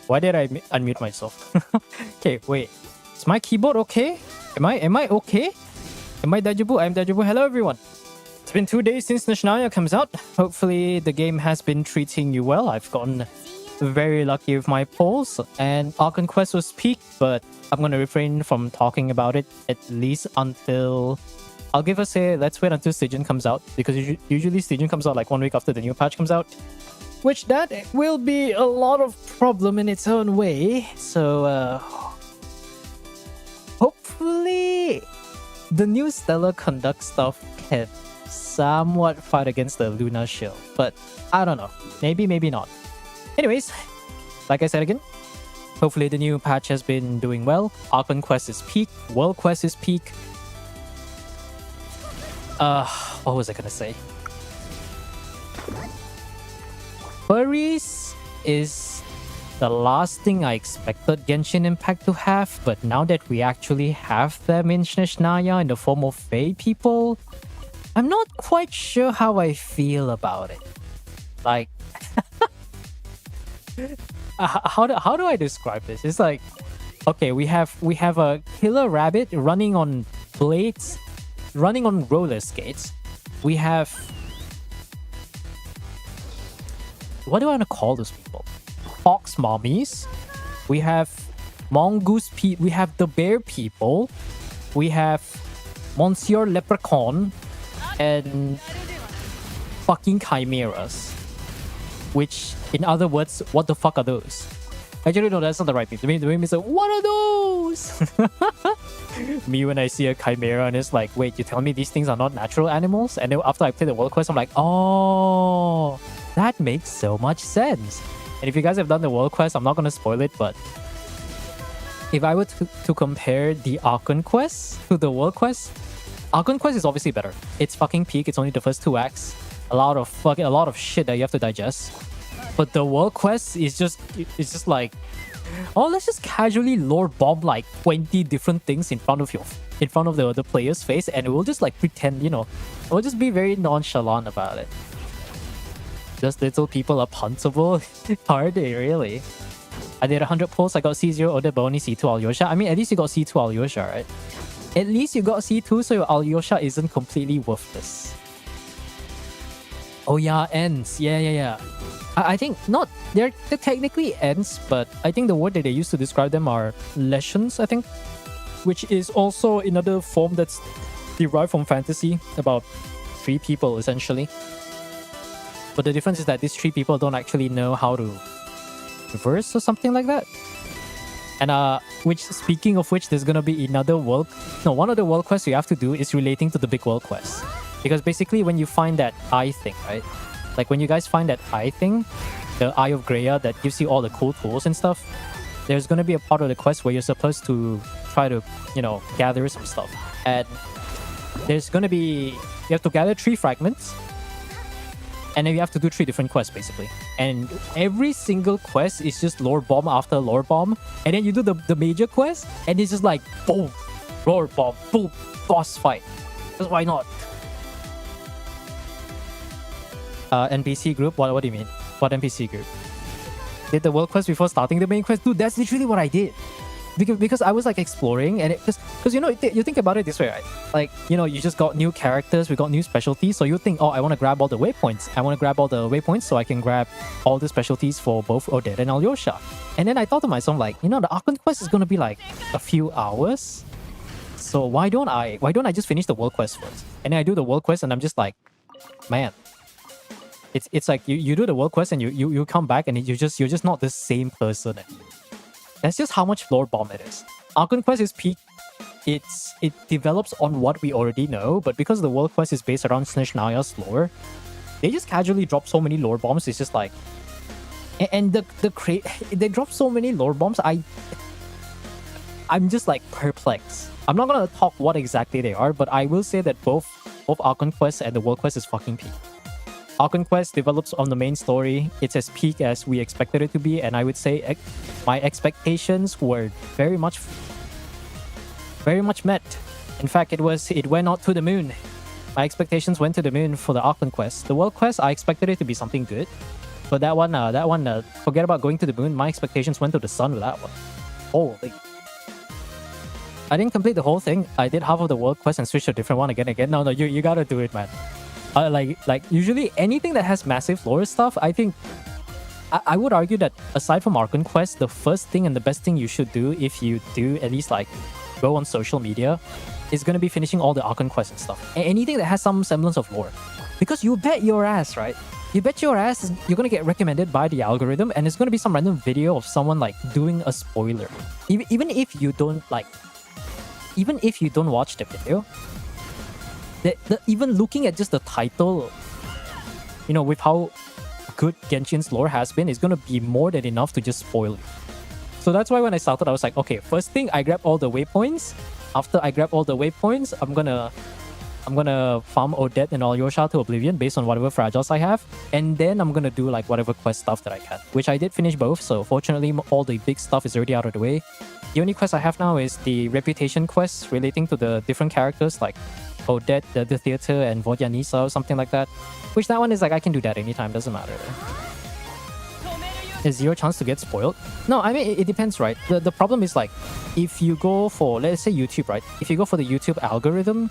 Why did I unmute myself? Okay, wait. Is my keyboard okay? Am I okay? Am I Dajabu? I'm Dajabu. Hello everyone. It's been 2 days since Snezhnaya comes out. Hopefully the game has been treating you well. I've gotten very lucky with my polls, and Archon Quest was peaked, but I'm gonna refrain from talking about it at least until I'll give us a let's wait until Snezhnaya comes out, because usually Snezhnaya comes out like 1 week after the new patch comes out. Which that will be a lot of problem in its own way. So hopefully the new Stellar Conduct stuff can somewhat fight against the Luna Shield. But I don't know. Maybe, maybe not. Anyways, like I said again, hopefully the new patch has been doing well. Archon Quest is peak. World Quest is peak. What was I gonna say? Furries is the last thing I expected Genshin Impact to have, but now that we actually have them in Snezhnaya in the form of Fae people, I'm not quite sure how I feel about it. Like, how do I describe this? It's like, okay, we have a killer rabbit running on blades, running on roller skates. We have, what do I want to call those people? Fox mommies. We have mongoose we have the bear people. We have Monsieur Leprechaun and fucking chimeras. Which, in other words, what the fuck are those? Actually, no, that's not the right thing. The meme is like, what are those? Me when I see a chimera and it's like, wait, you tell me these things are not natural animals? And then after I play the world quest, I'm like, oh, that makes so much sense. And if you guys have done the world quest, I'm not going to spoil it, but if I were to compare the Archon quest to the world quest, Archon quest is obviously better. It's fucking peak. It's only the first 2 acts. A lot of shit that you have to digest. But the world quest is just like, oh, let's just casually lore bomb like 20 different things in front of the player's face, and we'll just like pretend, we'll just be very nonchalant about it. Just little people are puntable. Are they really? I did 100 pulls, I got C0 Odette, but only C2 Alyosha. I mean, at least you got C2 Alyosha, right? At least you got C2, so your Alyosha isn't completely worthless. Oh yeah, ends. Yeah. I think not. They're technically ends, but I think the word that they use to describe them are lesions, I think. Which is also another form that's derived from fantasy, about 3 people, essentially. But the difference is that these 3 people don't actually know how to reverse or something like that. And speaking of which, there's gonna be one of the world quests you have to do is relating to the big world quest. Because basically when you find that eye thing, right? Like when you guys find that eye thing, the Eye of Greya that gives you all the cool tools and stuff, there's gonna be a part of the quest where you're supposed to try to, gather some stuff. And there's gonna be, you have to gather 3 fragments, and then you have to do 3 different quests basically. And every single quest is just lore bomb after lore bomb. And then you do the major quest, and it's just like boom, lore bomb, boom, boss fight. Because why not? NPC group? What do you mean? What NPC group? Did the world quest before starting the main quest? Dude, that's literally what I did. Because I was like exploring, and because you think about it this way, right? Like, you just got new characters, we got new specialties, so you think, oh, I want to grab all the waypoints. I want to grab all the waypoints so I can grab all the specialties for both Odette and Alyosha. And then I thought to myself, like, the Archon quest is gonna be like a few hours. So why don't I just finish the world quest first? And then I do the world quest, and I'm just like, man. It's like you do the world quest and you come back and you're just not the same person anymore. That's just how much lore bomb it is. Archon quest is peak. It develops on what we already know, but because the world quest is based around Snezhnaya's lore, they just casually drop so many lore bombs. It's just like, and they drop so many lore bombs. I'm just like perplexed. I'm not gonna talk what exactly they are, but I will say that both Archon quest and the world quest is fucking peak. Archon quest develops on the main story. It's as peak as we expected it to be, and I would say my expectations were very much met. In fact, it went out to the moon. My expectations went to the moon for the Archon quest. The world quest, I expected it to be something good, but that one, forget about going to the moon. My expectations went to the sun with that one. Holy! I didn't complete the whole thing. I did half of the world quest and switched to a different one again. No, you gotta do it, man. Like usually anything that has massive lore stuff, I think I would argue that aside from Archon quest, the first thing and the best thing you should do, if you do at least like go on social media, is gonna be finishing all the Archon quests and stuff. Anything that has some semblance of lore, because you bet your ass, right? You bet your ass you're gonna get recommended by the algorithm, and it's gonna be some random video of someone like doing a spoiler. Even if you don't watch the video. Even looking at just the title, with how good Genshin's lore has been, is gonna be more than enough to just spoil you. So that's why when I started, I was like, okay, first thing, I grab all the waypoints. After I grab all the waypoints, I'm gonna farm Odette and Alyosha to Oblivion based on whatever fragiles I have, and then I'm gonna do like whatever quest stuff that I can, which I did finish both. So fortunately, all the big stuff is already out of the way. The only quest I have now is the reputation quests relating to the different characters, like Odette, the theater, and Vodyanisa or something like that. Which that one is like, I can do that anytime, doesn't matter. There's 0 chance to get spoiled. No, I mean, it depends, right? The problem is like, if you go for, let's say YouTube, right? If you go for the YouTube algorithm,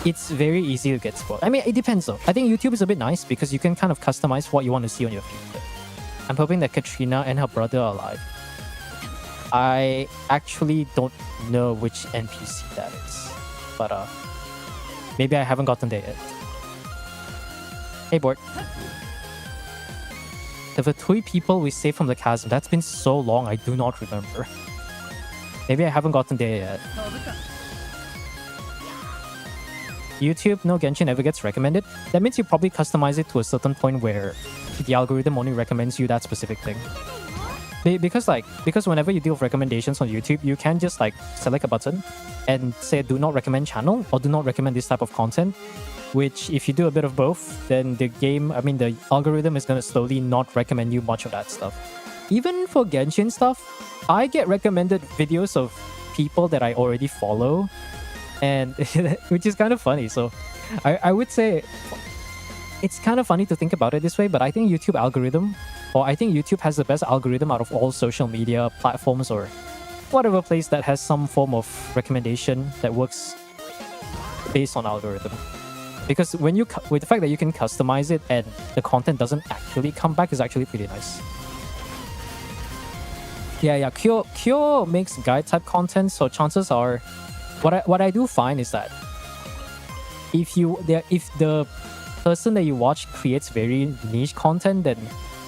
it's very easy to get spoiled. I mean, it depends though. I think YouTube is a bit nice because you can kind of customize what you want to see on your feed. I'm hoping that Katrina and her brother are alive. I actually don't know which NPC that is. But maybe I haven't gotten there yet. Hey, Bort. The Vatui people we saved from the chasm. That's been so long, I do not remember. Maybe I haven't gotten there yet. YouTube, no Genshin ever gets recommended. That means you probably customize it to a certain point where the algorithm only recommends you that specific thing. Because whenever you deal with recommendations on YouTube, you can just like select a button and say do not recommend channel or do not recommend this type of content. which if you do a bit of both, then the algorithm is going to slowly not recommend you much of that stuff. Even for Genshin stuff, I get recommended videos of people that I already follow, and which is kind of funny. So I would say it's kind of funny to think about it this way, but I think YouTube has the best algorithm out of all social media platforms or whatever place that has some form of recommendation that works based on algorithm. Because with the fact that you can customize it and the content doesn't actually come back is actually pretty nice. Yeah. Kyo makes guide type content, so chances are, what I do find is that if the person that you watch creates very niche content, then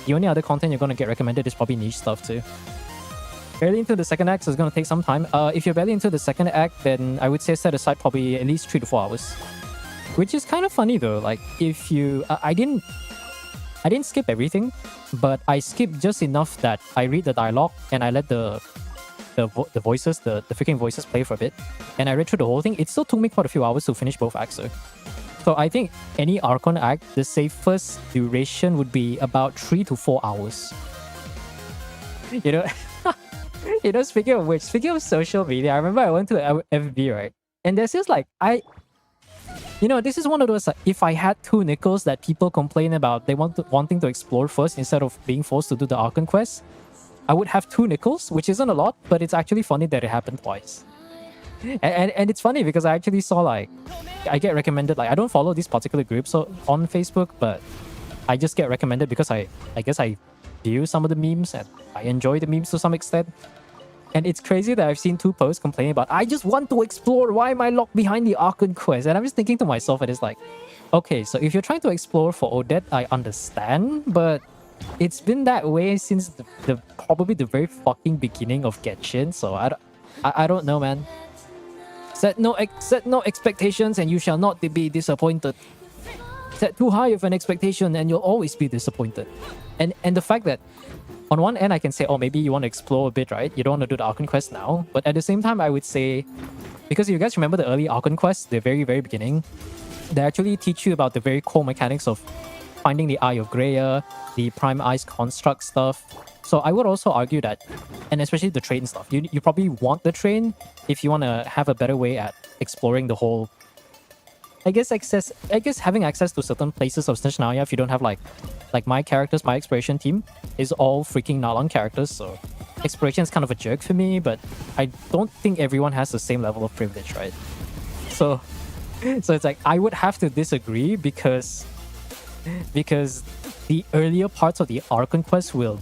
the only other content you're gonna get recommended is probably niche stuff too. Barely into the second act, so it's gonna take some time. If you're barely into the second act, then I would say set aside probably at least 3 to 4 hours. Which is kind of funny though. Like if you, I didn't skip everything, but I skipped just enough that I read the dialogue and I let the voices, the freaking voices play for a bit, and I read through the whole thing. It still took me quite a few hours to finish both acts. So I think any Archon act, the safest duration would be about 3 to 4 hours. You know, speaking of social media, I remember I went to FB, right? And there's just like, this is one of those, like, if I had 2 nickels that people complain about, they wanting to explore first instead of being forced to do the Archon quest, I would have 2 nickels, which isn't a lot, but it's actually funny that it happened twice. And it's funny because I actually saw, like, I get recommended, like, I don't follow this particular group on Facebook, but I just get recommended because I guess I view some of the memes and I enjoy the memes to some extent. And it's crazy that I've seen 2 posts complaining about, I just want to explore, why am I locked behind the Archon quest? And I'm just thinking to myself, and it's like, okay, so if you're trying to explore for Odette, I understand, but it's been that way since probably the very fucking beginning of Genshin, so I don't know, man. Set no expectations and you shall not be disappointed. Set too high of an expectation and you'll always be disappointed. And the fact that on one end I can say, oh, maybe you want to explore a bit, right? You don't want to do the Archon quest now. But at the same time, I would say, because you guys remember the early Archon quests, the very, very beginning, they actually teach you about the very core mechanics of finding the Eye of Greya, the Prime Eyes construct stuff. So I would also argue that, and especially the train stuff, you probably want the train if you want to have a better way at exploring the whole, I guess having access to certain places of Snezhnaya if you don't have like my exploration team is all freaking Nalang characters, so exploration is kind of a jerk for me, but I don't think everyone has the same level of privilege, right? So it's like I would have to disagree because the earlier parts of the Archon quest will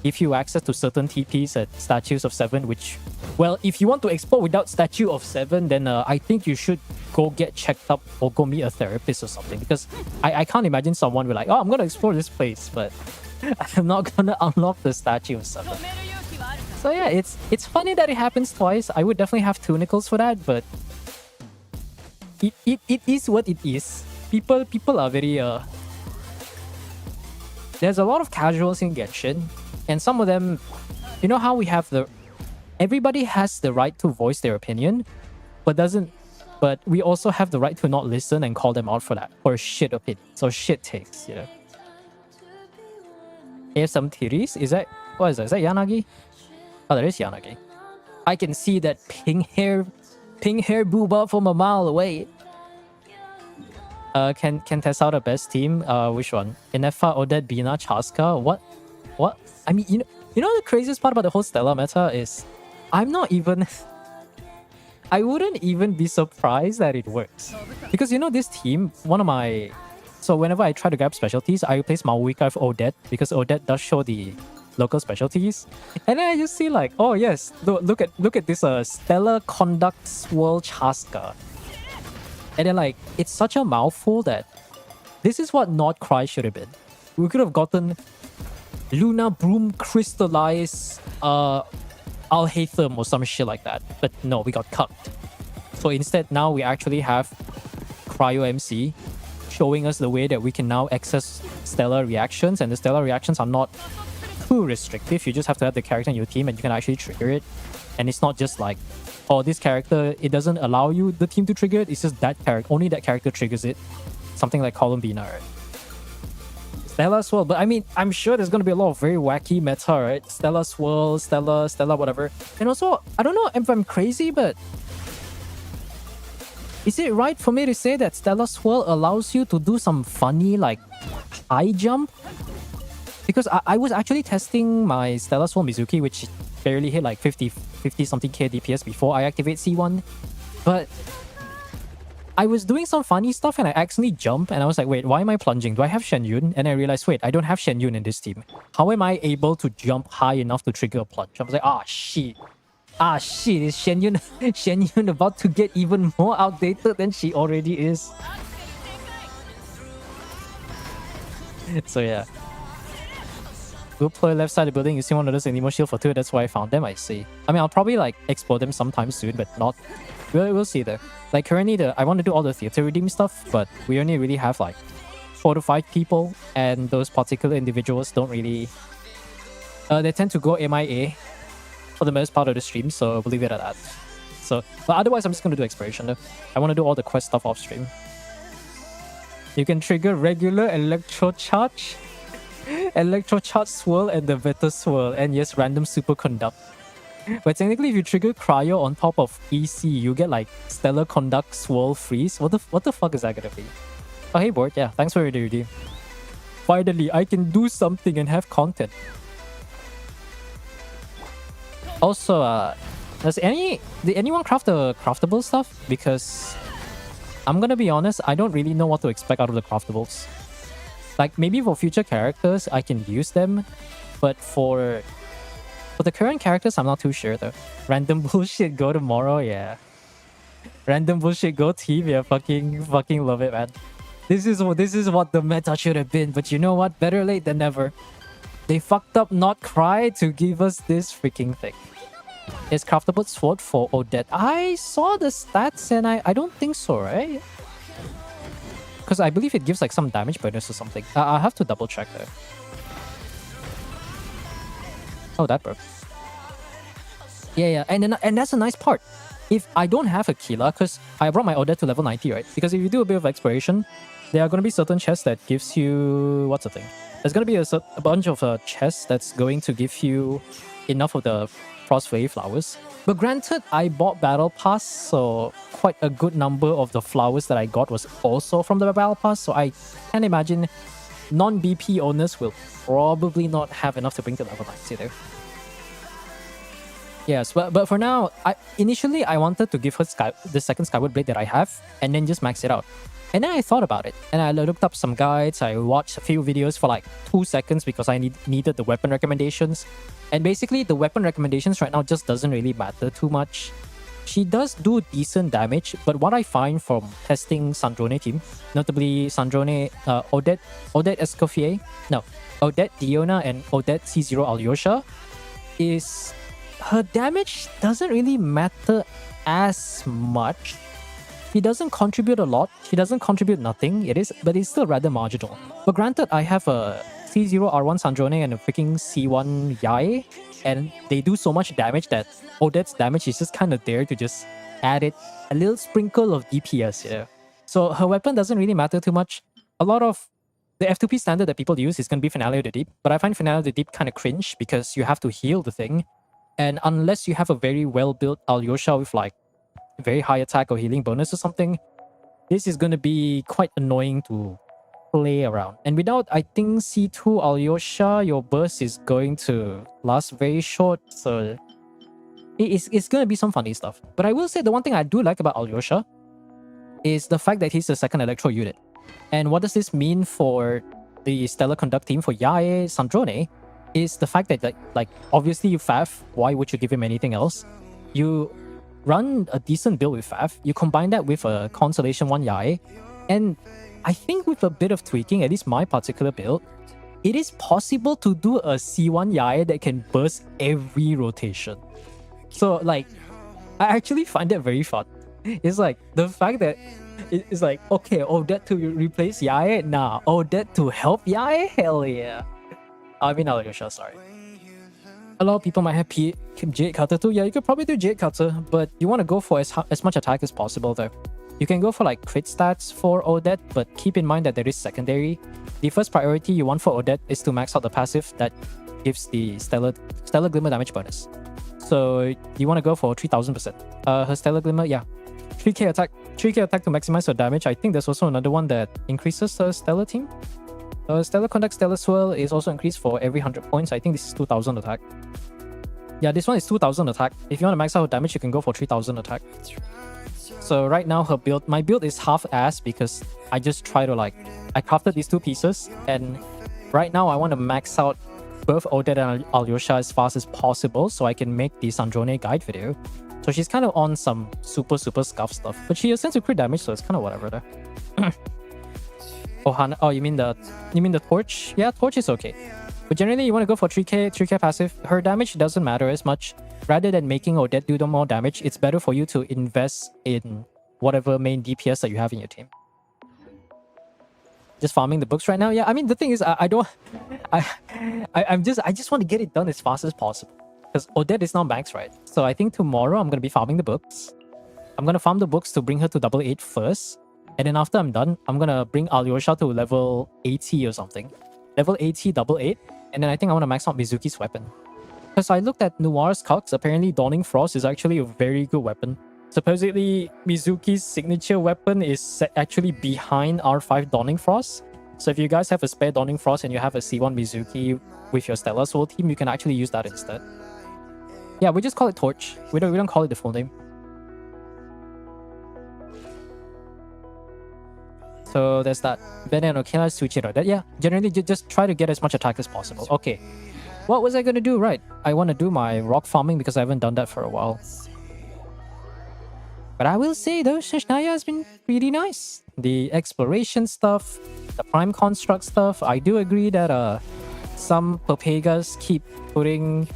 give you access to certain TPs at Statues of 7, which, well, if you want to explore without Statue of 7, then I think you should go get checked up or go meet a therapist or something, because I can't imagine someone will like, oh, I'm going to explore this place, but I'm not going to unlock the Statue of 7. So yeah, it's funny that it happens twice. I would definitely have 2 nickels for that, but it is what it is. People are very... There's a lot of casuals in Genshin, and some of them, you know how we have everybody has the right to voice their opinion, but we also have the right to not listen and call them out for that, for shit opinions or shit takes, you know. Here's some titties. What is that? Is that Yanagi? Oh, that is Yanagi. I can see that pink hair booba from a mile away. Can test out the best team. Which one? Inefa, Odette, Bina, Chaska. What? I mean, you know the craziest part about the whole Stella meta is, I wouldn't even be surprised that it works, because you know this team. So whenever I try to grab specialties, I replace Maoika with Odette because Odette does show the local specialties, and then I just see like, oh yes, look at this Stellar Conduct Swirl Chaska. And then, like, it's such a mouthful that this is what Nord Cry should have been. We could have gotten Luna Broom Crystallize Alhaitham or some shit like that. But no, we got cucked. So instead, now we actually have Cryo MC showing us the way that we can now access stellar reactions. And the stellar reactions are not too restrictive. You just have to have the character in your team and you can actually trigger it. And it's not just like, oh, this character, it doesn't allow you the team to trigger it. It's just that character, only that character triggers it. something like Columbina, right? Stella Swirl, but I mean, I'm sure there's gonna be a lot of very wacky meta, right? Stella Swirl, Stella, whatever. And also, I don't know if I'm crazy, but is it right for me to say that Stella Swirl allows you to do some funny, like, high jump? Because I was actually testing my Stella Swirl Mizuki, which barely hit like 50 something K DPS before I activate C1. But I was doing some funny stuff and I accidentally jumped and I was like, wait, why am I plunging? Do I have Shen Yun? And I realized, wait, I don't have Shen Yun in this team. How am I able to jump high enough to trigger a plunge? I was like, ah, shit. Ah, shit, is Shen Yun, Shen Yun about to get even more outdated than she already is? So yeah. We'll play left side of the building. You see one of those Anemo Shield for 2. That's why I found them, I see. I mean, I'll probably like explode them sometime soon, but not... We'll see though. Like currently, I want to do all the theater redeem stuff, but we only really have like 4 to 5 people, and those particular individuals don't really... they tend to go MIA for the most part of the stream, so we'll leave it at that. So, but otherwise, I'm just going to do exploration though. I want to do all the quest stuff off stream. You can trigger regular electro charge, swirl, and the Veta swirl, and yes, random superconduct. But technically, if you trigger cryo on top of EC, you get like stellar conduct swirl freeze. What the fuck is that gonna be? Oh hey board, yeah, thanks for your redeem. Finally, I can do something and have content. Also, did anyone craft the craftable stuff? Because I'm gonna be honest, I don't really know what to expect out of the craftables. Like, maybe for future characters, I can use them. But for the current characters, I'm not too sure, though. Random bullshit, go tomorrow, yeah. Random bullshit, go team, yeah. Fucking love it, man. This is what the meta should have been. But you know what? Better late than never. They fucked up not cry to give us this freaking thing. Is craftable sword for Odette? I saw the stats and I don't think so, right? Because I believe it gives like some damage bonus or something. I'll have to double check though. Oh, that broke. Yeah, and that's a nice part. If I don't have a Kila, because I brought my Odette to level 90, right? Because if you do a bit of exploration, there are going to be certain chests that gives you... What's the thing? There's going to be a bunch of chests that's going to give you enough of the Frostflay flowers. But granted, I bought Battle Pass, so quite a good number of the flowers that I got was also from the Battle Pass, so I can imagine non-BP owners will probably not have enough to bring to level 90 though. Yes, but for now, initially I wanted to give her the second Skyward Blade that I have, and then just max it out. And then I thought about it, and I looked up some guides, I watched a few videos for like 2 seconds because I needed the weapon recommendations. And basically, the weapon recommendations right now just doesn't really matter too much. She does do decent damage, but what I find from testing Sandrone team, notably Sandrone, Odette Escoffier, no, Odette Diona and Odette C0 Alyosha, is her damage doesn't really matter as much. She doesn't contribute a lot. She doesn't contribute nothing. But it's still rather marginal. But granted, I have a C0 R1 Sandrone and a freaking C1 Yae, and they do so much damage that Odette's damage is just kind of there to just add it a little sprinkle of DPS, you know. So her weapon doesn't really matter too much. A lot of the F2P standard that people use is going to be Finale of the Deep, but I find Finale of the Deep kind of cringe because you have to heal the thing, and unless you have a very well-built Alyosha with like very high attack or healing bonus or something, this is going to be quite annoying to play around. And without, I think, C2 Alyosha, your burst is going to last very short, so it's going to be some funny stuff. But I will say the one thing I do like about Alyosha is the fact that he's the second Electro unit. And what does this mean for the Stellar Conduct team for Yae Sandrone is the fact that, like obviously you Faf, why would you give him anything else? You run a decent build with Faf, you combine that with a Constellation 1 Yae, and I think with a bit of tweaking, at least my particular build, it is possible to do a C1 Yae that can burst every rotation. So like, I actually find that very fun. It's like, the fact that it's like, okay, Odette to replace Yae? Nah, Odette to help Yae? Hell yeah. I mean Alyosha, sorry. A lot of people might have Jade Cutter too. Yeah, you could probably do Jade Cutter, but you want to go for as much attack as possible though. You can go for like crit stats for Odette, but keep in mind that there is secondary. The first priority you want for Odette is to max out the passive that gives the Stellar Glimmer damage bonus. So you want to go for 3000%. Her Stellar Glimmer, yeah. 3k attack to maximize her damage. I think there's also another one that increases her Stellar team. Stellar Conduct, Stellar Swirl is also increased for every 100 points. I think this is 2000 attack. Yeah, this one is 2000 attack. If you want to max out her damage, you can go for 3000 attack. So right now her build, my build is half-ass because I just try to like, I crafted these two pieces and right now I want to max out both Odette and Alyosha as fast as possible so I can make the Sandrone guide video. So she's kind of on some super scuff stuff, but she ascends to crit damage, so it's kind of whatever there. Oh, you mean the torch? Yeah, torch is okay. But generally, you want to go for 3k passive. Her damage doesn't matter as much. Rather than making Odette do the more damage, it's better for you to invest in whatever main DPS that you have in your team. Just farming the books right now. Yeah, I mean the thing is, I just want to get it done as fast as possible because Odette is not max, right? So I think tomorrow I'm gonna be farming the books. I'm gonna farm the books to bring her to double 8 first. And then after I'm done, I'm gonna bring Alyosha to level 80 or something. Level 80, double 8. And then I think I want to max out Mizuki's weapon. Because I looked at Noir's calcs, apparently Dawning Frost is actually a very good weapon. Supposedly, Mizuki's signature weapon is actually behind R5 Dawning Frost. So if you guys have a spare Dawning Frost and you have a C1 Mizuki with your Stellar Soul team, you can actually use that instead. Yeah, we just call it Torch. We don't call it the full name. So there's that. Then okay, let's switch it on that. Yeah, generally just try to get as much attack as possible. Okay. What was I gonna do? Right. I want to do my rock farming because I haven't done that for a while. But I will say though, Snezhnaya has been really nice. The exploration stuff, the prime construct stuff. I do agree that some Papegas keep putting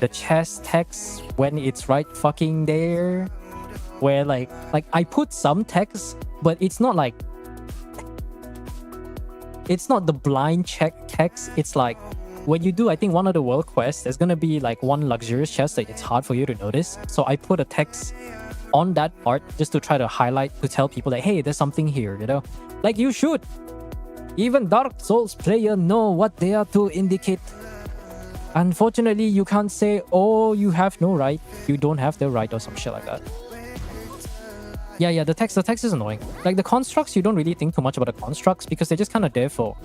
the chest text when it's right fucking there. Where like I put some text, but it's not like it's not the blind check text. It's like when you do, I think, one of the world quests, there's gonna be like one luxurious chest that it's hard for you to notice. So I put a text on that part just to try to highlight, to tell people that, hey, there's something here, you know? Like you should. Even Dark Souls player know what they are to indicate. Unfortunately, you can't say, oh, you have no right. You don't have the right or some shit like that. Yeah, the text is annoying. Like the constructs, you don't really think too much about the constructs because they're just kind of there for...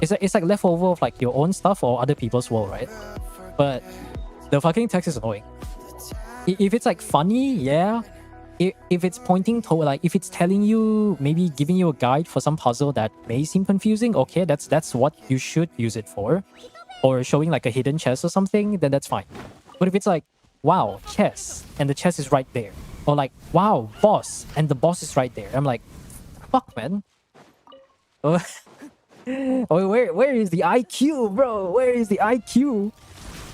It's like leftover of like your own stuff or other people's world, right? But the fucking text is annoying. If it's like funny, yeah. If it's pointing to like, if it's telling you, maybe giving you a guide for some puzzle that may seem confusing, okay, that's what you should use it for. Or showing like a hidden chest or something, then that's fine. But if it's like, wow, chest, and the chest is right there. Or like, wow, boss, and the boss is right there. I'm like, fuck, man. Oh, where is the IQ, bro? Where is the IQ?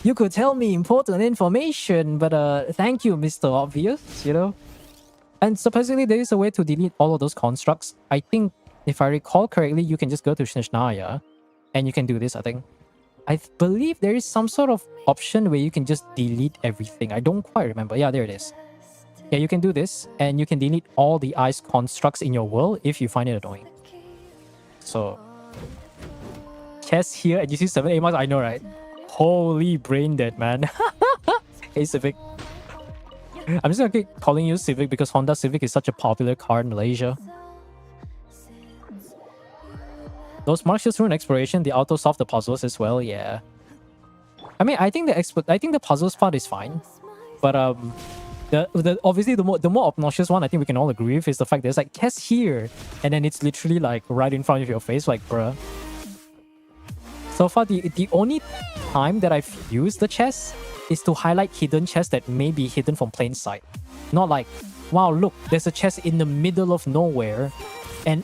You could tell me important information, but thank you, Mr. Obvious, you know? And supposedly there is a way to delete all of those constructs. I think, if I recall correctly, you can just go to Snezhnaya, and you can do this, I think. I believe there is some sort of option where you can just delete everything. I don't quite remember. Yeah, there it is. Yeah, you can do this, and you can delete all the ice constructs in your world if you find it annoying. So, chest here, and you see 7 AMAs, I know, right? Holy brain dead, man. Hey, Civic. I'm just gonna keep calling you Civic because Honda Civic is such a popular car in Malaysia. Those marches through an exploration, they auto-solve the puzzles as well, yeah. I mean, I think the puzzles part is fine. But obviously the more obnoxious one, I think we can all agree with, is the fact there's like chest here, and then it's literally like right in front of your face, like bruh. So far, the only time that I've used the chest is to highlight hidden chests that may be hidden from plain sight. Not like, wow, look, there's a chest in the middle of nowhere, and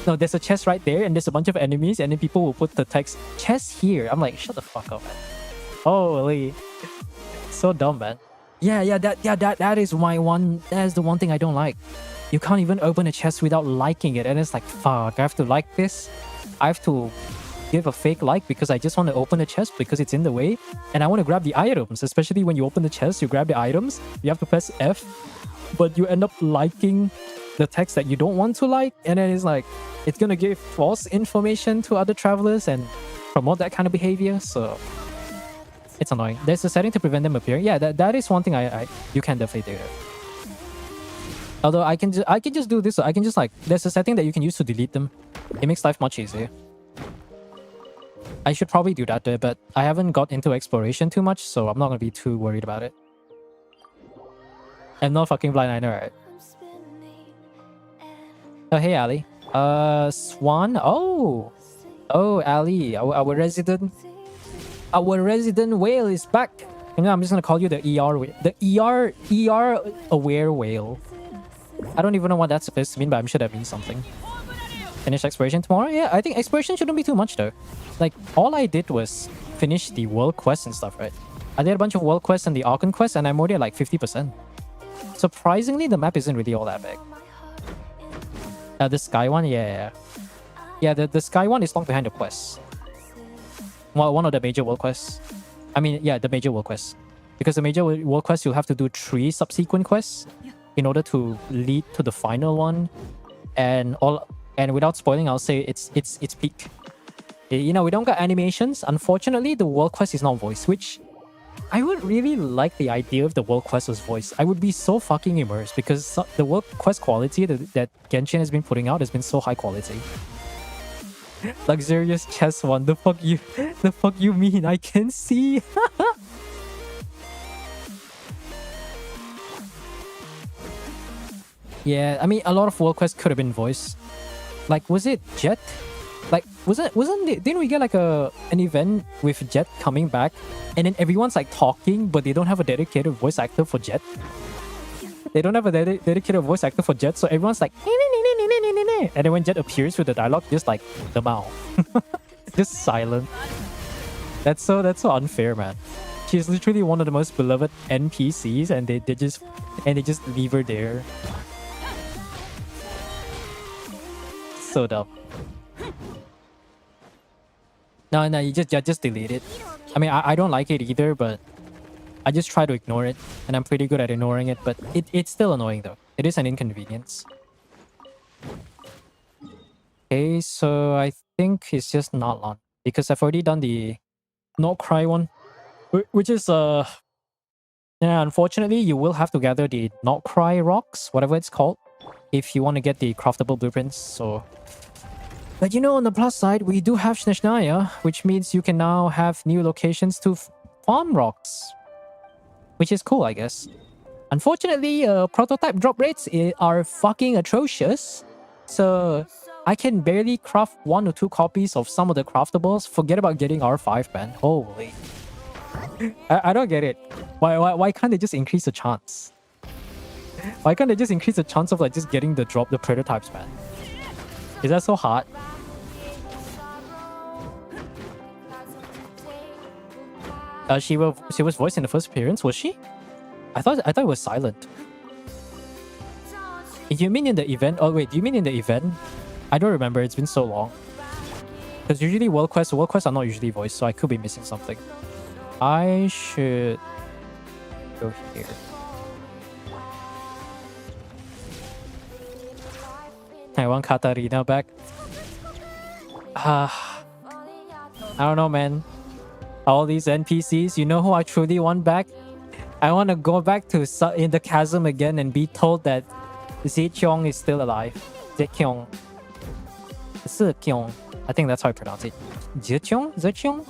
no, there's a chest right there, and there's a bunch of enemies, and then people will put the text, chest here. I'm like, shut the fuck up, man. Holy. So dumb, man. That is the one thing I don't like. You can't even open a chest without liking it, and it's like, fuck, I have to like this. I have to give a fake like because I just want to open the chest because it's in the way, and I want to grab the items. Especially when you open the chest, you grab the items, you have to press F, but you end up liking the text that you don't want to like, and then it's like it's gonna give false information to other travelers and promote that kind of behavior. So it's annoying. There's a setting to prevent them appearing. Yeah, that is one thing I you can definitely do. Although I can just do this. So I can just like there's a setting that you can use to delete them. It makes life much easier. I should probably do that, but I haven't got into exploration too much, so I'm not gonna be too worried about it. I'm not fucking blind, I know, right? Oh, hey, Ali. Swan. Oh, Ali, our resident whale is back. You know, I'm just gonna call you the ER aware whale. I don't even know what that's supposed to mean, but I'm sure that means something. Finish exploration tomorrow? Yeah, I think exploration shouldn't be too much though. Like, all I did was finish the world quests and stuff, right? I did a bunch of world quests and the Archon quests, and I'm already at like 50%. Surprisingly, the map isn't really all that big. The sky one, yeah, the sky one is locked behind the quests. Well, one of the major world quests. I mean, yeah, the major world quests. Because the major world quests, you'll have to do 3 subsequent quests in order to lead to the final one. And without spoiling, I'll say it's peak. You know, we don't got animations. Unfortunately, the world quest is not voiced, which I would really like the idea if the world quest was voiced. I would be so fucking immersed because the world quest quality that Genshin has been putting out has been so high quality. Luxurious chess one. The fuck you mean? I can see. Yeah, I mean, a lot of world quests could have been voiced. Like, was it Jet? Like, didn't we get like an event with Jet coming back, and then everyone's like talking, but they don't have a dedicated voice actor for Jet. They don't have a dedicated voice actor for Jet, so everyone's like, and then when Jet appears with the dialogue, just like the mouth, just silent. That's so unfair, man. She's literally one of the most beloved NPCs, and they just leave her there. So dumb. No, you just delete it. I mean, I don't like it either, but I just try to ignore it, and I'm pretty good at ignoring it, but it's still annoying though. It is an inconvenience. Okay, so I think it's just not long, because I've already done the Not Cry one, which is yeah, unfortunately, you will have to gather the Not Cry rocks, whatever it's called, if you want to get the craftable blueprints, so... But you know, on the plus side, we do have Snezhnaya, which means you can now have new locations to farm rocks. Which is cool, I guess. Unfortunately, prototype drop rates are fucking atrocious. So, I can barely craft 1 or 2 copies of some of the craftables. Forget about getting R5, man. Holy. I don't get it. Why can't they just increase the chance? Why can't they just increase the chance of like just getting the prototypes, man? Is that so hard? She was voiced in the first appearance, was she? I thought it was silent. You mean in the event? Oh wait, do you mean in the event? I don't remember. It's been so long. Because usually world quests are not usually voiced, so I could be missing something. I should go here. I want Katarina back. I don't know, man. All these NPCs, you know who I truly want back? I want to go back to in the chasm again and be told that Zekyong is still alive. Zekyong. Zekyong. I think that's how I pronounce it. Zekyong? Zekyong?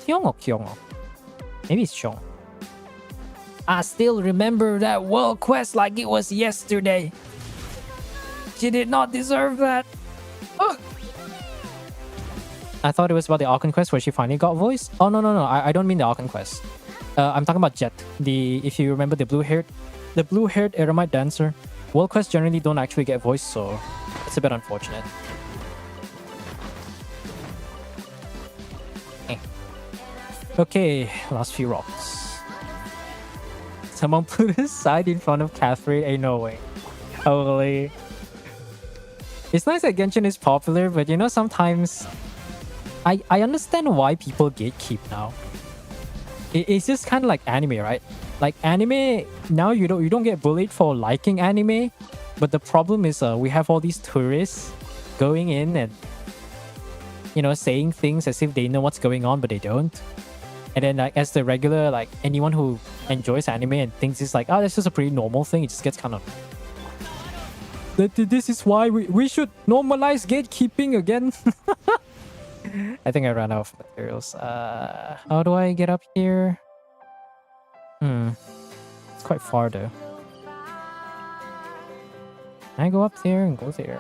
Kyong or Kyong? Maybe it's Kyong. I still remember that world quest like it was yesterday. She did not deserve that. Ugh. I thought it was about the Archon quest where she finally got voiced. Oh no, I don't mean the Archon quest. I'm talking about Jet. If you remember the blue-haired Eremite dancer. World quests generally don't actually get voiced, so it's a bit unfortunate. Okay, last few rocks. Someone put a side in front of Catherine. Ain't no way. Holy. It's nice that Genshin is popular, but you know, sometimes I understand why people gatekeep now. It's just kind of like anime, right? Like anime, now you don't get bullied for liking anime, But the problem is we have all these tourists going in and, you know, saying things as if they know what's going on, but they don't. And then like as the regular, like anyone who enjoys anime and thinks it's like, oh, that's just a pretty normal thing, it just gets kind of... This is why we should normalize gatekeeping again. I think I ran out of materials. How do I get up here? It's quite far though. Can I go up there and go there?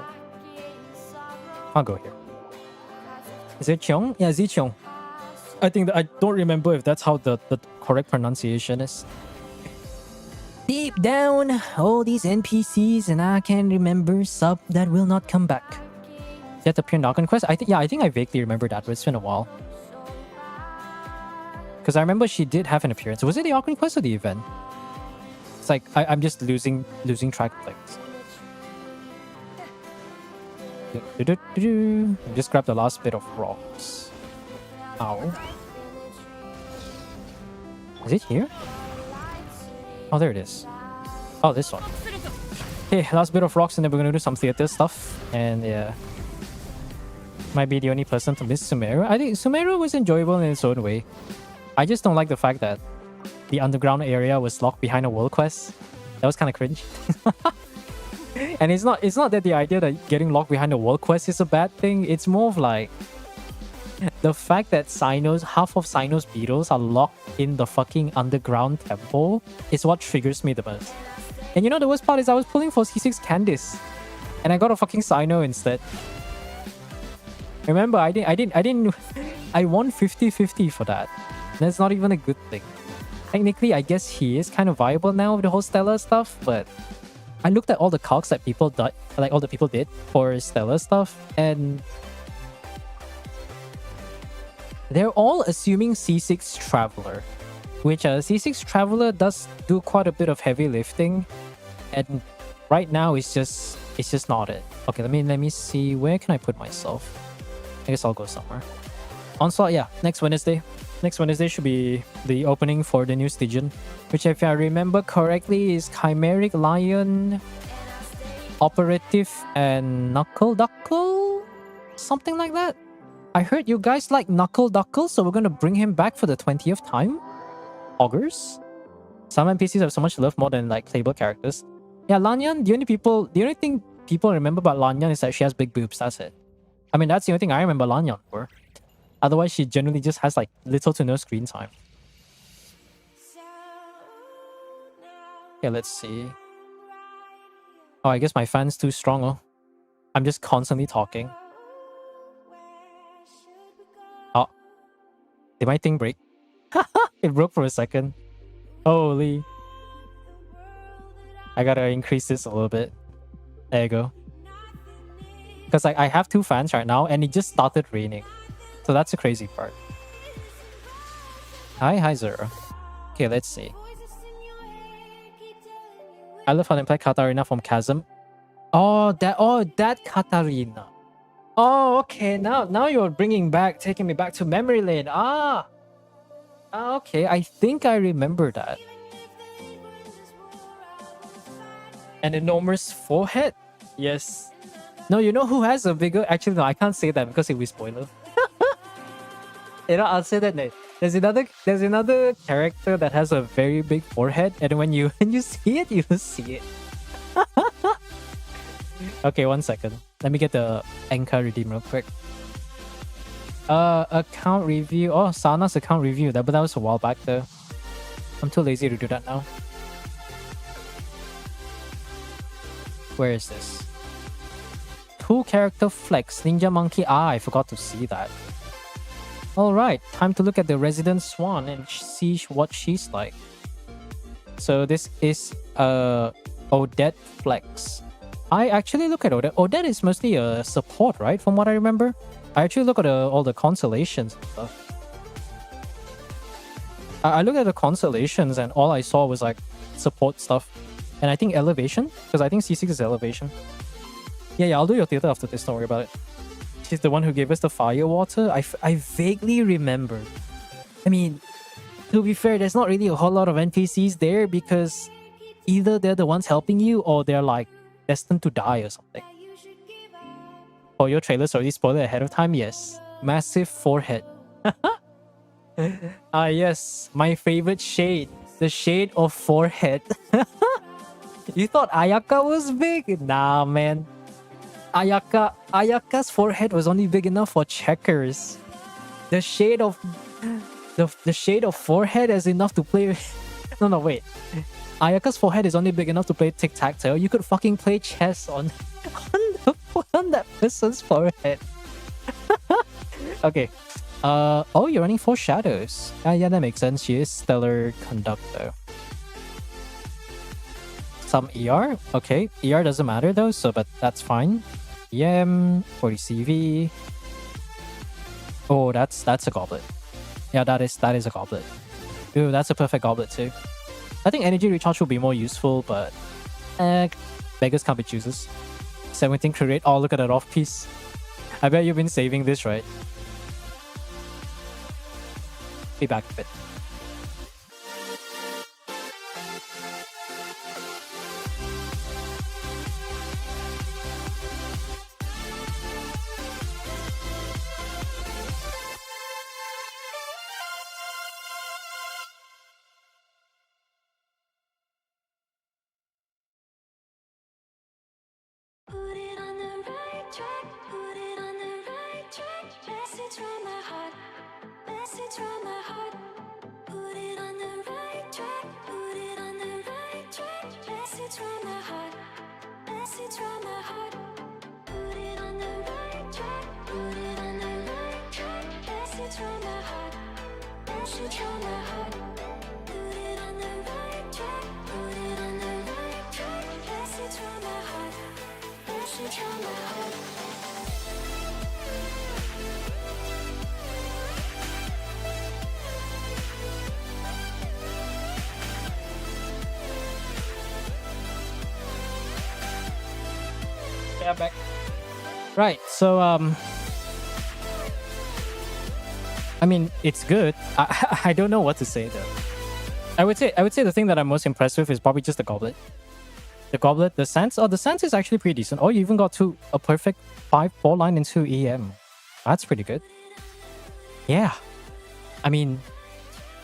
I'll go here. Is it Cheong? Yeah, Zicheong. I think that I don't remember if that's how the correct pronunciation is. Deep down, all these NPCs and I can remember sub that will not come back. That appear in the Archon Quest? I think I vaguely remember that, but it's been a while. Because I remember she did have an appearance. Was it the Archon Quest or the event? It's like I'm just losing track of things. Just grab the last bit of rocks. Ow. Is it here? Oh, there it is. Oh, this one. Okay, last bit of rocks and then we're gonna do some theater stuff. And yeah. Might be the only person to miss Sumeru. I think Sumeru was enjoyable in its own way. I just don't like the fact that the underground area was locked behind a world quest. That was kind of cringe. And it's not that the idea that getting locked behind a world quest is a bad thing. It's more of like the fact that half of Sino's beetles are locked in the fucking underground temple is what triggers me the most. And you know the worst part is I was pulling for C6 Candice and I got a fucking Sino instead. Remember, I won 50-50 for that. That's not even a good thing. Technically, I guess he is kind of viable now with the whole Stellar stuff, but I looked at all the calcs that people did, like all the people did for Stellar stuff, and they're all assuming C6 Traveler, which C6 Traveler does do quite a bit of heavy lifting, and right now it's just not it. Okay, let me see, where can I put myself? I guess I'll go somewhere. Onslaught, yeah, next Wednesday. Next Wednesday should be the opening for the new Stygian, which if I remember correctly is Chimeric Lion, Operative, and Knuckle Duckle? Something like that. I heard you guys like Knuckle Duckle, so we're gonna bring him back for the 20th time? Augurs? Some NPCs have so much love more than like playable characters. Yeah, Lanyan, the only thing people remember about Lanyan is that she has big boobs, that's it. I mean, that's the only thing I remember Lanyan for. Otherwise, she generally just has like little to no screen time. Okay, let's see. Oh, I guess my fan's too strong, oh. I'm just constantly talking. Oh. Did my thing break? It broke for a second. Holy. I gotta increase this a little bit. There you go. Because like, I have two fans right now and it just started raining. So that's the crazy part. Hi Zero. Okay, let's see. I love how they play Katarina from Chasm. Oh, that Katarina. Oh, okay. Now you're taking me back to memory lane. Okay. I think I remember that. An enormous forehead. Yes. No, you know who has a bigger... Actually, no, I can't say that because it will spoiler. You know, I'll say that next. There's another character that has a very big forehead, and when you see it, you see it. Okay, 1 second. Let me get the Enka redeem real quick. Account review. Oh, Sana's account review. But that was a while back though. I'm too lazy to do that now. Where is this? 2 character flex. Ninja Monkey. I forgot to see that. Alright, time to look at the Resident Swan and see what she's like. So this is Odette Flex. I actually look at Odette. Odette is mostly a support, right? From what I remember. I actually look at all the constellations and stuff. I looked at the constellations and all I saw was like support stuff. And I think elevation, because I think C6 is elevation. Yeah, I'll do your theater after this, don't worry about it. She's the one who gave us the fire water. I vaguely remember. I mean, to be fair, there's not really a whole lot of NPCs there because either they're the ones helping you or they're like destined to die or something. For your trailers already spoiled ahead of time? Yes. Massive forehead. Yes. My favorite shade. The shade of forehead. You thought Ayaka was big? Nah, man. Ayaka's forehead was only big enough for checkers. The shade of the shade of forehead is enough to play. No, wait. Ayaka's forehead is only big enough to play tic-tac-toe. You could fucking play chess on on that person's forehead. Okay. Oh, you're running 4 shadows. Yeah, that makes sense. She is stellar conductor. Some ER. Okay, ER doesn't matter though, but that's fine. EM 40 CV. Oh, that's a goblet. Yeah, that is a goblet. Ooh, that's a perfect goblet too. I think energy recharge will be more useful, but beggars can't be choosers. 17 create. Oh, look at that off piece. I bet you've been saving this, right? Be back a bit. Yeah, back. Right, so I mean, it's good. I don't know what to say though. I would say the thing that I'm most impressed with is probably just the goblet. The goblet, the sense. Oh, the sense is actually pretty decent. Oh, you even got a perfect 5-4 line into EM. That's pretty good. Yeah. I mean,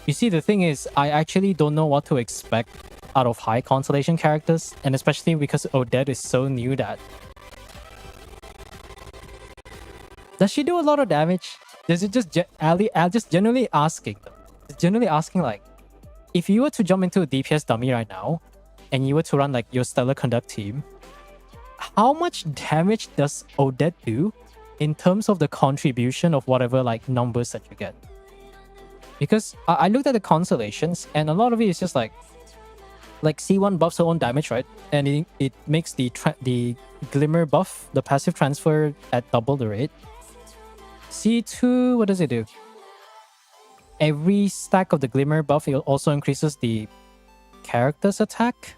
you see, the thing is, I actually don't know what to expect out of high constellation characters, and especially because Odette is so new that. Does she do a lot of damage? Does it just just generally asking, like, if you were to jump into a DPS dummy right now, and you were to run like your Stellar Conduct team, how much damage does Odette do in terms of the contribution of whatever like numbers that you get? Because I looked at the constellations, and a lot of it is just like C1 buffs her own damage, right? And it makes the Glimmer buff, the passive transfer, at double the rate. C2, what does it do? Every stack of the Glimmer buff, it also increases the character's attack.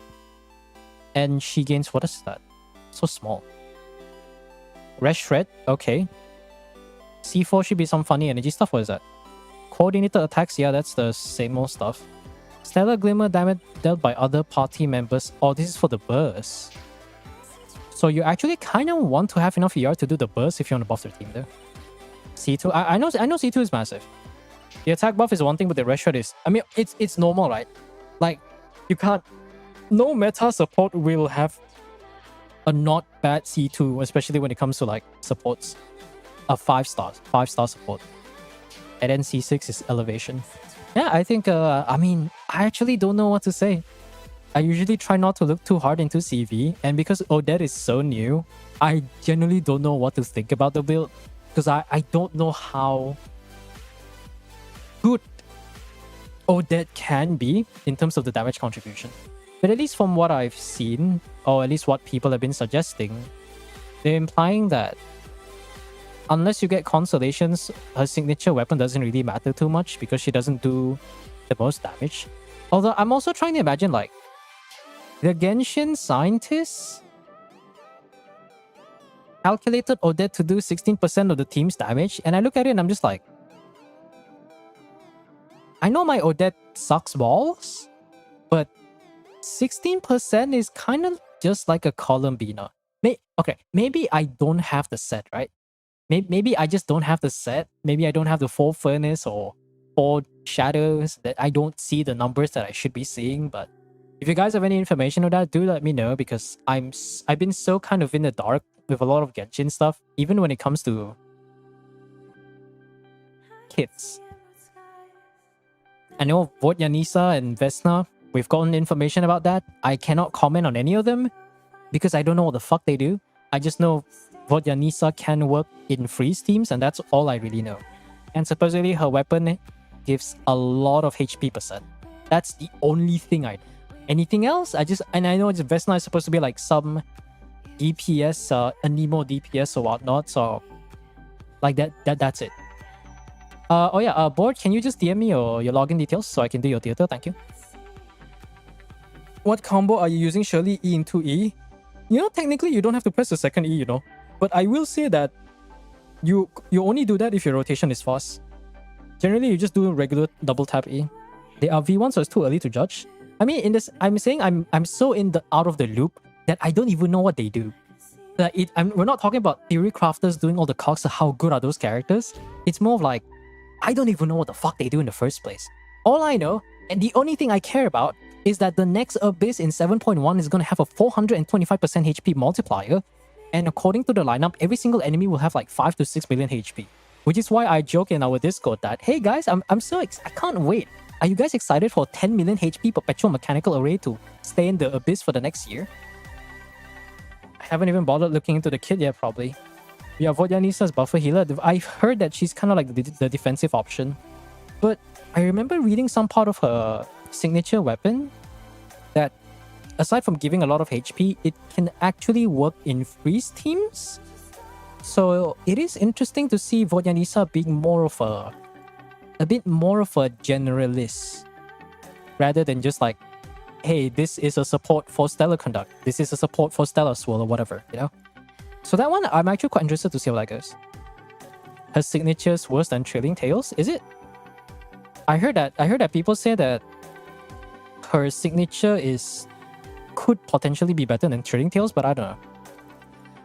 And she gains, what is that? So small. Rest Shred, okay. C4 should be some funny energy stuff. What is that? Coordinated attacks, yeah, that's the same old stuff. Stellar Glimmer damage dealt by other party members. Oh, this is for the burst. So you actually kind of want to have enough ER to do the burst if you want to buff their team there. C2, I know C2 is massive. The attack buff is one thing, but the rest shred is... I mean, it's normal, right? Like, you can't... No meta support will have a not bad C2, especially when it comes to, like, supports. A 5-star support. And then C6 is elevation. Yeah, I think, I mean, I actually don't know what to say. I usually try not to look too hard into CV, and because Odette is so new, I genuinely don't know what to think about the build. Because I don't know how good Odette can be in terms of the damage contribution. But at least from what I've seen, or at least what people have been suggesting, they're implying that unless you get constellations, her signature weapon doesn't really matter too much because she doesn't do the most damage. Although I'm also trying to imagine, like, the Genshin scientists calculated Odette to do 16% of the team's damage, and I look at it and I'm just like, I know my Odette sucks balls, but 16% is kind of just like a Columbina. Okay, maybe I don't have the set, right? Maybe I just don't have the set. Maybe I don't have the 4 furnace or 4 shadows that I don't see the numbers that I should be seeing. But if you guys have any information on that, do let me know, because I've been so kind of in the dark with a lot of Genshin stuff, even when it comes to kits. I know Vodyanisa and Vesna, we've gotten information about that. I cannot comment on any of them because I don't know what the fuck they do. I just know Vodyanisa can work in freeze teams, and that's all I really know. And supposedly her weapon gives a lot of HP percent. That's the only thing I know. Anything else? And I know Vesna is supposed to be like some DPS, a Nemo DPS or whatnot, so like that's it. Oh yeah, Board, can you just DM me your login details so I can do your theater? Thank you. What combo are you using? Surely E into E? You know, technically you don't have to press the second E, you know. But I will say that you only do that if your rotation is fast. Generally, you just do regular double tap E. They are V1, so it's too early to judge. I mean, in this, I'm saying I'm so out of the loop that I don't even know what they do. We're not talking about theory crafters doing all the cogs of how good are those characters. It's more of like, I don't even know what the fuck they do in the first place. All I know, and the only thing I care about, is that the next Abyss in 7.1 is going to have a 425% HP multiplier, and according to the lineup, every single enemy will have like 5 to 6 million HP. Which is why I joke in our Discord that, hey guys, I'm so I can't wait. Are you guys excited for 10 million HP perpetual mechanical array to stay in the Abyss for the next year? I haven't even bothered looking into the kit yet, probably. Yeah, Vodjanisa's buffer healer. I've heard that she's kind of like the defensive option. But I remember reading some part of her signature weapon that, aside from giving a lot of HP, it can actually work in freeze teams. So it is interesting to see Vodjanisa being more of a bit more of a generalist, rather than just like, hey, this is a support for Stellar Conduct, this is a support for Stellar Swirl or whatever, you know? So that one, I'm actually quite interested to see how that goes. Her signature's worse than Trailing Tails, is it? I heard that people say that her signature could potentially be better than Trailing Tails, but I don't know.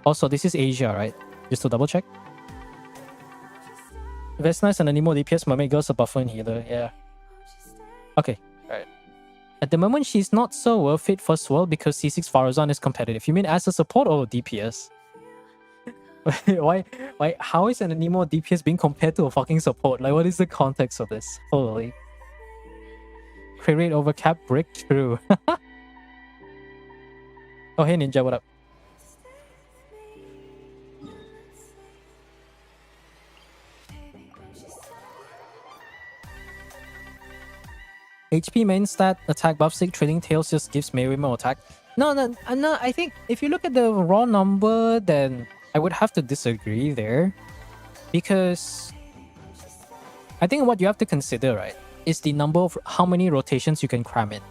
Also, this is Asia, right? Just to double check. Vesna and Anemo DPS Mermaid Girl's a buffer and healer, yeah. Okay, alright. At the moment, she's not so worth it for Swirl because C6 Farazan is competitive. You mean as a support or DPS? Why? How is an Anemo DPS being compared to a fucking support? Like, what is the context of this? Holy. Crit rate over cap breakthrough. Oh, hey Ninja, what up? HP main stat, attack buff 6, Trailing Tails just gives melee more attack. No, I think if you look at the raw number, then I would have to disagree there. Because I think what you have to consider, right, is the number of how many rotations you can cram in.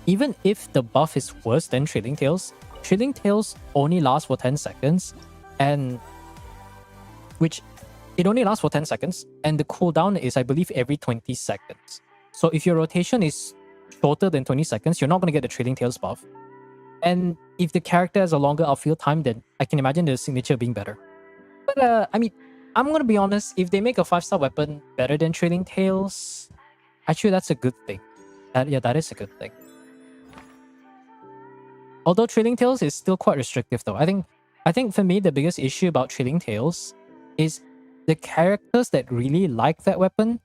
Even if the buff is worse than Trailing Tails only lasts for 10 seconds, and which it only lasts for 10 seconds, and the cooldown is, I believe, every 20 seconds. So if your rotation is shorter than 20 seconds, you're not going to get the Trailing Tails buff. And if the character has a longer outfield time, then I can imagine the signature being better. But I mean, I'm going to be honest, if they make a 5-star weapon better than Trailing Tails, actually that's a good thing. That is a good thing. Although Trailing Tails is still quite restrictive though. I think for me the biggest issue about Trailing Tails is the characters that really like that weapon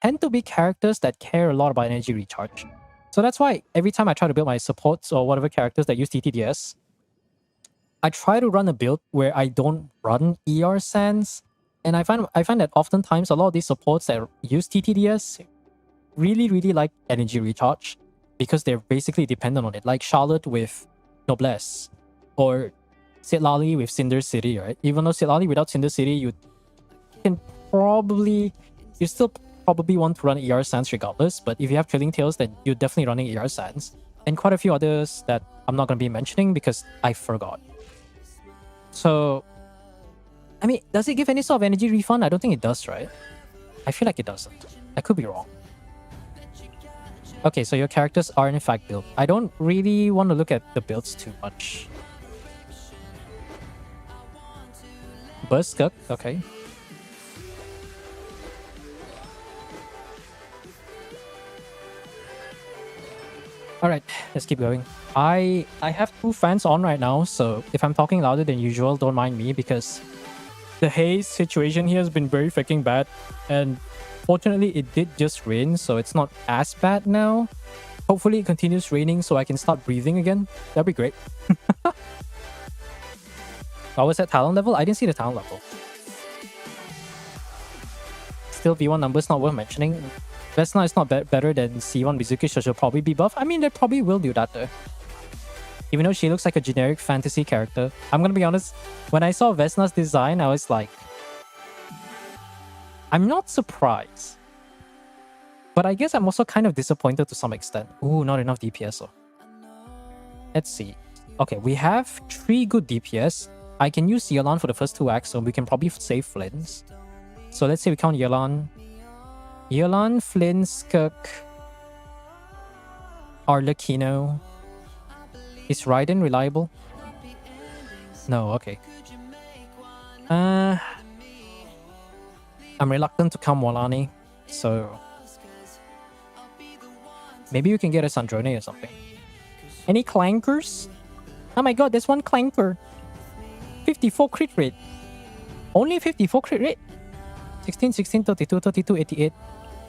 tend to be characters that care a lot about energy recharge. So that's why every time I try to build my supports or whatever characters that use TTDS, I try to run a build where I don't run ER Sands. And I find that oftentimes a lot of these supports that use TTDS really, really like energy recharge because they're basically dependent on it. Like Charlotte with Noblesse, or Citlali with Cinder City, right? Even though Citlali without Cinder City, you still probably want to run ER Sands regardless, but if you have Trailing Tails, then you're definitely running ER Sands. And quite a few others that I'm not going to be mentioning because I forgot. So, I mean, does it give any sort of energy refund? I don't think it does, right? I feel like it doesn't. I could be wrong. Okay, so your characters are in fact built. I don't really want to look at the builds too much. Burst Cook, okay. Alright, let's keep going. I have 2 fans on right now, so if I'm talking louder than usual, don't mind me because the haze situation here has been very freaking bad. And fortunately, it did just rain, so it's not as bad now. Hopefully, it continues raining so I can start breathing again. That'd be great. I was at talent level? I didn't see the talent level. Still, V1 numbers not worth mentioning. Vesna is not better than C1 Mizuki, so she'll probably be buff. I mean, they probably will do that though. Even though she looks like a generic fantasy character. I'm gonna be honest, when I saw Vesna's design, I was like... I'm not surprised. But I guess I'm also kind of disappointed to some extent. Ooh, not enough DPS though. Let's see. Okay, we have 3 good DPS. I can use Yelan for the first 2 acts, so we can probably save Flynn's. So let's say we count Yelan. Yelan, Flynn, Skirk, Arlecchino. Is Raiden reliable? No, okay. I'm reluctant to count Walani, so... Maybe you can get a Sandrone or something. Any clankers? Oh my god, there's 1 clanker. 54 crit rate. Only 54 crit rate. 16, 16, 32, 32, 88.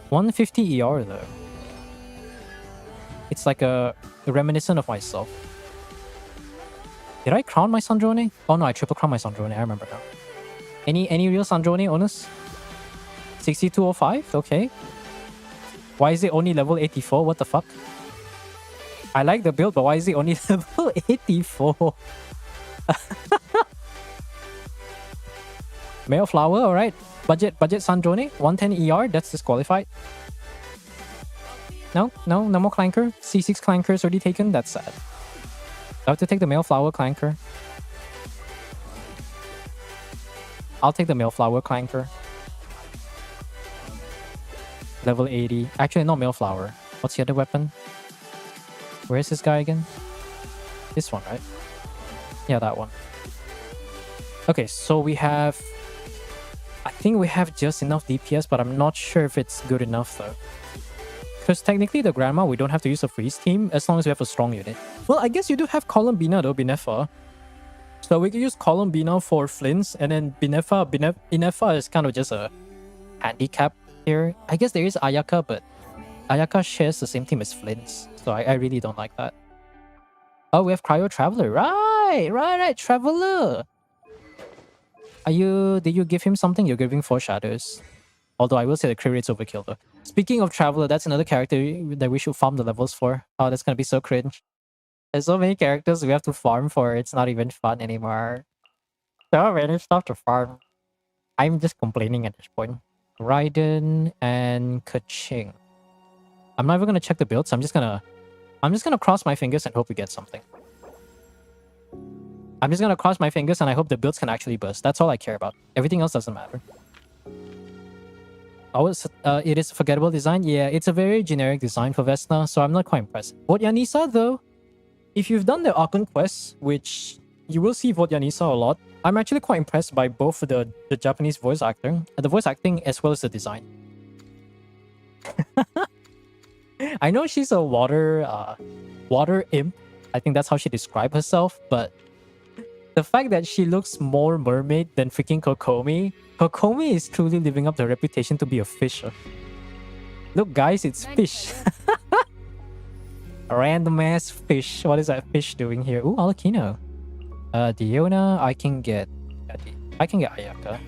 150 ER though. It's like a reminiscent of myself. Did I crown my Sandrone? Oh no, I triple crown my Sandrone. I remember now. Any real Sandrone owners? 6205? Okay. Why is it only level 84? What the fuck? I like the build, but why is it only level 84? Male Flower, alright. Budget Sandrone, 110 ER, that's disqualified. No more Clanker. C6 Clanker is already taken, that's sad. I have to take the Male Flower Clanker. I'll take the Male Flower Clanker. Level 80. Actually, not Male Flower. What's the other weapon? Where is this guy again? This one, right? Yeah, that one. Okay, so we have... I think we have just enough DPS, but I'm not sure if it's good enough though. Because technically the Grandma, we don't have to use a freeze team as long as we have a strong unit. Well, I guess you do have Columbina though, Binefa. So we can use Columbina for Flints, and then Binefa is kind of just a handicap here. I guess there is Ayaka, but Ayaka shares the same team as Flints. So I really don't like that. Oh, we have Cryo Traveler. Right, Traveler. Did you give him something? You're giving 4 shadows. Although I will say the crit rate's overkill though. Speaking of Traveler, that's another character that we should farm the levels for. Oh, that's gonna be so cringe. There's so many characters we have to farm for, it's not even fun anymore. So many stuff to farm. I'm just complaining at this point. Raiden and Kaching. I'm not even gonna check the builds, I'm just gonna cross my fingers and hope we get something. I'm just gonna cross my fingers and I hope the builds can actually burst. That's all I care about. Everything else doesn't matter. Oh, it is a forgettable design? Yeah, it's a very generic design for Vesna, so I'm not quite impressed. Vodyanisa, though, if you've done the Archon quest, which you will see Vodyanisa a lot, I'm actually quite impressed by both the Japanese voice acting, as well as the design. I know she's a water imp. I think that's how she described herself, but the fact that she looks more mermaid than freaking Kokomi. Kokomi is truly living up to her reputation to be a fisher. Look guys, it's fish. A random ass fish. What is that fish doing here? Ooh, Alakino. Diona, I can get Ayaka.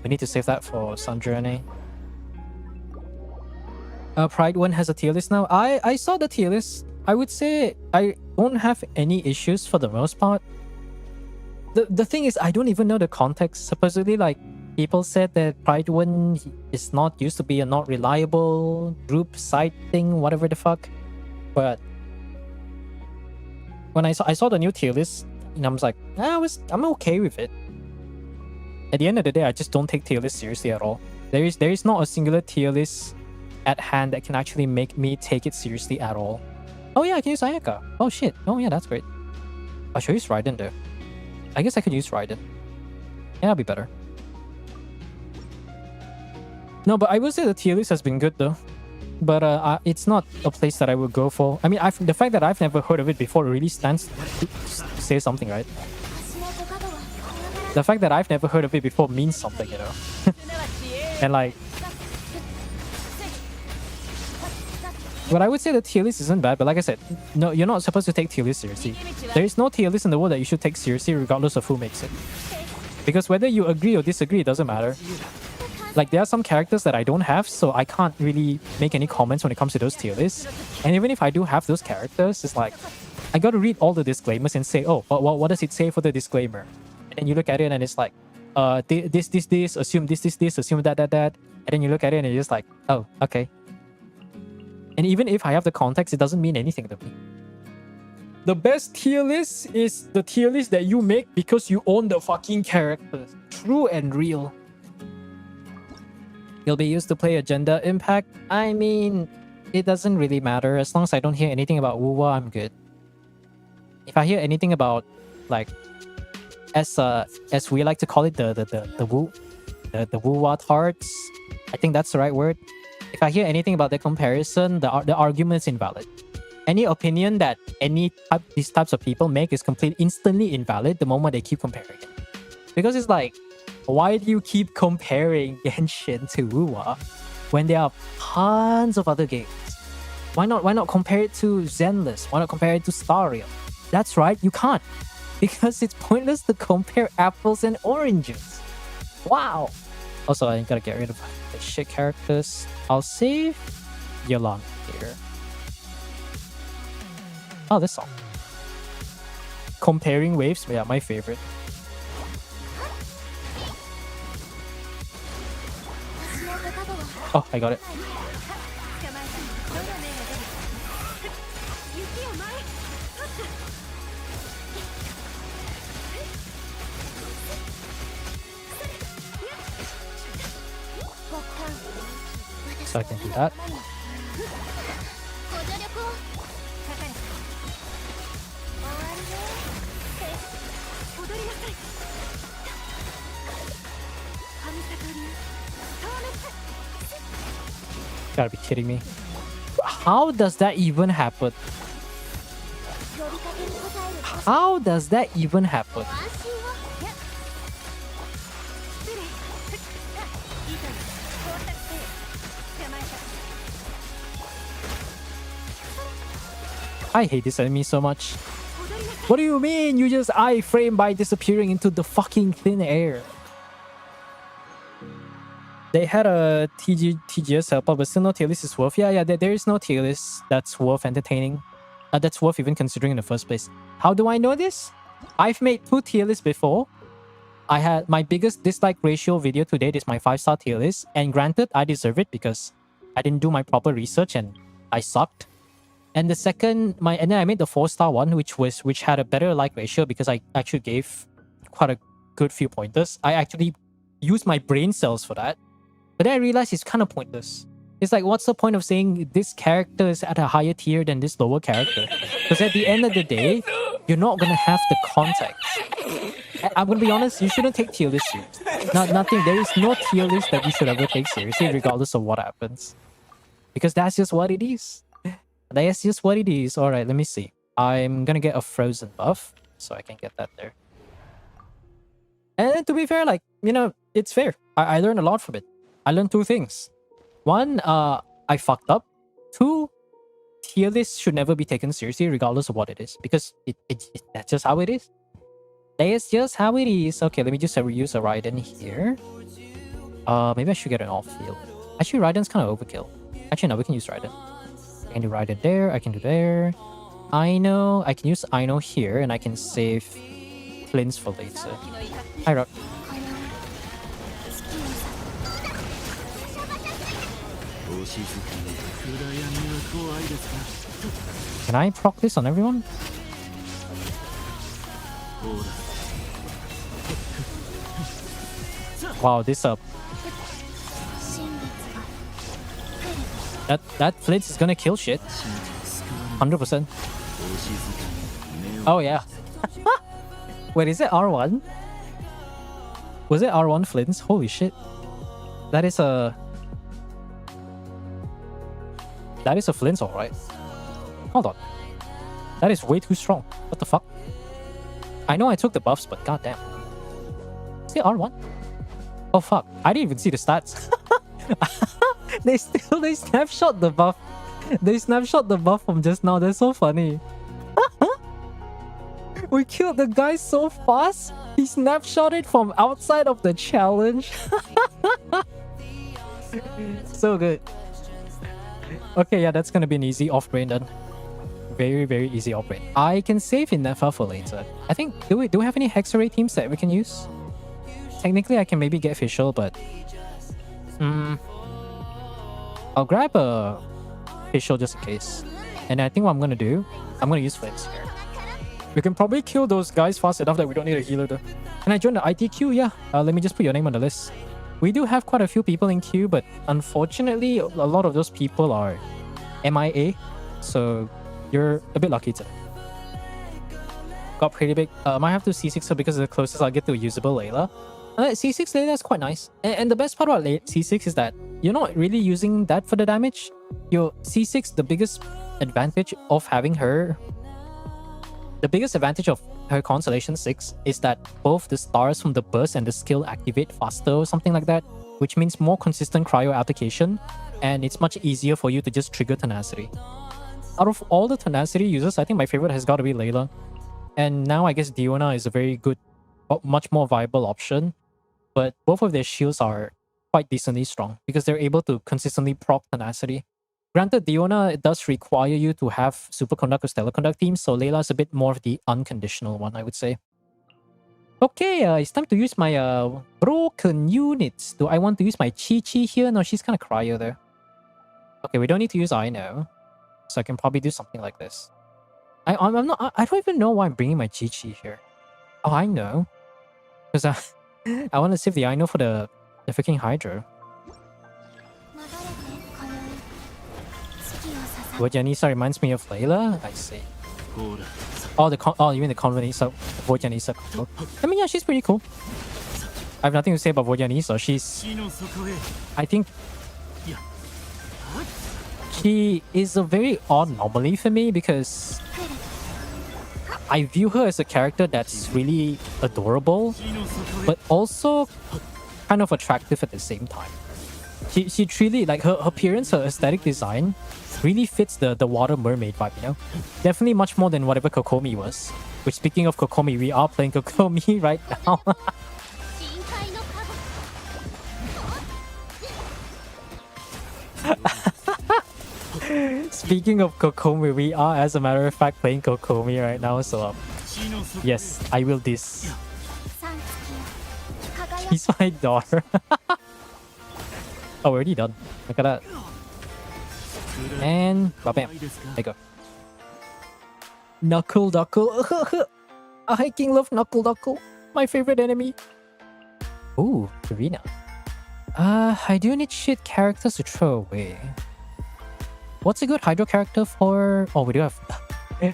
We need to save that for Sandrone. Pride 1 has a tier list now. I saw the tier list. I would say I don't have any issues for the most part. The thing is, I don't even know the context. Supposedly, like, people said that Pride 1 is not used to be a not reliable group side thing, whatever the fuck. But when I saw the new tier list, and I was like, I'm okay with it. At the end of the day, I just don't take tier list seriously at all. There is not a singular tier list at hand that can actually make me take it seriously at all. Oh yeah, I can use Ayaka. Oh shit. Oh yeah, that's great. I should use Raiden though. I guess I could use Raiden. Yeah, that'd be better. No, but I will say the tier list has been good though. But it's not a place that I would go for. I mean, the fact that I've never heard of it before really stands to say something, right? The fact that I've never heard of it before means something, you know? And like... But I would say the tier list isn't bad, but like I said, no, you're not supposed to take tier list seriously. There is no tier list in the world that you should take seriously regardless of who makes it. Because whether you agree or disagree, it doesn't matter. Like, there are some characters that I don't have, so I can't really make any comments when it comes to those tier lists. And even if I do have those characters, it's like, I gotta read all the disclaimers and say, oh, what does it say for the disclaimer? And then you look at it and it's like, this, assume this, assume that. And then you look at it and you're just like, oh, okay. And even if I have the context, it doesn't mean anything to me. The best tier list is the tier list that you make because you own the fucking characters. True and real. You'll be used to play Agenda Impact. I mean, it doesn't really matter. As long as I don't hear anything about Wuwa, I'm good. If I hear anything about, like, as we like to call it, the Wuwa tarts, I think that's the right word. If I hear anything about the comparison, the argument's invalid. Any opinion that these types of people make is instantly invalid the moment they keep comparing it. Because it's like, why do you keep comparing Genshin to Wuwa when there are tons of other games? Why not compare it to Zenless? Why not compare it to Staria? That's right, you can't. Because it's pointless to compare apples and oranges. Wow. Also, I gotta get rid of the shit characters. I'll save Yolanda here. Oh, this song. Comparing waves, yeah, my favorite. Oh, I got it. So I can do that. Gotta be kidding me. How does that even happen? How does that even happen? I hate this enemy so much. What do you mean you just iframe by disappearing into the fucking thin air? They had a TGS helper, but still no tier list is worth. Yeah, there is no tier list that's worth entertaining. That's worth even considering in the first place. How do I know this? I've made 2 tier lists before. I had my biggest dislike ratio video to date is my 5-star tier list. And granted, I deserve it because I didn't do my proper research and I sucked. And the second, and then I made the 4-star one, which had a better like ratio because I actually gave quite a good few pointers. I actually used my brain cells for that. But then I realized it's kind of pointless. It's like, what's the point of saying this character is at a higher tier than this lower character? Because at the end of the day, you're not going to have the context. I'm going to be honest, you shouldn't take tier lists seriously. Nothing, there is no tier list that you should ever take seriously, regardless of what happens. Because that's just what it is. That's just what it is. Alright, let me see. I'm going to get a frozen buff, so I can get that there. And to be fair, like, you know, it's fair. I learned a lot from it. I learned 2 things. 1, I fucked up. 2, tier lists should never be taken seriously regardless of what it is. Because that's just how it is. That's just how it is. Okay, let me just reuse a Raiden here. Maybe I should get an off-field. Actually, Raiden's kind of overkill. Actually, no, we can use Raiden. I can do Raiden there, I can do there. Aino, I can use Aino here, and I can save Flint's for later. Hi, Rock. Can I proc this on everyone? Wow, this That Flint is gonna kill shit. 100%. Oh yeah. Wait, is it R1? Was it R1 Flints? Holy shit. That is a Flint, alright. Hold on. That is way too strong. What the fuck? I know I took the buffs, but goddamn. Is it R1? Oh fuck. I didn't even see the stats. they snapshot the buff. They snapshot the buff from just now. That's so funny. We killed the guy so fast. He snapshotted from outside of the challenge. So good. Okay, yeah, that's gonna be an easy off-brain then. Very, very easy off-brain. I can save in Nefa for later. I think, do we have any Hexarray teams that we can use? Technically, I can maybe get Official, but... I'll grab a Official just in case. And I think what I'm gonna do, I'm gonna use Flips here. We can probably kill those guys fast enough that we don't need a healer though. Can I join the IT queue? Yeah. Let me just put your name on the list. We do have quite a few people in queue, but unfortunately, a lot of those people are MIA. So you're a bit lucky today. Got pretty big. I might have to C6 her because the closest I'll get to a usable Layla. C6 Layla is quite nice. And the best part about C6 is that you're not really using that for the damage. Your C6, the biggest advantage of having her... The biggest advantage of her Constellation 6 is that both the stars from the burst and the skill activate faster or something like that, which means more consistent cryo application, and it's much easier for you to just trigger Tenacity. Out of all the Tenacity users, I think my favorite has got to be Layla. And now I guess Diona is a very good, much more viable option, but both of their shields are quite decently strong because they're able to consistently proc Tenacity. Granted, Diona, it does require you to have Superconduct or Stellar Conduct teams, so Layla is a bit more of the unconditional one, I would say. Okay, it's time to use my broken units. Do I want to use my Chi-Chi here? No, she's kind of cryo there. Okay, we don't need to use I know, so I can probably do something like this. I don't even know why I'm bringing my Chi-Chi here. Oh, I know. Because I want to save the I know for the freaking Hydro. Vojanisa reminds me of Layla? I see. Oh, you mean the Convenisa Vojanisa combo. I mean, yeah, she's pretty cool. I have nothing to say about Vojanisa. She's... I think... She is a very odd anomaly for me because... I view her as a character that's really adorable, but also kind of attractive at the same time. She truly, like, her appearance, her aesthetic design really fits the water mermaid vibe, you know? Definitely much more than whatever Kokomi was. Which, speaking of Kokomi, we are playing Kokomi right now. Speaking of Kokomi, we are, as a matter of fact, playing Kokomi right now, so yes, I will diss. She's my daughter. Oh, we're already done. Look at that. And bam, there you go. Knuckle Duckle. I hiking love Knuckle Duckle. My favorite enemy. Ooh, Karina. I do need shit characters to throw away. What's a good Hydro character for... Oh, we do have...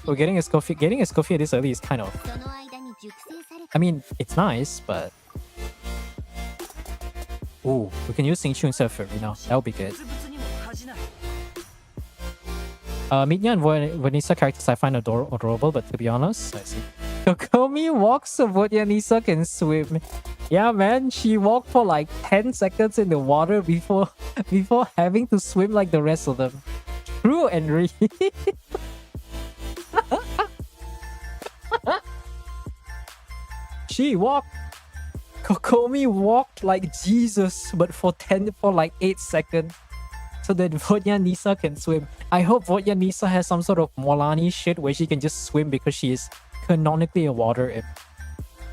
We're getting a Scoffy. Getting a Scoffy this early is kind of... I mean, it's nice, but... Ooh, we can use Xingqiu instead of Farina. That would be good. Midnya and Vanessa characters I find adorable, but to be honest, I see. Kokomi walks so Vodyanisa can swim. Yeah, man, she walked for like 10 seconds in the water before having to swim like the rest of them. True, Henry. She walked. Kokomi walked like Jesus, but for like 8 seconds. So that Vodyanisa can swim. I hope Vodyanisa has some sort of Molani shit where she can just swim because she is canonically a water imp.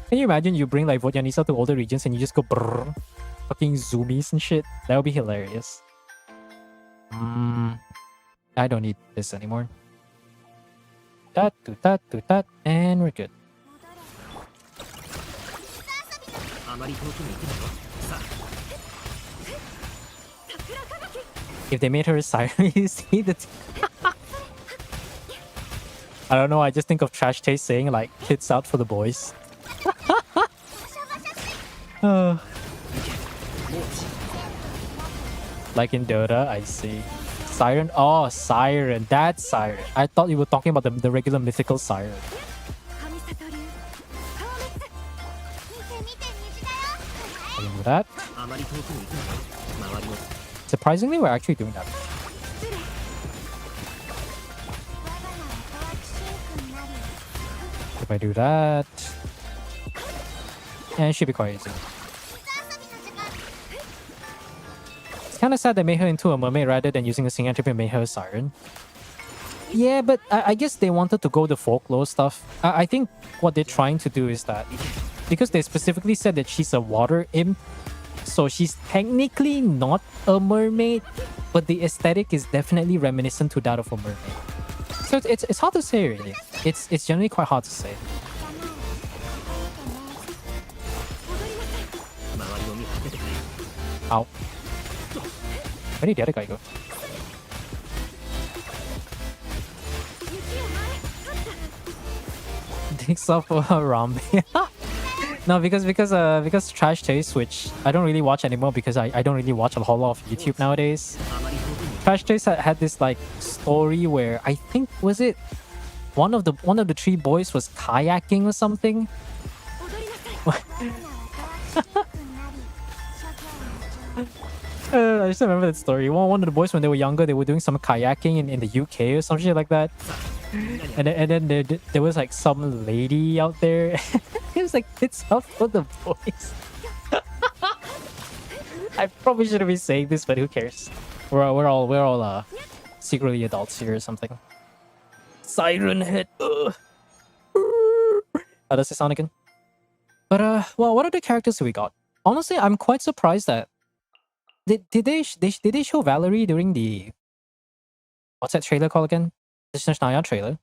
Can you imagine you bring like Vodyanisa to older regions and you just go brrr, fucking zoomies and shit? That would be hilarious. I don't need this anymore. That, do that, do that, and we're good. If they made her a siren, you see the... I don't know, I just think of Trash Taste saying like, kids out for the boys. Like in Dota, I see. Siren? Oh, Siren. That's Siren. I thought you were talking about the regular mythical Siren. I can do that. Surprisingly, we're actually doing that. If I do that... Yeah, it should be quite easy. It's kind of sad they made her into a mermaid rather than using a singing attribute and made her a siren. Yeah, but I guess they wanted to go the folklore stuff. I think what they're trying to do is that... Because they specifically said that she's a water imp, so she's technically not a mermaid, but the aesthetic is definitely reminiscent to that of a mermaid. So it's hard to say, really. It's generally quite hard to say. Ow. Where did the other guy go? Dicks off Rambi. No, because Trash Taste, which I don't really watch anymore because I don't really watch a whole lot of YouTube nowadays. Trash Taste had this like story where I think was it one of the three boys was kayaking or something. I just remember that story. One of the boys when they were younger, they were doing some kayaking in the UK or some shit like that. And then there was like some lady out there. It was like, it's up for the boys. I probably shouldn't be saying this, but who cares? We're all secretly adults here or something. Siren head. How does it sound again? But well, what other characters do we got? Honestly, I'm quite surprised that did they show Valerie during the what's that trailer called again? The Snezhnaya trailer.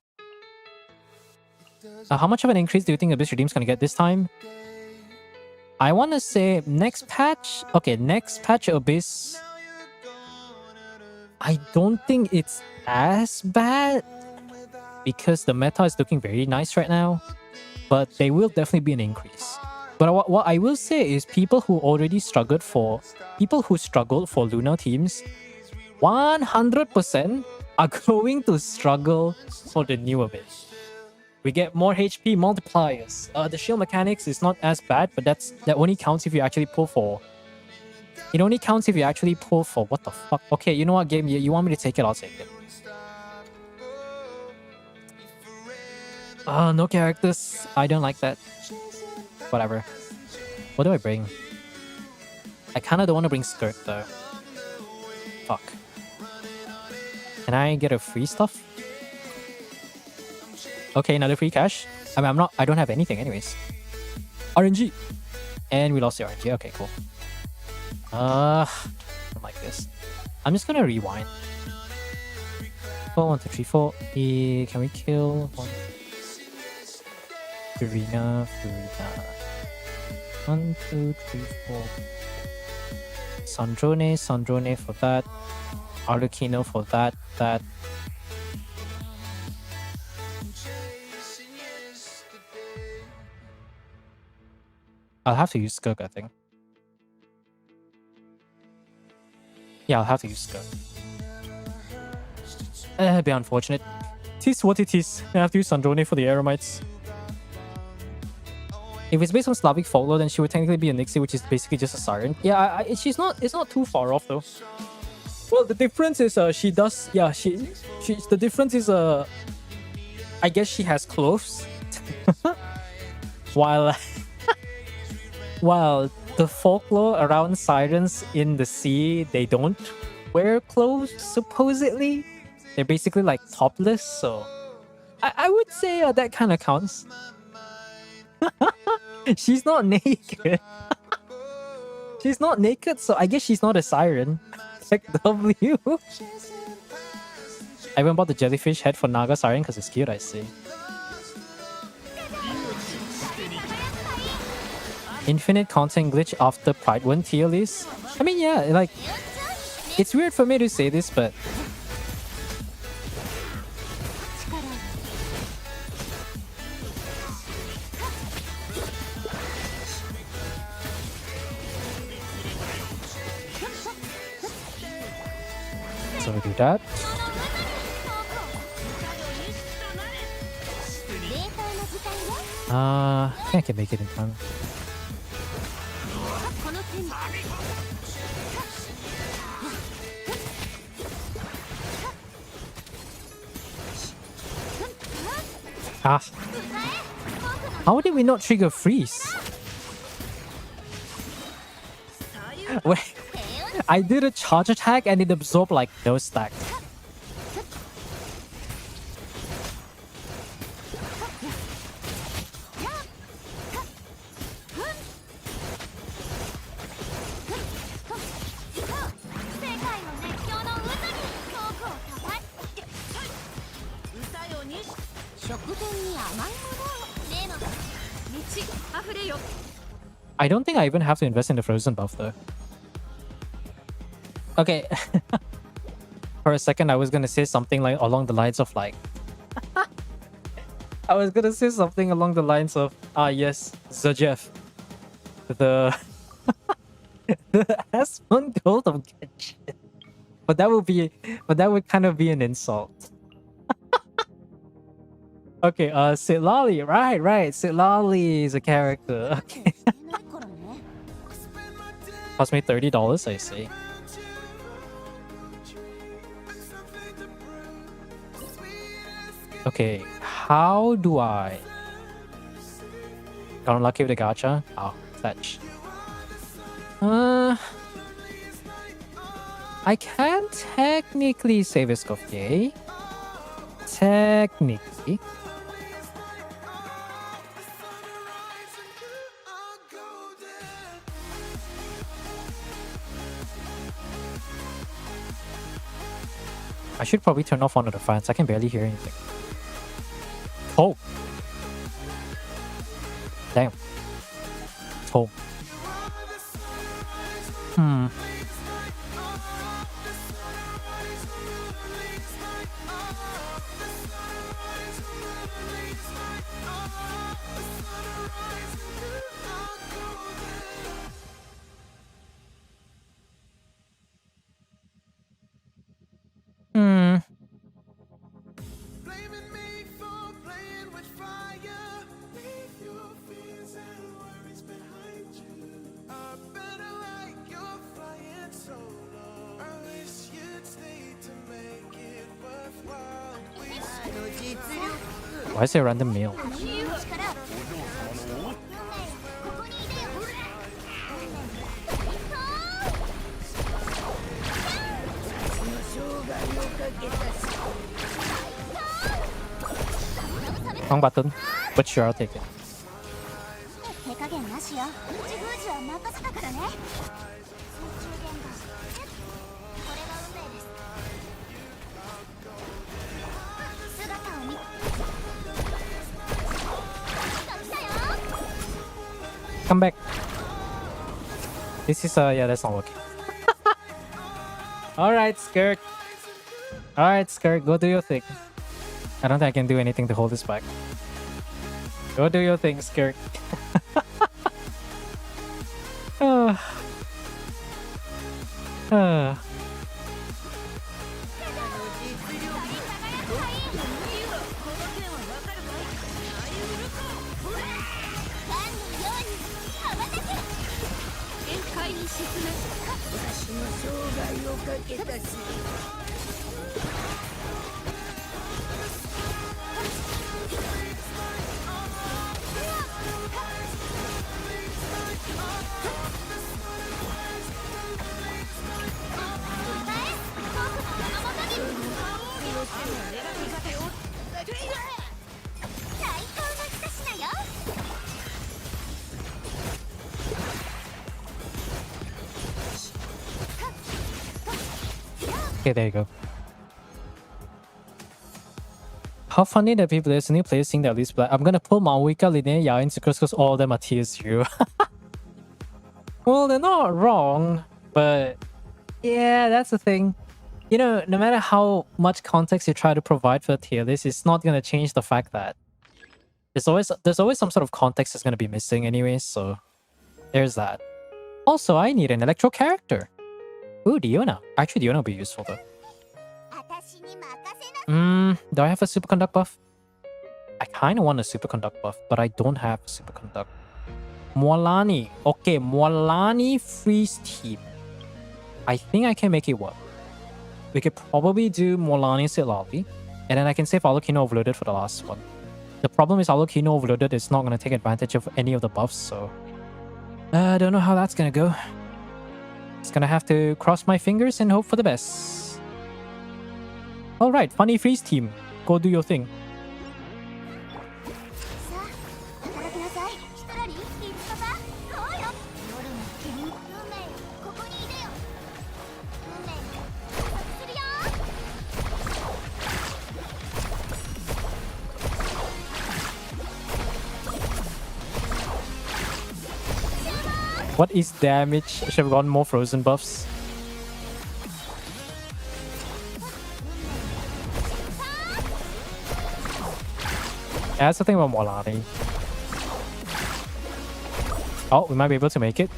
How much of an increase do you think Abyss Redeem's gonna get this time? I want to say next patch. Okay, next patch Abyss. I don't think it's as bad because the meta is looking very nice right now. But there will definitely be an increase. But what I will say is people who struggled for Lunar teams, 100% are going to struggle for the new Abyss. We get more HP multipliers. The shield mechanics is not as bad, but that only counts if you actually pull for... It only counts if you actually pull for... What the fuck? Okay, you know what, game? You want me to take it? I'll take it. No characters. I don't like that. Whatever. What do I bring? I kind of don't want to bring Skirt though. Fuck. Can I get a free stuff? Okay, another free cash. I mean, I don't have anything anyways. RNG! And we lost the RNG. Okay, cool. I don't like this. I'm just gonna rewind. 4, 1, 2, 3, 4. Can we kill one? Furina. 1, 2, 3, 4. Sandrone for that. Arlecchino for that. I'll have to use Skirk, I think. Yeah, I'll have to use Skirk. A bit unfortunate. Tis what it is. I have to use Sandrone for the Eremites. If it's based on Slavic folklore, then she would technically be a Nixie, which is basically just a Siren. Yeah, it's not too far off though. Well, the difference is she does. Yeah, the difference is I guess she has clothes, while the folklore around Sirens in the sea, they don't wear clothes supposedly. They're basically like topless, so I would say that kind of counts. She's not naked. She's not naked, so I guess she's not a siren. Check W. I even bought the jellyfish head for Naga Siren because it's cute, I see. Infinite content glitch after Pride 1 tier list. I mean, yeah, like It's weird for me to say this, but so we do that. I think I can make it in time. Ah. How did we not trigger freeze? Wait, I did a charge attack and it absorbed like no stack. I don't think I even have to invest in the frozen buff though. Okay. For a second I was gonna say something like along the lines of like I was gonna say something along the lines of yes, Zajef. The the Asmon Gold of Genshin. But that would kind of be an insult. Okay, Sitlali, right. Sitlali is a character. Okay. Cost me $30, I see. Okay, how do I got unlucky with the gacha? Oh, fetch. I can technically save a Escoffier. Technically. I should probably turn off one of the fans. I can barely hear anything. Oh. Damn. Oh. Why is there a random meal? Wrong button, but sure, I'll take it. Come back. This is yeah, that's not working. Alright, Skirt. Alright, Skirt, go do your thing. I don't think I can do anything to hold this back. Go do your thing, Skirt. Okay, there you go. How funny that people, there's a new player seeing that at least black. I'm gonna pull Maoika, Linnea, Yao, and Sukrus because all of them are TSU. Well, they're not wrong, but Yeah, that's the thing. You know, no matter how much context you try to provide for a tier list, it's not gonna change the fact that there's always some sort of context that's gonna be missing anyways, so there's that. Also, I need an electro character. Ooh, Diona. Actually, Diona would be useful though. Do I have a superconduct buff? I kind of want a superconduct buff, but I don't have a superconduct. Mualani. Okay, Mualani freeze team. I think I can make it work. We could probably do Mualani Silavi, and then I can save Alucino Overloaded for the last one. The problem is Alucino Overloaded is not going to take advantage of any of the buffs, so I don't know how that's going to go. Just gonna have to cross my fingers and hope for the best. Alright, funny freeze team. Go do your thing. What is damage? I should have gotten more frozen buffs. Yeah, that's the thing about Mualani. Oh, we might be able to make it.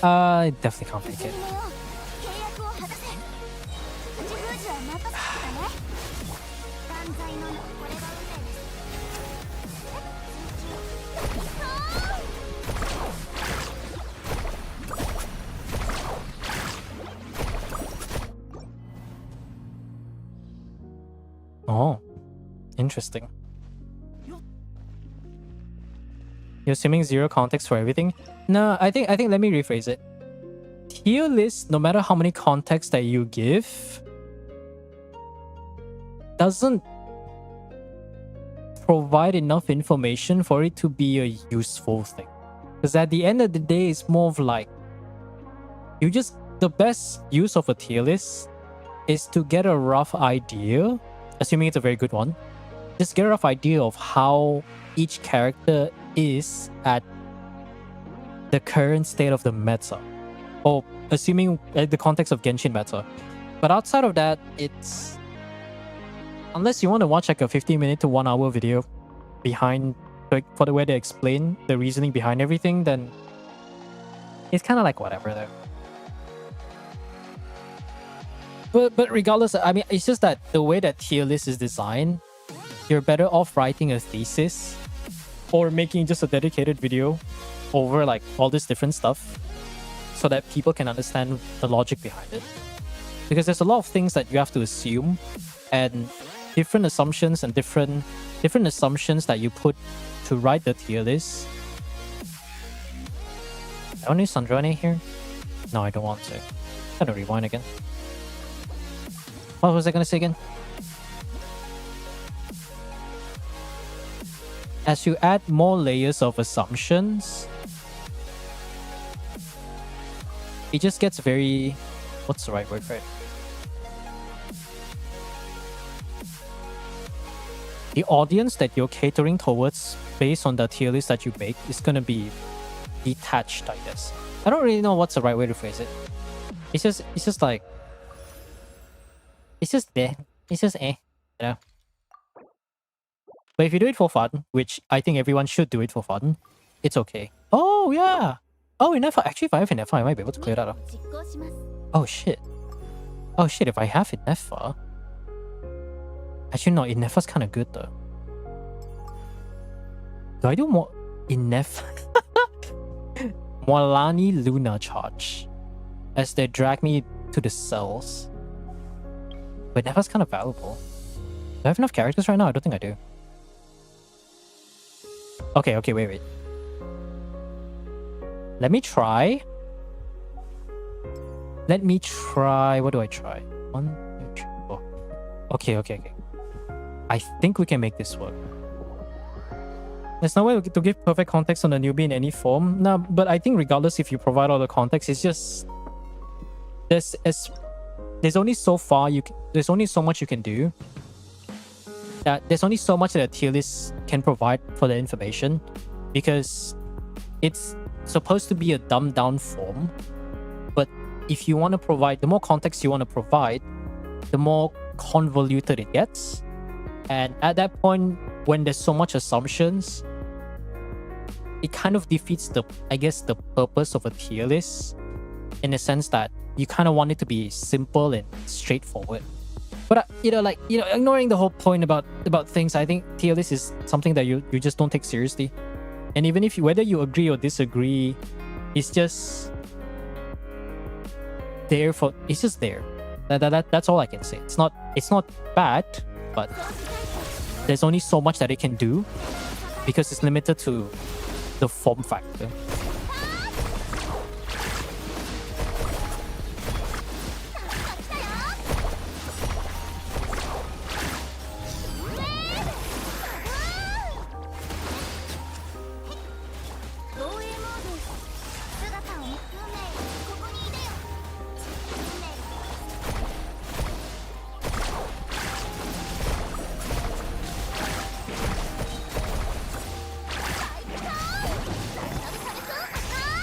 I definitely can't make it. Oh, interesting. You're assuming zero context for everything? No, I think let me rephrase it. Tier list, no matter how many context that you give, doesn't provide enough information for it to be a useful thing. Because at the end of the day, it's more of like the best use of a tier list is to get a rough idea, assuming it's a very good one. Just get a rough idea of how each character is at the current state of the meta, or assuming the context of Genshin meta. But outside of that, it's, unless you want to watch like a 15-minute to 1 hour video behind, like, for the way they explain the reasoning behind everything, then it's kind of like whatever though. But regardless, I mean, it's just that the way that tier list is designed, you're better off writing a thesis or making just a dedicated video over like all this different stuff so that people can understand the logic behind it. Because there's a lot of things that you have to assume, and different assumptions and different assumptions that you put to write the tier list. I don't need Snezhnaya here. No, I don't want to. I'm gonna rewind again. What was I gonna say again? As you add more layers of assumptions, it just gets very... What's the right word for it? The audience that you're catering towards based on the tier list that you make is gonna be detached, I guess. I don't really know what's the right way to phrase it. It's just like... It's just there. It's just you know? But if you do it for fun, which I think everyone should do it for fun, it's okay. Oh, yeah! Oh, Inefa. Actually, if I have Inefa, I might be able to clear that up. Oh, shit. Oh, shit, if I have Inefa... Actually, no, Inefa's kind of good, though. Do I do more... Inefa? Mualani Luna charge. As they drag me to the cells. But Inefa's kind of valuable. Do I have enough characters right now? I don't think I do. Okay, wait. Let me try. What do I try? 1, 2, 3, 4. Okay. I think we can make this work. There's no way to give perfect context on a newbie in any form. No, but I think regardless if you provide all the context, it's just there's only so far there's only so much you can do. There's only so much that a tier list can provide for the information, because it's supposed to be a dumbed down form. But if you want to provide, the more context you want to provide, the more convoluted it gets. And at that point, when there's so much assumptions, it kind of defeats the purpose of a tier list, in the sense that you kind of want it to be simple and straightforward. But ignoring the whole point about things, I think tier list is something that you just don't take seriously. And even if whether you agree or disagree, it's just there. That's all I can say. It's not bad, but there's only so much that it can do, because it's limited to the form factor.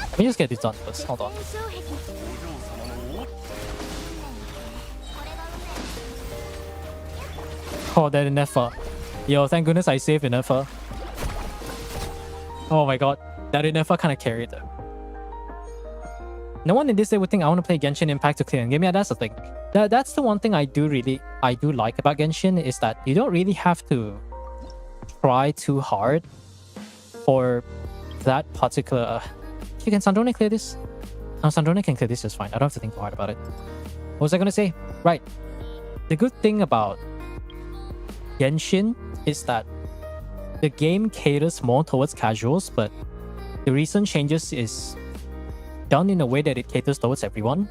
Let me just get this done first. Hold on. Oh, that Inefa. Yo, thank goodness I saved Inefa. Oh my god. That Inefa kind of carried them. No one in this day would think I want to play Genshin Impact to clear and game. Yeah, that's the thing. That's the one thing I do like about Genshin, is that you don't really have to try too hard for that particular... Can Sandrone clear this? No, Sandrone can clear this just fine. I don't have to think too hard about it. What was I going to say? Right. The good thing about Genshin is that the game caters more towards casuals, but the recent changes is done in a way that it caters towards everyone.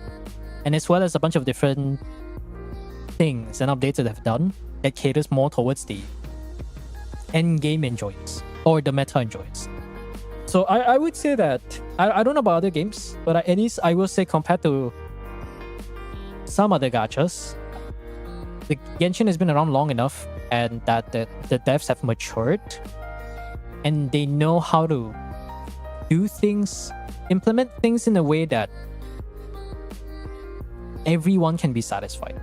And as well as a bunch of different things and updates that they've done that caters more towards the end game enjoyers, or the meta enjoyers. So I would say that, I don't know about other games, but at least I will say compared to some other gachas, the Genshin has been around long enough, and that the devs have matured, and they know how to do things, implement things in a way that everyone can be satisfied.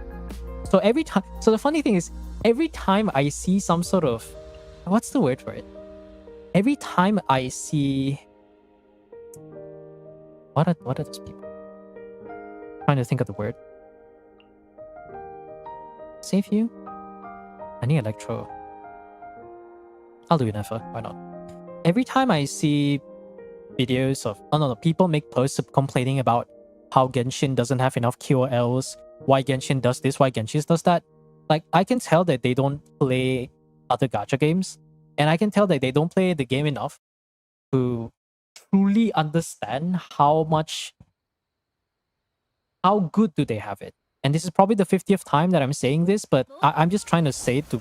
So the funny thing is, every time I see some sort of, what's the word for it? Every time I see... What are those people? I'm trying to think of the word. Save you? I need Electro. I'll do Inefa. Why not? Every time I see videos of... people make posts complaining about how Genshin doesn't have enough QOLs, why Genshin does this, why Genshin does that. Like, I can tell that they don't play other gacha games. And I can tell that they don't play the game enough to truly understand how good do they have it. And this is probably the 50th time that I'm saying this, but I'm just trying to say it to,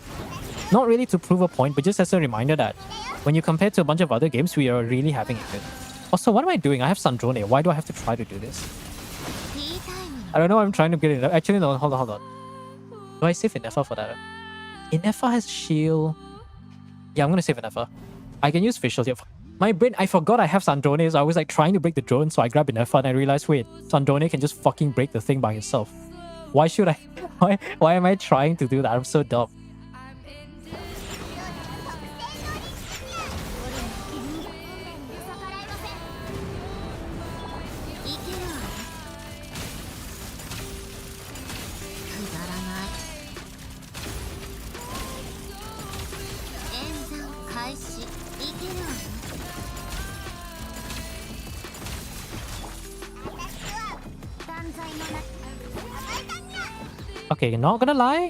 not really to prove a point, but just as a reminder that when you compare to a bunch of other games, we are really having it good. Also, what am I doing? I have Sandrone. Why do I have to try to do this? I don't know. I'm trying to get it. Actually, no. Hold on. Do I save Inefa for that? Inefa has shield. Yeah, I'm gonna save Inefa. I can use Visual here. My brain, I forgot I have Sandrone, so I was like trying to break the drone, so I grabbed Inefa and I realized, wait, Sandrone can just fucking break the thing by himself. Why should I? Why am I trying to do that? I'm so dumb. Okay, not gonna lie.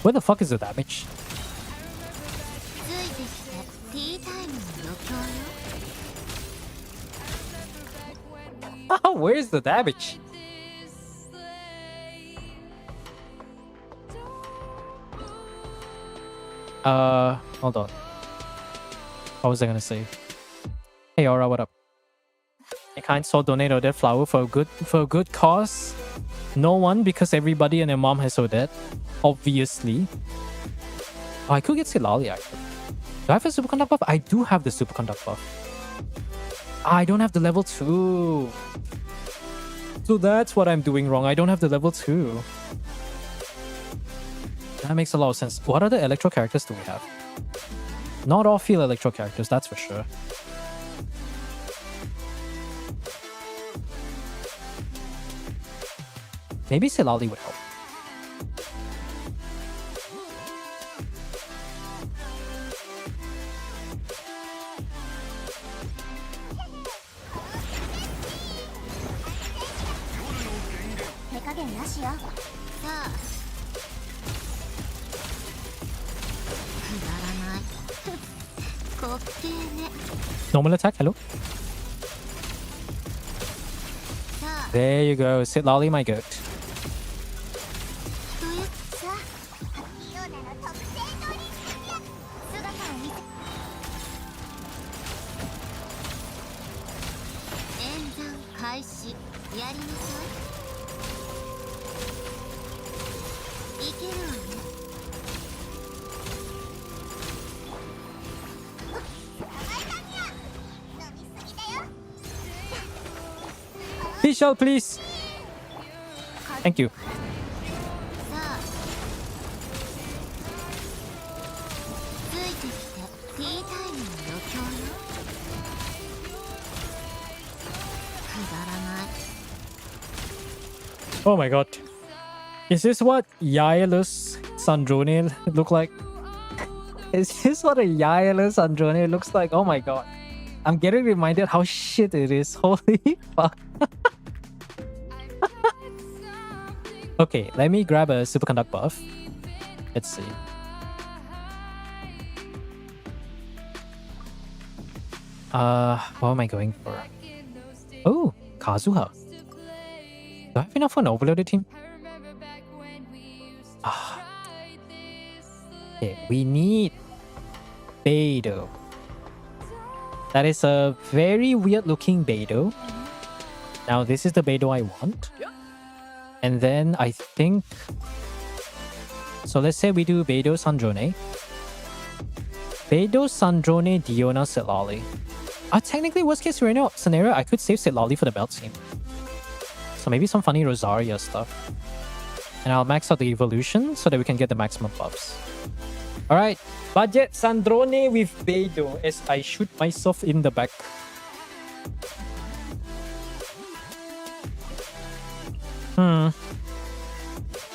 Where the fuck is the damage? Where's the damage? Hold on. What was I gonna say? Hey Aura, what up? A kind soul donated that flower for a good cause. No one, because everybody and their mom has Odette. Obviously. Oh, I could get Silali actually. Do I have a superconduct buff? I do have the superconduct buff. I don't have the level 2. So that's what I'm doing wrong. I don't have the level 2. That makes a lot of sense. What other electro characters do we have? Not all field electro characters, that's for sure. Maybe Silali would help. Normal attack, hello. There you go, sit lolly my goat. Visual, please. Thank you. Oh my god. Is this what Yaelus Sandrone look like? Is this what a Yaelus Sandrone looks like? Oh my god. I'm getting reminded how shit it is. Holy fuck. Okay, let me grab a superconduct buff. Let's see. What am I going for? Oh, Kazuha. Do I have enough for an overloaded team? Okay, we need Beidou. That is a very weird looking Beidou. Now this is the Beidou I want. And then I think... So let's say we do Beidou Sandrone. Beidou Sandrone Diona Silali. Technically, worst case scenario, I could save Silali for the belt team. So maybe some funny Rosaria stuff. And I'll max out the evolution so that we can get the maximum buffs. Alright, budget Sandrone with Beidou as I shoot myself in the back.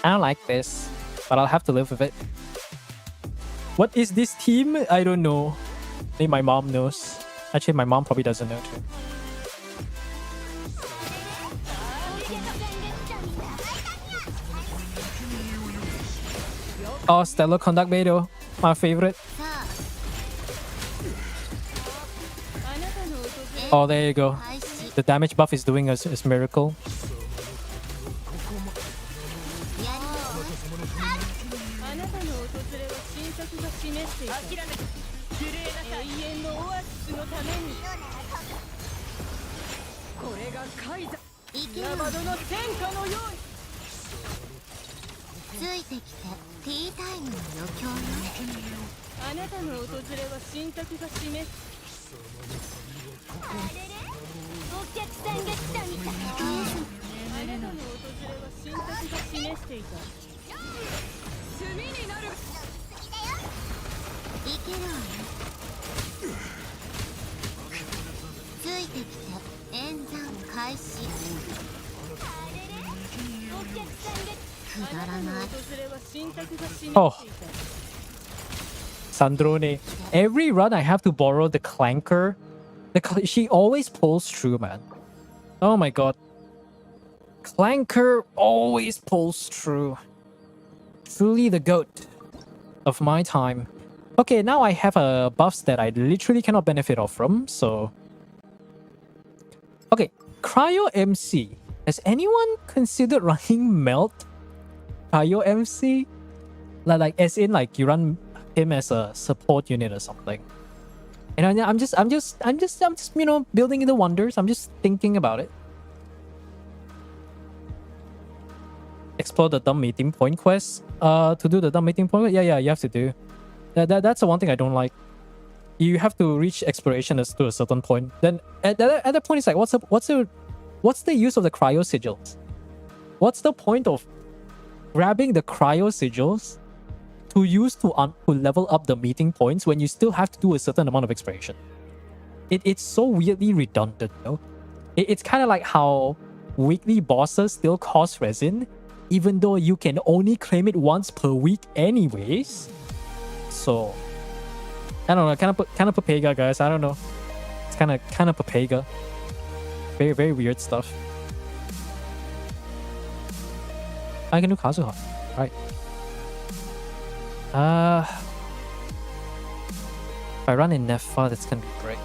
I don't like this, but I'll have to live with it. What is this team? I don't know. Maybe my mom knows. Actually, my mom probably doesn't know too. Oh, Stellar Conduct Beidou. My favorite. Oh, there you go. The damage buff is doing its miracle. Oh, Sandrone. Every run I have to borrow the Clanker. She always pulls through, man. Oh my god. Clanker always pulls through. Truly the goat of my time. Okay, now I have a buffs that I literally cannot benefit off from, so... Okay, Cryo MC. Has anyone considered running Melt? Cryo MC? Like as in, like, you run him as a support unit or something. And I'm just building the wonders. I'm just thinking about it. Explore the dumb meeting point quest. To do the dumb meeting point, yeah, you have to do. That's the one thing I don't like. You have to reach exploration to a certain point. Then at that point, it's like, what's the use of the cryo sigils? What's the point of grabbing the cryo sigils to use to level up the meeting points when you still have to do a certain amount of exploration? It's so weirdly redundant, you know? It's kind of like how weekly bosses still cost resin, even though you can only claim it once per week anyways. So I don't know, kind of papega, guys. I don't know. It's kind of papega. Very, very weird stuff. I can do Kazuha. Right. If I run in Nefa, that's gonna be great.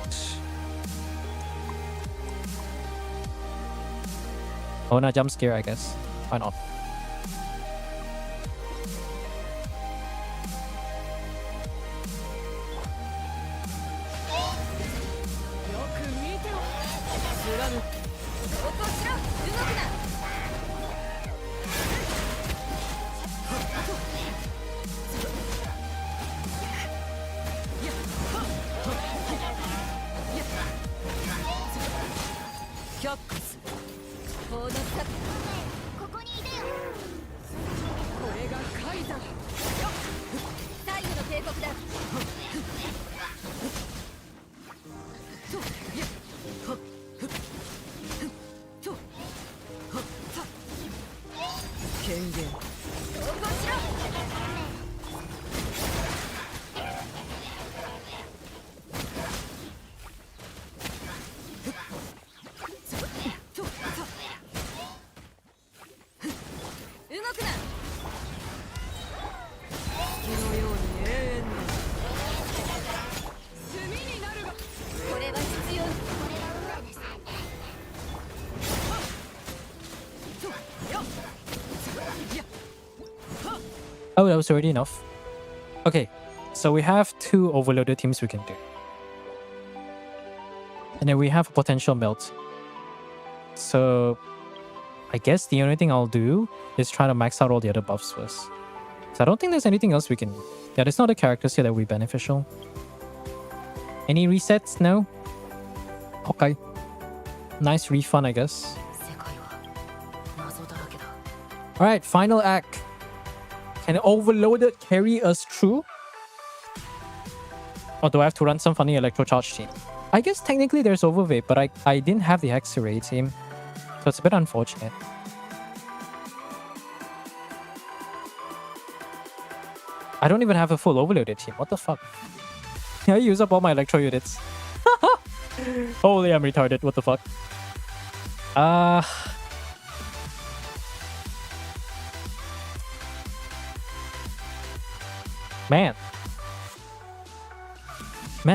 Oh, no, jump scare, I guess. Why not? Oh, that was already enough. Okay, so we have 2 overloaded teams we can do. And then we have a potential melt. So I guess the only thing I'll do is try to max out all the other buffs first. So I don't think there's anything else we can... Yeah, there's not the characters here that will be beneficial. Any resets? No? Okay. Nice refund, I guess. Alright, final act. Can Overloaded carry us through? Or do I have to run some funny electro charge team? I guess technically there's Overweight, but I didn't have the X-Ray team. So it's a bit unfortunate. I don't even have a full Overloaded team. What the fuck? I use up all my electro units. Holy, I'm retarded. What the fuck? Man,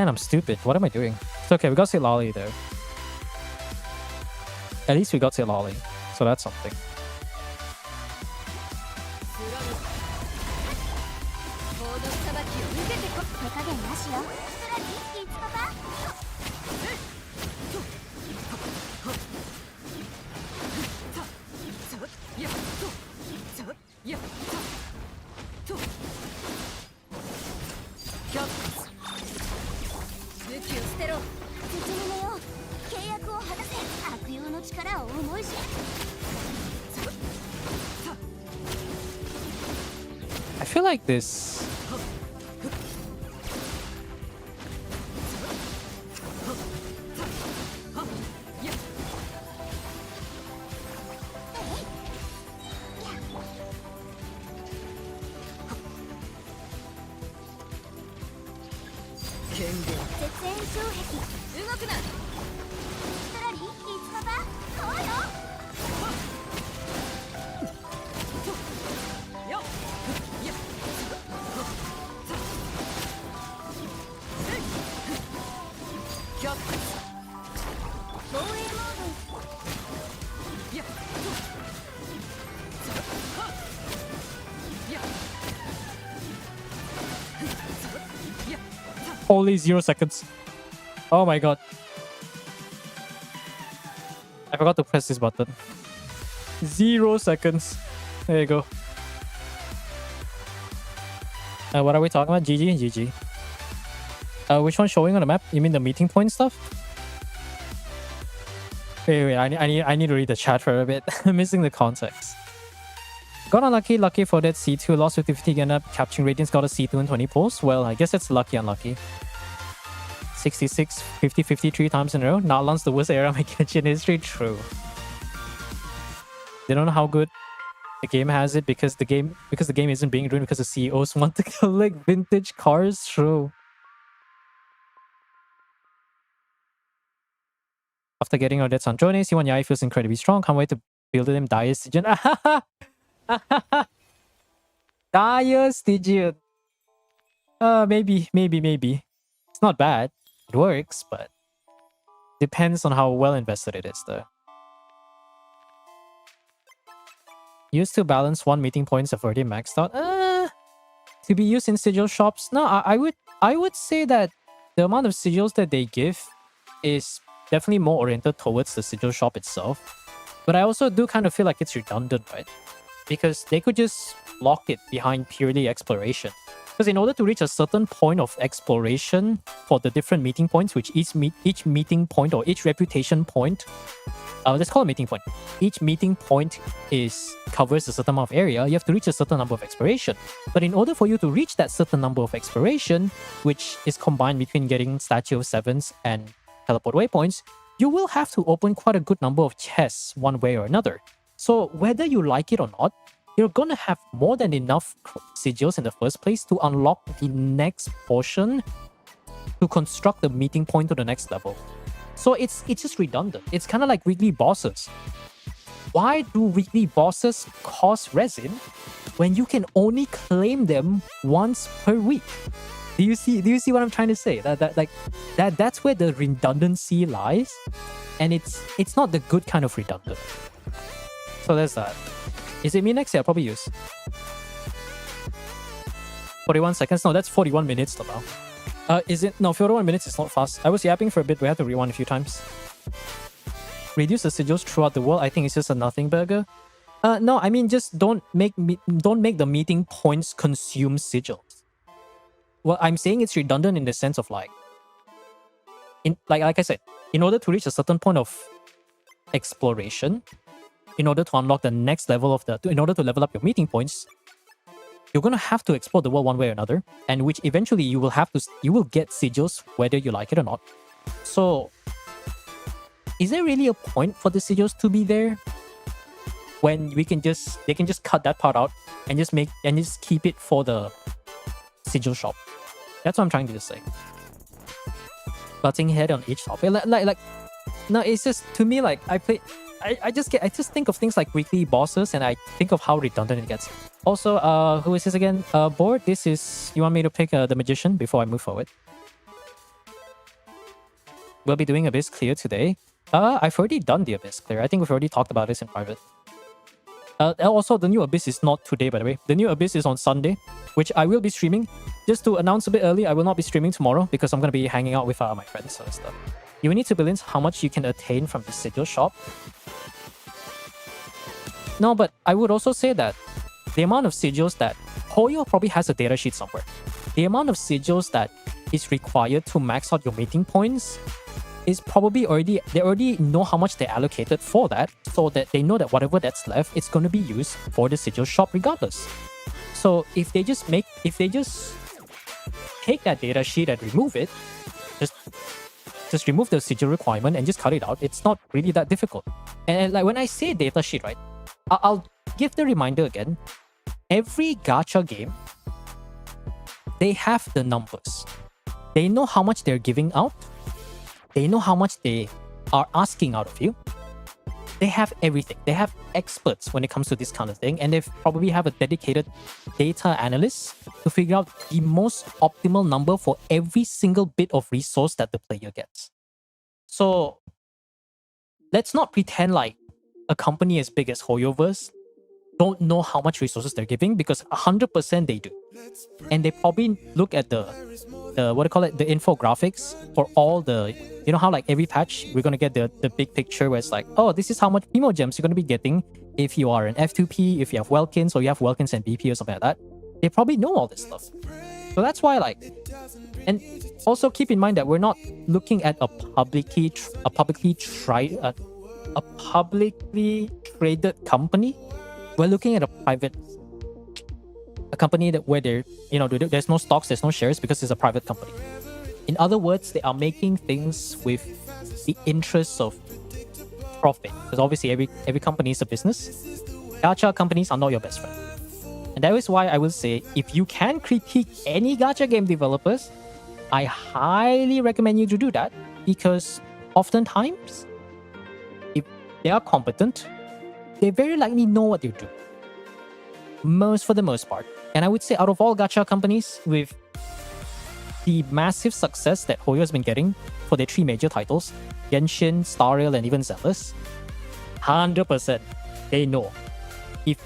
I'm stupid. What am I doing? It's okay, we got Silali though. At least we got Silali, so that's something. I feel like this... Holy 0 seconds. Oh my god. I forgot to press this button. 0 seconds. There you go. What are we talking about? GG? GG. Which one's showing on the map? You mean the meeting point stuff? Wait, I need to read the chat for a bit. I'm missing the context. Got unlucky, lucky for that C2. Lost with 50 again up. Capturing Radiance got a C2 and 20 pulls. Well, I guess it's lucky, unlucky. 66, 50, 53 times in a row. Nalan's the worst era in Genshin history. True. They don't know how good the game has it because the game isn't being ruined because the CEOs want to collect vintage cars. True. After getting our debts on Jones, Snezhnaya feels incredibly strong. Can't wait to build him Dire Stygian. Dire Stygian. Maybe. It's not bad. It works, but depends on how well invested it is, though. Used to balance 1 meeting points have already maxed out. To be used in sigil shops. No, I would say that the amount of sigils that they give is definitely more oriented towards the sigil shop itself. But I also do kind of feel like it's redundant, right? Because they could just lock it behind purely exploration. Because in order to reach a certain point of exploration for the different meeting points, which each meeting point or each reputation point, let's call it meeting point. Each meeting point covers a certain amount of area. You have to reach a certain number of exploration. But in order for you to reach that certain number of exploration, which is combined between getting Statue of Sevens and teleport waypoints, you will have to open quite a good number of chests one way or another. So whether you like it or not, you're gonna have more than enough sigils in the first place to unlock the next portion to construct the meeting point to the next level. So it's just redundant. It's kind of like weekly bosses. Why do weekly bosses cost resin when you can only claim them once per week? Do you see what I'm trying to say? That's where the redundancy lies, and it's not the good kind of redundant. So there's that. Is it me next? Yeah, I'll probably use 41 seconds. No, that's 41 minutes now. Is it? No, 41 minutes is not fast. I was yapping for a bit. We had to rewind a few times. Reduce the sigils throughout the world. I think it's just a nothing burger. No, I mean just don't make the meeting points consume sigils. Well, I'm saying it's redundant in the sense of like I said, in order to reach a certain point of exploration, in order to unlock the next level in order to level up your meeting points, you're gonna have to explore the world one way or another, and which eventually you will get sigils whether you like it or not. So, is there really a point for the sigils to be there when they can just cut that part out and just keep it for the sigil shop? That's what I'm trying to just say. Butting head on each topic, no, it's just to me like I just think of things like weekly bosses and I think of how redundant it gets. Also, who is this again? Board, this is... You want me to pick the Magician before I move forward? We'll be doing Abyss Clear today. I've already done the Abyss Clear. I think we've already talked about this in private. Also, the new Abyss is not today, by the way. The new Abyss is on Sunday, which I will be streaming. Just to announce a bit early, I will not be streaming tomorrow because I'm going to be hanging out with my friends and stuff. You will need to balance how much you can attain from the sigil shop. No, but I would also say that the amount of sigils that Hoyo probably has a datasheet somewhere. The amount of sigils that is required to max out your meeting points is probably they already know how much they allocated for that, so that they know that whatever that's left, it's going to be used for the sigil shop regardless. So if they just take that datasheet and remove it, just remove the sigil requirement and just cut it out, it's not really that difficult. And like when I say datasheet, right? I'll give the reminder again. Every gacha game, they have the numbers. They know how much they're giving out. They know how much they are asking out of you. They have everything. They have experts when it comes to this kind of thing, and they probably have a dedicated data analyst to figure out the most optimal number for every single bit of resource that the player gets. So let's not pretend like a company as big as Hoyoverse don't know how much resources they're giving, because 100% they do. And they probably look at the the what do you call it, the infographics for all the, you know how like every patch we're gonna get the big picture where it's like, oh, this is how much Primo Gems you're gonna be getting if you are an F2P, if you have Welkins, or you have Welkins and BP or something like that. They probably know all this stuff. So that's why, like, and also keep in mind that we're not looking at a publicly traded company. We're looking at a company that where there, you know, there's no stocks, there's no shares because it's a private company. In other words, they are making things with the interests of profit, because obviously every company is a business. Gacha companies are not your best friend. And that is why I will say, if you can critique any gacha game developers, I highly recommend you to do that, because oftentimes, if they are competent, they very likely know what they do. For the most part. And I would say out of all gacha companies, with the massive success that Hoyo has been getting for their 3 major titles, Genshin, Star Rail, and even Zealous, 100% they know.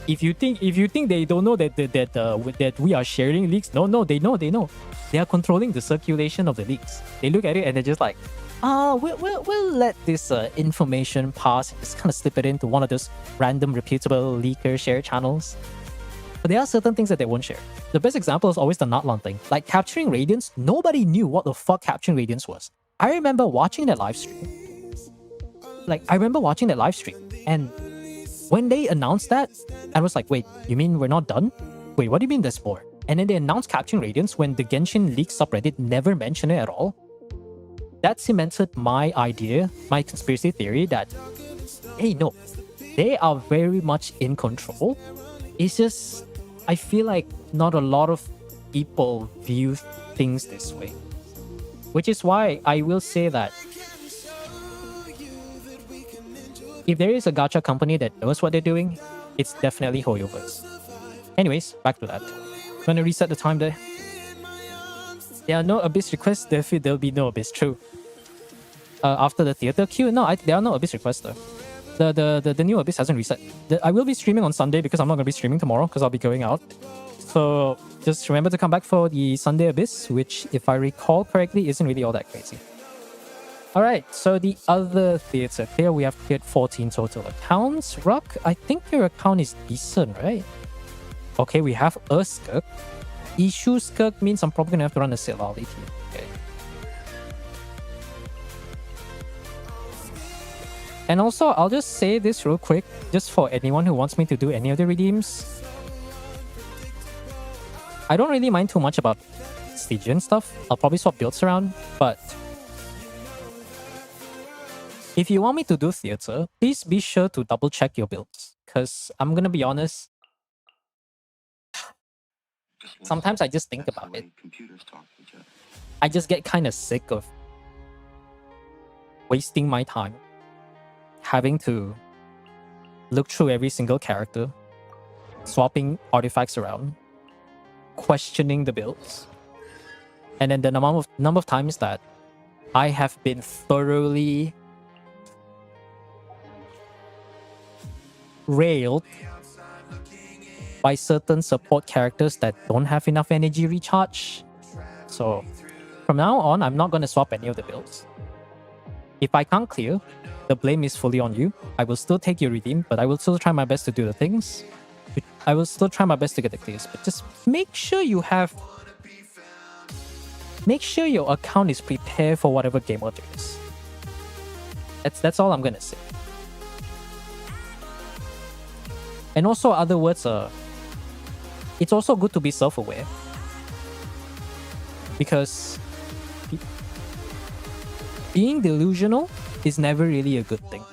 If you think they don't know that we are sharing leaks, no, they know. They are controlling the circulation of the leaks. They look at it and they're just like, we'll let this information pass, just kind of slip it into one of those random reputable leaker share channels. But there are certain things that they won't share. The best example is always the Natlan thing. Like capturing Radiance, nobody knew what the fuck capturing Radiance was. I remember watching that live stream. And when they announced that, I was like, wait, you mean we're not done? Wait, what do you mean there's more? And then they announced capturing Radiance when the Genshin League subreddit never mentioned it at all. That cemented my idea, my conspiracy theory that, hey, no, they are very much in control. It's just, I feel like not a lot of people view things this way. Which is why I will say that if there is a gacha company that knows what they're doing, it's definitely Hoyoverse. Anyways, back to that. I'm gonna reset the time there. There are no Abyss requests, therefore there'll be no Abyss, true. After the theater queue, no, there are no Abyss requests though. The new Abyss hasn't reset. I will be streaming on Sunday because I'm not going to be streaming tomorrow because I'll be going out. So just remember to come back for the Sunday Abyss, which, if I recall correctly, isn't really all that crazy. Alright, so the other theater. Here we have cleared 14 total accounts. Ruck, I think your account is decent, right? Okay, we have a Skirk. Issue Skirk means I'm probably going to have to run a Silali here. Okay. And also, I'll just say this real quick, just for anyone who wants me to do any of the redeems. I don't really mind too much about Stygian stuff. I'll probably swap builds around, but if you want me to do theater, please be sure to double check your builds. Because I'm gonna be honest, sometimes I just think about it. I just get kind of sick of wasting my time having to look through every single character, swapping artifacts around, questioning the builds, and then the number of times that I have been thoroughly railed by certain support characters that don't have enough energy recharge. So from now on, I'm not going to swap any of the builds. If I can't clear, the blame is fully on you. I will still take your redeem, but I will still try my best to do the things. I will still try my best to get the clears, but just make sure your account is prepared for whatever game order is. That's all I'm gonna say. And also, other words are, it's also good to be self-aware, because being delusional is never really a good thing.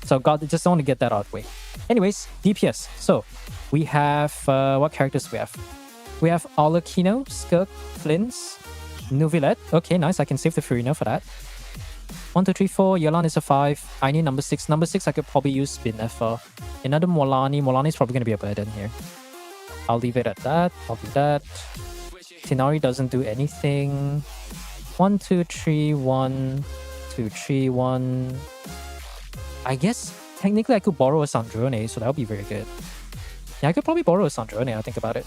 So God, just want to get that out of the way. Anyways, DPS. So we have what characters we have? We have Arlecchino, Skirk, Flins, Nuvilette. Okay, nice. I can save the Furina for that. 1, 2, 3, 4. Yelan is a 5. I need number 6. Number 6, I could probably use Spinnefer. Another Molani. Molani is probably going to be a burden here. I'll leave it at that. I'll do that. Tinari doesn't do anything. 1, 2, 3, 1, 2, 3, 1. I guess technically I could borrow a Sandrone, so that would be very good. Yeah, I could probably borrow a Sandrone, I think about it.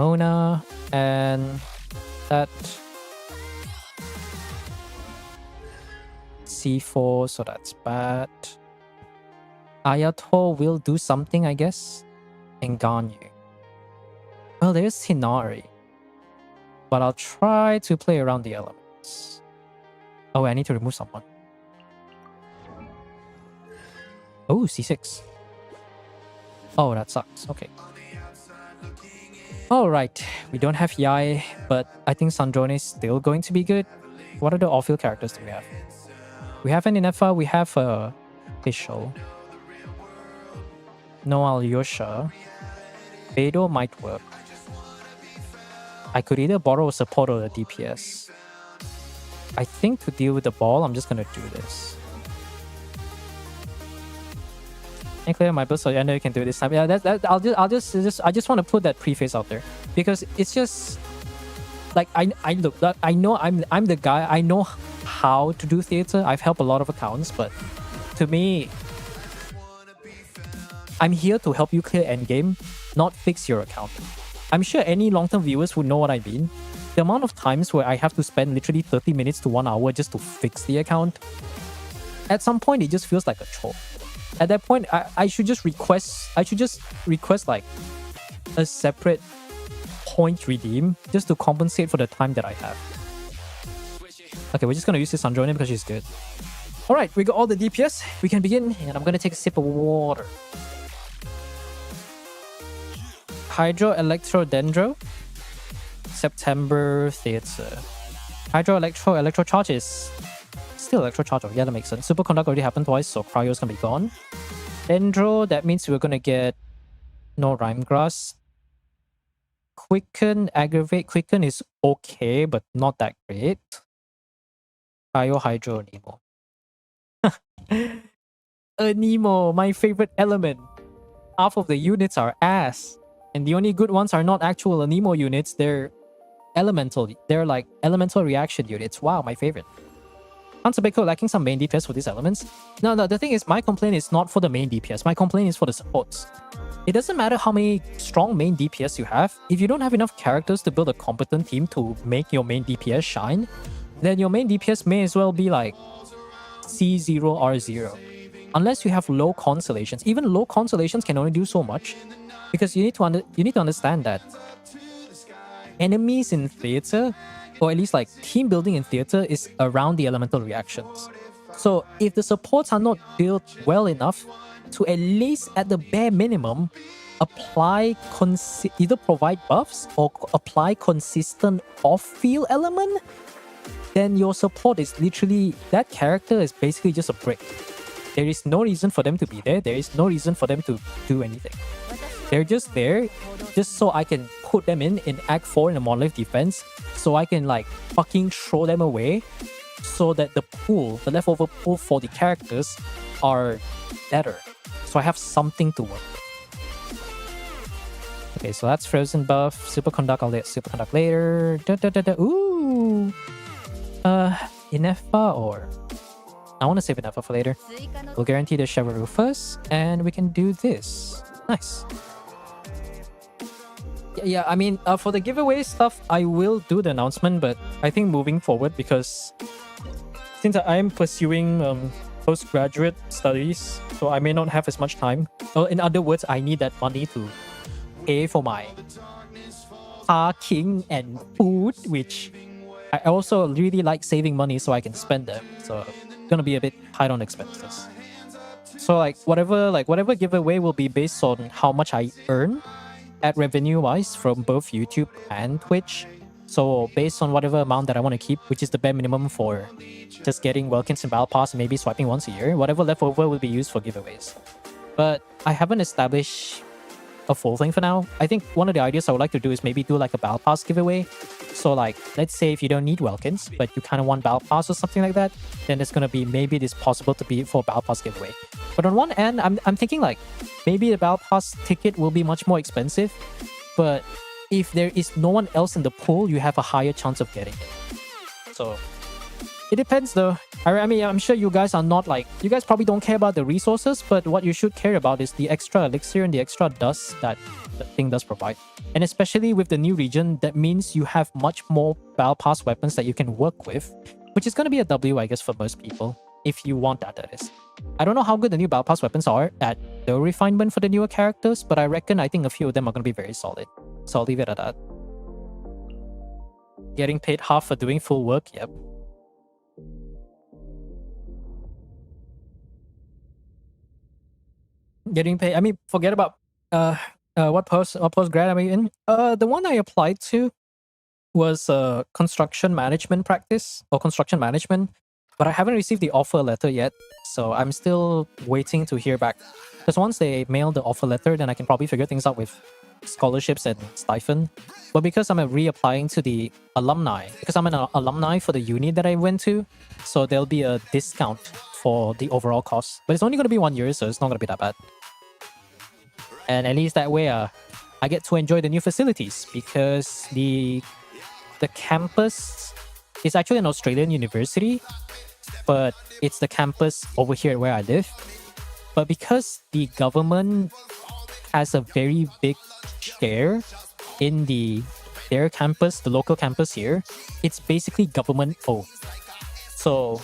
Mona, and that C4, so that's bad. Ayato will do something, I guess. And Ganyu. Well, there's Hinari. But I'll try to play around the elements. Oh, I need to remove someone. Oh, C6. Oh, that sucks. Okay. Alright, we don't have Yai, but I think Sandrone is still going to be good. What are the off-field characters that we have? We have an Inefa, we have a Fischl. No Alyosha. Beidou might work. I could either borrow a support or a DPS. I think to deal with the ball, I'm just gonna do this. And clear my build, so I know you can do it this time. Yeah, I just want to put that preface out there because it's just like I know I'm the guy. I know how to do theater. I've helped a lot of accounts, but to me, I'm here to help you clear endgame, not fix your account. I'm sure any long-term viewers would know what I mean. The amount of times where I have to spend literally 30 minutes to 1 hour just to fix the account, at some point it just feels like a chore. At that point, I should just request like a separate point redeem just to compensate for the time that I have. Okay, we're just gonna use this Sandrone because she's good. Alright, we got all the DPS. We can begin, and I'm gonna take a sip of water. Hydro, Electro, Dendro. September Theater. Hydro, Electro Charge is still Electro Charge. Oh, yeah, that makes sense. Superconduct already happened twice, so Cryo's gonna be gone. Dendro, that means we're gonna get no Rhyme Grass. Quicken, Aggravate. Quicken is okay, but not that great. Cryo, Hydro, Nemo. Nemo, my favorite element. Half of the units are ass. And the only good ones are not actual Anemo units, they're elemental. They're like elemental reaction units. Wow, my favorite. Hansabeko lacking some main DPS for these elements. No, the thing is, my complaint is not for the main DPS. My complaint is for the supports. It doesn't matter how many strong main DPS you have. If you don't have enough characters to build a competent team to make your main DPS shine, then your main DPS may as well be like C0, R0. Unless you have low constellations. Even low constellations can only do so much. Because you need to understand that enemies in theater, or at least like team building in theater, is around the elemental reactions. So if the supports are not built well enough to at least at the bare minimum apply either provide buffs or apply consistent off-field element, then your support is literally, that character is basically just a brick. There is no reason for them to be there. There is no reason for them to do anything. They're just there just so I can put them in Act 4 in a Monolith defense, so I can like fucking throw them away, so that the leftover pool for the characters are better. So I have something to work. Okay, so that's Frozen buff. Superconduct, I'll get Superconduct later. Ooh! Inefa or... I want to save Inefa for later. We'll guarantee the Chevrolet first, and we can do this. Nice. Yeah, I mean, for the giveaway stuff, I will do the announcement, but I think moving forward, because since I'm pursuing postgraduate studies, so I may not have as much time. Or in other words, I need that money to pay for my parking and food, which I also really like saving money so I can spend them. So gonna be a bit tight on expenses. So like whatever giveaway will be based on how much I earn at revenue-wise from both YouTube and Twitch. So based on whatever amount that I want to keep, which is the bare minimum for just getting Welkins and Battle Pass and maybe swiping once a year, whatever leftover will be used for giveaways. But I haven't established a full thing for now. I think one of the ideas I would like to do is maybe do like a Battle Pass giveaway. So like, let's say if you don't need Welkins, but you kind of want Battle Pass or something like that, then it's going to be, maybe it is possible to be for a Battle Pass giveaway. But on one end, I'm thinking like, maybe the Battle Pass ticket will be much more expensive, but if there is no one else in the pool, you have a higher chance of getting it. So It depends though. I mean, I'm sure you guys are not like, you guys probably don't care about the resources, but what you should care about is the extra elixir and the extra dust that the thing does provide. And especially with the new region, that means you have much more battle pass weapons that you can work with, which is going to be a W, I guess, for most people. If you want that, that is. I don't know how good the new battle pass weapons are at the refinement for the newer characters, but I think a few of them are going to be very solid. So I'll leave it at that. Getting paid half for doing full work? Yep. Getting paid. I mean, forget about what postgrad am I in? The one I applied to was construction management practice or construction management, but I haven't received the offer letter yet, so I'm still waiting to hear back. Because once they mail the offer letter, then I can probably figure things out with scholarships and stipend. But because I'm reapplying to the alumni, because I'm an alumni for the uni that I went to, so there'll be a discount for the overall cost. But it's only going to be 1 year, so it's not going to be that bad. And at least that way, I get to enjoy the new facilities, because the campus is actually an Australian university, but it's the campus over here where I live. But because the government has a very big share in their campus, the local campus here, it's basically government owned. So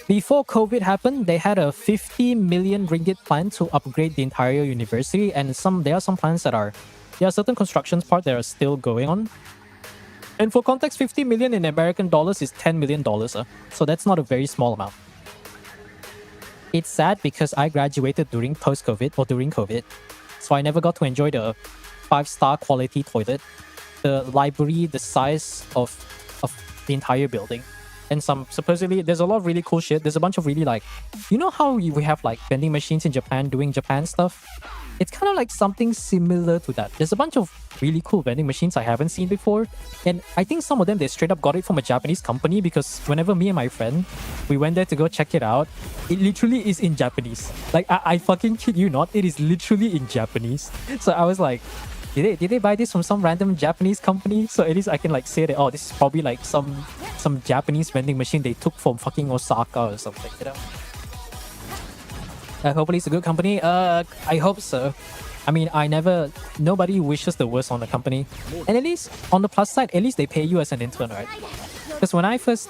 before COVID happened, they had a 50 million ringgit plan to upgrade the entire university, and there are some plans there are certain constructions part that are still going on. And for context, 50 million in American dollars is $10 million, so that's not a very small amount. It's sad because I graduated during post-COVID or during COVID, so I never got to enjoy the 5-star quality toilet, the library, the size of the entire building. And supposedly, there's a lot of really cool shit. There's a bunch of really like, you know how we have like vending machines in Japan doing Japan stuff? It's kind of like something similar to that. There's a bunch of really cool vending machines I haven't seen before. And I think some of them, they straight up got it from a Japanese company, because whenever me and my friend, we went there to go check it out, it literally is in Japanese. Like, I fucking kid you not, it is literally in Japanese. So I was like, did they buy this from some random Japanese company? So at least I can like say that, oh, this is probably like some Japanese vending machine they took from fucking Osaka or something, you know? Hopefully it's a good company. I hope so. I mean, nobody wishes the worst on the company. And at least, on the plus side, at least they pay you as an intern, right? Because when I first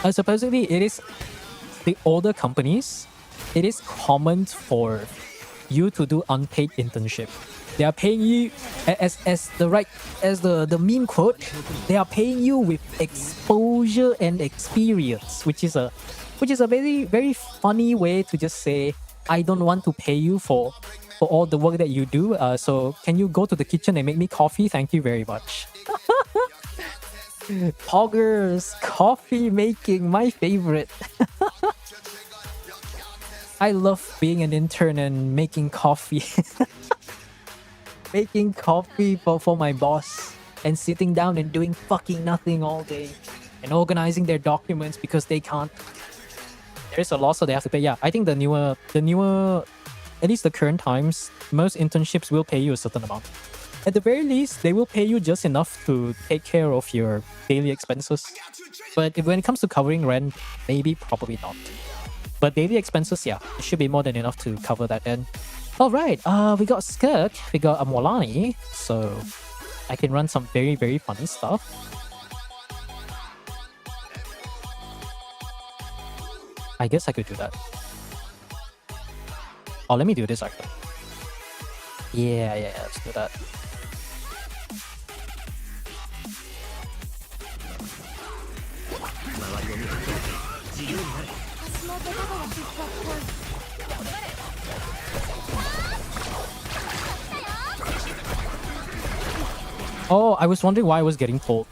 supposedly it is the older companies, it is common for you to do unpaid internship. They are paying you as the meme quote, they are paying you with exposure and experience, which is a very, very funny way to just say, I don't want to pay you for all the work that you do. So can you go to the kitchen and make me coffee? Thank you very much. Poggers, coffee making, my favorite. I love being an intern and making coffee. Making coffee for my boss and sitting down and doing fucking nothing all day and organizing their documents because they can't. There is a law, so they have to pay. Yeah, I think the newer, at least the current times, most internships will pay you a certain amount. At the very least, they will pay you just enough to take care of your daily expenses. But when it comes to covering rent, maybe, probably not. But daily expenses, yeah, it should be more than enough to cover that end. Alright, we got Skirk, we got a Molani, so I can run some very, very funny stuff. I guess I could do that. Oh, let me do this actually. Yeah, let's do that. Oh, I was wondering why I was getting pulled.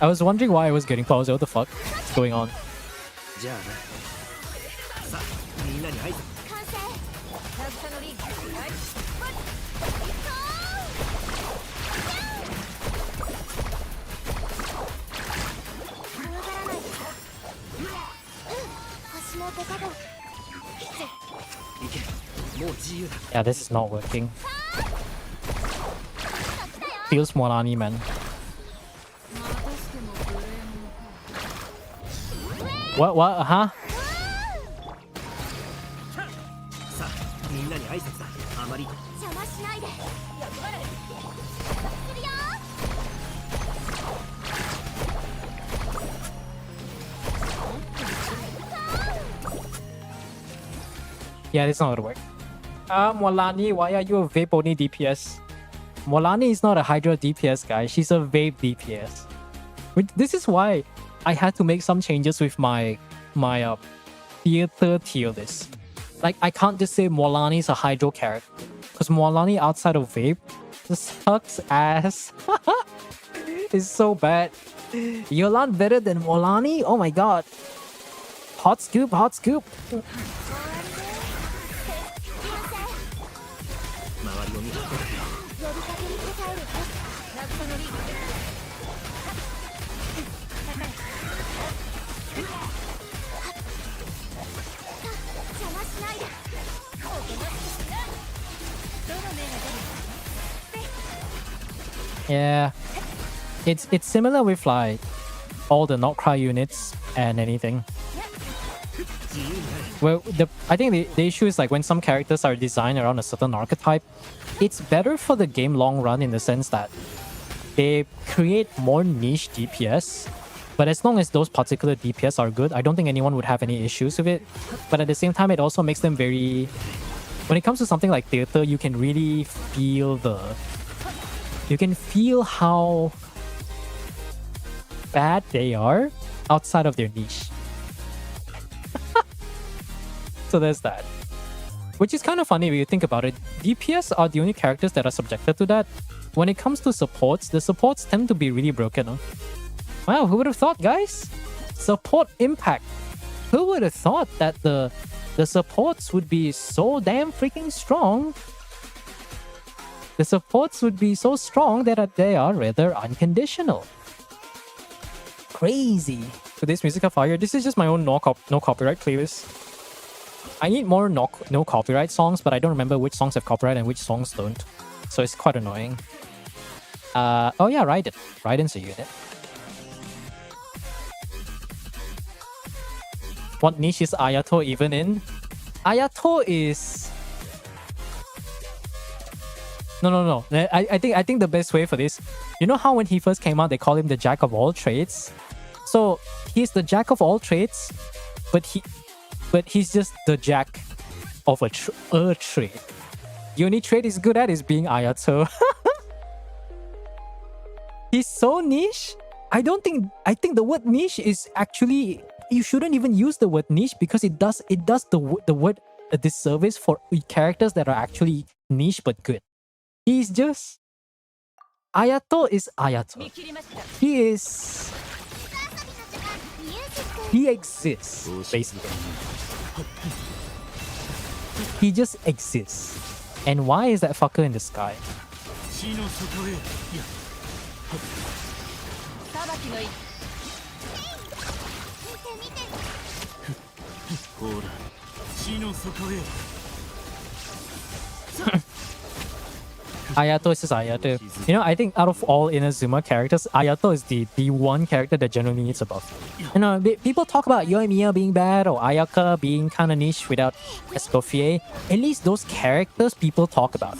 I was wondering why I was getting pulled. What the fuck? What's going on? Yeah, this is not working. Feels Molani, man. What? Huh? さあみんなに挨拶だ。あまり邪魔しないで。欲張れ。するよ。 Yeah, that's not gonna work. Molani, why are you a vape only DPS? Molani is not a Hydra DPS guy. She's a vape DPS. This is why I had to make some changes with my theater tier list. Like I can't just say Molani is a Hydro character because Molani outside of vape just sucks ass. It's so bad. Yolan better than Molani? Oh my god. Hot scoop, hot scoop. 周りを見て。呼びかけに応える。ラットのリーグ。邪魔しないで。おとなしくしな。どの目が出る？ Yeah. It's similar with like all the not cry units and anything. Well, I think the issue is like when some characters are designed around a certain archetype, it's better for the game long run in the sense that they create more niche DPS. But as long as those particular DPS are good, I don't think anyone would have any issues with it. But at the same time, it also makes them very... When it comes to something like theater, you can really feel you can feel how bad they are outside of their niche. So there's that. Which is kind of funny when you think about it. DPS are the only characters that are subjected to that. When it comes to supports, the supports tend to be really broken. Huh? Wow, who would have thought, guys? Support impact. Who would have thought that the supports would be so damn freaking strong? The supports would be so strong that they are rather unconditional. Crazy. Today's music of fire. This is just my own no copyright playlist. I need more no copyright songs, but I don't remember which songs have copyright and which songs don't. So it's quite annoying. Oh yeah, Raiden. Raiden's a unit. What niche is Ayato even in? Ayato is... No. I think the best way for this... You know how when he first came out, they call him the Jack of all trades? So, he's the Jack of all trades, but he's just the Jack of a trade. The only trade he's good at is being Ayato. He's so niche. I think the word niche is actually... You shouldn't even use the word niche because it does the word a disservice for characters that are actually niche but good. He's just... Ayato is Ayato. He exists, basically. He just exists. And why is that fucker in the sky? Ayato is just Ayato. You know, I think out of all Inazuma characters, Ayato is the one character that generally needs a buff. You know, people talk about Yoimiya being bad or Ayaka being kind of niche without Escoffier. At least those characters people talk about.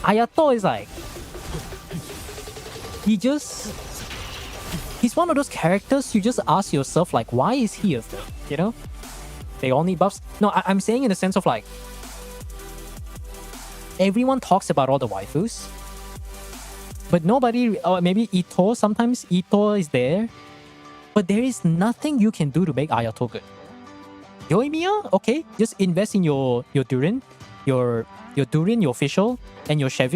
Ayato is like... He's one of those characters you just ask yourself, like, why is he a thing? You know? They all need buffs. No, I'm saying in the sense of like... Everyone talks about all the waifus. But nobody... Or maybe Ito. Sometimes Ito is there. But there is nothing you can do to make Ayato good. Yoimiya? Okay. Just invest in your Durin. Your Durin, your official, and your chef.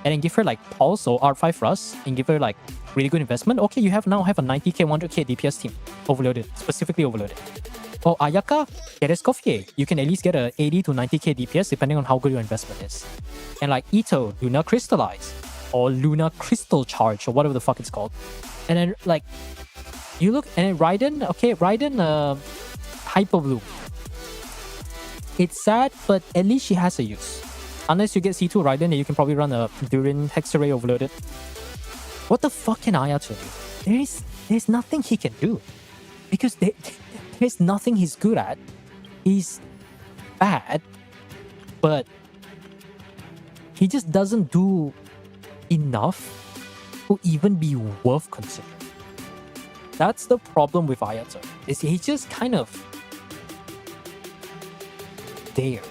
And then give her like Pulse or R5 Rust. And give her like really good investment. Okay, you now have a 90k, 100k DPS team. Overloaded. Specifically overloaded. Oh, Ayaka, get Escoffier. You can at least get a 80 to 90k DPS depending on how good your investment is. And like Ito, Luna Crystallize. Or Luna Crystal Charge, or whatever the fuck it's called. And then like, you look, and then Raiden, okay, Raiden, Hyper Blue. It's sad, but at least she has a use. Unless you get C2 Raiden, then you can probably run a Durin Hex Array Overloaded. What the fuck can Ayato do? There's nothing he can do. Because There's nothing he's good at. He's bad, but he just doesn't do enough to even be worth considering. That's the problem with Ayato. Is he's just kind of there.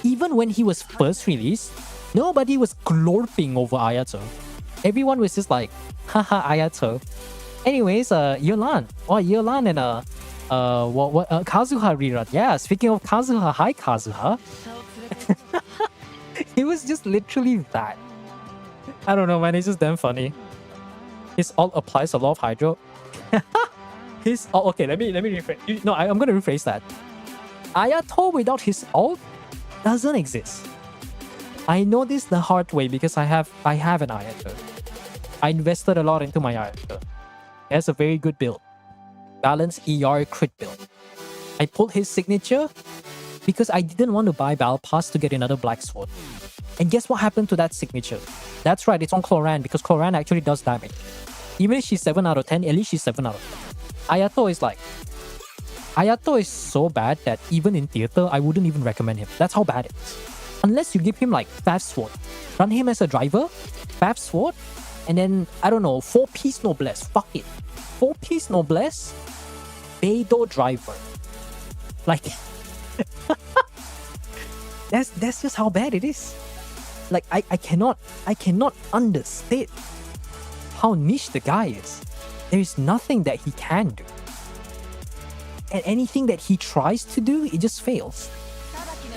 Even when he was first released, nobody was glorping over Ayato. Everyone was just like, haha, Ayato. Anyways, Yelan. Oh, Yelan and Kazuha rerun. Yeah, speaking of Kazuha, hi Kazuha. It was just literally that. I don't know, man. It's just damn funny. His ult applies a lot of hydro. His ult. Okay, let me rephrase. No, I'm gonna rephrase that. Ayato without his ult doesn't exist. I know this the hard way because I have an Ayato. I invested a lot into my Ayato. It has a very good build. Balanced ER crit build. I pulled his signature because I didn't want to buy Battle Pass to get another Black Sword. And guess what happened to that signature? That's right, it's on Cloran because Cloran actually does damage. Even if she's 7 out of 10, at least she's 7 out of 10. Ayato is like... Ayato is so bad that even in theater, I wouldn't even recommend him. That's how bad it is. Unless you give him like Faf Sword. Run him as a driver, Faf Sword, and then, I don't know, 4-piece Noblesse. Fuck it. 4-piece Noblesse, Beidou driver. Like... that's just how bad it is. Like, I cannot understate how niche the guy is. There is nothing that he can do. And anything that he tries to do, it just fails.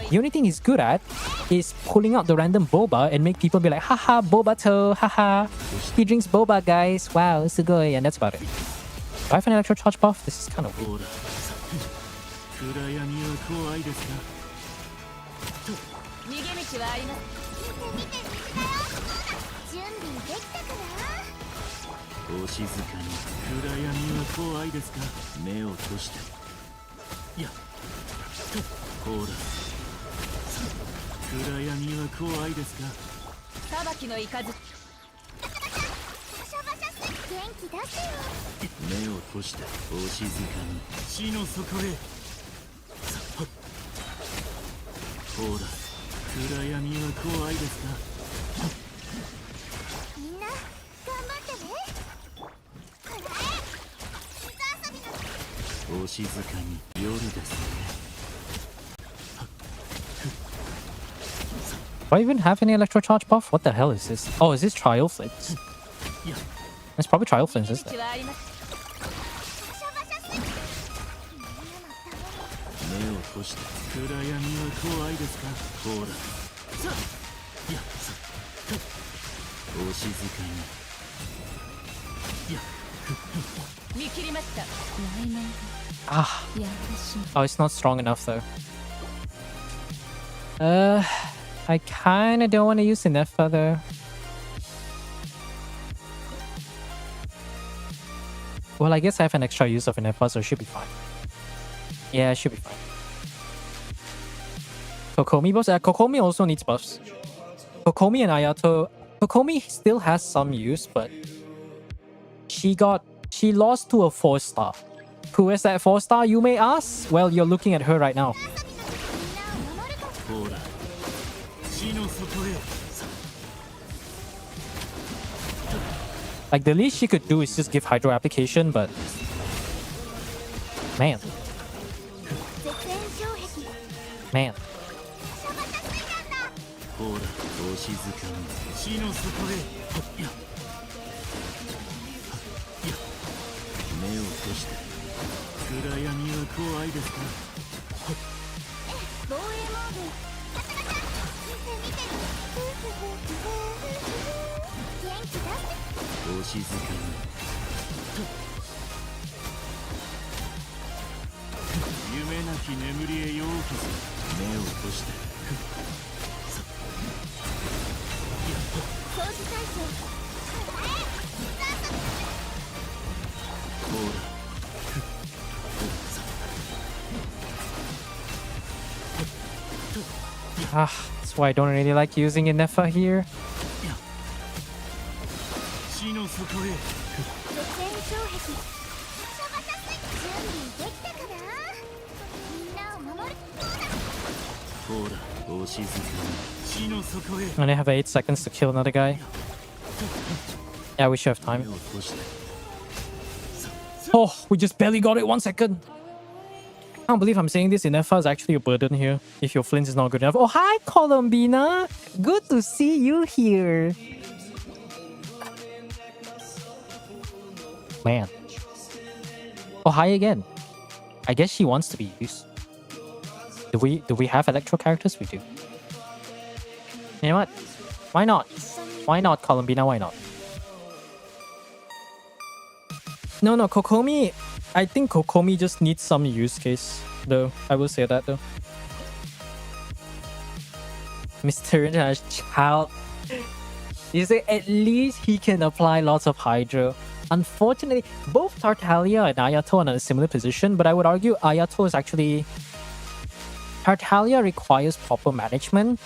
The only thing he's good at is pulling out the random boba and make people be like, haha, bobato, haha. He drinks boba, guys. Wow, it's a good, and that's about it. Do I have an electro charge buff? This is kind of weird. 逃げ道はあります見てるんだよ準備できたかなお静かに暗闇は怖いですか目を閉していやほら暗闇は怖いですか裁きの雷バシャバシャして元気出せよ目を閉してお静かに死の底へさっほら暗闇は怖いですかみんな頑張ってねほら水遊びのお静かに夜ですね Do I even have any electro charge buff? What the hell is this? Oh, is this Trial Flints? It's probably Trial Flints, isn't it? 道はありますバシャバシャして目を閉して暗闇は怖いですかほらさあいやさお静かにいや見切りました内面 Ah. やらしい Oh, it's not strong enough though. I kinda don't want to use enough though. Well, I guess I have an extra use of Inepa, so it should be fine. Yeah, it should be fine. Kokomi buffs? Kokomi also needs buffs. Kokomi and Ayato... Kokomi still has some use, but... She lost to a 4-star. Who is that 4-star, you may ask? Well, you're looking at her right now. ほら死の底へ Like, the least she could do is just give Hydro application, but... Man. 絶縁障壁 Man. ほらお静かに死の底へいやいや目を閉して暗闇は怖いですか防衛モードガチャガチャ見て見て元気出せお静かに夢なき眠りへようこそ目を閉して掃除対象ほら Ah, that's why I don't really like using Inepa here. 死の底へ絶縁障壁バシャバシャスイッチ準備できた静かに死の底へ And I have 8 seconds to kill another guy. Yeah, we should have time. 目を閉じて Oh, we just barely got it. 1 second. I can't believe I'm saying this. Inefa is actually a burden here if your flint is not good enough. Oh, hi, Colombina. Good to see you here. Man. Oh, hi again. I guess she wants to be used. Do we have electro characters? We do. You know what? Why not? Why not, Colombina? Why not? No, Kokomi. I think Kokomi just needs some use case, though. I will say that, though. Mr. Child. You say at least he can apply lots of Hydro. Unfortunately, both Tartaglia and Ayato are in a similar position, but I would argue Ayato is actually... Tartaglia requires proper management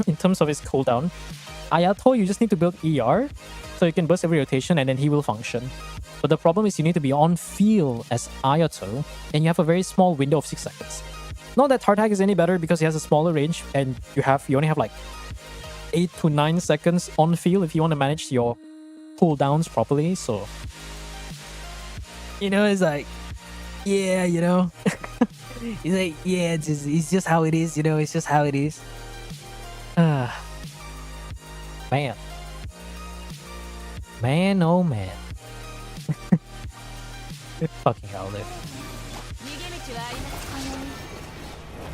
in terms of his cooldown. Ayato, you just need to build ER, so you can burst every rotation and then he will function. But the problem is you need to be on field as Ayato, and you have a very small window of 6 seconds. Not that Tartag is any better because he has a smaller range, and you only have like 8 to 9 seconds on field if you want to manage your cooldowns properly. So, it's like, yeah, he's like, yeah, it's just how it is, it's just how it is. Man. Man, oh man. Fucking hell, dude. 逃げ道はありま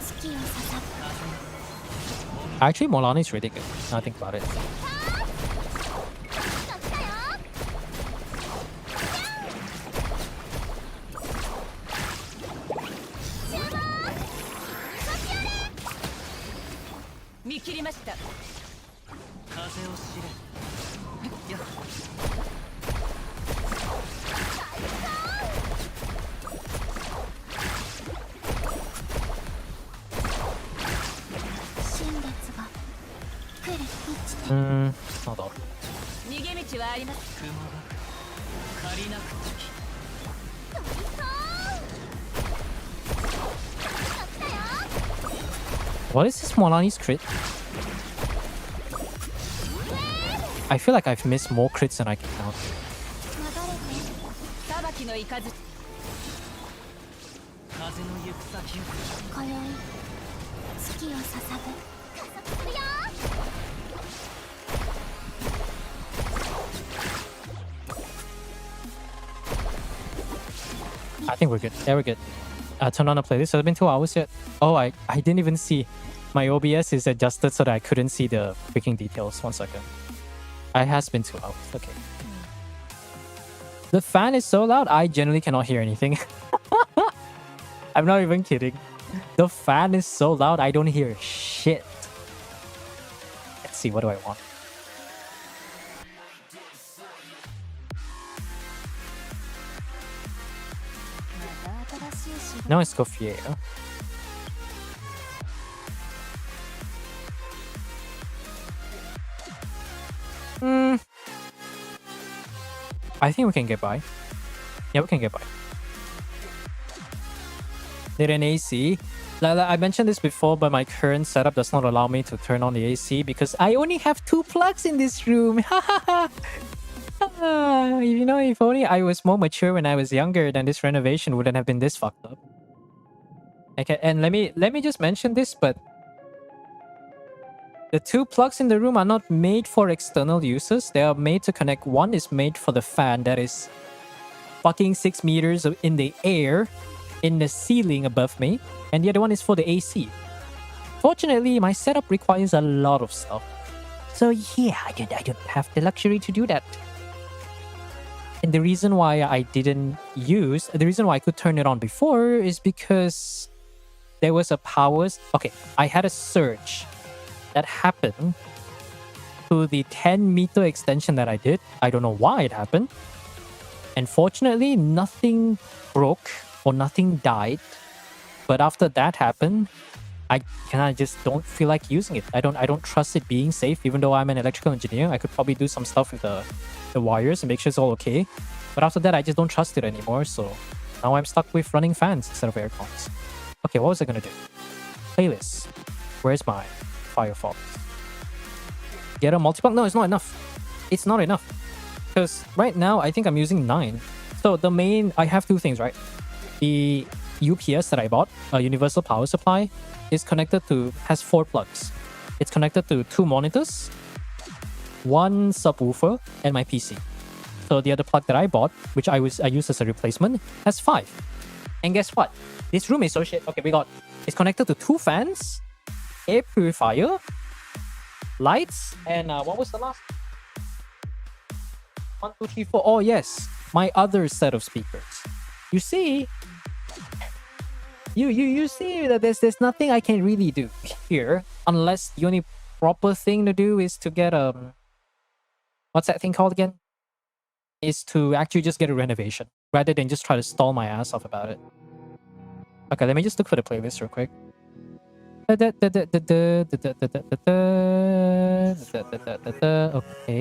す。月を刺さった。 Actually, Molani is really good. Now I think about it. Hold on. 逃げ道はあります。 What is this Molani's crit? I feel like I've missed more crits than I can count. 裁きの雷。風の行く先を。今宵月を捧ぐ。加速するよ。 I think we're good. Yeah, we're good. Turn on the playlist. Has it been 2 hours yet? Oh, I didn't even see. My OBS is adjusted so that I couldn't see the freaking details. 1 second. It has been 2 hours. Okay. The fan is so loud, I generally cannot hear anything. I'm not even kidding. The fan is so loud, I don't hear shit. Let's see, what do I want? No Escoffier. I think we can get by. Yeah, we can get by. Need an AC. I mentioned this before, but my current setup does not allow me to turn on the AC because I only have 2 plugs in this room. If only I was more mature when I was younger, then this renovation wouldn't have been this fucked up. Okay, and let me just mention this, but the 2 plugs in the room are not made for external uses. They are made to connect. One is made for the fan that is fucking 6 meters in the air, in the ceiling above me, and the other one is for the AC. Fortunately, my setup requires a lot of stuff. So yeah, I don't have the luxury to do that. And the reason why the reason why I could turn it on before is because there was a I had a surge that happened to the 10-meter extension that I did. I don't know why it happened. And fortunately, nothing broke or nothing died. But after that happened, I just don't feel like using it. I don't trust it being safe, even though I'm an electrical engineer. I could probably do some stuff with the wires and make sure it's all okay. But after that, I just don't trust it anymore. So now I'm stuck with running fans instead of air cons. Okay, what was I gonna do? Playlist. Where's my Fire Fox. Get a multi-block? No, it's not enough. It's not enough. Because right now, I think I'm using 9. So the main... I have two things, right? The UPS that I bought, a universal power supply, is connected to... has 4 plugs. It's connected to 2 monitors, 1 subwoofer, and my PC. So the other plug that I bought, which I used as a replacement, has 5. And guess what? This room is so shit. Okay, we got... It's connected to 2 fans, air purifier, lights, and what was the last? 1, 2, 3, 4. Oh yes, my other set of speakers. You see, you see that there's nothing I can really do here unless the only proper thing to do is to get what's that thing called again? Is to actually just get a renovation rather than just try to stall my ass off about it. Okay, let me just look for the playlist real quick. Okay,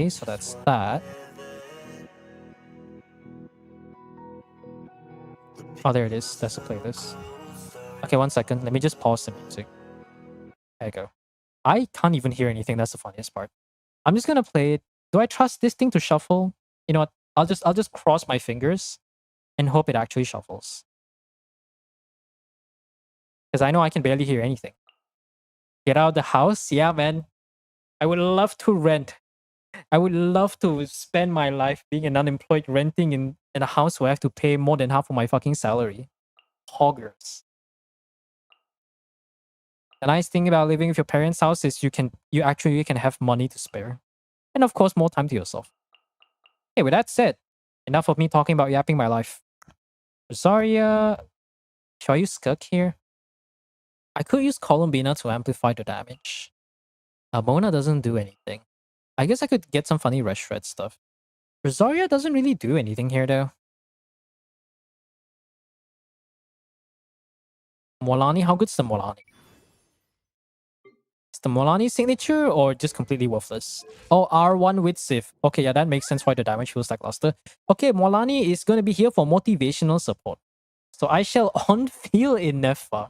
so that's that. Oh, there it is. That's the playlist. Okay, 1 second. Let me just pause the music. There you go. I can't even hear anything. That's the funniest part. I'm just gonna play it. Do I trust this thing to shuffle? You know what? I'll just cross my fingers and hope it actually shuffles. Because I know I can barely hear anything. Get out of the house? Yeah, man. I would love to rent. I would love to spend my life being an unemployed renting in a house where I have to pay more than half of my fucking salary. Hoggers. The nice thing about living with your parents' house is you can have money to spare. And of course, more time to yourself. Okay, with that said, enough of me talking about yapping my life. Zarya... Shall I use Skirk here? I could use Columbina to amplify the damage. Mona doesn't do anything. I guess I could get some funny Rush Shred stuff. Rosaria doesn't really do anything here though. Molani, how good's the Molani? Is the Molani signature or just completely worthless? Oh, R1 with Sif. Okay, yeah, that makes sense why the damage feels lackluster. Okay, Molani is going to be here for motivational support. So I shall on-feel in Nefa.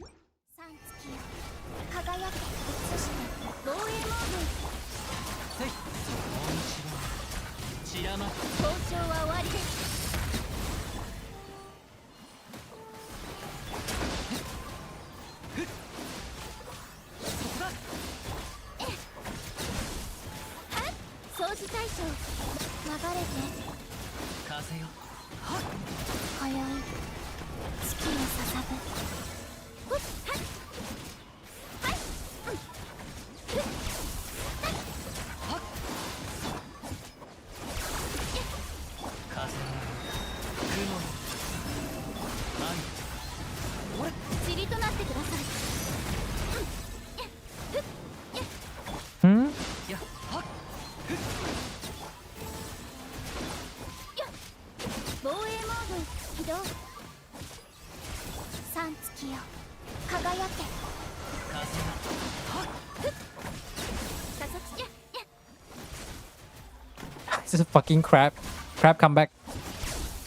This is a fucking crap. Crap, come back.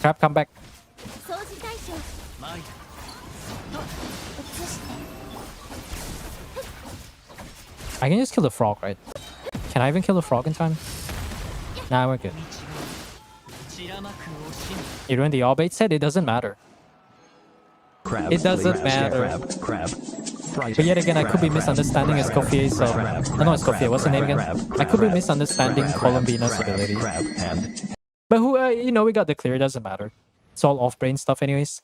Crap, come back. I can just kill the frog, right? Can I even kill the frog in time? Nah, we're good. You ruined the all-bait set? It doesn't matter. Crab, it doesn't matter. Crab. But yet again, I could be misunderstanding Escoffier's... not Escoffier, what's the name again? I could be misunderstanding Columbina's ability. But who, you know, we got the clear, it doesn't matter. It's all off-brain stuff anyways.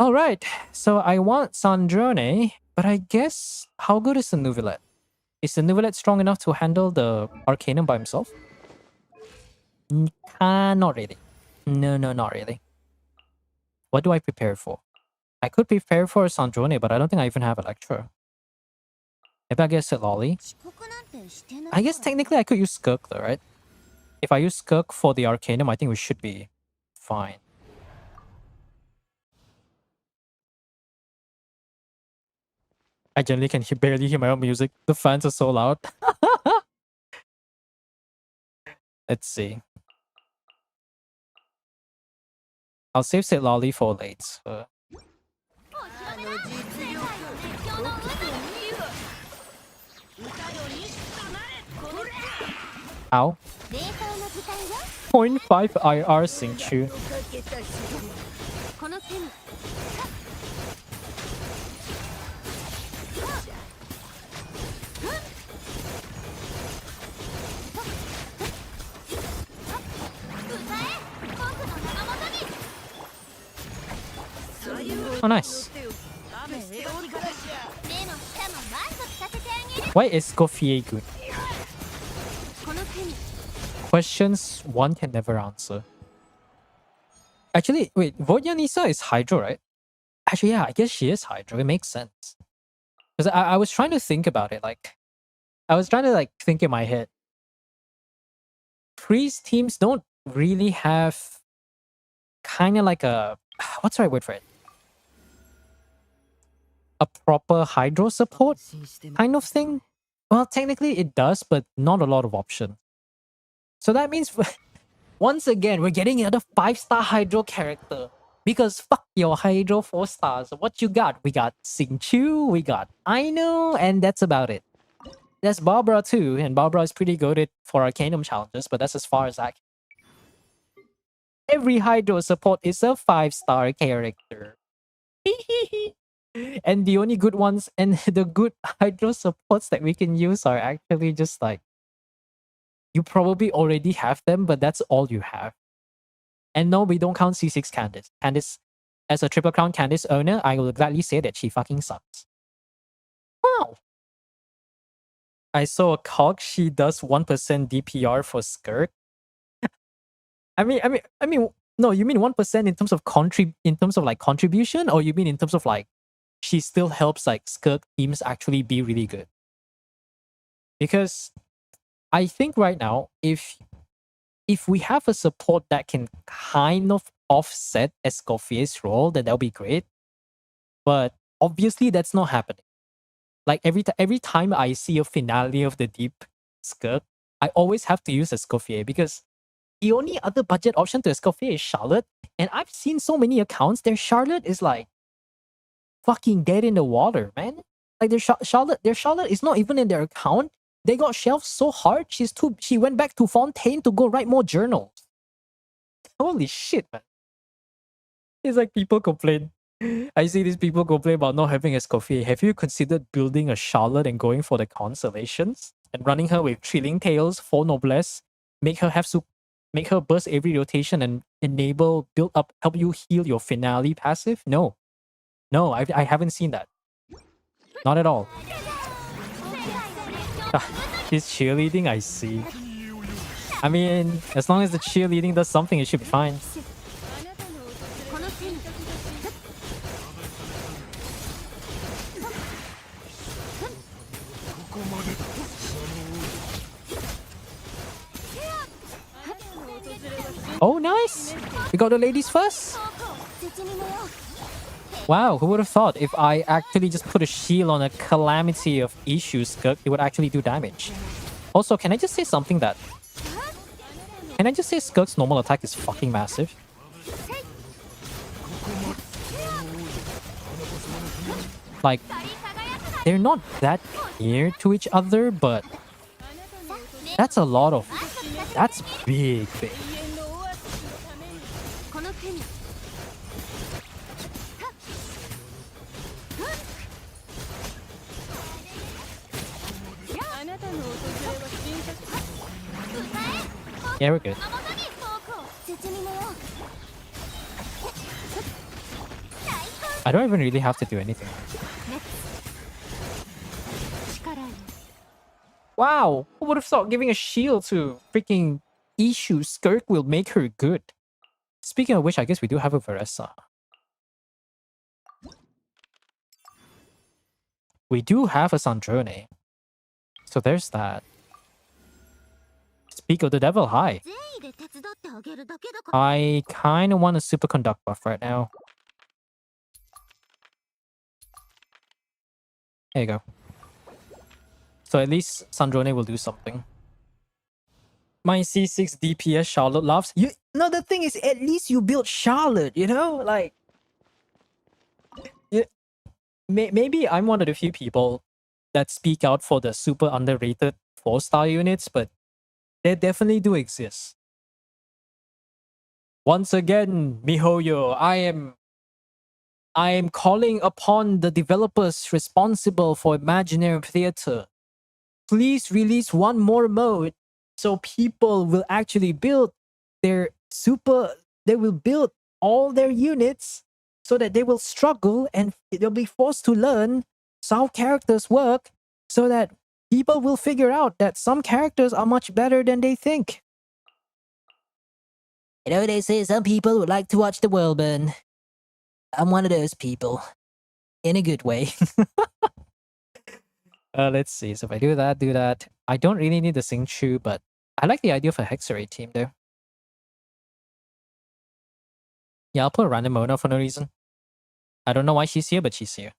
Alright, so I want Snezhnaya, but I guess... How good is the Nuvilette? Is the Nuvilette strong enough to handle the Arcanum by himself? Not really. No, not really. What do I prepare for? I could prepare for a Snezhnaya, but I don't think I even have Electra. Maybe I guess a Lolly. I guess technically I could use Skirk though, right? If I use Skirk for the Arcanum, I think we should be fine. I generally can barely hear my own music. The fans are so loud. Let's see. I'll save St. Lolly for late. Ow. 冷凍の時間よ 0.5 IR Xingqiu. この手に Oh, nice. 目の下も満足させてあげる Why is Escoffier good? この手に Questions one can never answer. Actually, wait, Vodyanisa is Hydro, right? Actually, yeah, I guess she is Hydro. It makes sense. Because I was trying to think about it. Like, I was trying to like think in my head. Priest teams don't really have kind of like a what's the right word for it? A proper Hydro support kind of thing. Well, technically it does, but not a lot of options. So that means once again we're getting another 5-star Hydro character. Because fuck your Hydro 4 stars. What you got? We got Xingqiu, we got Aino, and that's about it. There's Barbara too, and Barbara is pretty good for Arcanum challenges, but that's as far as that. Every Hydro support is a 5-star character. And the only good ones and the good Hydro supports that we can use are actually just like you probably already have them, but that's all you have. And no, we don't count C6 Candice. Candice, as a Triple Crown Candice owner, I will gladly say that she fucking sucks. Wow. I saw a cog. She does 1% DPR for Skirk. I mean, no, you mean 1% in terms of contribution, or you mean in terms of like she still helps like Skirk teams actually be really good? Because I think right now, if we have a support that can kind of offset Escoffier's role, then that'll be great. But obviously, that's not happening. Like every time I see a finale of the Deep Skirk, I always have to use Escoffier because the only other budget option to Escoffier is Charlotte. And I've seen so many accounts, their Charlotte is like fucking dead in the water, man. Like their Charlotte is not even in their account. They got shelved so hard, she went back to Fontaine to go write more journals. Holy shit, man. It's like people complain. I see these people complain about not having Escoffier. Have you considered building a Charlotte and going for the constellations? And running her with Trilling Tails, 4 Noblesse, make her burst every rotation and help you heal your finale passive? No. No, I haven't seen that. Not at all. This cheerleading, I see. I mean, as long as the cheerleading does something, it should be fine. Oh, nice! We got the ladies first? Wow, who would have thought if I actually just put a shield on a Calamity of Issues Skirk, it would actually do damage. Also, can I just say something that... Can I just say Skirk's normal attack is fucking massive? Like, they're not that near to each other, but... That's a lot of... That's big. Yeah, we're good. I don't even really have to do anything. Wow, who would have thought giving a shield to freaking Issue Skirk will make her good? Speaking of which, I guess we do have a Veressa. We do have a Sandrone. So there's that. Speak of the devil, hi. I kind of want a superconduct buff right now. There you go. So at least Sandrone will do something. My C6 DPS Charlotte loves you. No, the thing is, at least you built Charlotte, you know? Like, maybe I'm one of the few people that speak out for the super underrated 4-star units, but they definitely do exist. Once again, MiHoYo, I am calling upon the developers responsible for Imaginary Theater. Please release one more mode so people will actually build their they will build all their units so that they will struggle and they'll be forced to learn how characters work so that people will figure out that some characters are much better than they think. You know, they say some people would like to watch the world burn. I'm one of those people. In a good way. Let's see. So if I do that. I don't really need the Sing Chu, but I like the idea of a Hexarray team though. Yeah, I'll put a random Mona for no reason. I don't know why she's here, but she's here.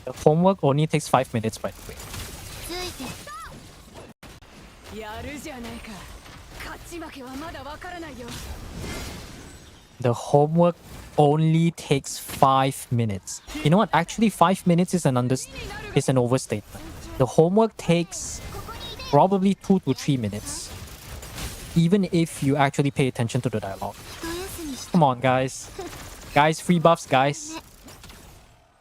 The homework only takes 5 minutes, by the way. The homework only takes 5 minutes. You know what? Actually, 5 minutes is an overstatement. The homework takes probably 2 to 3 minutes. Even if you actually pay attention to the dialogue. Come on, guys. Guys, free buffs, guys.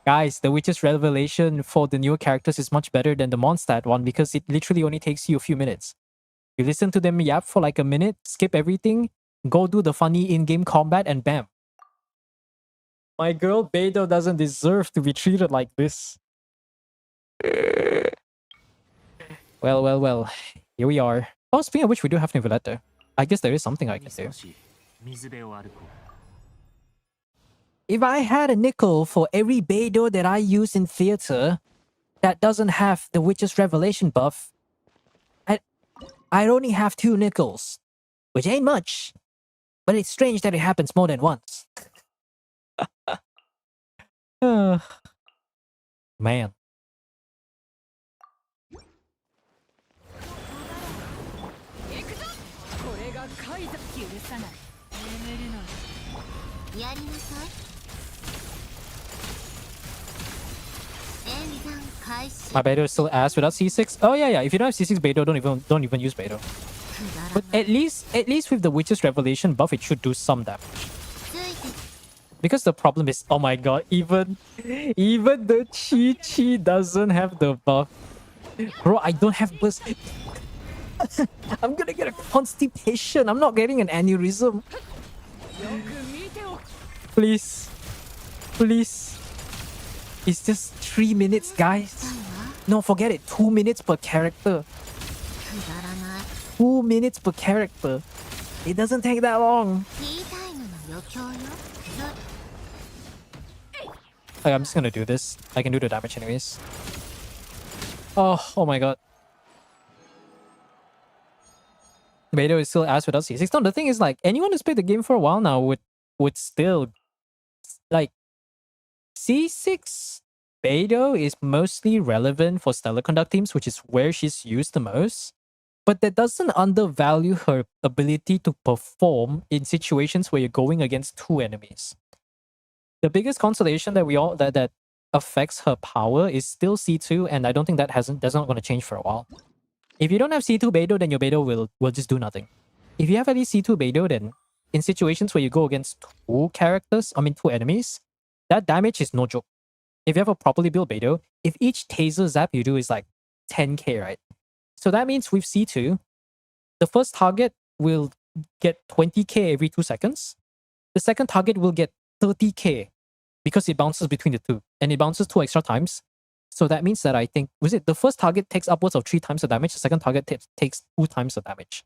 Guys, the Witch's Revelation for the newer characters is much better than the Mondstadt one because it literally only takes you a few minutes. You listen to them yap for like a minute, skip everything, go do the funny in-game combat, and bam. My girl Beidou doesn't deserve to be treated like this. Well. Here we are. Oh, speaking of which, we do have Niveletta. I guess there is something I can do. If I had a nickel for every Beidou that I use in theater that doesn't have the Witch's Revelation buff, I'd only have 2 nickels. Which ain't much. But it's strange that it happens more than once. Man. My Beidou is still ass without C6. Oh yeah. If you don't have C6 Beidou, don't even use Beidou. But at least with the Witch's Revelation buff, it should do some damage. Because the problem is, oh my god, even the Chi doesn't have the buff. Bro, I don't have burst. I'm gonna get a constipation. I'm not getting an aneurysm. Please. It's just 3 minutes, guys. No, forget it. 2 minutes per character. 2 minutes per character. It doesn't take that long. Okay, I'm just gonna do this. I can do the damage anyways. Oh my god. Beidou is still ass without C6. No, the thing is, like, anyone who's played the game for a while now would still, like, C6 Beidou is mostly relevant for Stellar Conduct teams, which is where she's used the most. But that doesn't undervalue her ability to perform in situations where you're going against 2 enemies. The biggest consolation that affects her power is still C2, and I don't think that's not going to change for a while. If you don't have C2 Beidou, then your Beidou will just do nothing. If you have at least C2 Beidou, then in situations where you go against 2 enemies, that damage is no joke. If you have a properly built Beidou, if each taser zap you do is like 10k, right? So that means with C2, the first target will get 20k every 2 seconds. The second target will get 30k because it bounces between the 2, and it bounces 2 extra times. So that means that I think, the first target takes upwards of 3 times the damage, the second target takes 2 times the damage.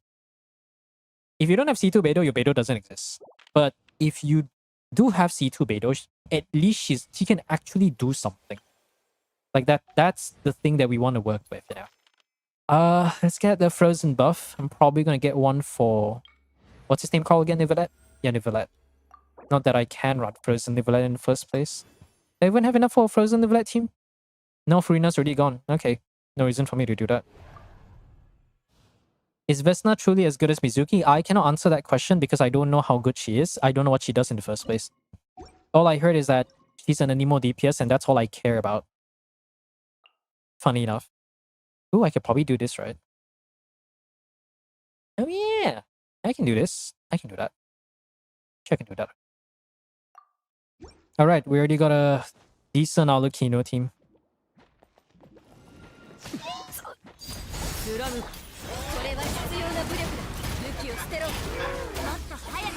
If you don't have C2 Beidou, your Beidou doesn't exist. But if you do have C2 Beidou, at least she can actually do something. Like that's the thing that we want to work with, you know. Let's get the frozen buff. I'm probably gonna get one for What's his name called again? Nivelet? Yeah, Nivelet. Not that I can run Frozen Nivelet in the first place. Do I even have enough for a Frozen Nivelet team? No, Furina's already gone. Okay. No reason for me to do that. Is Vesna truly as good as Mizuki? I cannot answer that question because I don't know how good she is. I don't know what she does in the first place. All I heard is that she's an Anemo DPS and that's all I care about. Funny enough. Ooh, I could probably do this, right? Oh yeah. I can do this. I can do that. Sure, I can do that. Alright, we already got a decent Alucino team. スラムこれは必要な武力だ武器を捨てろもっと早く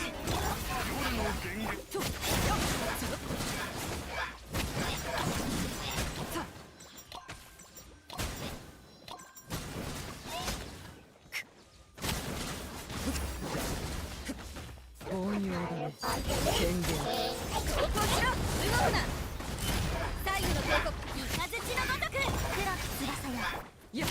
凡庸だね権限ここしろ動くな最後の帝国イカズチのごとく黒き翼よやっ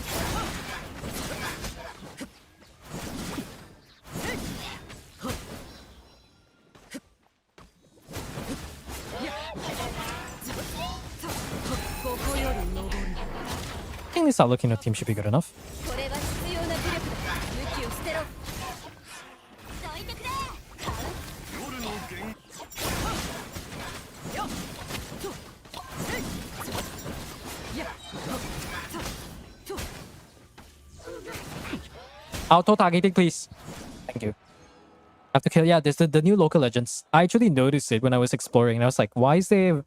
I think this Alucino team should be good enough. これは必要な武力だ武器を捨てろどいてくれ夜の限よっとやっと Auto targeting, please. Thank you. Have to kill. Yeah, there's the new local legends. I actually noticed it when I was exploring, and I was like, why is there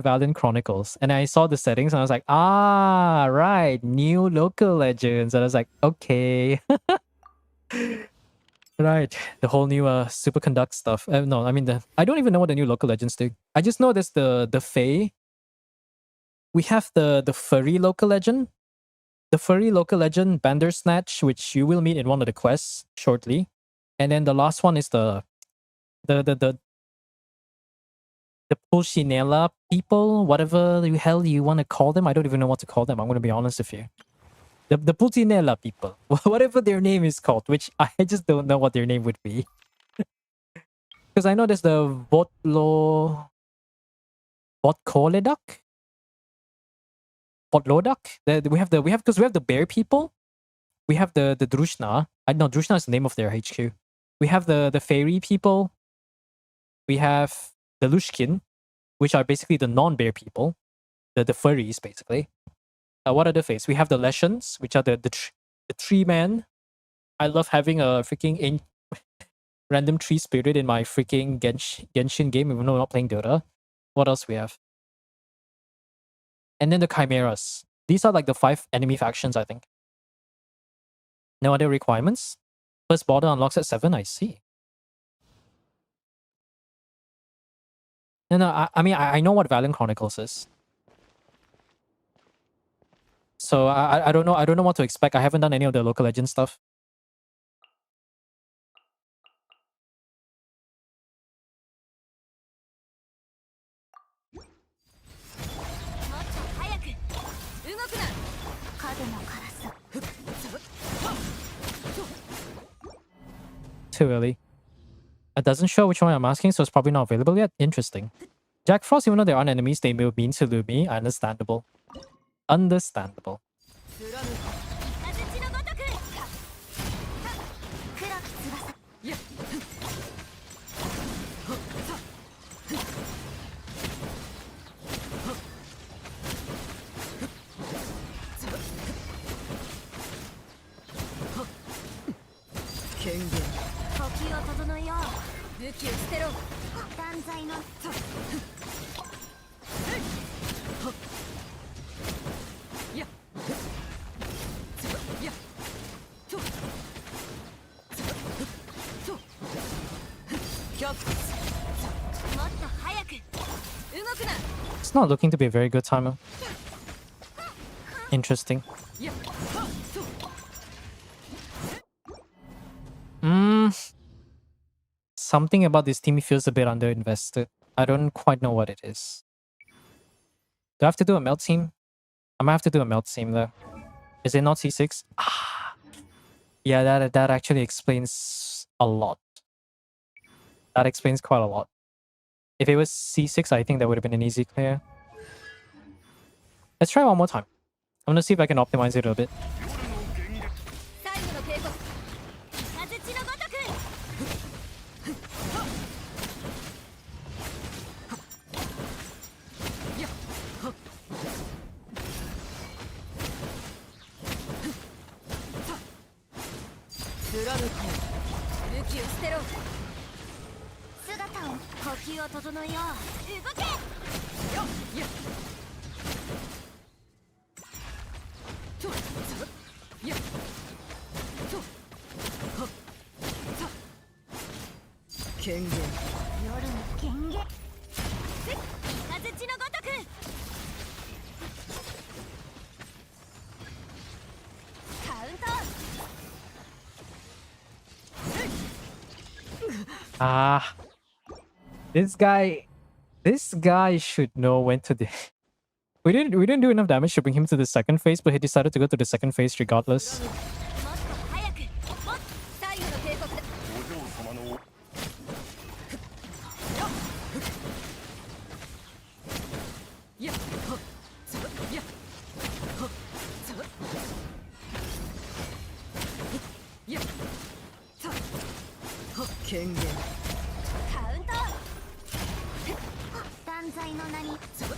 Valiant Chronicles? And I saw the settings, and I was like, ah, right, new local legends. And I was like, okay, right, the whole new superconduct stuff. No, I mean I don't even know what the new local legends do. I just know there's the Fae. We have the furry local legend. The furry local legend Bandersnatch, which you will meet in one of the quests shortly. And then the last one is the Pulcinella people, whatever the hell you want to call them. I don't even know what to call them. I'm going to be honest with you. The Pulcinella people, whatever their name is called, which I just don't know what their name would be. Because I know there's the Votkoledak? Potlodak. We have the bear people. We have the Drushna. I know Drushna is the name of their HQ. We have the fairy people. We have the Lushkin, which are basically the non-bear people, the furries basically. What are the faces? We have the Leshens, which are the tree man. I love having a freaking random tree spirit in my freaking Genshin game, even though we're not playing Dota. What else we have? And then the Chimeras. These are like the 5 enemy factions, I think. No other requirements? First border unlocks at 7, I see. No, I mean, I know what Valiant Chronicles is. So I don't know what to expect. I haven't done any of the local legend stuff. Too early. It doesn't show which one I'm asking, so it's probably not available yet. Interesting. Jack Frost, even though they aren't enemies, they will mean to Lumi. Understandable. Understandable. It's not looking to be a very good timer. Interesting. Something about this team feels a bit underinvested. I don't quite know what it is. Do I have to do a melt team? I might have to do a melt team though. Is it not C6? Ah, yeah, that actually explains a lot. That explains quite a lot. If it was C6, I think that would have been an easy clear. Let's try one more time. I'm gonna see if I can optimize it a bit. 最後の警告雷のごとく貫く武器を捨てろ姿を呼吸を整えよう動けよっよっちょっよっちょっはっさ権限夜の権限せっ雷のごとくカウント Ah, this guy should know when to. We didn't do enough damage to bring him to the second phase, but he decided to go to the second phase regardless. もっと早くもっと最後の警告だやっほっそやっほっそやっさほっ権限カウント断罪の名にそさ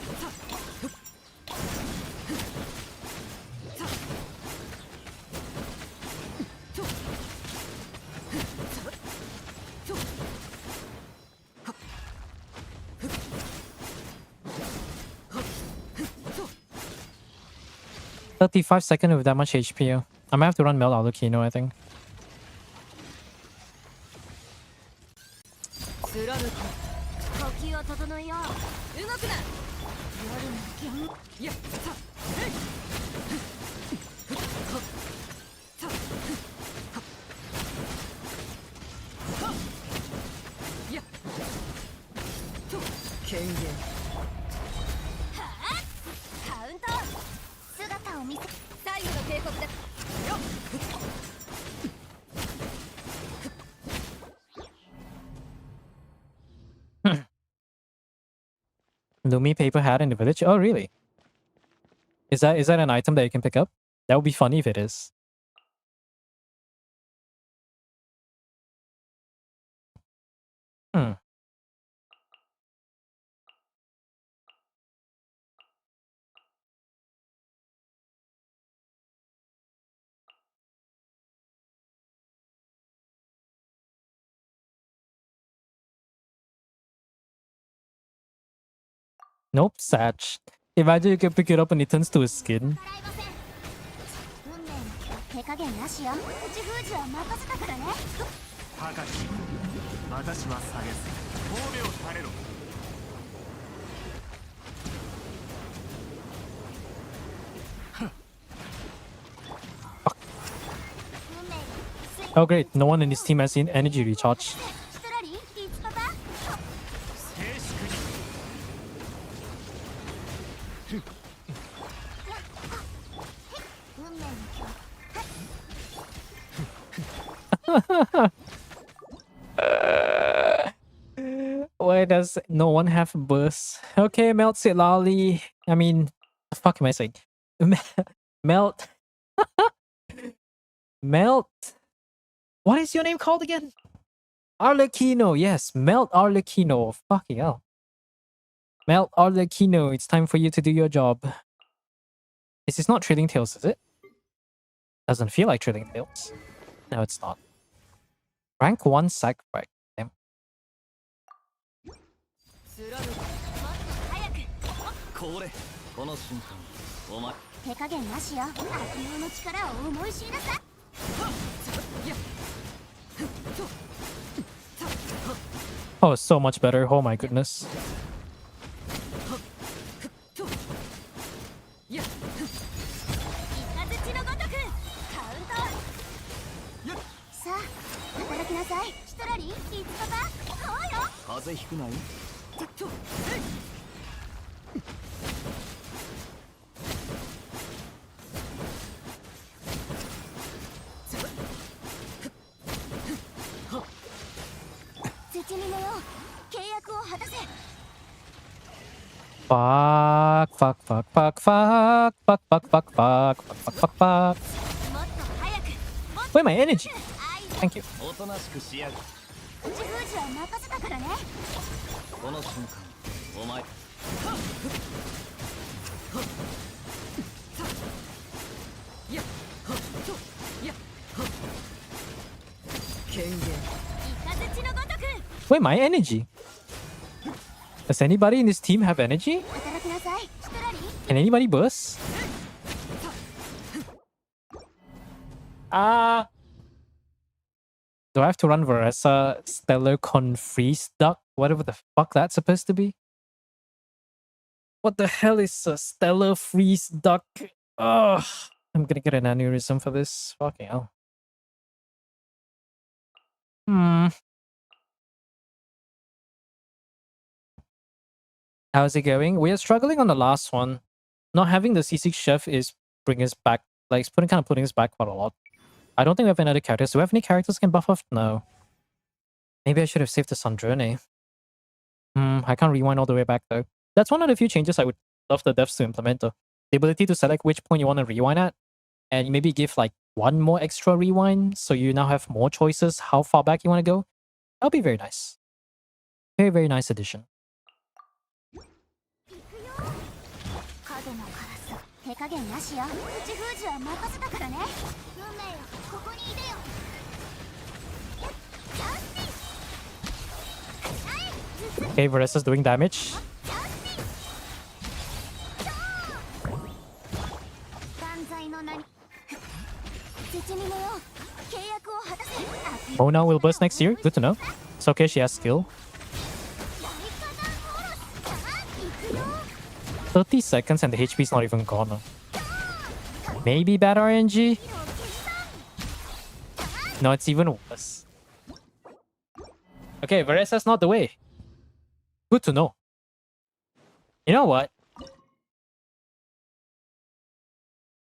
35 seconds with that much HP. I might have to run Mel Alucino, I think. 貫く呼吸を整えよう動くな夜の剣やっさえいはっさはっやっと権限はあカウント姿を見せ最後の警告だよっ Lumi paper hat in the village. Oh, really? Is that an item that you can pick up? That would be funny if it is. Hmm. Nope, Satch. Imagine you can pick it up and it turns to a skin. 手加減なしよ口封じは任せたからね高き私は下げず褒めを垂れろ Oh great, no one in his team has seen energy recharge. ストラリーいつパパ Why does no one have bursts? Okay, Melt it, Lolly. I mean, the fuck am I saying? Melt. Melt. What is your name called again? Arlecchino. Yes, Melt Arlecchino. Fucking hell. Melt Arlecchino, it's time for you to do your job. This is not Trading Tales, is it? Doesn't feel like Trading Tales. No, it's not. Rank 1 sack break. Damn. これこの瞬間お前手加減なしよ悪用の力を思い知りなさい Oh, so much better. Oh my goodness. さあ働きなさいシトラリーいつパパそうよ風邪ひくなよ Fuck, fuck, fuck, fuck, fuck, fuck, fuck, fuck, fuck, fuck, fuck, fuck, fuck. もっと早く Wait, my energy. 愛 Thank you. おとなしくしやがる。口封じは任せたからねこの瞬間お前権限雷のごとく Wait, my energy. Does anybody in this team have energy? 働きなさいシトラリ Can anybody burst? Do I have to run Varesa, Stellar Confreeze Duck? Whatever the fuck that's supposed to be? What the hell is a Stellar Freeze Duck? Ugh. I'm gonna get an aneurysm for this. Fucking hell. How's it going? We are struggling on the last one. Not having the C6 chef is bringing us back, like, it's kind of putting us back quite a lot. I don't think we have any other characters. Do we have any characters can buff off? No. Maybe I should have saved the Sandrone. I can't rewind all the way back though. That's one of the few changes I would love the devs to implement though. The ability to select which point you want to rewind at, and maybe give like one more extra rewind so you now have more choices how far back you want to go. That would be very nice. Very, very nice addition. 影のカラス手加減なしよ口封じは任せたからね運命よここにいでよ Okay, Varesa's doing damage. 断罪の名に絶妙よ契約を果たせ Mona will burst next year. Good to know. It's okay, she has skill. 30 seconds and the HP's not even gone. Maybe bad RNG? No, it's even worse. Okay, Varesa's not the way. Good to know. You know what?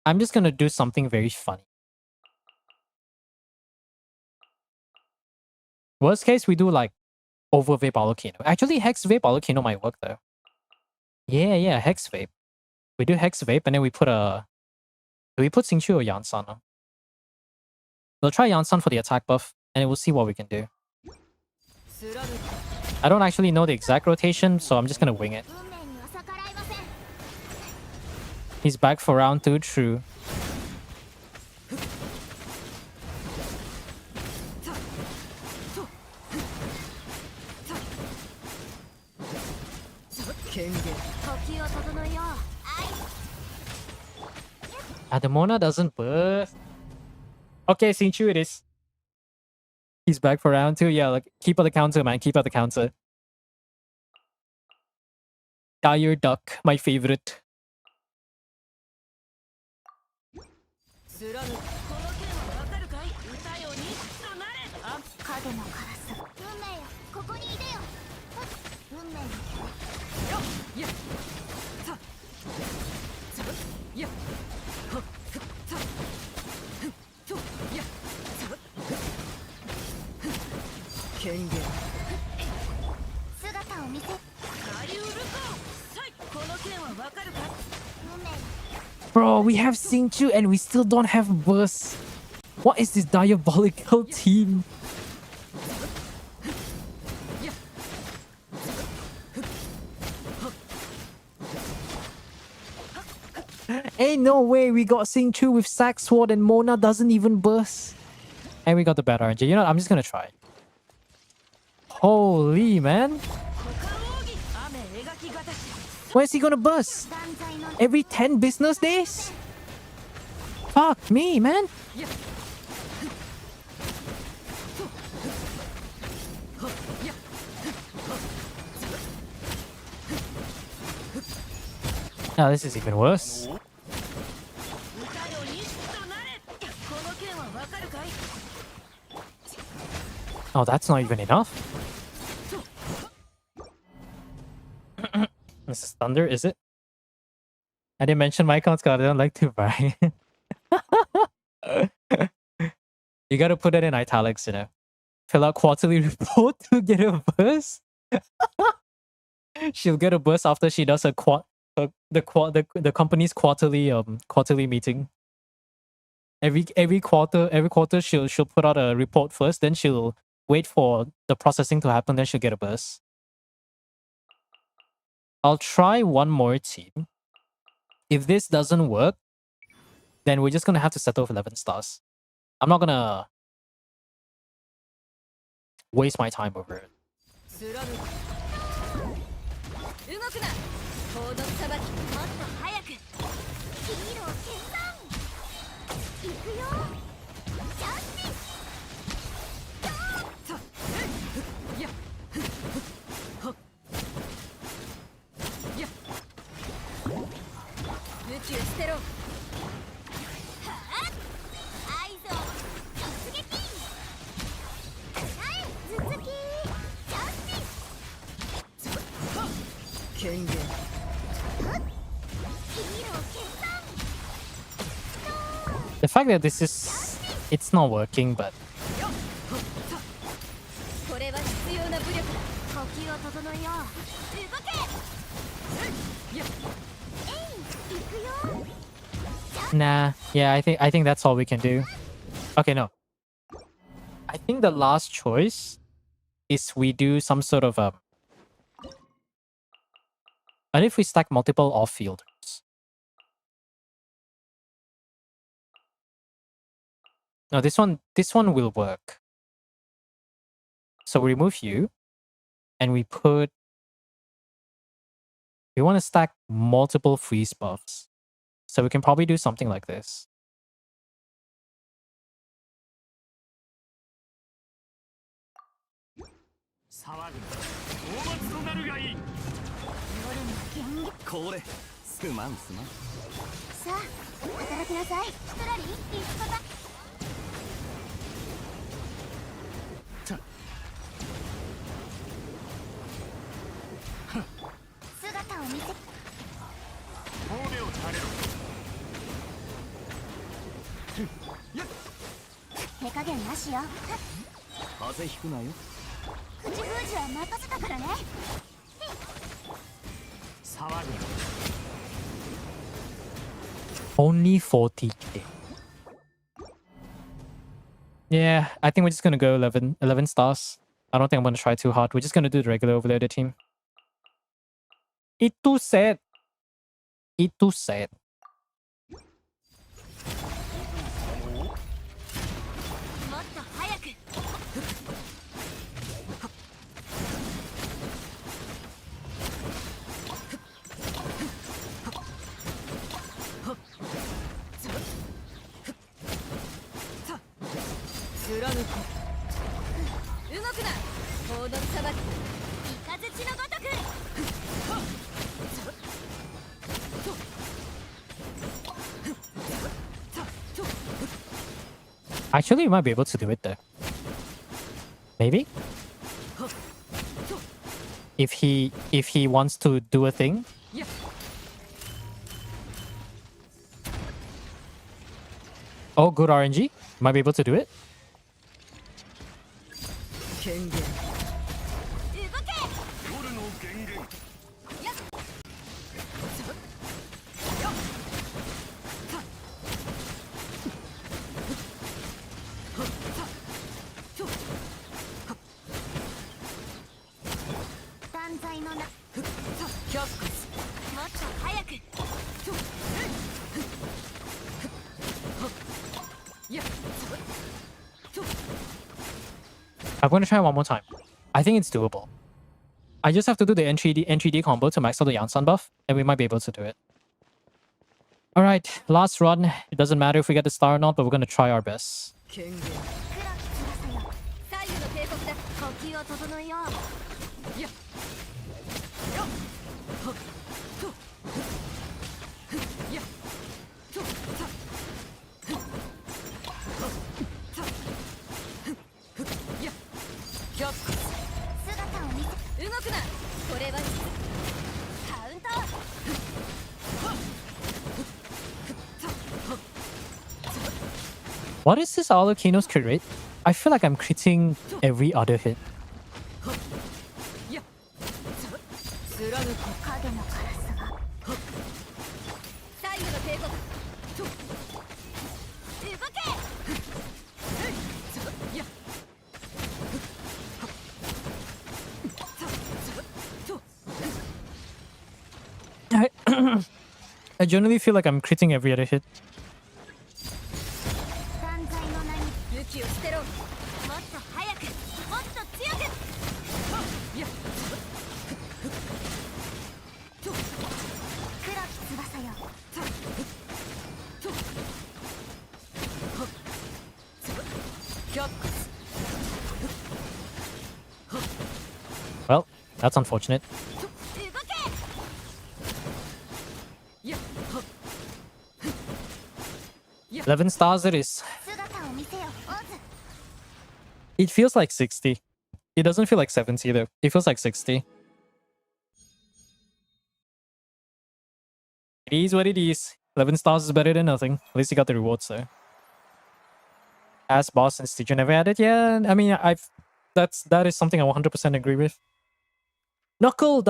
I'm just gonna do something very funny. Worst case, we do like over vape volcano. Actually, hex vape volcano might work though. Yeah, hex vape. We do hex vape and then we put a. Do we put Xingqiu or Yansan? We'll try Yansan for the attack buff and then we'll see what we can do. I don't actually know the exact rotation, so I'm just gonna wing it. 運命には逆らいません He's back for round 2, true. Kengen. 時を整えよう愛 Adamona doesn't burst. Okay, Xingqiu it is. He's back for round 2. Yeah, like keep out the counter, man. Keep out the counter. Dire Duck, my favorite. 貫くこの剣はわかるかい歌よにとなれあ影のカラス運命よここにいでよ運命よよやささやはふさふとやさ権限姿を見せカリウルコさいこの剣はわかるか運命よ Bro, we have Xingqiu and we still don't have burst. What is this diabolical team? Ain't no way we got Xingqiu with Sack Sword and Mona doesn't even burst. And we got the bad RNG. You know what? I'm just gonna try it. Holy man. 他奥義雨描きがたし Where's he gonna burst? 断罪の Every 10 business days? Fuck me, man. Now this is even worse. 歌よにとなれこの剣はわかるかい Oh, that's not even enough. This is thunder, is it? I didn't mention my accounts because I don't like to buy. You gotta put it in italics, you know. Fill out quarterly report to get a burst. She'll get a burst after she does the company's quarterly meeting. Every quarter she'll put out a report first, then she'll wait for the processing to happen, then she'll get a burst. I'll try one more team. If this doesn't work, then we're just gonna have to settle for 11 stars. I'm not gonna waste my time over it. 貫く動くなコードさばきもっと早くヒーロー決断行くよチャンスやほっや宇宙捨てろはあ合図を突撃頭突きチャンス権限ヒーロー決断 The fact that it's not working, but これは必要な武力だ呼吸を整えよう動けえい行くよ nah. Yeah, I think that's all we can do. Okay, no. I think the last choice is we do some sort of and if we stack multiple off-fielders. No, this one will work. So we remove you, and we want to stack multiple freeze buffs. So we can probably do something like this.さあ働きなさいストラリーいつこだ姿を見せ手加減なしよ風邪ひくなよ口封じは任せたからね Only 40k. Yeah, I think we're just gonna go 11 stars. I don't think I'm gonna try too hard. We're just gonna do the regular overloader team. Itu sad. Itu sad. もっと早く 貫く動くなコードさばきイカズチのごとく Actually, we might be able to do it though. Maybe? If he wants to do a thing. Oh, good RNG. Might be able to do it. 権限動け夜の権限やっ断罪のな却下もっと早くやっ I'm gonna try one more time. I think it's doable. I just have to do the N3D combo to max out the Yansan buff, and we might be able to do it. Alright, last run. It doesn't matter if we get the star or not, but we're gonna try our best. 権限黒き翼よ左右の警告だ呼吸を整えようやっよっほっとやっとさやっ却下姿を見せ動くなこれはカウント What is this Alakino's crit rate? I feel like I'm critting every other hit. I generally feel like I'm critting every other hit. 断罪の名に武器を捨てろ。もっと早く、もっと強く。いや、黒き翼よ。Well, that's unfortunate. 11 stars it is. 姿を見せよ、オズ。 It feels like 60. It doesn't feel like 70 though. It feels like 60. It is what it is. 11 stars is better than nothing. At least you got the rewards there. As boss and Stitcher never had it. Yeah, I mean, that is something I 100% agree with. Knuckle.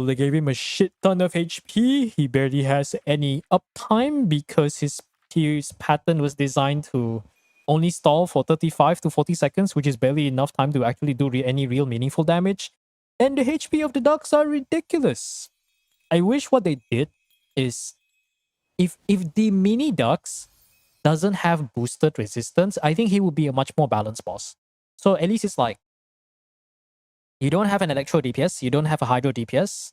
They gave him a shit ton of HP. He barely has any uptime because his pattern was designed to only stall for 35 to 40 seconds, which is barely enough time to actually do any real meaningful damage. And the HP of the ducks are ridiculous. I wish what they did is if the mini ducks doesn't have boosted resistance, I think he would be a much more balanced boss. So at least it's like you don't have an electro DPS, you don't have a hydro DPS,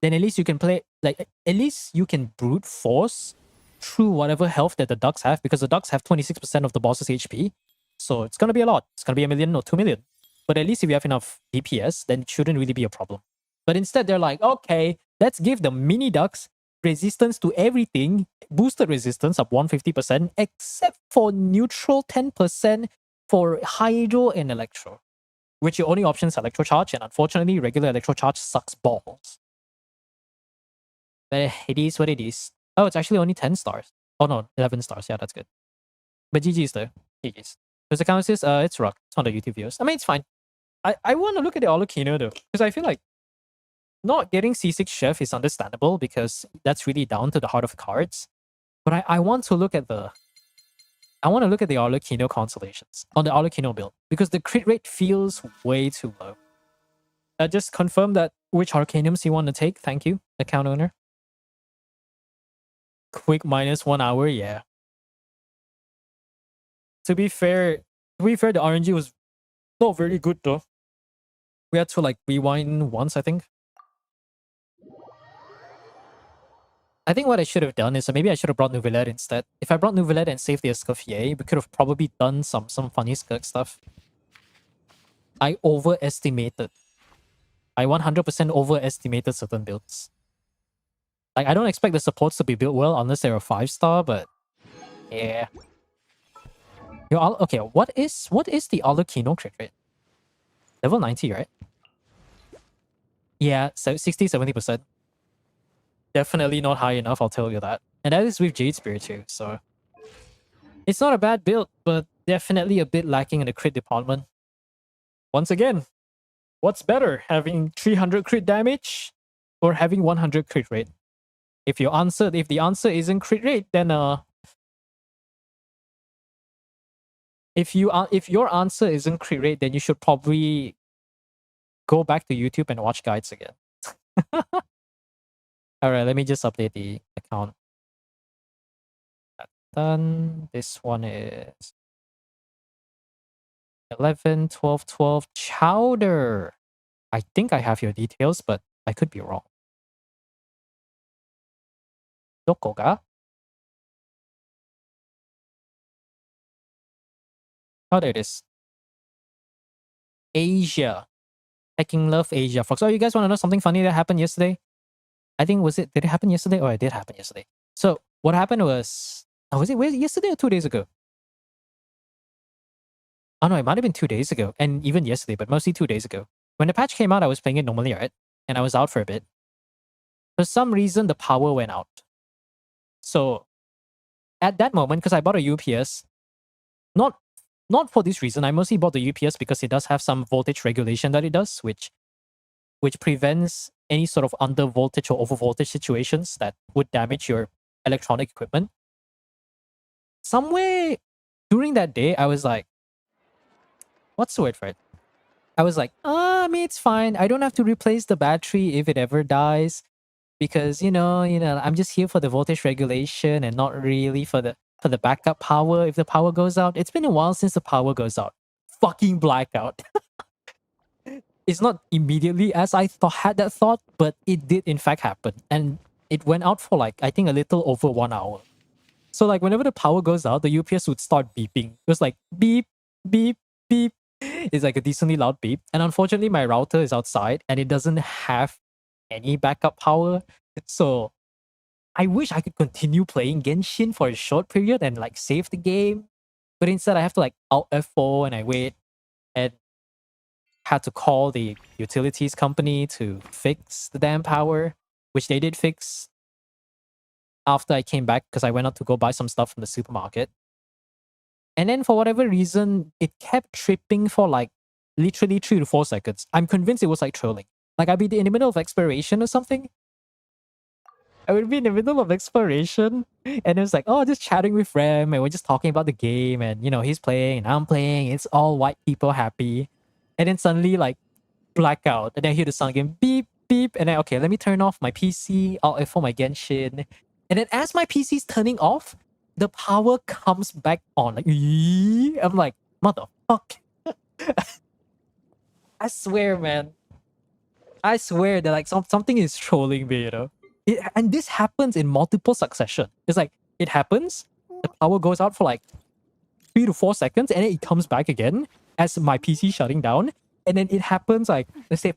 then at least you can play like at least you can brute force through whatever health that the ducks have, because the ducks have 26% of the boss's HP. So it's gonna be a lot. It's gonna be 1 million or 2 million. But at least if you have enough DPS, then it shouldn't really be a problem. But instead they're like, okay, let's give the mini ducks resistance to everything, boosted resistance up 150%, except for neutral 10% for hydro and electro, which your only option is electro charge, and unfortunately regular electro charge sucks balls. But it is what it is. Oh, it's actually only 10 stars. Oh no, 11 stars. Yeah, that's good. But GG's though. GG's. Whose account is this? It's Rock. It's on the YouTube viewers. I mean, it's fine. I want to look at the Olokino though, because I feel like not getting C6 Chef is understandable because that's really down to the heart of the cards. But I want to look at the Olokino constellations on the Olokino build, because the crit rate feels way too low. Just confirm that which Arcaniums you want to take. Thank you, account owner. Quick -1 hour, yeah. To be fair, the RNG was not very good though. We had to like rewind once, I think. I think what I should have done is maybe I should have brought Nouvellette instead. If I brought Nouvellette and saved the Escoffier, we could have probably done some funny skirk stuff. I overestimated. I 100% overestimated certain builds. Like, I don't expect the supports to be built well unless they're a 5-star, but yeah. Okay, what is the Olokino crit rate? Level 90, right? Yeah, so 60-70%. Definitely not high enough, I'll tell you that. And that is with Jade Spear too, so it's not a bad build, but definitely a bit lacking in the crit department. Once again, what's better, having 300 crit damage or having 100 crit rate? If the answer isn't crit rate, then if your answer isn't crit rate, then you should probably go back to YouTube and watch guides again. All right, let me just update the account. That's done. This one is 11, 12, 12. Chowder. I think I have your details, but I could be wrong. Doko ga? Oh, there it is. Asia. Hacking love Asia. Fox. Oh, you guys want to know something funny that happened yesterday? I think, did it happen yesterday? Oh, it did happen yesterday. So what happened was, was it yesterday or 2 days ago? Oh no, it might have been 2 days ago, and even yesterday, but mostly 2 days ago. When the patch came out, I was playing it normally, right? And I was out for a bit. For some reason, the power went out. So at that moment, because I bought a UPS, not for this reason, I mostly bought the UPS because it does have some voltage regulation that it does, which prevents any sort of under voltage or over voltage situations that would damage your electronic equipment. Somewhere during that day, I was like, what's the word for it? I was like, I mean, it's fine. I don't have to replace the battery if it ever dies. because I'm just here for the voltage regulation and not really for the backup power if the power goes out. It's been a while since the power goes out. Fucking blackout. It's not immediately as I thought had that thought, but it did in fact happen. And it went out for like I think a little over 1 hour. So like whenever the power goes out, the UPS would start beeping. It was like beep, beep, beep. It's like a decently loud beep. And unfortunately my router is outside and it doesn't have any backup power. So I wish I could continue playing Genshin for a short period and like save the game. But instead I have to like Alt F4 and I wait and had to call the utilities company to fix the damn power, which they did fix after I came back because I went out to go buy some stuff from the supermarket. And then for whatever reason, it kept tripping for like literally 3 to 4 seconds. I'm convinced it was like trolling. Like I'd be in the middle of exploration or something. I would be in the middle of exploration and it was like, oh, just chatting with Rem and we're just talking about the game and he's playing and I'm playing. It's all white people happy. And then suddenly like blackout. And then I hear the sound again, beep, beep. And then, okay, let me turn off my PC. I'll F4 my Genshin. And then as my PC's turning off, the power comes back on. Like, "Eee?" I'm like, motherfucker. I swear, man. I swear that like something is trolling me, and this happens in multiple succession. It's like, it happens, the power goes out for like 3 to 4 seconds, and then it comes back again as my PC shutting down. And then it happens like, let's say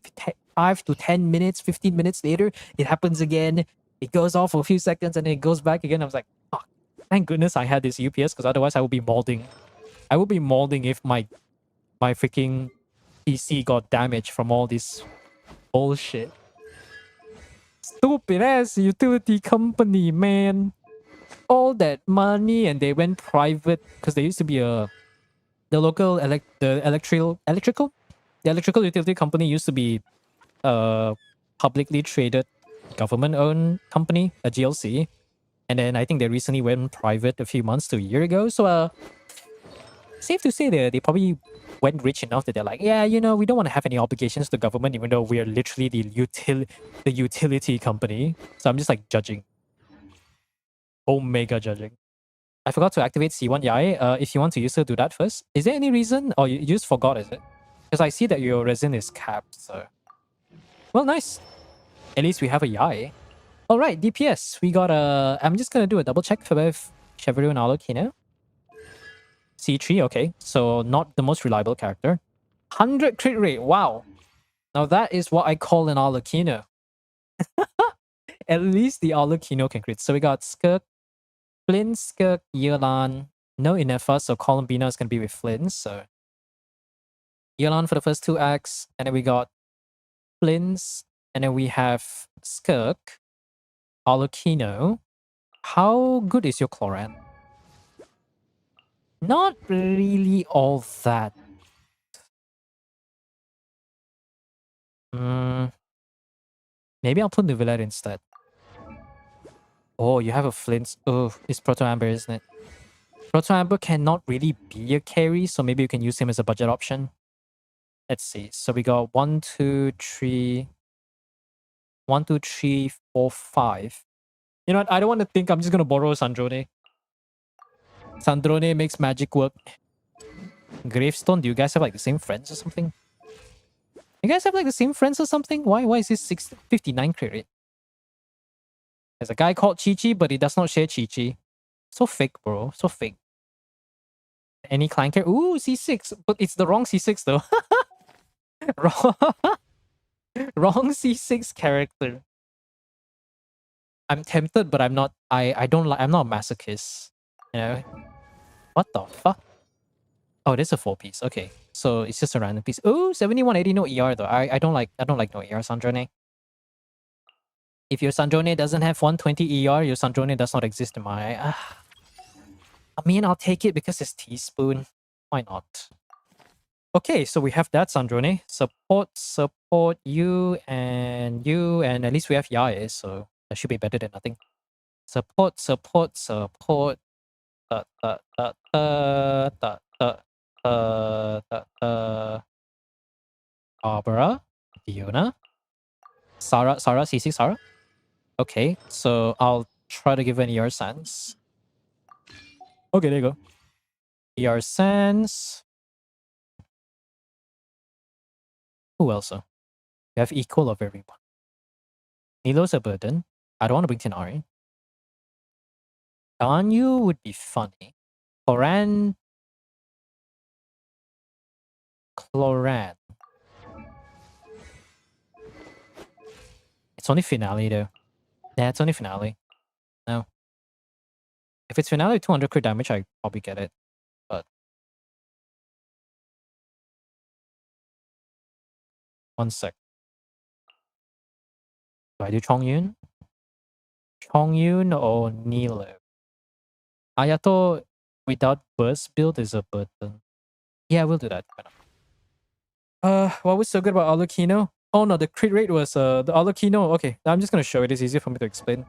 5 to 10 minutes, 15 minutes later, it happens again. It goes off for a few seconds and then it goes back again. I was like, fuck, thank goodness I had this UPS because otherwise I would be molding. I would be molding if my freaking PC got damaged from all this bullshit. Stupid ass utility company, man. All that money and they went private because they used to be the local electrical utility company used to be a publicly traded government owned company, a GLC. And then I think they recently went private a few months to a year ago. So safe to say they probably went rich enough that they're like, yeah, we don't want to have any obligations to the government, even though we are literally the utility company. So I'm just like judging. Omega judging. I forgot to activate C1 Yai. If you want to use it, do that first. Is there any reason? Or you just forgot, is it? Because I see that your resin is capped, so. Well, nice. At least we have a Yai. Alright, DPS. We got a... I'm just gonna do a double check for both Chevrolet and Arlecchino. C3, okay. So not the most reliable character. 100 crit rate, wow. Now that is what I call an Arlecchino. At least the Arlecchino can crit. So we got Skirk, Flynn, Skirk, Yelan. No Inefa, so Columbina is gonna be with Flynn, so... Yelan for the first 2 acts, and then we got Flynn's, and then we have Skirk, Arlecchino. How good is your Cloran? Not really all that. Maybe I'll put Nuvilette instead. Oh, you have a Flint. Oh, it's Proto Amber, isn't it? Proto Amber cannot really be a carry, so maybe you can use him as a budget option. Let's see. So we got 1, 2, 3. 1, 2, 3, 4, 5. You know what? I don't want to think. I'm just going to borrow Sandrone. Sandrone makes magic work. Gravestone, do you guys have like the same friends or something? You guys have like the same friends or something? Why is this 59 crit rate? There's a guy called Chi-Chi, but he does not share Chi-Chi. So fake, bro. So fake. Any client care? Ooh, C6. But it's the wrong C6 though. wrong, wrong C6 character. I'm tempted, but I'm not. I don't like. I'm not a masochist. You know? What the fuck? Oh, this is a 4-piece. Okay, so it's just a random piece. Ooh, 7180 no ER though. I don't like. I don't like no ER Sandrone. If your Sandrone doesn't have 120 ER, your Sandrone does not exist in my. I mean, I'll take it because it's teaspoon. Why not? Okay, so we have that Sandrone. Support you, and at least we have Yae, so that should be better than nothing. Support. Barbara, Fiona, Sarah, C6 Sarah. Okay, so I'll try to give an ER sense. Okay, there you go. ER sense. Who else? You have equal of everyone. Nilo's a burden. I don't want to bring Tinari. Ganyu would be funny. Cloran. Cloran. It's only finale though. Yeah, it's only finale. No. If it's finale 200 crit damage, I probably get it. But one sec. Do I do Chongyun? Chongyun or Nilo? Ayato without burst build is a burden. Yeah, we'll do that. Why not? What was so good about Alucino? Oh no, the crit rate was the Alucino. Okay, I'm just gonna show it. It's easier for me to explain.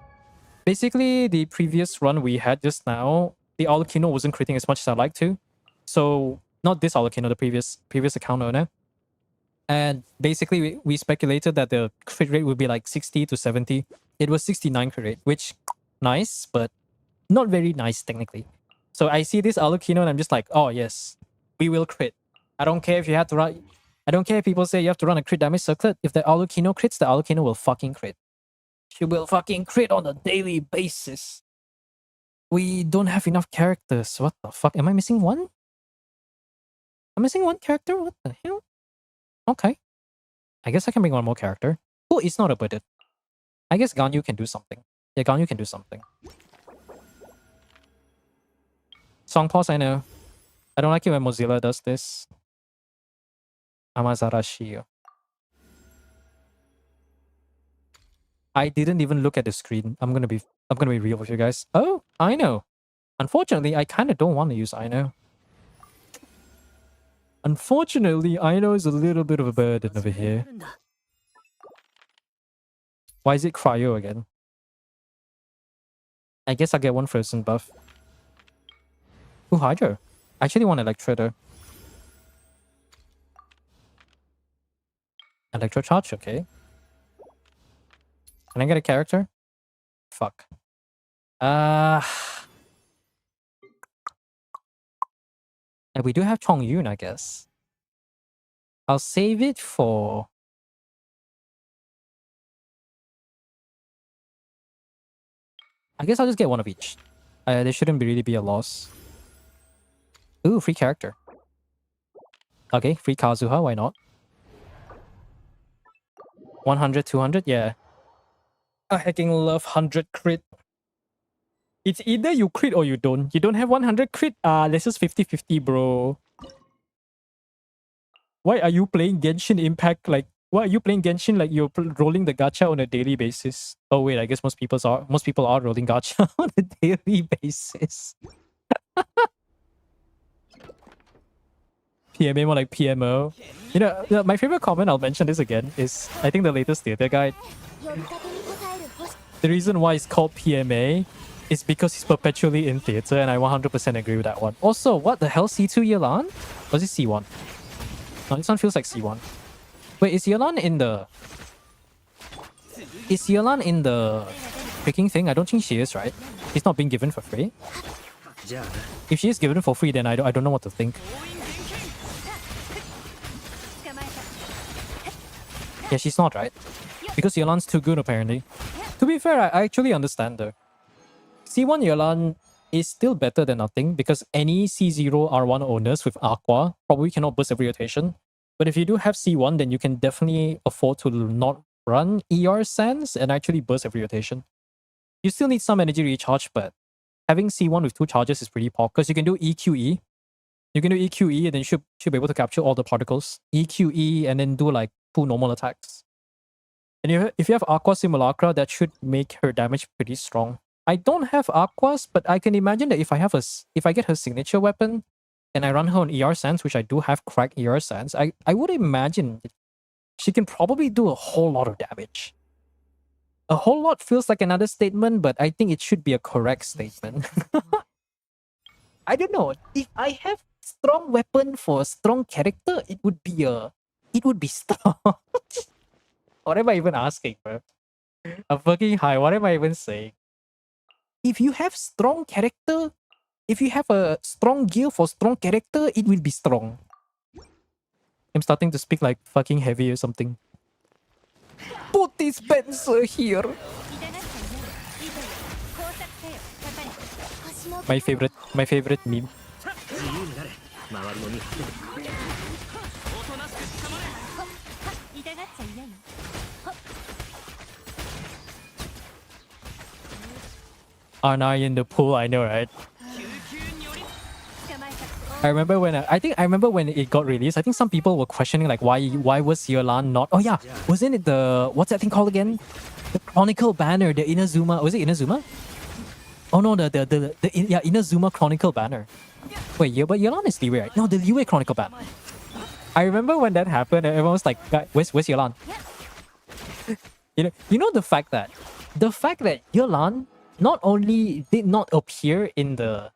Basically, the previous run we had just now, the Alucino wasn't critting as much as I'd like to. So not this Alucino, the previous account owner. And basically, we speculated that the crit rate would be like 60 to 70. It was 69 crit rate, which nice, but not very nice technically. So I see this Alucino and I'm just like, oh yes, we will crit. I don't care if you have to run. I don't care if people say you have to run a crit damage circlet. If the Alucino crits, the Alucino will fucking crit. She will fucking crit on a daily basis. We don't have enough characters. What the fuck? Am I missing one? I'm missing one character? What the hell? Okay. I guess I can bring one more character. Oh, it's not a budget. I guess Ganyu can do something. Yeah, Ganyu can do something. Song pause, I know. I don't like it when Mozilla does this. Amazarashi. I didn't even look at the screen. I'm gonna be real with you guys. Oh, I know. Unfortunately, I kind of don't want to use Ino. Unfortunately, Ino is a little bit of a burden over here. Why is it Cryo again? I guess I'll get one frozen buff. Ooh, Hydro. I actually want Electro though. Electro Charge, okay. Can I get a character? Fuck. And we do have Chongyun, I guess. I'll save it for... I guess I'll just get one of each. There shouldn't really be a loss. Ooh, free character. Okay, free Kazuha, why not? 100, 200, yeah. I hecking love 100 crit. It's either you crit or you don't. You don't have 100 crit? This is 50-50, bro. Why are you playing Genshin Impact like... Why are you playing Genshin like you're rolling the gacha on a daily basis? Oh wait, I guess most people are rolling gacha on a daily basis. PMA more like PMO. You know, my favorite comment, I'll mention this again, is I think the latest theater guide. The reason why it's called PMA is because he's perpetually in theater, and I 100% agree with that one. Also, what the hell, C2 Yelan? Or is it C1? No, this one feels like C1. Wait, is Yelan in the... Is Yelan in the freaking thing? I don't think she is, right? She's not being given for free. If she is given for free, then I don't know what to think. Yeah, she's not, right? Because Yelan's too good, apparently. To be fair, I actually understand though. C1 Yelan is still better than nothing because any C0 R1 owners with Aqua probably cannot burst every rotation. But if you do have C1, then you can definitely afford to not run ER Sands and actually burst every rotation. You still need some energy recharge, but having C1 with 2 charges is pretty poor because you can do EQE. You can do EQE and then should be able to capture all the particles. EQE and then do like 2 normal attacks. And if you have Aqua Simulacra, that should make her damage pretty strong. I don't have Aquas, but I can imagine that if I get her signature weapon and I run her on ER Sands, which I do have cracked ER Sands, I would imagine she can probably do a whole lot of damage. A whole lot feels like another statement, but I think it should be a correct statement. I don't know. If I have strong weapon for a strong character, it would be strong. What am I even asking, bro? I'm fucking high. What am I even saying? If you have strong character, if you have a strong gear for strong character, it will be strong. I'm starting to speak like fucking heavy or something. Put dispenser here. 痛がっちゃいない以前工作せよかかれ星の My favorite meme. 自由になれ。周りも見張ってる。痛がっちゃいないよ Aren't I in the pool? I know, right? 捕まえた I remember when I remember when it got released. I think some people were questioning like why was Yolan not? Oh yeah, wasn't it the what's that thing called again? The Chronicle banner, the Inazuma. Was it Inazuma? Oh no, yeah Inazuma Chronicle banner. Wait, yeah, but Yolan is Liyue, right? No, the Liyue Chronicle banner. I remember when that happened. Everyone was like, "Where's Yolan?" You know the fact that Yolan not only did not appear in the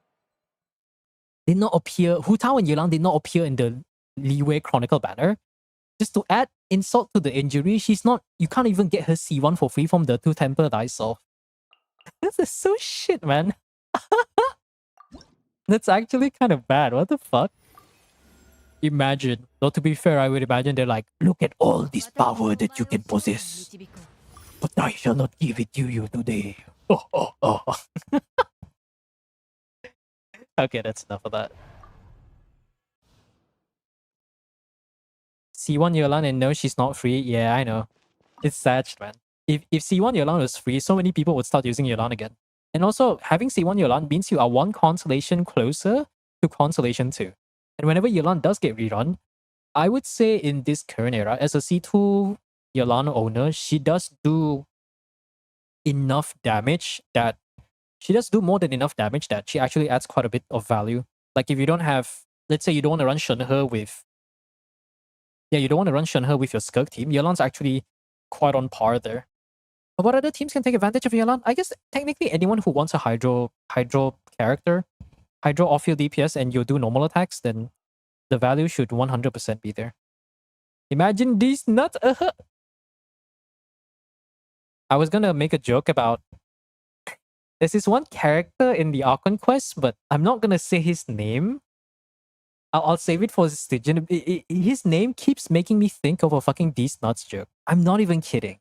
Hu Tao and Yelang did not appear in the Liyue Chronicle banner. Just to add insult to the injury, you can't even get her C1 for free from the Two Temple Daiso. This is so shit, man. That's actually kind of bad. What the fuck? Imagine. Though to be fair, I would imagine they're like, look at all this power that you can possess. But I shall not give it to you today. Oh. Okay, that's enough of that. C1 Yolan and no, she's not free. Yeah, I know. It's sad, man. If C1 Yolan was free, so many people would start using Yolan again. And also, having C1 Yolan means you are one constellation closer to Constellation 2. And whenever Yolan does get rerun, I would say in this current era, as a C2 Yolan owner, she does do enough damage that she does do more than enough damage that she actually adds quite a bit of value. Like if you don't have, let's say you don't want to run Shenhe with, you don't want to run Shenhe with your Skirk team, Yolan's actually quite on par there. But what other teams can take advantage of Yolan? I guess technically anyone who wants a Hydro character, Hydro off-field DPS, and you do normal attacks, then the value should 100% be there. Imagine these nuts. I was gonna make a joke about there's this one character in the Archon quest, but I'm not gonna say his name. I'll save it for Stygian. His name keeps making me think of a fucking These Nuts joke. I'm not even kidding.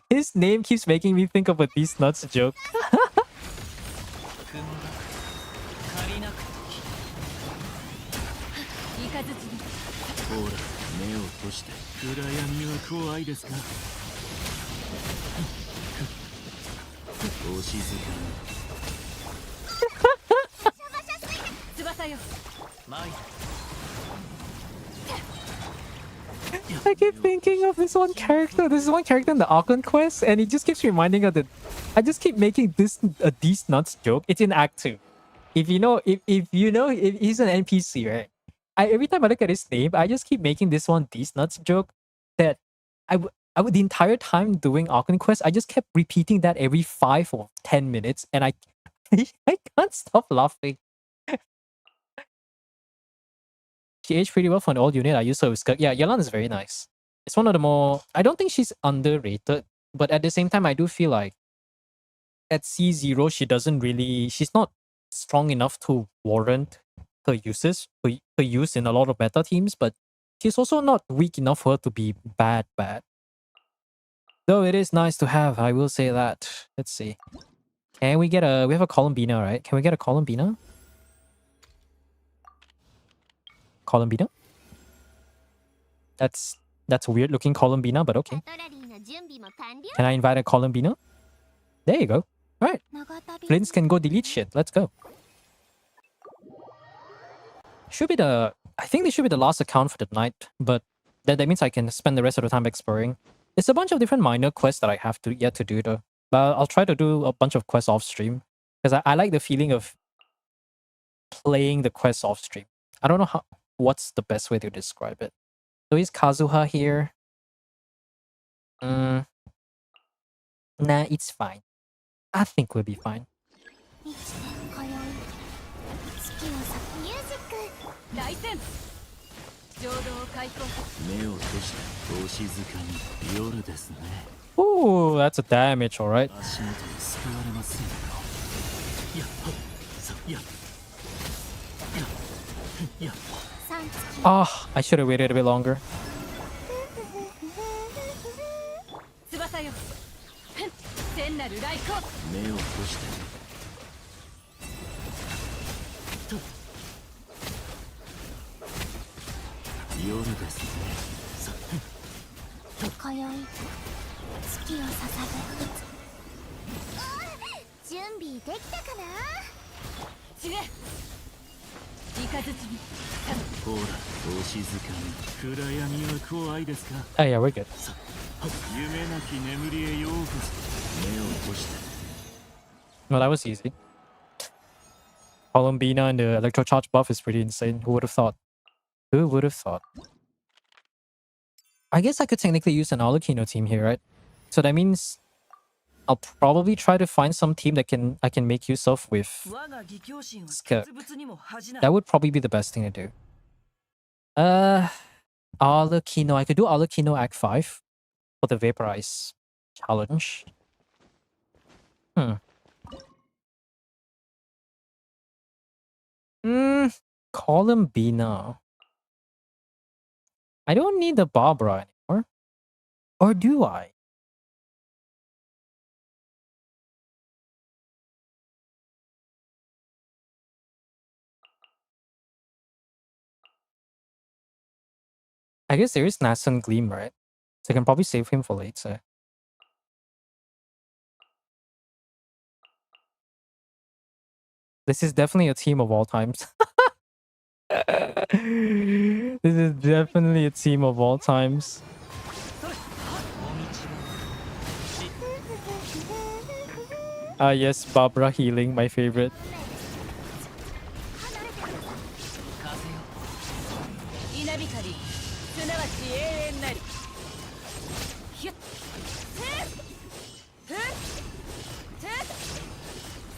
His name keeps making me think of a These Nuts joke. I keep thinking of this one character. This is one character in the Archon quest, and it just keeps reminding of the. I just keep making this a These Nuts joke. It's in Act 2. If he's an NPC, right? Every time I look at his name, I just keep making this one These Nuts joke. That I would the entire time doing Archon quest, I just kept repeating that every 5 or 10 minutes, and I can't stop laughing. She aged pretty well for an old unit. I used her with Skirk. Yeah, Yelan is very nice. It's one of the more... I don't think she's underrated, but at the same time, I do feel like at C0, she's not strong enough to warrant her use in a lot of meta teams, but she's also not weak enough for her to be bad. Though it is nice to have, I will say that. Let's see. Can we get we have a Columbina, right? Can we get a Columbina? Columbina? That's a weird looking Columbina, but okay. Can I invite a Columbina? There you go. Alright. Flints can go delete shit. Let's go. I think this should be the last account for the night, but that means I can spend the rest of the time exploring. It's a bunch of different minor quests that I have yet to do though. But I'll try to do a bunch of quests off stream. Because I like the feeling of playing the quests off stream. I don't know what's the best way to describe it. So is Kazuha here? Nah, it's fine. I think we'll be fine. 浄土を開放す目を閉してお静かに夜ですね。 Ooh, that's a damage, alright. 足元に救われませんよ。やっはっさやっやや 三月 Ah, I should have waited a bit longer. 翼よふん天なる来光目を閉してと夜ですね。さ今宵月を捧げ準備できたかな散れ三日月に ほらお静かに暗闇は怖いですか。 Oh yeah, we're good. さ夢なき眠りへようこそ。目を閉して No, that was easy. Columbina and the electrocharge buff is pretty insane. Who would have thought? Who would have thought? I guess I could technically use an Alucino team here, right? So that means I'll probably try to find some team that I can make use of with Skirk. That would probably be the best thing to do. Alucino. I could do Alucino Act 5 for the Vaporize challenge. Columbina. I don't need the Barbara anymore. Or do I? I guess there is Nassan Gleam, right? So I can probably save him for later. This is definitely a team of all times. This is definitely a team of all times. Ah, yes, Barbara healing, my favorite. 稲光すなわち永遠なりひゅっふっふっふっ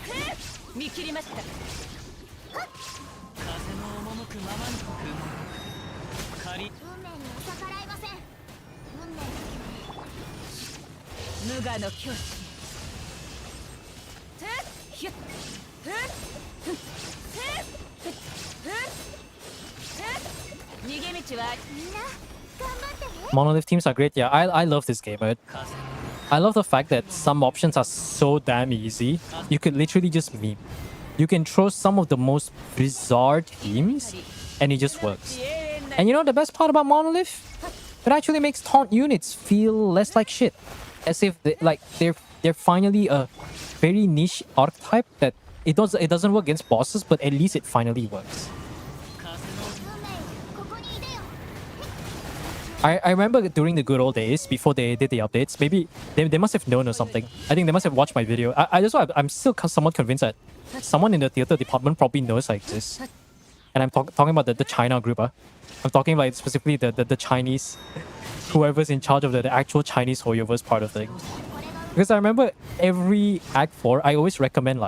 ふっ見切りました風の赴くままに仮運命に逆らいません運命無我の境地ふっひゅっふっふっふっふっふっ Monolith teams are great. Yeah, I love this game, right? I love the fact that some options are so damn easy. You could literally just meme. You can throw some of the most bizarre teams and it just works. And you know the best part about Monolith? It actually makes taunt units feel less like shit. As if they're finally a very niche archetype that it doesn't work against bosses, but at least it finally works. I remember during the good old days, before they did the updates, maybe they must have known or something. I think they must have watched my video. I'm still somewhat convinced that someone in the theater department probably knows I exist. And I'm talking about the China group. I'm talking like specifically the Chinese, whoever's in charge of the actual Chinese Hoyoverse part of thing. Because I remember every Act 4, I always recommend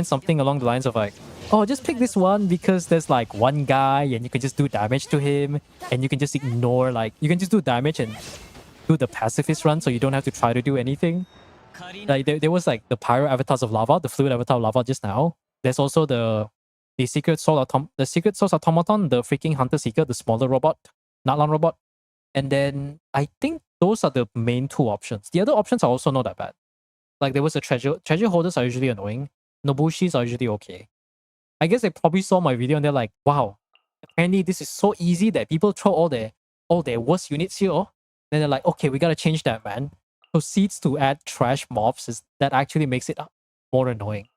something along the lines of like, oh, just pick this one because there's like one guy and you can just do damage to him and you can just ignore, like, you can just do damage and do the pacifist run so you don't have to try to do anything. Like, there was like the Pyro Avatars of Lava, the Fluid Avatar of Lava just now. There's also the Secret Soul Automaton, the freaking Hunter Seeker, the smaller robot, Natlan robot. And then I think those are the main two options. The other options are also not that bad. Like, there was a treasure holders are usually annoying. Nobushis are usually okay. I guess they probably saw my video and they're like, wow, apparently this is so easy that people throw all their worst units here. Then they're like, okay, we gotta change that, man. Proceeds to add trash mobs that actually makes it more annoying.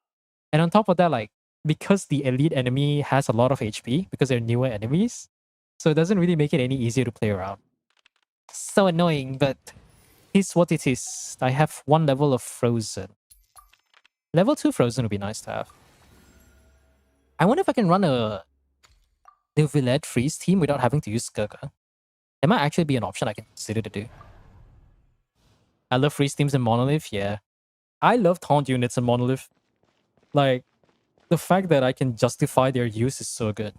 And on top of that, like, because the elite enemy has a lot of HP, because they're newer enemies, so it doesn't really make it any easier to play around. So annoying, but here's what it is. I have one level of Frozen. Level 2 Frozen would be nice to have. I wonder if I can run the Villette Freeze team without having to use Skirka. That might actually be an option I can consider to do. I love freeze teams in Monolith, yeah. I love taunt units in Monolith. Like, the fact that I can justify their use is so good.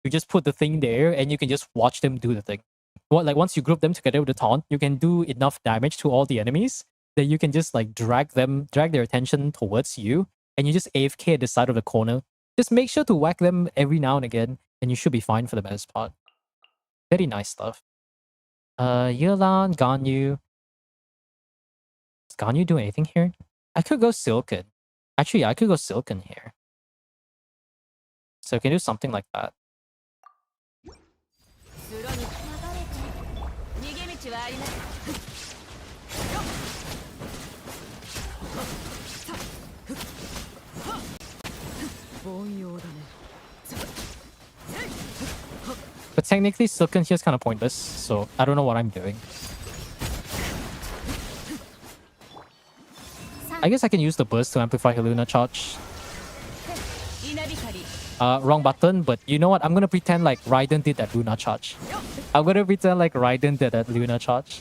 You just put the thing there and you can just watch them do the thing. What, like once you group them together with the taunt, you can do enough damage to all the enemies that you can just like drag their attention towards you, and you just AFK at the side of the corner. Just make sure to whack them every now and again, and you should be fine for the most part. Very nice stuff. Yelan, Ganyu. Does Ganyu do anything here? I could go Silken. Actually, I could go Silken here. So I can do something like that. 流れて逃げ道はあります凡庸だね But technically, Silken here is kind of pointless, so I don't know what I'm doing. I guess I can use the burst to amplify her Luna charge. Wrong button, but you know what? I'm gonna pretend like Raiden did that Luna charge. I'm gonna pretend like Raiden did that Luna charge.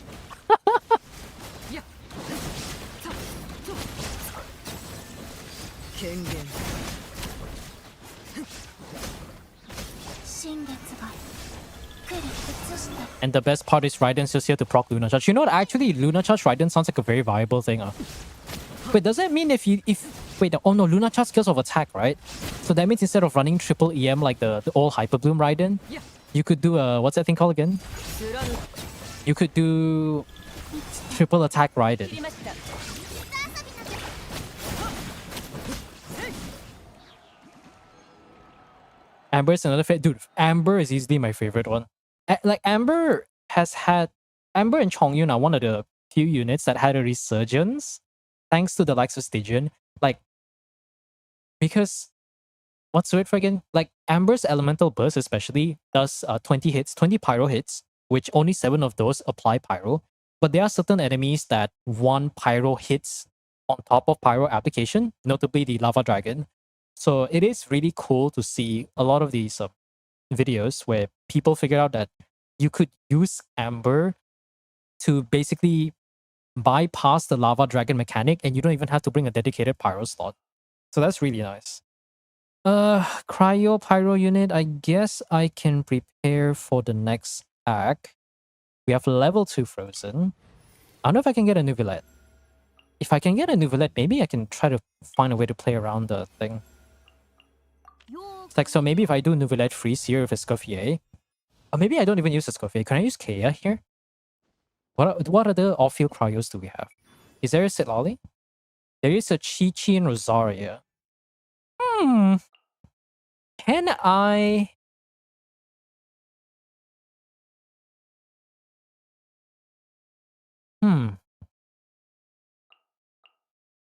And the best part is Raiden's just here to proc Luna charge. You know what? Actually, Luna charge Raiden sounds like a very viable thing. Wait, does that mean if wait, oh no, Luna charge skills of attack, right? So that means instead of running triple EM like the old Hyper Bloom Raiden, you could do what's that thing called again? You could do triple attack Raiden. Amber is another favorite. Dude, Amber is easily my favorite one. Like Amber and Chongyun are one of the few units that had a resurgence thanks to the likes of Stygian. Like, because what's the word for again? Like Amber's elemental burst especially does 20 hits, 20 pyro hits, which only 7 of those apply pyro. But there are certain enemies that 1 pyro hits on top of pyro application, notably the lava dragon. So it is really cool to see a lot of these videos where people figure out that you could use Amber to basically bypass the lava dragon mechanic, and you don't even have to bring a dedicated pyro slot. So that's really nice. Cryo pyro unit, I guess I can prepare for the next act. We have level 2 Frozen. I don't know if I can get a Nuvilette. If I can get a Nuvilette, maybe I can try to find a way to play around the thing. It's like, so maybe if I do Nuvilette freeze here with Escoffier, or maybe I don't even use Escoffier. Can I use Kea here? What other off-field cryos do we have? Is there a Sitlali? There is a Chi-Chi and Rosaria. Can I...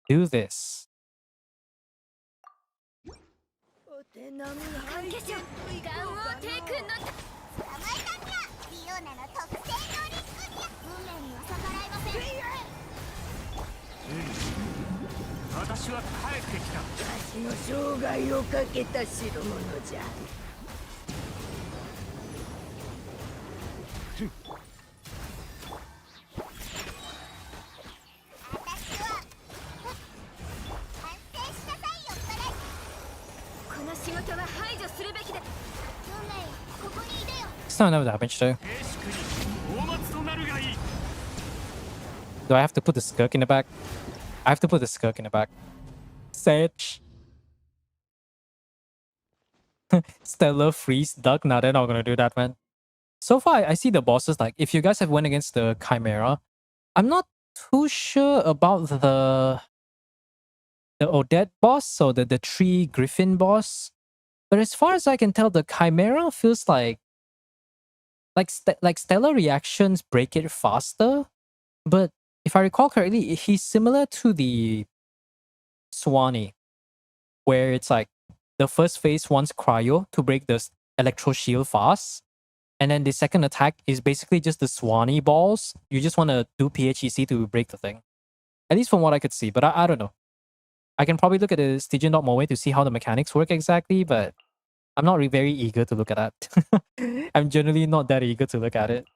do this. It's not enough damage though. Do I have to put the Skirk in the back? I have to put the Skirk in the back. Sedge. Stellar Freeze Duck. Nah, they're not gonna do that, man. So far, I see the bosses, like, if you guys have went against the Chimera, I'm not too sure about the Odette boss or the Tree Griffin boss. But as far as I can tell, the Chimera feels like stellar reactions break it faster. But if I recall correctly, he's similar to the Swanee, where it's like the first phase wants cryo to break the electro shield fast, and then the second attack is basically just the Swanee balls. You just want to do PHEC to break the thing. At least from what I could see, but I don't know. I can probably look at the Stygian.moe to see how the mechanics work exactly, but I'm not very eager to look at that. I'm generally not that eager to look at it.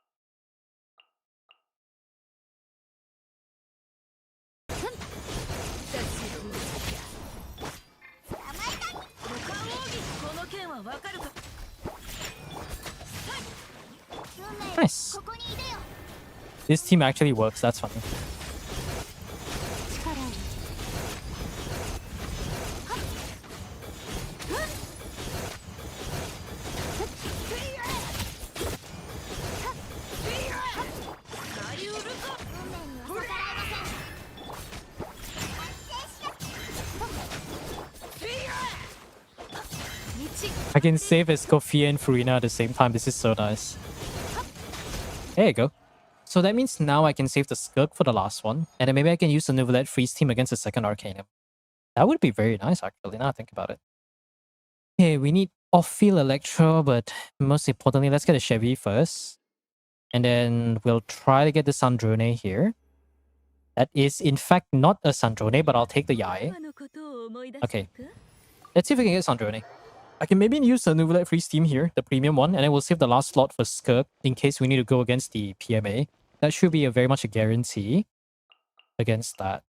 Nice. ここにいでよ This team actually works. That's funny. 力を I can save as Kofia and Furina at the same time. This is so nice. There you go. So that means now I can save the Skirk for the last one. And then maybe I can use the Neuvillette freeze team against the second Arcanum. That would be very nice, actually, now I think about it. Okay, we need off-field Electro, but most importantly, let's get a Chevy first. And then we'll try to get the Sandrone here. That is, in fact, not a Sandrone, but I'll take the Yae. Okay. Let's see if we can get Sandrone. I can maybe use the Neuvillette Freeze team here, the premium one, and then we'll save the last slot for Skirk in case we need to go against the PMA. That should be very much a guarantee against that.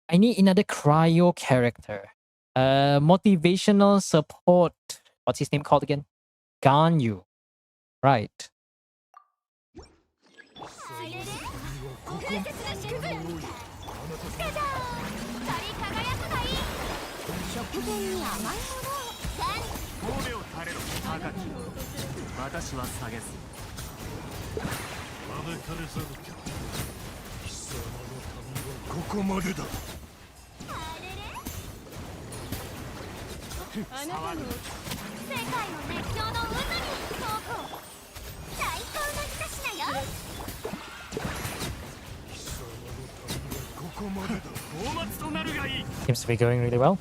I need another cryo character. Motivational support. What's his name called again? Ganyu. Right. Seems to be going really well.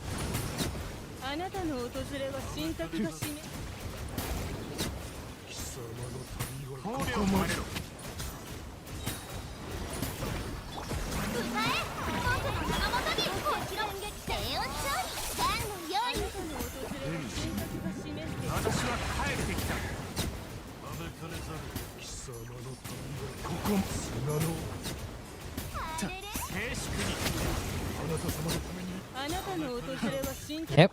Yep.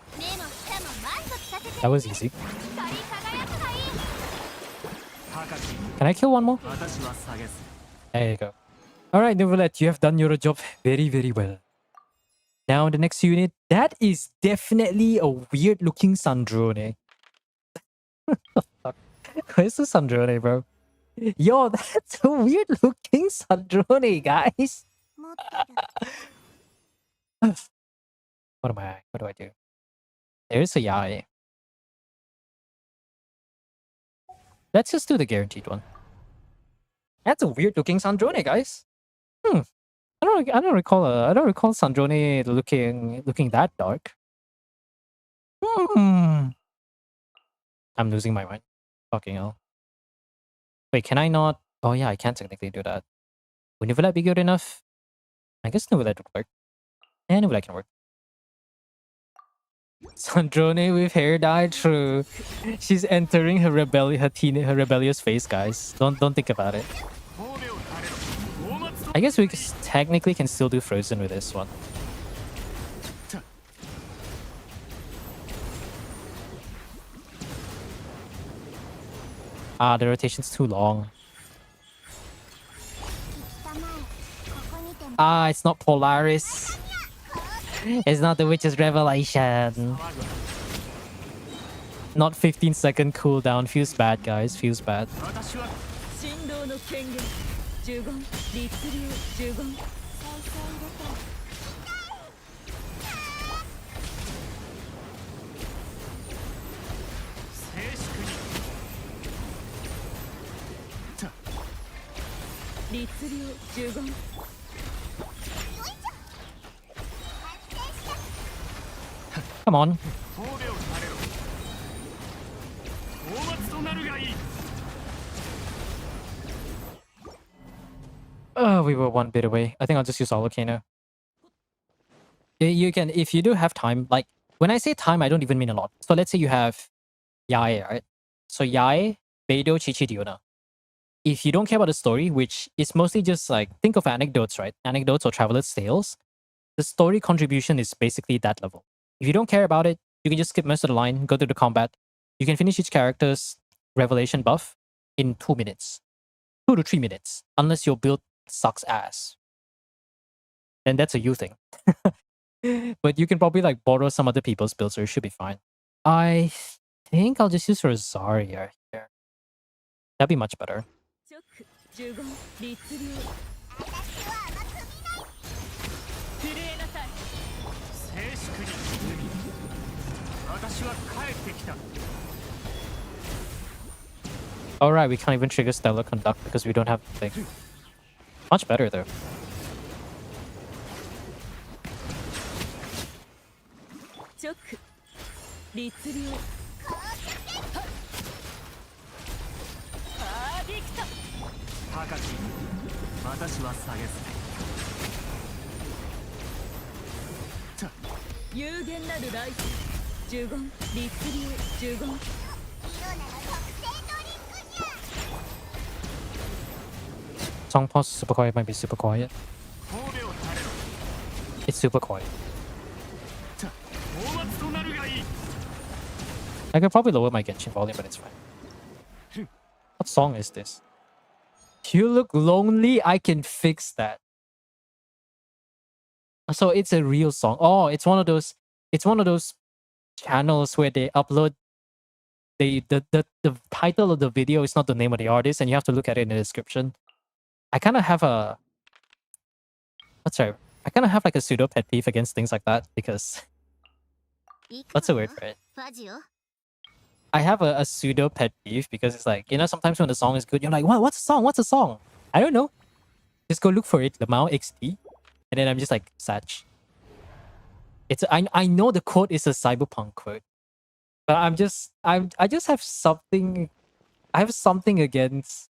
That was easy. Can I kill one more? There you go. Alright, Neuvillette, you have done your job very, very well. Now, the next unit, that is definitely a weird looking Sandrone. Where's the Sandrone, bro? Yo, that's a weird looking Sandrone, guys. What am I? What do I do? There's a Yae. Let's just do the guaranteed one. That's a weird looking Sandrone, guys. I don't recall Sandrone looking that dark. I'm losing my mind. Fucking hell. Wait, can I not? Oh yeah, I can technically do that. Would Neuvillette be good enough? I guess Neuvillette would work. Yeah, Neuvillette can work. Sandrone with hair dye, true. She's entering her rebellious phase, guys. Don't think about it. I guess we technically can still do Frozen with this one. Ah, the rotation's too long. Ah, it's not Polaris. It's not the Witch's Revelation. Not 15-second cooldown. Feels bad, guys. Feels bad. Come on. Oh, we were one bit away. I think I'll just use Volcano. You can, if you do have time, like, when I say time, I don't even mean a lot. So let's say you have Yae, right? So Yae, Beidou, Chichi, Diona. If you don't care about the story, which is mostly just like, think of anecdotes, right? Anecdotes or traveler's tales. The story contribution is basically that level. If you don't care about it, you can just skip most of the line, go to the combat. You can finish each character's revelation buff in 2 minutes. 2 to 3 minutes, unless your build sucks ass. Then that's a you thing. But you can probably like borrow some other people's builds, so it should be fine. I think I'll just use Rosaria here. That'd be much better. 呪言律流震えなさい静粛に私は帰ってきた Alright, we can't even trigger Stellar Conduct because we don't have the thing. Much better though. 直律流パーディクト高き私は下げず有限なるライフ呪言律流呪言 Song pause super quiet might be super quiet. 神戸を垂れろ It's super quiet. 大松となるがいい I could probably lower my Genshin volume, but it's fine. What song is this? You look lonely? I can fix that. So it's a real song. Oh, it's one of those channels where they upload the title of the video is not the name of the artist, and you have to look at it in the description. I kind of have a I kind of have like a pseudo pet peeve against things like that because what's the word for it? I have a pseudo pet peeve because it's like, you know, sometimes when the song is good, you're like, what? What's a song? What's a song? I don't know. Just go look for it, Lamau XD, and then I'm just like, Satch. It's I know the quote is a cyberpunk quote, but I just have something. I have something against,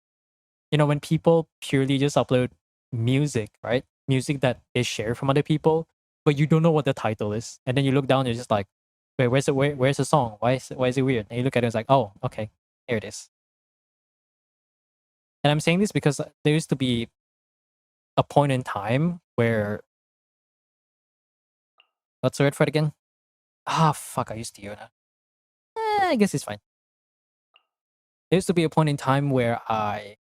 you know, when people purely just upload music, right? Music that they share from other people, but you don't know what the title is, and then you look down, you're just like, wait, where's the song? Why is it weird? And you look at it, it's like, oh, okay, here it is. And I'm saying this because there used to be a point in time where, what's the word for it again? Ah, fuck, I used to use it. I guess it's fine. There used to be a point in time where I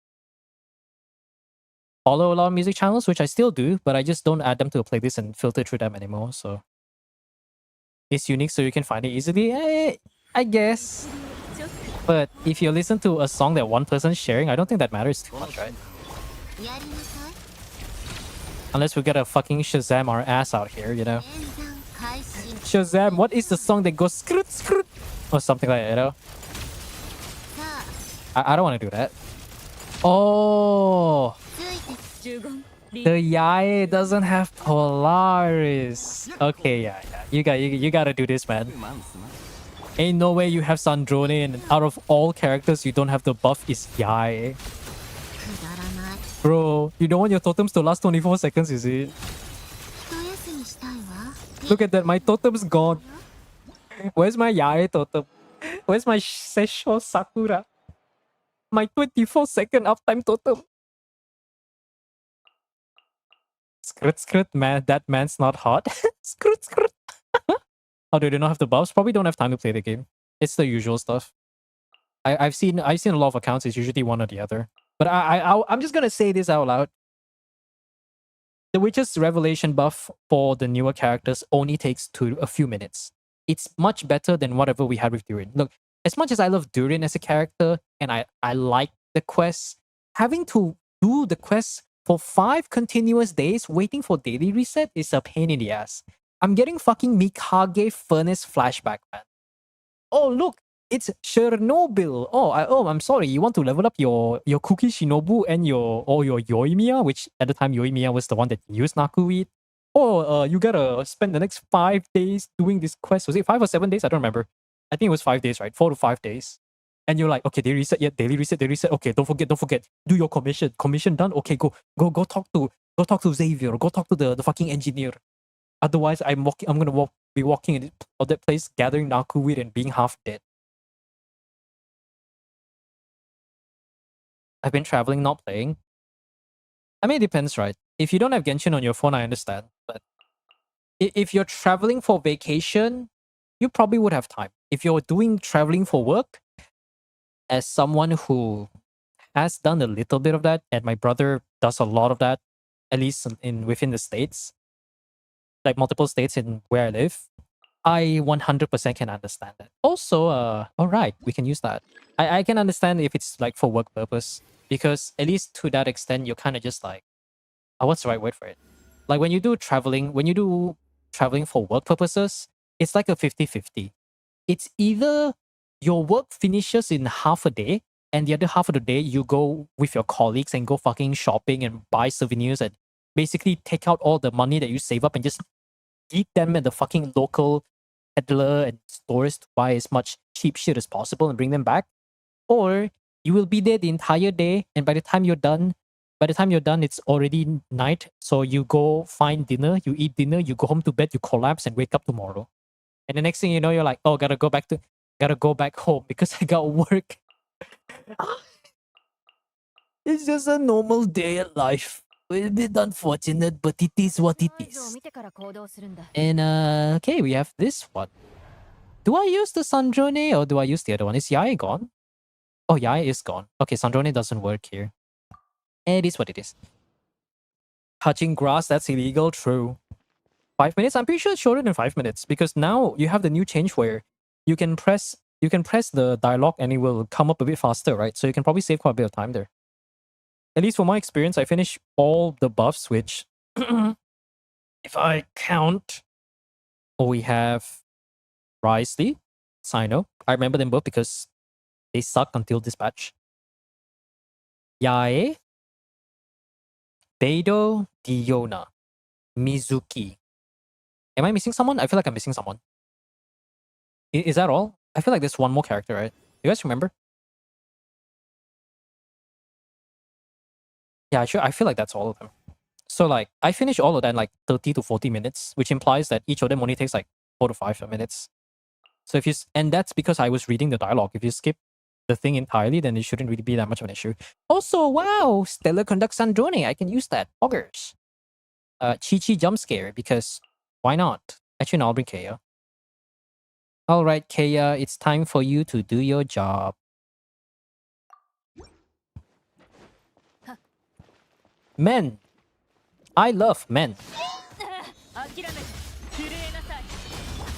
follow a lot of music channels, which I still do, but I just don't add them to a playlist and filter through them anymore. So it's unique, so you can find it easily. I guess. But if you listen to a song that one person's sharing, I don't think that matters too much, right? Unless we gotta fucking Shazam our ass out here, you know? Shazam, what is the song that goes skrut skrut? Or something like that, you know? I don't want to do that. Oh! The Yae doesn't have Polaris. Okay, yeah. You gotta do this, man. Ain't no way you have Sandrone and out of all characters you don't have the buff is Yae. Bro, you don't want your totems to last 24 seconds, is it? Look at that, my totem's gone. Where's my Yae totem? Where's my Seisho Sakura? My 24-second uptime totem. Skrut skrut, man, that man's not hot. Skrut skrut. Oh, do they not have the buffs? Probably don't have time to play the game. It's the usual stuff. I've seen a lot of accounts. It's usually one or the other. But I'm just gonna say this out loud. The Witcher's Revelation buff for the newer characters only takes a few minutes. It's much better than whatever we had with Durin. Look, as much as I love Durin as a character and I like the quests, having to do the quests for 5 continuous days waiting for daily reset is a pain in the ass. I'm getting fucking Mikage Furnace flashback, man. Oh, look, it's Chernobyl. I'm sorry. You want to level up your Kuki Shinobu and your Yoimiya, which at the time Yoimiya was the one that used Nakuid. You gotta spend the next 5 days doing this quest. Was it 5 or 7 days? I don't remember. I think it was 5 days, right? 4 to 5 days. And you're like, okay, they reset yet? Daily reset, they reset. Okay, don't forget. Do your commission. Commission done? Okay, go talk to Xavier. Go talk to the fucking engineer. Otherwise, I'm gonna be walking in that place, gathering Nakuid and being half dead. I've been traveling, not playing. I mean, it depends, right? If you don't have Genshin on your phone, I understand. But if you're traveling for vacation, you probably would have time. If you're doing traveling for work, as someone who has done a little bit of that, and my brother does a lot of that, at least in within the states, like multiple states in where I live. I 100% can understand that. Also, all right, we can use that. I can understand if it's like for work purpose, because at least to that extent, you're kind of just like, what's the right word for it? Like when you do traveling for work purposes, it's like a 50-50. It's either your work finishes in half a day, and the other half of the day you go with your colleagues and go fucking shopping and buy souvenirs and basically take out all the money that you save up and just eat them at the fucking local peddler and stores to buy as much cheap shit as possible and bring them back. Or you will be there the entire day, and by the time you're done, it's already night. So you go find dinner, you eat dinner, you go home to bed, you collapse and wake up tomorrow. And the next thing you know, you're like, oh, gotta go back home because I got work. It's just a normal day at life. A bit unfortunate, but it is what it is. And okay, we have this one. Do I use the Snezhnaya or do I use the other one? Is Yae gone? Oh, Yae is gone. Okay, Snezhnaya doesn't work here. It is what it is. Touching grass, that's illegal. True. 5 minutes? I'm pretty sure it's shorter than 5 minutes because now you have the new change where you can press the dialogue and it will come up a bit faster, right? So you can probably save quite a bit of time there. At least for my experience, I finished all the buffs, which if I count, we have Risley, Sino. I remember them both because they suck until this patch. Yae, Beidou, Diona, Mizuki. Am I missing someone? I feel like I'm missing someone. Is that all? I feel like there's one more character, right? You guys remember? Yeah, sure. I feel like that's all of them. So like, I finished all of that in like 30 to 40 minutes, which implies that each of them only takes like 4 to 5 minutes. So if you, and that's because I was reading the dialogue. If you skip the thing entirely, then it shouldn't really be that much of an issue. Also, wow, Stellar Conduct Sandrone. I can use that. Poggers. Chi jump scare because why not? Actually, no, I'll bring Kaya. All right, Kaya, it's time for you to do your job. Men. I love men.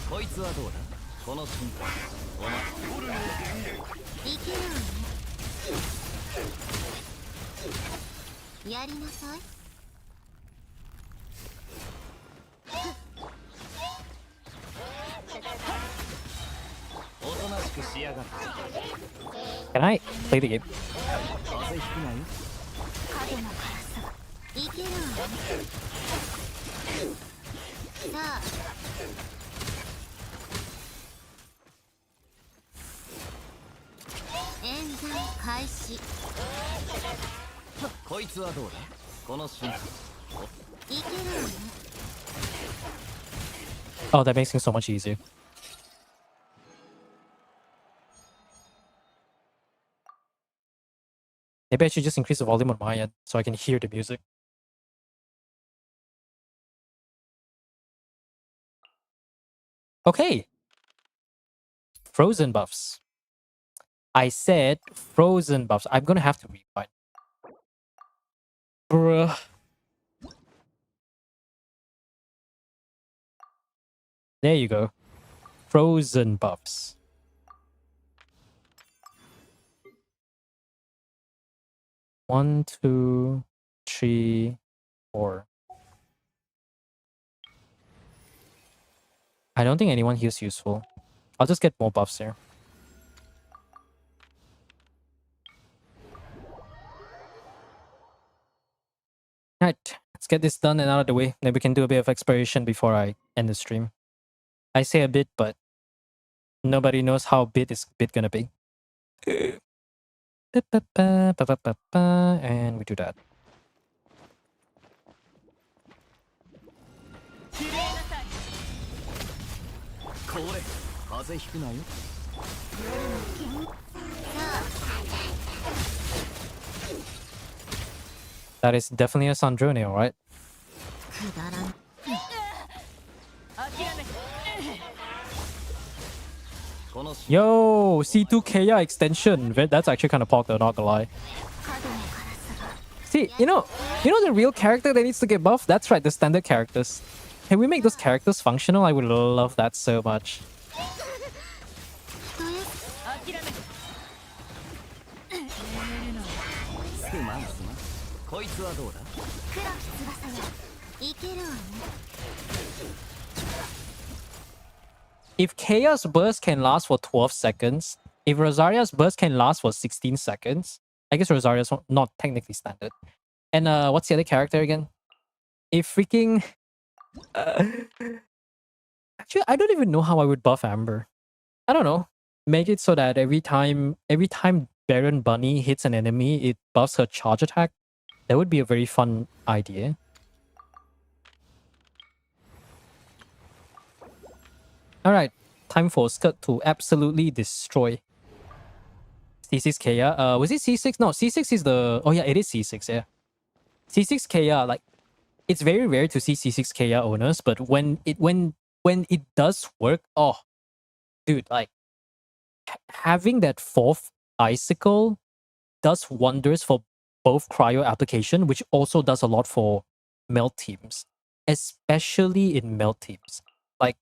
こいつはどうだこの瞬間お前いけるわねやりなさいおとなしくしやがって Can I play the game? 風邪ひくなよ影の辛さいけるわねさあ演算開始こいつはどうだこの瞬間いけるわね Oh, that makes things so much easier. Maybe I should just increase the volume on my end so I can hear the music. Okay. Frozen buffs. I said frozen buffs. I'm gonna have to rewind. Bruh. There you go. Frozen buffs. One, two, three, four. I don't think anyone here is useful. I'll just get more buffs here. Alright, let's get this done and out of the way. Then we can do a bit of exploration before I end the stream. I say a bit, but nobody knows how bit is bit gonna be. And we do that. That is definitely a Snezhnaya, right? くだらんここの瞬 Yo, C2 Kea extension. That's actually kind of pogged, though, not gonna lie. 角の辛さが See, you know the real character that needs to get buffed? That's right, the standard characters. Can we make those characters functional? I would love that so much. 人へ諦めすまんすまんこいつはどうだ黒き翼よいけるわね If Kaeya's burst can last for 12 seconds, if Rosaria's burst can last for 16 seconds, I guess Rosaria's not technically standard. And what's the other character again? If freaking... Actually, I don't even know how I would buff Amber. I don't know. Make it so that every time Baron Bunny hits an enemy, it buffs her charge attack. That would be a very fun idea. Alright, time for Skirt to absolutely destroy. C6 Kea. Was it C6? No, C6 is the... Oh yeah, it is C6, yeah. C6 Kea, like, it's very rare to see C6 Kea owners, but when it does work, oh, dude, like, having that fourth icicle does wonders for both cryo application, which also does a lot for melt teams, especially in melt teams. Like,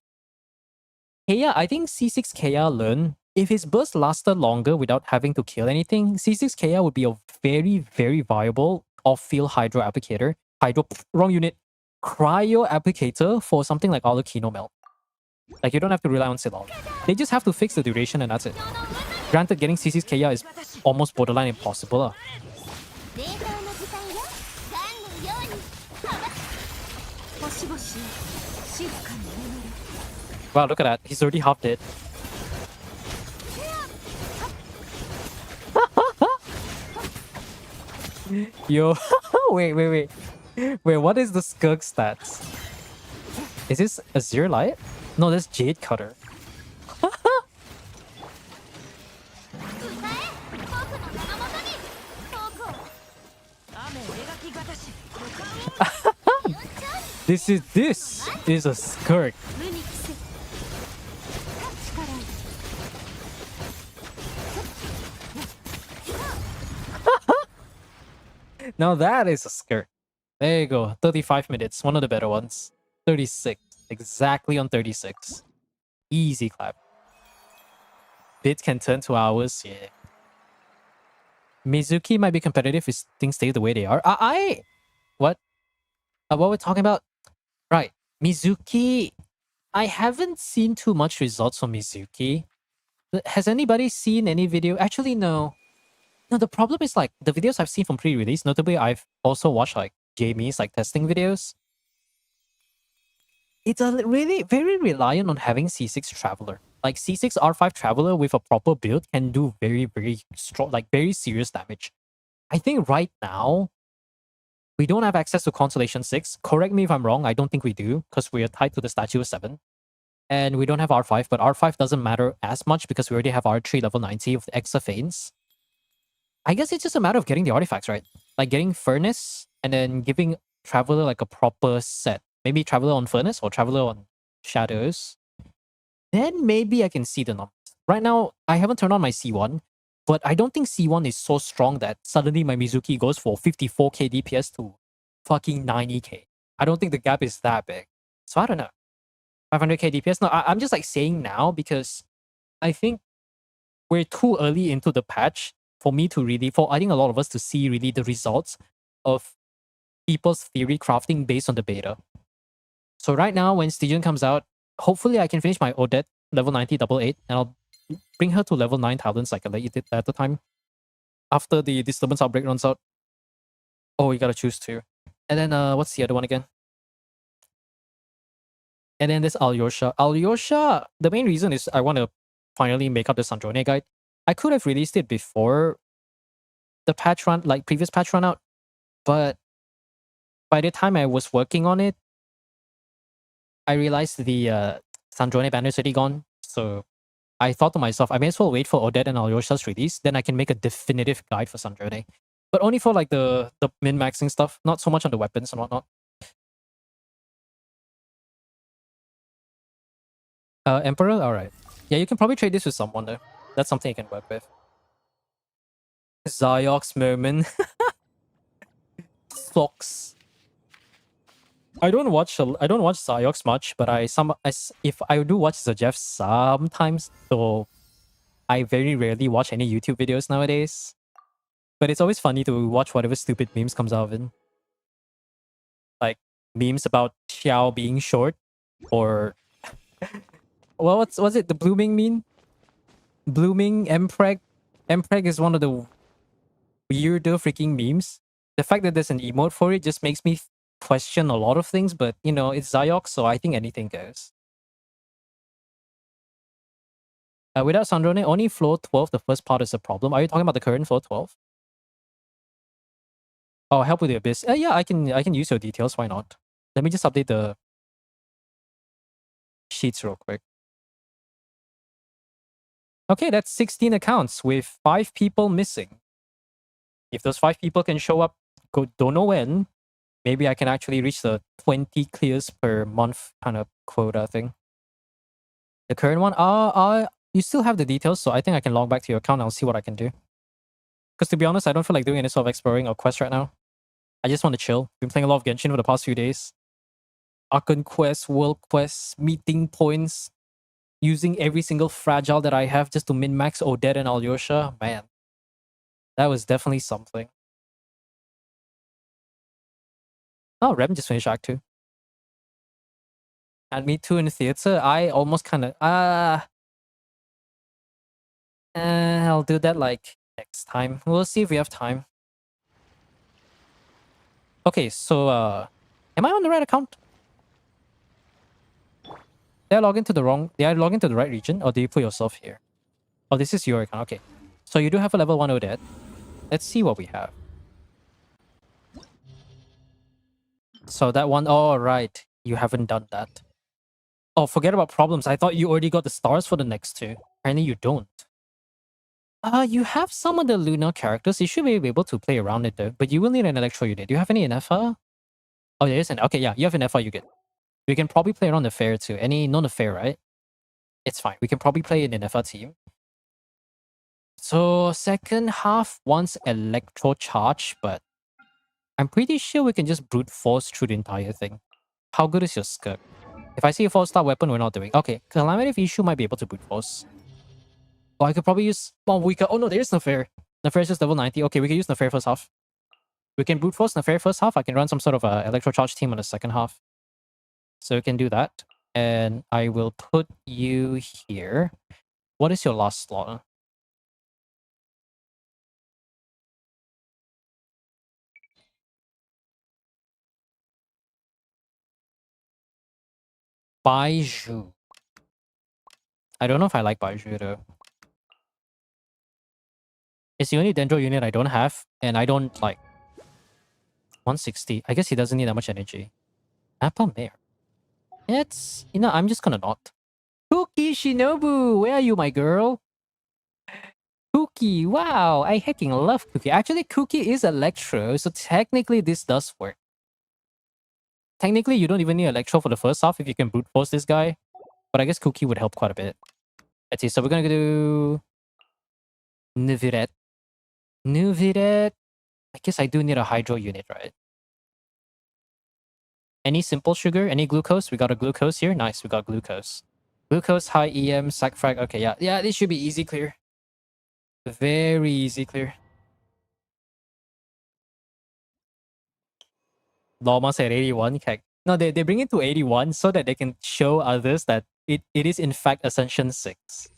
Kea, I think C6 Kea learned if his burst lasted longer without having to kill anything, C6 Kea would be a very, very viable off-field hydro applicator. Wrong unit. Cryo applicator for something like Alucino Melt. Like, you don't have to rely on Silong. They just have to fix the duration and that's it. Granted, getting C6 Kea is almost borderline impossible. 霊道の時間よガンのように星々静かに眠れ Wow, look at that. He's already half dead. Yo, wait. Wait, what is the Skirk stats? Is this Azure Light? No, that's Jade Cutter. 歌え僕の名のもとに僕を This is a Skirk. 無に着せ力よ Now that is a Skirk. There you go. 35 minutes. One of the better ones. 36. Exactly on 36. Easy clap. Bit can turn to hours. Yeah. Mizuki might be competitive if things stay the way they are. What? What we're talking about? Right. Mizuki. I haven't seen too much results from Mizuki. Has anybody seen any video? Actually, no. No, the problem is like the videos I've seen from pre-release, notably I've also watched like Jamie's like testing videos. It's a really very reliant on having C6 Traveler. Like C6 R5 Traveler with a proper build can do very, very strong, like very serious damage. I think right now, we don't have access to Constellation 6. Correct me if I'm wrong, I don't think we do, because we are tied to the Statue of 7. And we don't have R5, but R5 doesn't matter as much because we already have R3 level 90 with Extra Feigns. I guess it's just a matter of getting the artifacts right. Like getting Furnace and then giving Traveler like a proper set. Maybe Traveler on Furnace or Traveler on Shadows. Then maybe I can see the numbers. Right now, I haven't turned on my C1, but I don't think C1 is so strong that suddenly my Mizuki goes for 54k DPS to fucking 90k. I don't think the gap is that big. So I don't know. 500k DPS? No, I'm just like saying now because I think we're too early into the patch for me to really, for I think a lot of us to see really the results of people's theory crafting based on the beta. So right now, when Stygian comes out, hopefully I can finish my Odette level 90 double 8 and I'll bring her to level 9 talents like I did at the time. After the Disturbance Outbreak runs out. Oh, you gotta choose two. And then, what's the other one again? And then this Alyosha. Alyosha, the main reason is I want to finally make up the Snezhnaya guide. I could have released it before the patch run, like previous patch run out. But by the time I was working on it, I realized the Snezhnaya banner is already gone. So I thought to myself, I may as well wait for Odette and Alyosha's release. Then I can make a definitive guide for Snezhnaya. But only for like the min-maxing stuff. Not so much on the weapons and whatnot. Emperor? Alright. Yeah, you can probably trade this with someone though. That's something you can work with. Ziox Merman. Socks. I don't watch Ziox much, but if I do watch the Jeff sometimes, so I very rarely watch any YouTube videos nowadays. But it's always funny to watch whatever stupid memes comes out of it. Like memes about Xiao being short, or well, what's it? The blooming meme? Blooming Mpreg. Mpreg is one of the weirder freaking memes. The fact that there's an emote for it just makes me question a lot of things, but you know, it's Ziox, so I think anything goes. Without Sandrone, only floor 12, the first part is a problem. Are you talking about the current floor 12? Oh, help with the abyss. Yeah, I can use your details. Why not? Let me just update the sheets real quick. Okay, that's 16 accounts with 5 people missing. If those 5 people can show up, don't know when, maybe I can actually reach the 20 clears per month kind of quota thing. The current one, you still have the details, so I think I can log back to your account and I'll see what I can do. Because to be honest, I don't feel like doing any sort of exploring or quest right now. I just want to chill. Been playing a lot of Genshin for the past few days. Archon quest, world quests, meeting points, using every single fragile that I have just to min-max Odette and Alyosha. Man, that was definitely something. Oh, Rem just finished Act 2. And me too in the theater. I almost kind of... I'll do that like next time. We'll see if we have time. Okay, so am I on the right account? Did I log into the right region, or did you put yourself here? Oh, this is your account. Okay. So you do have a level 1 Odette. Let's see what we have. So that one, oh, right. You haven't done that. Oh, forget about problems. I thought you already got the stars for the next two. Apparently you don't. You have some of the Luna characters. You should be able to play around it though. But you will need an Electro unit. Do you have any in FR? Oh, there is an... Okay, yeah. You have an FR, you get. We can probably play around the fair too. Any... Not the fair, right? It's fine. We can probably play it in FR team. So second half wants Electro Charge, but I'm pretty sure we can just brute force through the entire thing. How good is your skirt? If I see a 4-star weapon, we're not doing. Okay, Calamity Issue might be able to brute force. Oh, I could probably use... Oh, we could... Oh no, there is Nafair. Nafair is just level 90. Okay, we can use Nafair first half. We can brute force Nafair first half. I can run some sort of Electro Charge team on the second half. So we can do that. And I will put you here. What is your last slot? Baiju. I don't know if I like Baiju though. It's the only Dendro unit I don't have, and I don't like 160. I guess he doesn't need that much energy. Appa Mare. It's... You know, I'm just gonna not. Cookie Shinobu! Where are you, my girl? Cookie! Wow! I hecking love Cookie. Actually, Cookie is Electro, so technically this does work. Technically, you don't even need Electro for the first half if you can brute force this guy. But I guess Cookie would help quite a bit. Let's see, so we're gonna do... Nuviret. Nuviret. I guess I do need a Hydro unit, right? Any simple sugar? Any glucose? We got a glucose here. Nice, we got glucose. Glucose, high EM, sac frag. Okay, yeah. Yeah, this should be easy clear. Very easy clear. Loma said 81. Okay. No, they bring it to 81 so that they can show others that it is in fact Ascension 6.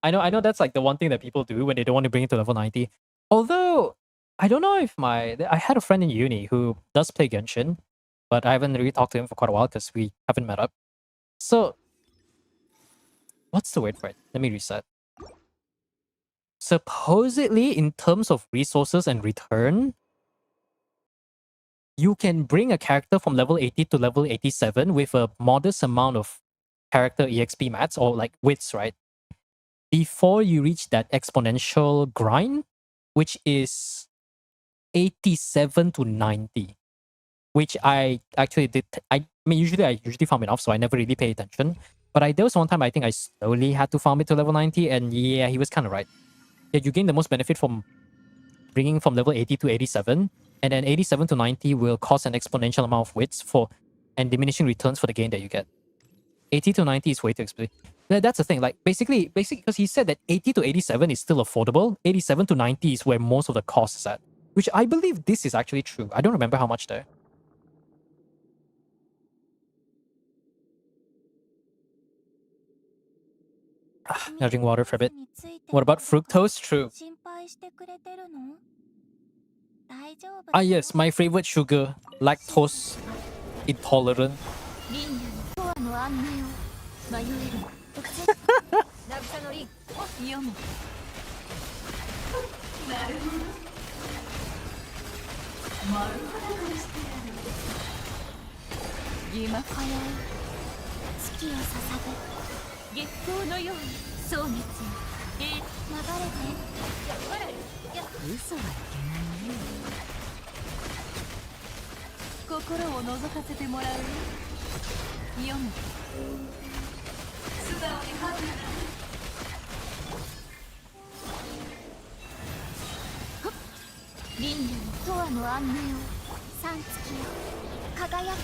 I know that's like the one thing that people do when they don't want to bring it to level 90. Although, I don't know if I had a friend in uni who does play Genshin, but I haven't really talked to him for quite a while because we haven't met up. So, what's the word for it? Let me reset. Supposedly, in terms of resources and return, you can bring a character from level 80 to level 87 with a modest amount of character EXP mats or like wits, right? Before you reach that exponential grind, which is 87 to 90, which I actually did. I mean, usually I farm enough, so I never really pay attention. But there was one time I think I slowly had to farm it to level 90, and yeah, he was kind of right. Yeah, you gain the most benefit from bringing from level 80 to 87, and then 87 to 90 will cost an exponential amount of wits for and diminishing returns for the gain that you get. 80 to 90 is way too expensive. That's the thing. Like basically, because he said that 80 to 87 is still affordable. 87 to 90 is where most of the cost is at, which I believe this is actually true. I don't remember how much there. Now drink water for a bit. What about fructose? True. Ah yes, my favorite sugar, lactose intolerant. 渚のリン読む義魔通う月を捧ぐ月光のように壮熱よ流れて嘘はいけないね心を覗かせてもらうよ読む素直に吐く輪廻とわの安寧を三月よ輝け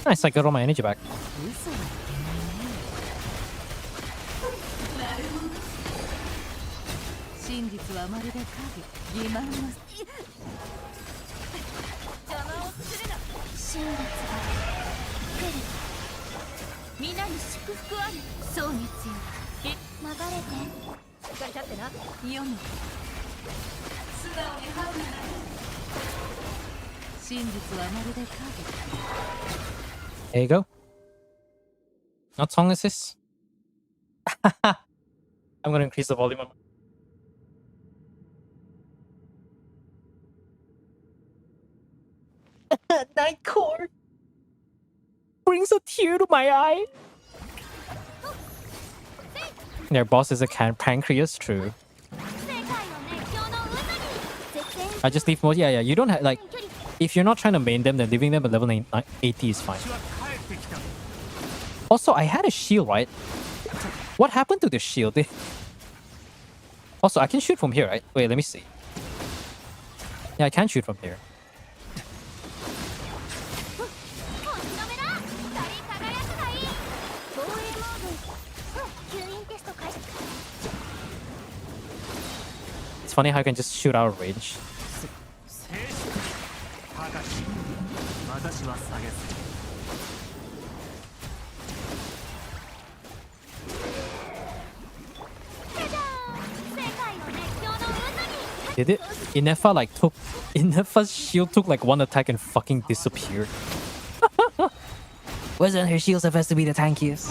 Nice, I got all my energy back. 嘘はいけないね真実はまるで影欺瞞の邪魔をするな真実が来る皆に祝福あり壮熱よ流れてしっかり立ってな読む素直に吐くな真実はまるで影 There you go. What song is this? I'm gonna increase the volume. Night Court brings a tear to my eye. Their boss is a pancreas, true. I just leave most. Yeah. You don't have like. If you're not trying to main them, then leaving them at level 80 is fine. Also, I had a shield, right? What happened to the shield? Also, I can shoot from here, right? Wait, let me see. Yeah, I can shoot from here. It's funny how I can just shoot out of range. Did it? Inefa's shield took like one attack and fucking disappeared. Wasn't her shield supposed to be the tankiest?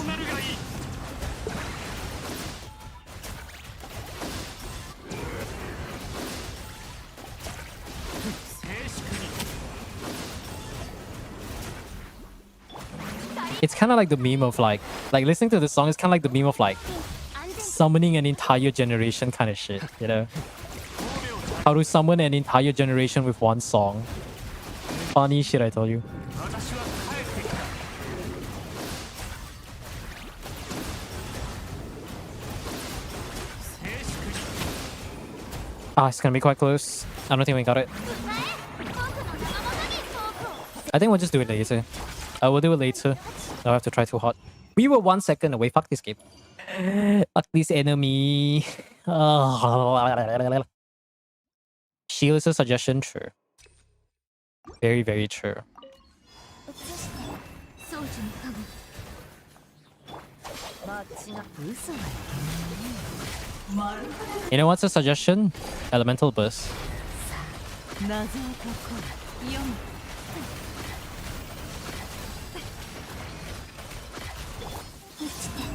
It's kind of like the meme of like listening to this song is kind of like the meme of like summoning an entire generation kind of shit, you know? How to summon an entire generation with one song. Funny shit, I told you. Ah, it's gonna be quite close. I don't think we got it. I think we'll just do it later. We'll do it later. I don't have to try too hard. We were 1 second away. Fuck this game. Fuck this enemy. Shield is a suggestion, true. Very, very true. You know what's a suggestion? Elemental burst.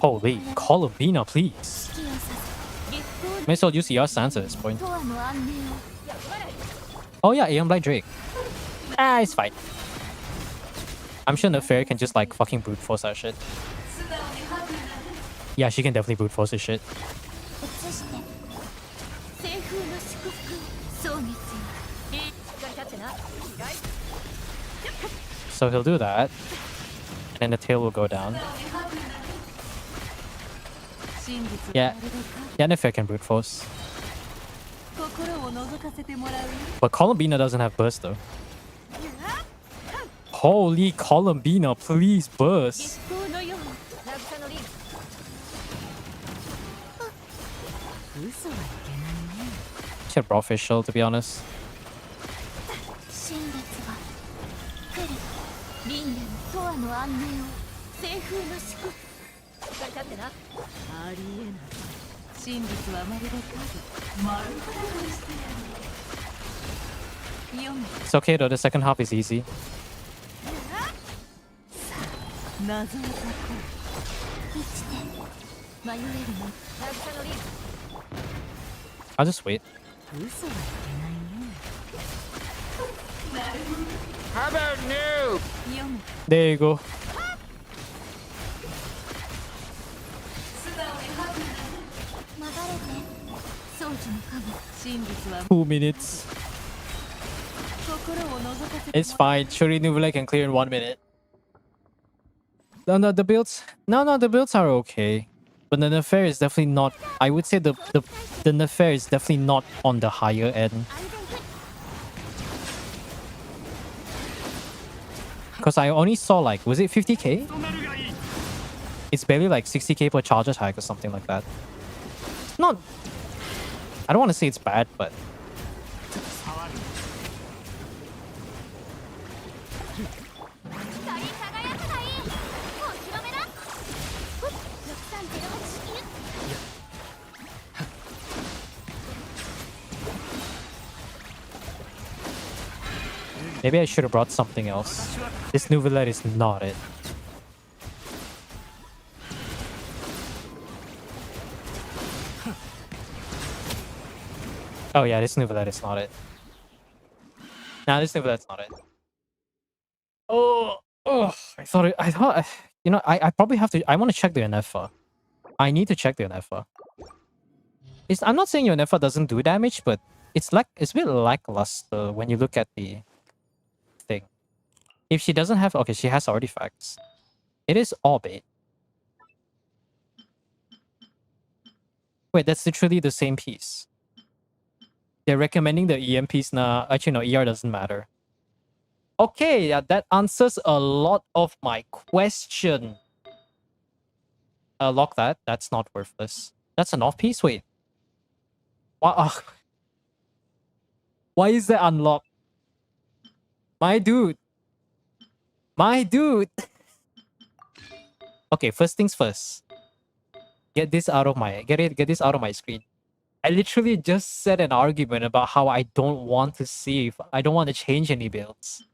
Holy, call of Vina, please. May as well use your stance at this point. Oh yeah, Aeon Blight Drake. Ah, it's fine. I'm sure Neferi can just like fucking brute force that shit. Yeah, she can definitely brute force this shit. So he'll do that. And and the tail will go down. Yeah, Yennefer can brute force. But Columbina doesn't have burst though. Holy Columbina, please burst. Should have brought Fischl, to be honest. It's okay though, the second half is easy. I'll just wait. How about new? There you go. Two minutes. It's fine. Shuri Nuvula can clear in 1 minute. No, the builds. No, the builds are okay. But the Nefer is definitely not. I would say the Nefer is definitely not on the higher end. Because I only saw like, was it 50k? It's barely like 60k per charge attack or something like that. It's not. I don't want to say it's bad, but. Maybe I should have brought something else. This Nouvellette is not it. Oh yeah, this Nouvellette is not it. Nah, this Nouvellette's not it. Oh, I thought, you know, I probably have to. I want to check the Yennefer. I need to check the Yennefer. I'm not saying your Yennefer doesn't do damage, but it's a bit lackluster when you look at the thing. If she doesn't have, okay, she has artifacts. It is Orbit. Wait, that's literally the same piece. They're recommending the EM piece now. Actually, no, ER doesn't matter. Okay, yeah, that answers a lot of my question. Lock that. That's not worthless. That's an off piece? Wait. Why is that unlocked? My dude. Okay, first things first. Get this out of my screen. I literally just said an argument about how I don't want to save. I don't want to change any builds.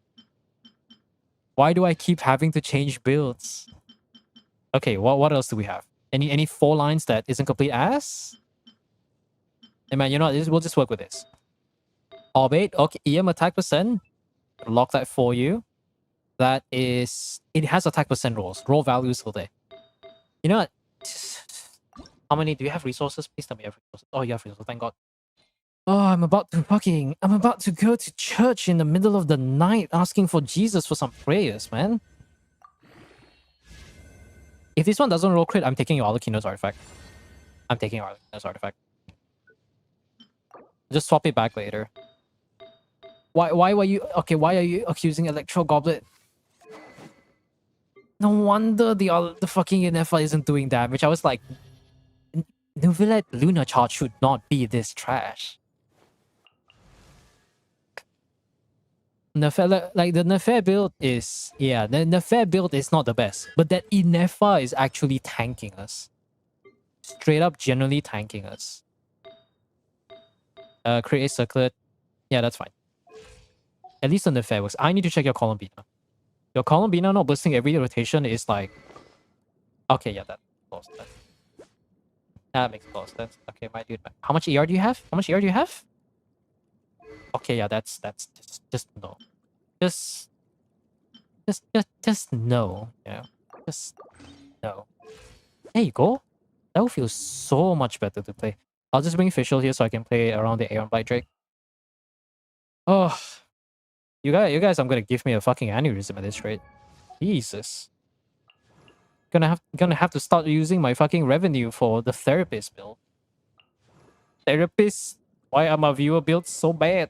Why do I keep having to change builds? Okay, what else do we have? Any 4 lines that isn't complete ass? Hey man, you know what? We'll just work with this. Orbit, okay, EM attack percent. Lock that for you. That is, it has attack percent rolls. Roll values still there. You know what? How many do you have resources? Please tell me you have resources. Oh, you have resources, thank God. Oh, I'm about to go to church in the middle of the night asking for Jesus for some prayers, man. If this one doesn't roll crit, I'm taking your Alucino's artifact. Just swap it back later. Why are you accusing Electro Goblet? No wonder the fucking Yennefer isn't doing damage. I was like, Nouvellette Luna chart should not be this trash. Nefer, like the Nefer build is, yeah, the Nefer build is not the best, but that Yennefer is actually tanking us. Straight up, generally tanking us. Create a circlet. Yeah, that's fine. At least the Nefer works. I need to check your Columbina. Your Columbina not bursting every rotation is like... Okay, yeah, that makes sense. That makes a lot of sense. Okay, my dude. How much ER do you have? Okay, yeah, that's just no. Just no. You know, just no. There you go. That will feel so much better to play. I'll just bring Fischl here so I can play around the Aeon Blight Drake. Oh, you guys, I'm gonna give me a fucking aneurysm at this rate. Jesus. Gonna have to start using my fucking revenue for the therapist bill. Therapist, why are my viewer builds so bad?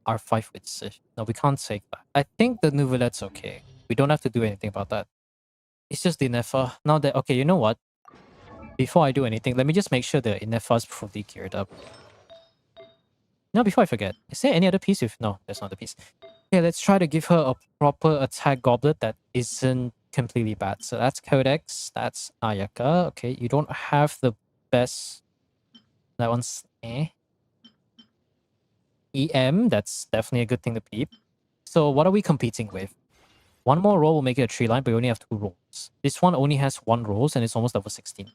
R5 with Sif. No, we can't take that. I think the Nouvelette's okay. We don't have to do anything about that. It's just the Inefa. Now that, okay, you know what? Before I do anything, let me just make sure the Inefa's fully geared up. Now, before I forget, is there any other piece? No, there's not a piece. Okay, let's try to give her a proper attack goblet that isn't completely bad. So that's Codex, that's Ayaka. Okay, you don't have the best. That one's eh. EM, that's definitely a good thing to peep. So what are we competing with? One more roll will make it a 3-line, but we only have 2 rolls. This one only has 1 rolls and it's almost level 16.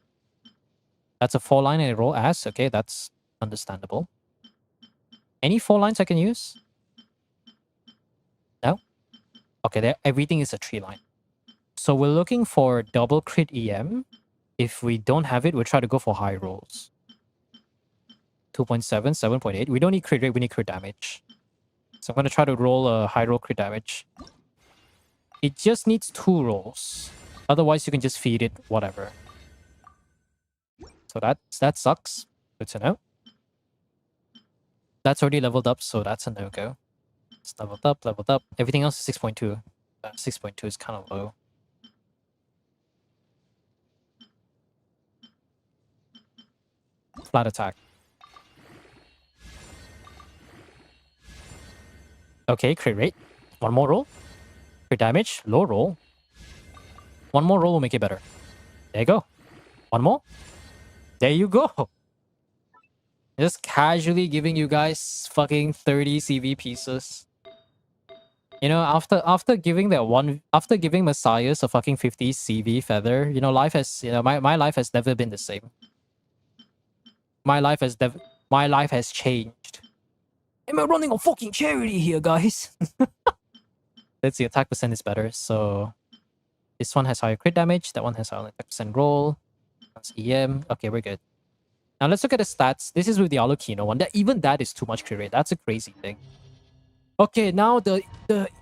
That's a 4-line and a roll as. Okay, that's understandable. Any 4 lines I can use? No? Okay, there, everything is a 3-line. So we're looking for double crit EM. If we don't have it, we'll try to go for high rolls. 2.7, 7.8. We don't need crit rate, we need crit damage. So I'm going to try to roll a high roll crit damage. It just needs 2 rolls. Otherwise, you can just feed it whatever. So that sucks. Good to know. That's already leveled up, so that's a no-go. It's leveled up. Everything else is 6.2. 6.2 is kind of low. Flat attack. Okay, crit rate. 1 more roll. Crit damage, low roll. 1 more roll will make it better. There you go. 1 more. There you go. Just casually giving you guys fucking 30 CV pieces. You know, after giving Messiahs a fucking 50 CV feather, you know, life has, you know, my life has never been the same. My life has changed. Am I running on fucking charity here, guys? Let's see, attack percent is better. So this one has higher crit damage. That one has higher attack percent roll. That's EM. Okay, we're good. Now let's look at the stats. This is with the Alucino one. Even that is too much crit rate. That's a crazy thing. Okay, now the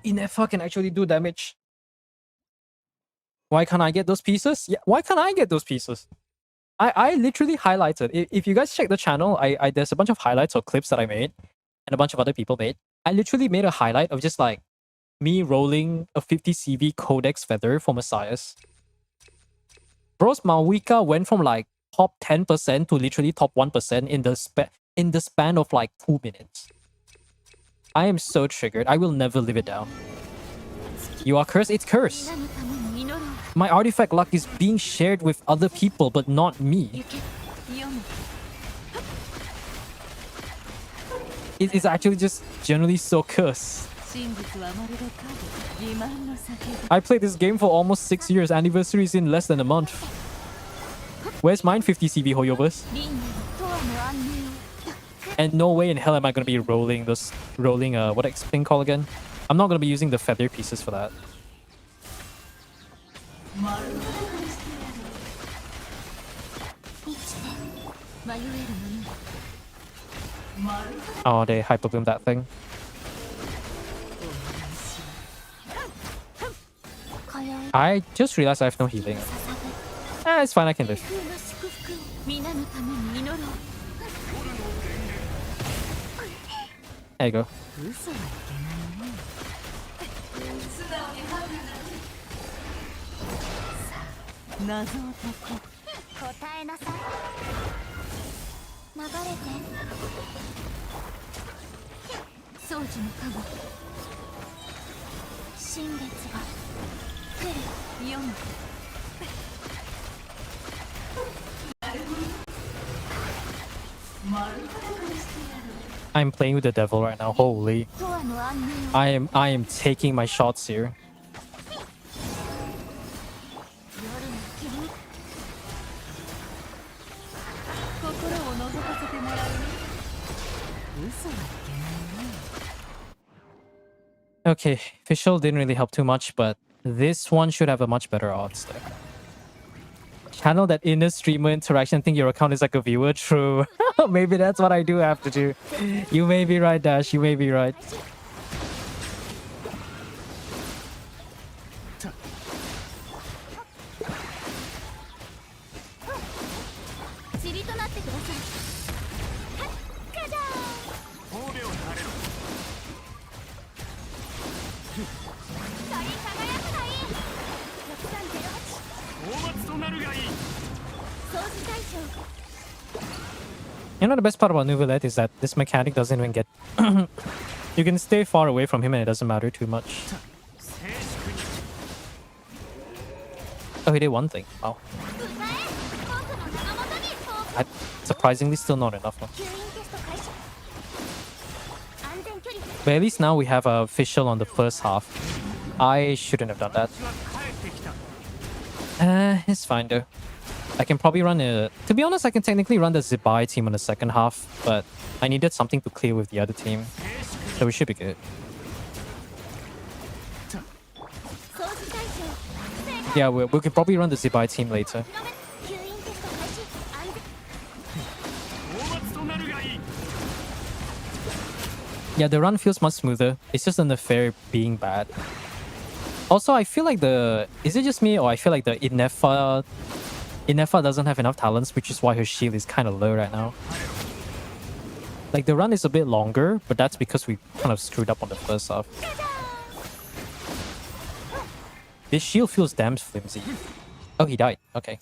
Inefa can actually do damage. Why can't I get those pieces? Yeah, why can't I get those pieces? I literally highlighted. If you guys check the channel, I there's a bunch of highlights or clips that I made and a bunch of other people made. I literally made a highlight of just like me rolling a 50 CV Codex feather for Messiahs. Bro's Malwika went from like top 10% to literally top 1% in the span of like 2 minutes. I am so triggered. I will never live it down. You are cursed? It's cursed. My artifact luck is being shared with other people, but not me. It is actually just generally so cursed. I played this game for almost 6 years. Anniversary is in less than a month. Where's mine 50 CV Hoyovers? And no way in hell am I going to be rolling what X thing called again? I'm not going to be using the feather pieces for that. Oh, they hyper boom that thing. I just realized I have no healing. It's fine, I can live. There you go. I'm playing with the devil right now. Holy. I am taking my shots here. Okay, Official didn't really help too much, but this one should have a much better odds though. Channel that inner streamer interaction. Think your account is like a viewer. True. Maybe that's what I do have to do. You may be right, Dash. You may be right. 塵となってください。はっかじゃー。神戸を垂れろ。光り輝くがいい。6308討伐となるがいい。掃除対象。 You know, the best part about Nouvellette is that this mechanic doesn't even get... You can stay far away from him and it doesn't matter too much. 静粛に。 Oh, he did one thing. Wow. 歌え。僕の名のもとにそう。 I, surprisingly, still not enough. Huh? 吸引テスト開始。安全距離。 But at least now we have a official on the first half. I shouldn't have done that. 私は帰ってきた。It's fine though. I can probably run a... To be honest, I can technically run the Zibai team on the second half, but I needed something to clear with the other team. So we should be good. 掃除対象。 Yeah, we could probably run the Zibai team later. 吸引テスト開始。安全。討伐となるがいい。 Yeah, the run feels much smoother. It's just the Nefair being bad. Also, I feel like the... Is it just me or I feel like the Inefa doesn't have enough talents, which is why her shield is kind of low right now. Like, the run is a bit longer, but that's because we kind of screwed up on the first half. This shield feels damn flimsy. Oh, he died. Okay.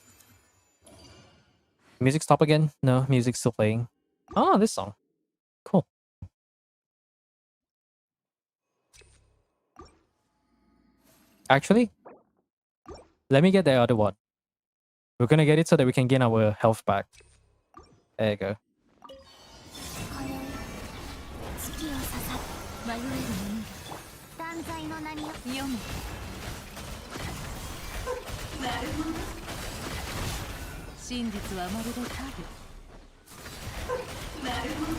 Music stop again? No, music's still playing. Oh, this song. Cool. Actually, let me get the other one. We're gonna get it so that we can gain our health back. There you go. 月を刺さ迷える者断罪の名に読む。なるほど。真実はまるで影。なるほど。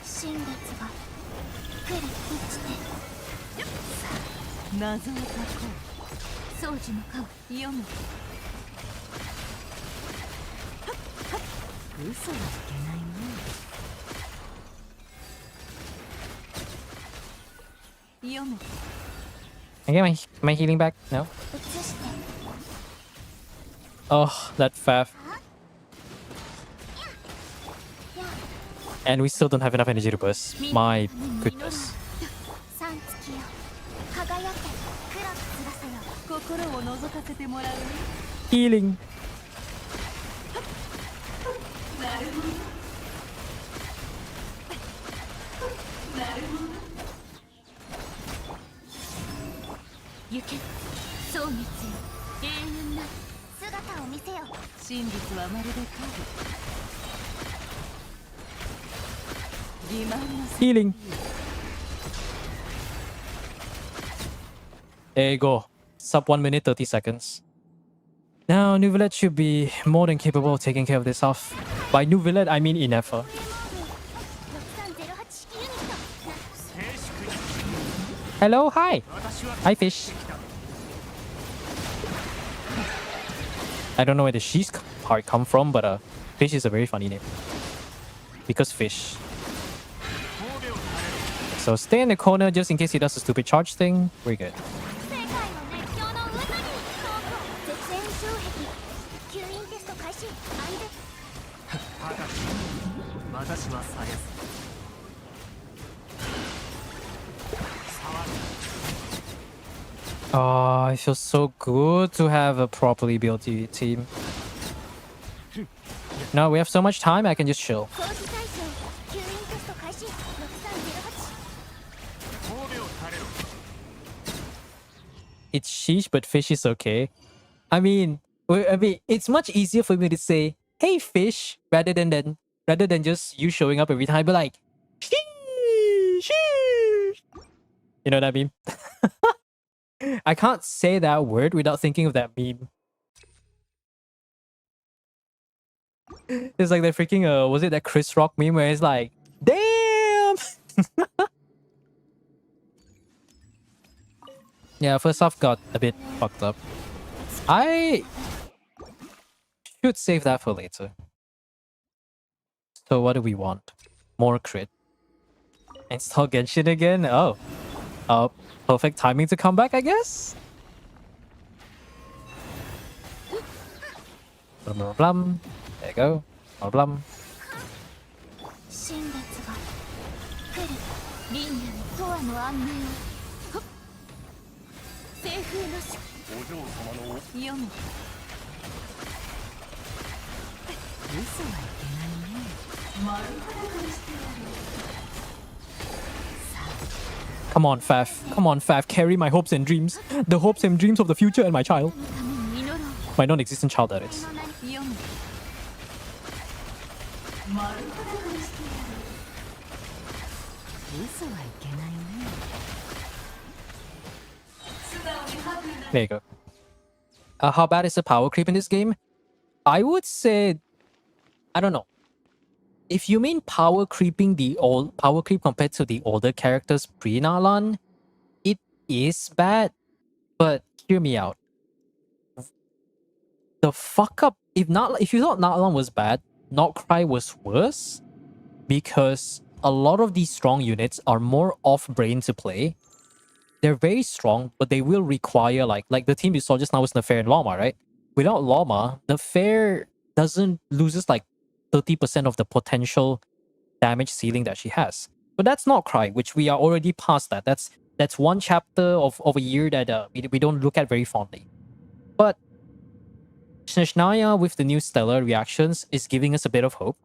真実が来る満ちて。さあ謎を解こう。掃除の顔読む。嘘はいけないね。読む。 I get my healing back? No? 移して。 Oh, that faff. And we still don't have enough energy to burst. My goodness. 三月よ輝け黒く翼よ。心を覗かせてもらう。 Healing. なるほど。なるほど。行け蒼月よ永遠な姿を見せよ。真実はまるで影。欺瞞の Healing. There you go. Sub 1 minute 30 seconds. Now, Nouvellette should be more than capable of taking care of this off. By Nouvellette, I mean Inefa. 6308式ユニット。 静粛に。 Hello, hi. 私は Hi, Fish. I don't know where the she's part come from, but Fish is a very funny name. Because Fish. 神戸を垂れろ。 So stay in the corner just in case he does a stupid charge thing. We're good. 世界の熱狂の渦に絶縁障壁。吸引テスト開始。安全。高く。私はさやす。騒ぐ。 Oh, it feels so good to have a properly built team. No, we have so much time, I can just chill. 掃除対象。吸引テスト開始。6308。神戸を垂れろ。 It's sheesh, but Fish is okay. I mean, it's much easier for me to say, "Hey, Fish," rather than just you showing up every time, but like, sheesh. You know what I mean? I can't say that word without thinking of that meme. It's like that freaking was it that Chris Rock meme where it's like, damn. Yeah, first off got a bit fucked up. I should save that for later. So what do we want? More crit. Install Genshin again? Oh. Perfect timing to come back, I guess? Blum, blum, blum. There you go. Blum, blum. 神列が来る輪廻とわの安寧をほっ西風のしお嬢様の読む嘘はいけないね丸裸にしてやる Come on, Faf. Come on, Faf. Carry my hopes and dreams. The hopes and dreams of the future and my child. ために祈ろう My non-existent child, that is. の名に読む丸裸にしてやる嘘はいけないね There you go. How bad is the power creep in this game? I would say, I don't know. If you mean power creeping the old power creep compared to the older characters pre-Nalan, it is bad. But hear me out. The fuck up if you thought Nalan was bad, Notcry was worse because a lot of these strong units are more off-brain to play. They're very strong, but they will require like the team you saw just now was Nefair and Llama, right? Without Llama, Nefair loses like 30% of the potential damage ceiling that she has. But that's not Cry, which we are already past that. That's one chapter of a year that we don't look at very fondly. But Snezhnaya with the new stellar reactions is giving us a bit of hope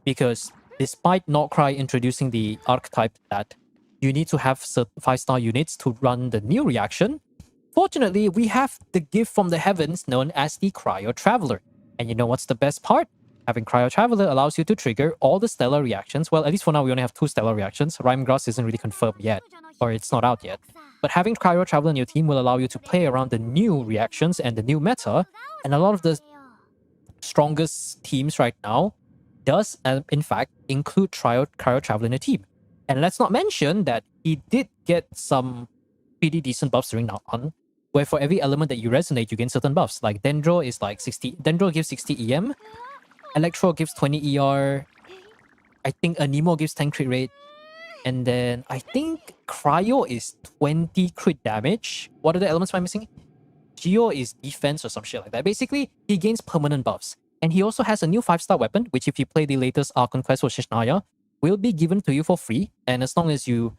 because despite Notcry introducing the archetype that you need to have 5-star units to run the new reaction, fortunately we have the gift from the heavens known as the Cryo Traveler. And you know what's the best part? Having Cryo Traveler allows you to trigger all the stellar reactions. Well, at least for now we only have 2 stellar reactions. Rhymegrass isn't really confirmed yet, or it's not out yet. But having Cryo Traveler in your team will allow you to play around the new reactions and the new meta, and a lot of the strongest teams right now does, in fact, include Cryo Traveler in a team. And let's not mention that he did get some pretty decent buffs during Nalan, where for every element that you resonate, you gain certain buffs. Like Dendro is like 60, Dendro gives 60 EM, Electro gives 20 ER, I think Anemo gives 10 crit rate, and then I think Cryo is 20 crit damage. What are the elements am I missing? Geo is defense or some shit like that. Basically, he gains permanent buffs. And he also has a new 5-star weapon, which if you play the latest Archon Quest for Snezhnaya, will be given to you for free. And as long as you...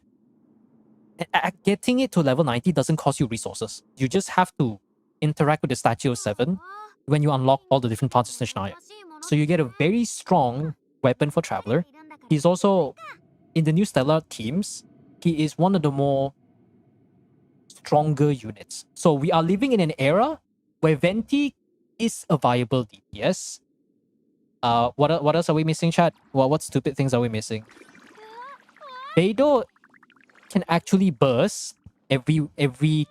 Getting it to level 90 doesn't cost you resources. You just have to interact with the Statue of 7 when you unlock all the different parts of Snezhnaya. So you get a very strong weapon for Traveler. He's also, in the new Stellar teams, he is one of the more stronger units. So we are living in an era where Venti is a viable DPS. What else are we missing, chat? What stupid things are we missing? Beidou can actually burst every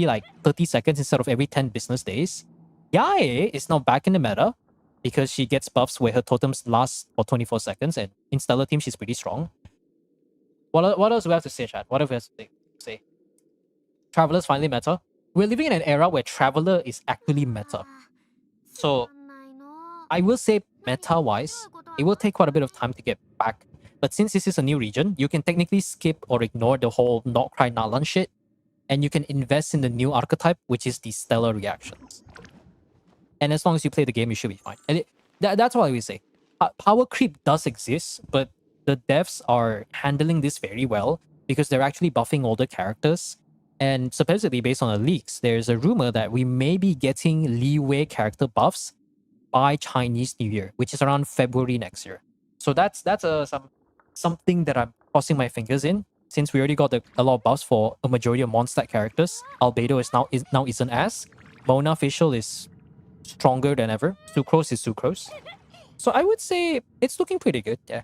like 30 seconds instead of every 10 business days. Yae is now back in the meta because she gets buffs where her totems last for 24 seconds, and in Stellar team she's pretty strong. What else do we have to say, chat? What else do we have to say? Traveler's finally meta. We're living in an era where Traveler is actually meta. So I will say meta-wise, it will take quite a bit of time to get back. But since this is a new region, you can technically skip or ignore the whole Notcry Nalan shit, and you can invest in the new archetype, which is the stellar reactions. And as long as you play the game, you should be fine. And that's what I would say. Power creep does exist, but the devs are handling this very well because they're actually buffing older characters. And supposedly, based on the leaks, there's a rumor that we may be getting leeway character buffs by Chinese New Year, which is around February next year. So that's something that I'm crossing my fingers in, since we already got a lot of buffs for a majority of Mondstadt characters. Albedo now isn't as. Mona Facial is stronger than ever. Sucrose is Sucrose. So I would say it's looking pretty good, yeah.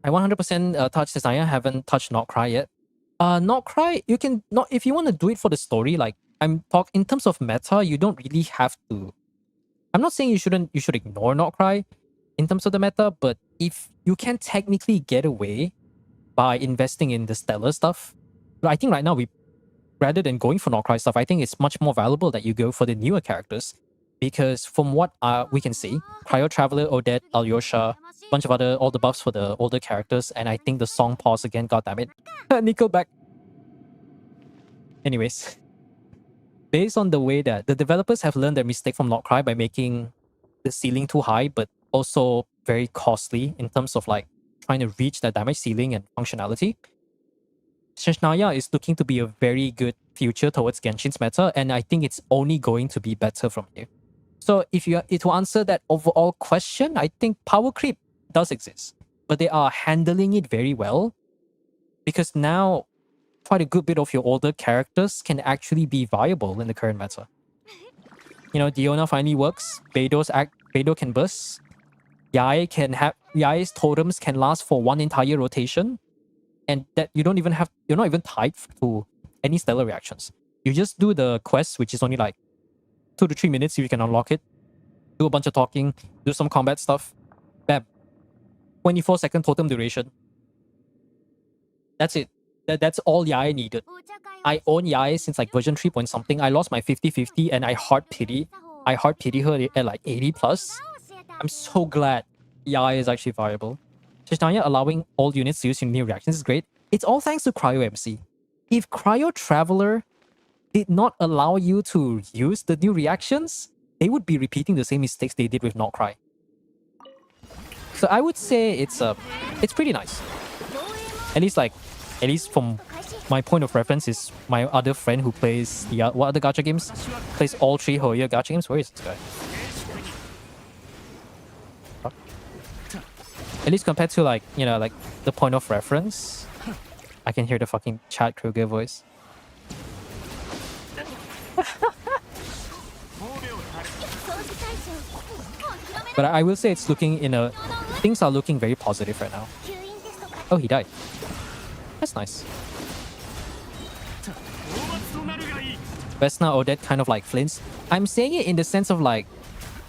I 100% touched Snezhnaya, haven't touched Notcry yet. Notcry, you can not if you want to do it for the story, like in terms of meta, you don't really have to. I'm not saying you should ignore Notcry in terms of the meta, but if you can technically get away by investing in the stellar stuff, I think right now rather than going for Notcry stuff, I think it's much more valuable that you go for the newer characters. Because from what we can see, Cryo Traveler, Odette, Alyosha, bunch of all the buffs for the older characters, and I think the song pause again, goddammit. Nickelback. Anyways. based on the way that the developers have learned their mistake from Not Cry by making the ceiling too high, but also very costly in terms of like trying to reach that damage ceiling and functionality. Snezhnaya is looking to be a very good future towards Genshin's meta, and I think it's only going to be better from here. So if you to answer that overall question, I think power creep does exist, but they are handling it very well because now quite a good bit of your older characters can actually be viable in the current meta. You know, Diona finally works. Beidou can burst. Yae's totems can last for one entire rotation, and that you're not even tied to any stellar reactions. You just do the quest, which is only like 2 to 3 minutes if you can unlock it. Do a bunch of talking, do some combat stuff. Bam. 24-second totem duration. That's it. That's all Yae needed. I own Yae since like version 3 point something. I lost my 50-50 and I heart pity her at like 80 plus. I'm so glad Yae is actually viable. Snezhnaya allowing all units to use new reactions is great. It's all thanks to Cryo MC. If Cryo Traveler did not allow you to use the new reactions, they would be repeating the same mistakes they did with Not Cry. So I would say it's pretty nice. At least from my point of reference is my other friend who plays the what other gacha games? Plays all 3 Hoya gacha games. Where is this guy? Huh? At least compared to like, you know, like the point of reference, I can hear the fucking Chad Kruger voice. But I will say it's things are looking very positive right now. Oh, he died. That's nice. Vesna Odette kind of like flints. I'm saying it in the sense of like,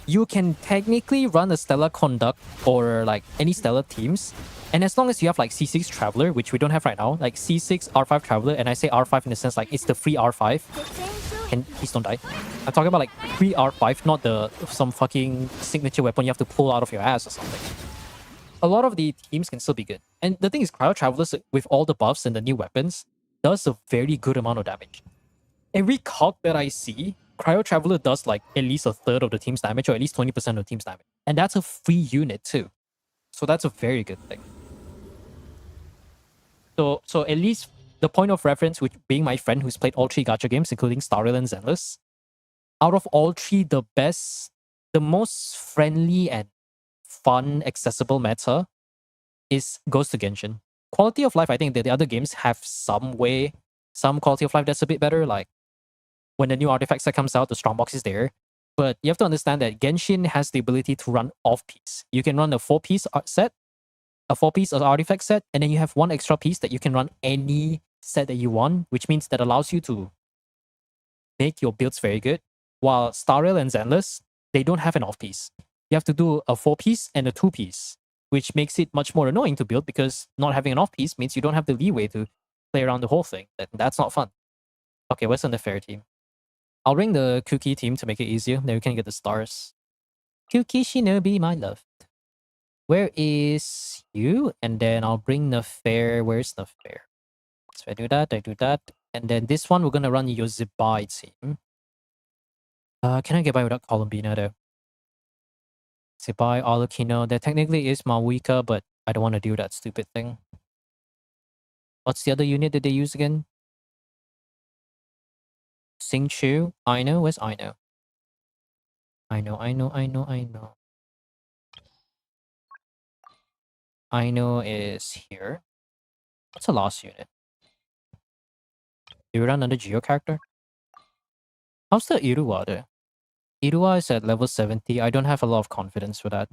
you can technically run a Stellar Conduct or like any Stellar teams. And as long as you have like C6 Traveler, which we don't have right now, like C6 R5 Traveler, and I say R5 in the sense like it's the free R5. And please don't die. I'm talking about like free R5, not some fucking signature weapon you have to pull out of your ass or something. A lot of the teams can still be good. And the thing is, Cryo Travelers, with all the buffs and the new weapons, does a very good amount of damage. Every cog that I see, Cryo Traveler does like at least a third of the team's damage, or at least 20% of the team's damage. And that's a free unit too. So that's a very good thing. So at least the point of reference, which being my friend who's played all 3 gacha games, including Star Rail and Zenless, out of all 3, the most friendly and fun, accessible meta goes to Genshin. Quality of life, I think that the other games have some quality of life that's a bit better. Like when the new artifact set comes out, the strongbox is there. But you have to understand that Genshin has the ability to run off-piece. You can run a 4-piece set, a 4-piece artifact set, and then you have one extra piece that you can run any set that you want, which means that allows you to make your builds very good. While Star Rail and Zenless, they don't have an off-piece. You have to do a 4-piece and a 2-piece, which makes it much more annoying to build because not having an off-piece means you don't have the leeway to play around the whole thing. That's not fun. Okay, what's on the fair team? I'll bring the Kuki team to make it easier. Then we can get the stars. Kuki Shinobi, my love. Where is you? And then I'll bring the fair. Where's the fair? So I do that. And then this one, we're going to run Yozibai team. Can I get by without Columbina though? Zibai, Arlecchino. There technically is Mawika, but I don't want to do that stupid thing. What's the other unit that they use again? Xingqiu? Aino? Where's Aino? Aino. Aino is here. What's the last unit? Do you run another Geo character? How's the Irua there? Irua is at level 70. I don't have a lot of confidence for that.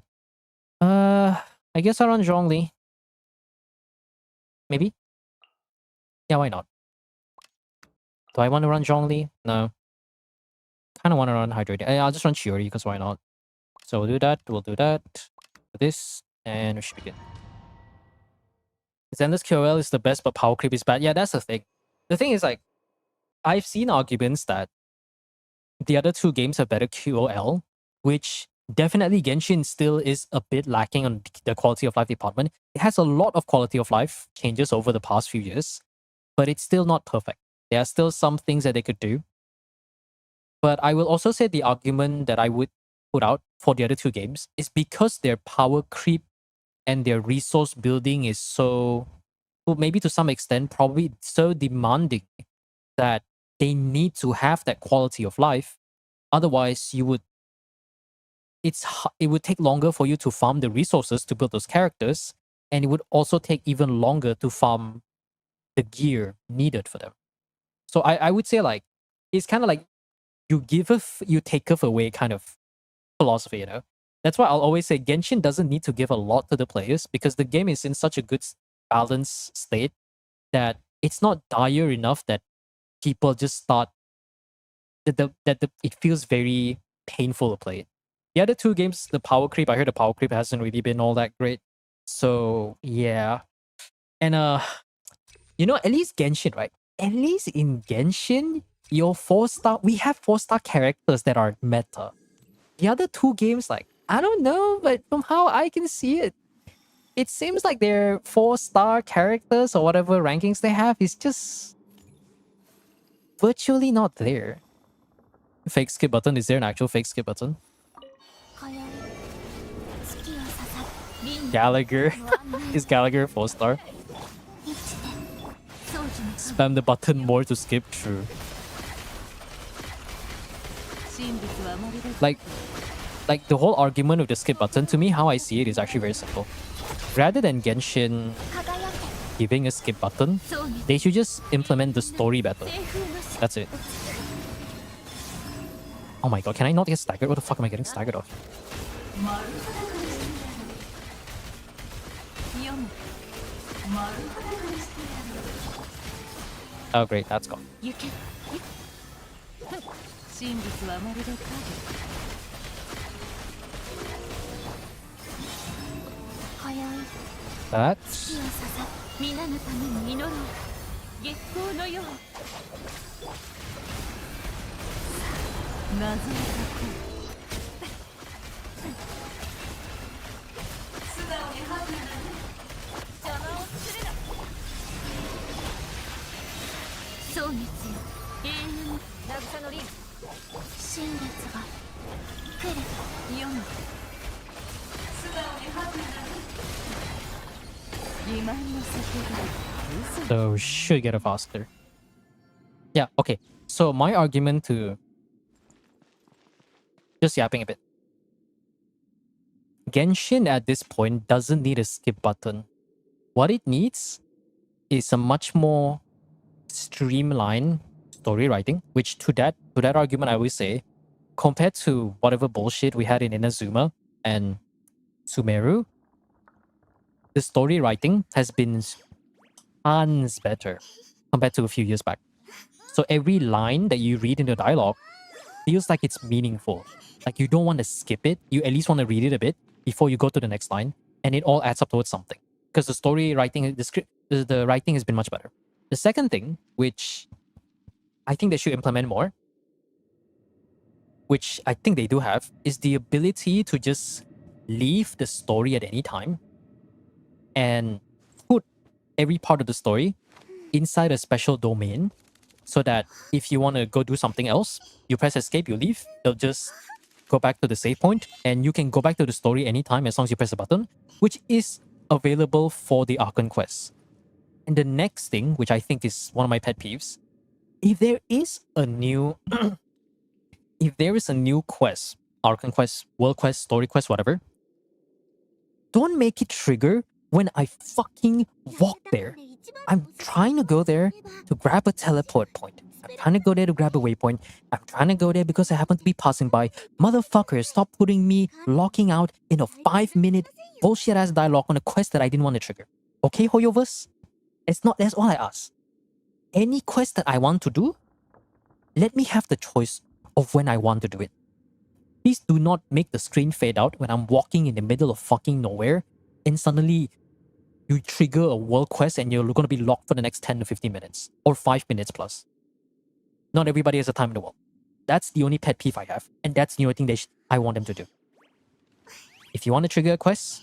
I guess I'll run Zhongli. Maybe? Yeah, why not? Do I want to run Zhongli? No. Kind of want to run Hydrated. I'll just run Chiori because why not? So we'll do that. We'll do that. Do this. And we should be good. Zenless QOL is the best, but power creep is bad. Yeah, that's the thing. The thing is, like, I've seen arguments that the other 2 games have better QOL, which definitely Genshin still is a bit lacking on the quality of life department. It has a lot of quality of life changes over the past few years, but it's still not perfect. There are still some things that they could do. But I will also say the argument that I would put out for the other two games is because their power creep and their resource building is so, well, maybe to some extent, probably so demanding that they need to have that quality of life. Otherwise, it would take longer for you to farm the resources to build those characters, and it would also take even longer to farm the gear needed for them. So I would say like it's kind of like you giveth, you taketh away kind of philosophy, you know? That's why I'll always say Genshin doesn't need to give a lot to the players because the game is in such a good balanced state that it's not dire enough that people just start it feels very painful to play it. The other two games, the power creep, I heard the power creep hasn't really been all that great. So yeah. And you know, at least Genshin, right? At least in Genshin, your 4-star, we have 4-star characters that are meta. The other two games, like, I don't know, but from how I can see it, it seems like their 4-star characters or whatever rankings they have is just virtually not there. Fake skip button, is there an actual fake skip button? 今宵月を刺さる凛の Gallagher. ご案内 Is Gallagher 4-star? 生きて宗樹の Spam the button more to skip, true. 神仏はまるで Like the whole argument of the skip button, to me, how I see it is actually very simple. Rather than Genshin 輝 giving a skip button, け宗に they should just implement the story better. 清風のし That's it. Oh my god, can I not get staggered? What the fuck am I getting staggered of? 清む Oh great, that's gone. 行け神仏はまるで影 今宵 That's 月を刺さる皆のために祈ろう月光のよう謎を解こう素直にハグ邪魔をするな蒼月よ永遠に渚の凛新月が来る読む素直にハグ欺瞞の先で嘘 so should get it faster. Yeah, okay. So my argument to just yapping a bit. Genshin at this point doesn't need a skip button. What it needs is a much more streamlined story writing, which to that argument I always say, compared to whatever bullshit we had in Inazuma and Sumeru, the story writing has been tons better compared to a few years back. So every line that you read in the dialogue feels like it's meaningful. Like you don't want to skip it. You at least want to read it a bit before you go to the next line, and it all adds up towards something. Because the story writing, the writing has been much better. The second thing, which I think they should implement more, which I think they do have, is the ability to just leave the story at any time and put every part of the story inside a special domain so that if you want to go do something else, you press escape, you leave, they'll just go back to the save point and you can go back to the story anytime as long as you press the button, which is available for the Archon quests. And the next thing, which I think is one of my pet peeves, if there is a new quest, Archon quest, world quest, story quest, whatever, don't make it trigger when I fucking walk there. I'm trying to go there to grab a teleport point. I'm trying to go there to grab a waypoint. I'm trying to go there because I happen to be passing by. Motherfuckers, stop putting me locking out in a 5-minute bullshit ass dialogue on a quest that I didn't want to trigger. Okay, Hoyoverse? That's all I ask. Any quest that I want to do, let me have the choice of when I want to do it. Please do not make the screen fade out when I'm walking in the middle of fucking nowhere and suddenly you trigger a world quest and you're going to be locked for the next 10 to 15 minutes or 5 minutes plus. Not everybody has the time in the world. That's the only pet peeve I have, and that's the only thing I want them to do. If you want to trigger a quest,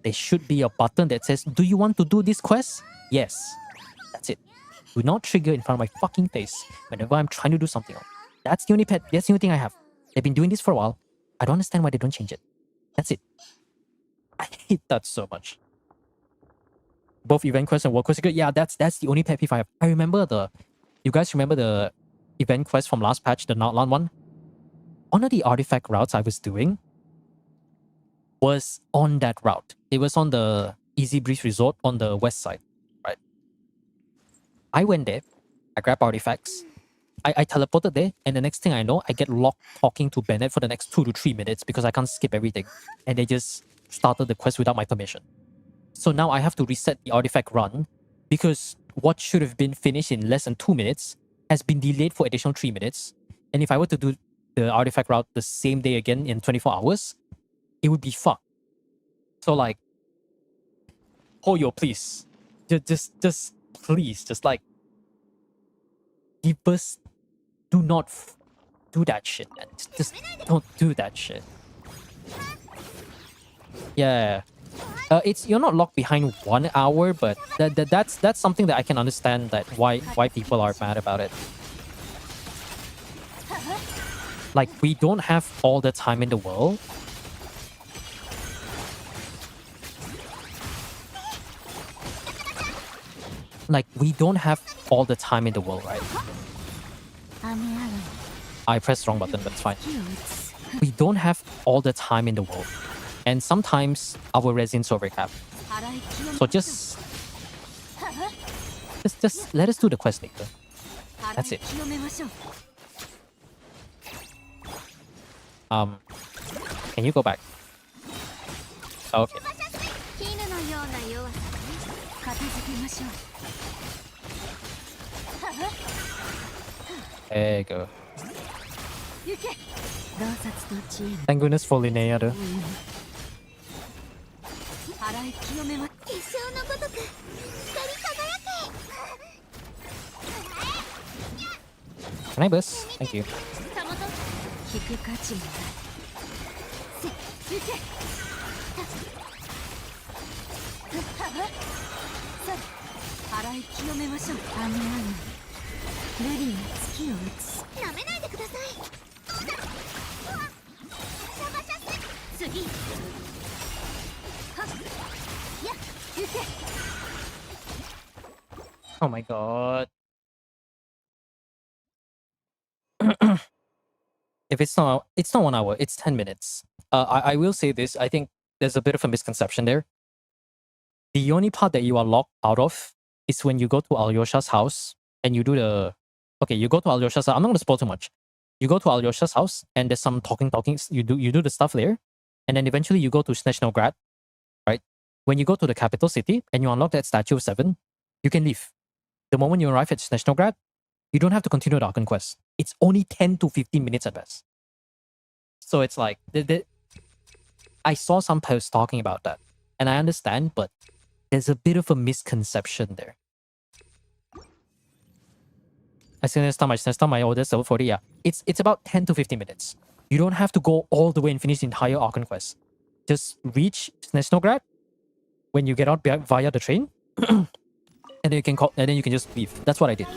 there should be a button that says, do you want to do this quest? Yes. That's it. Do not trigger in front of my fucking face whenever I'm trying to do something else. That's the only pet. That's the only thing I have. They've been doing this for a while. I don't understand why they don't change it. That's it. I hate that so much. Both event quest and world quest are good. Yeah, that's the only pet peeve I have. I remember you guys remember the event quest from last patch, the Notland one? One of the artifact routes I was doing was on that route. It was on the Easy Breeze Resort on the west side, right? I went there, I grabbed artifacts, I teleported there, and the next thing I know, I get locked talking to Bennett for the next 2 to 3 minutes because I can't skip everything. And they just started the quest without my permission. So now I have to reset the artifact run because what should have been finished in less than 2 minutes has been delayed for additional 3 minutes. And if I were to do the artifact route the same day again in 24 hours, it would be fucked. So like, Hoyo, please. Just please, just like, give us, do not do that shit, man. Just don't do that shit. Yeah. It's you're not locked behind 1 hour, but that's something that I can understand that why people are mad about it. Like, we don't have all the time in the world. Like, we don't have all the time in the world, right? I pressed the wrong button, but it's fine. We don't have all the time in the world. And sometimes our resins overcap. So just let us do the quest later. That's it. Can you go back? Okay. There you go. Thank goodness for Linnea though. Can I burst? Thank you. Oh my god. If it's not 1 hour, it's 10 minutes. I will say this, I think there's a bit of a misconception there. The only part that you are locked out of is when you go to Alyosha's house and you do the... Okay, you go to Alyosha's house. I'm not going to spoil too much. You go to Alyosha's house and there's some talking. You do the stuff there. And then eventually you go to Snezhnaya, right? When you go to the capital city and you unlock that statue of 7, you can leave. The moment you arrive at Snezhnaya, you don't have to continue the Archon quest. It's only 10 to 15 minutes at best. So it's like... I saw some posts talking about that. And I understand, but there's a bit of a misconception there. I see Snezhnaya, oh, that's level 40, yeah. It's about 10 to 15 minutes. You don't have to go all the way and finish the entire Archon quest. Just reach Snezhnaya when you get out via the train, and then you can just leave. That's what I did.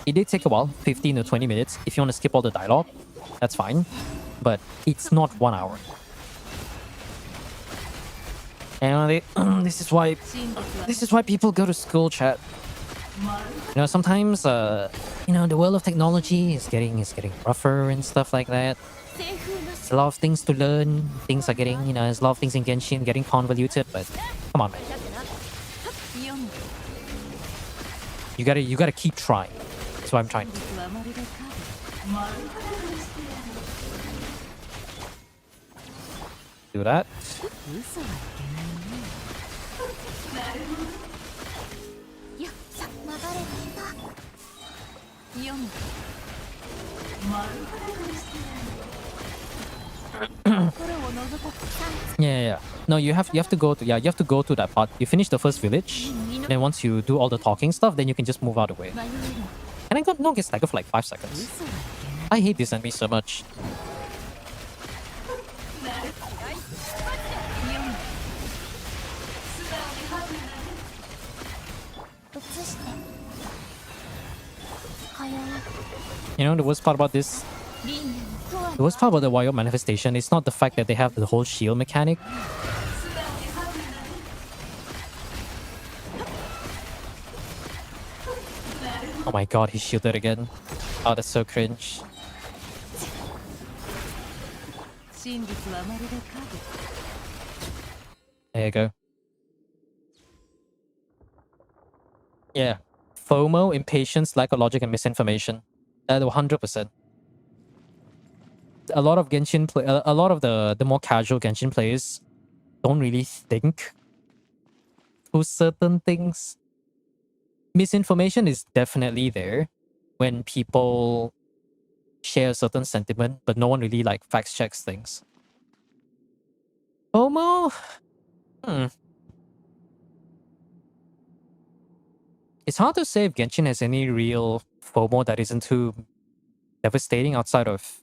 It did take a while, 15 to 20 minutes. If you want to skip all the dialogue, that's fine. But it's not 1 hour. And this is why people go to school, chat. You know, sometimes you know, the world of technology is getting rougher and stuff like that. There's a lot of things to learn. Things are getting, you know, there's a lot of things in Genshin getting convoluted, but come on, man. You gotta keep trying. That's what I'm trying to do. Do that. Yeah. No, you have to go to that part. You finish the first village, and then once you do all the talking stuff, then you can just move out of the way. And I got no get stagger for like 5 seconds. I hate this enemy so much. You know the worst part about this 輪廻の永遠 The worst part about the wild manifestation is not the fact that they have the whole shield mechanic. Oh my god, he shielded again. Oh, that's so cringe. 真実はまるで影 There you go. Yeah. FOMO, impatience, lack of logic, and misinformation. 100%. A lot of Genshin play, a lot of the more casual Genshin players don't really think to certain things. Misinformation is definitely there when people share a certain sentiment, but no one really like fact checks things. FOMO? It's hard to say if Genshin has any real FOMO that isn't too devastating outside of...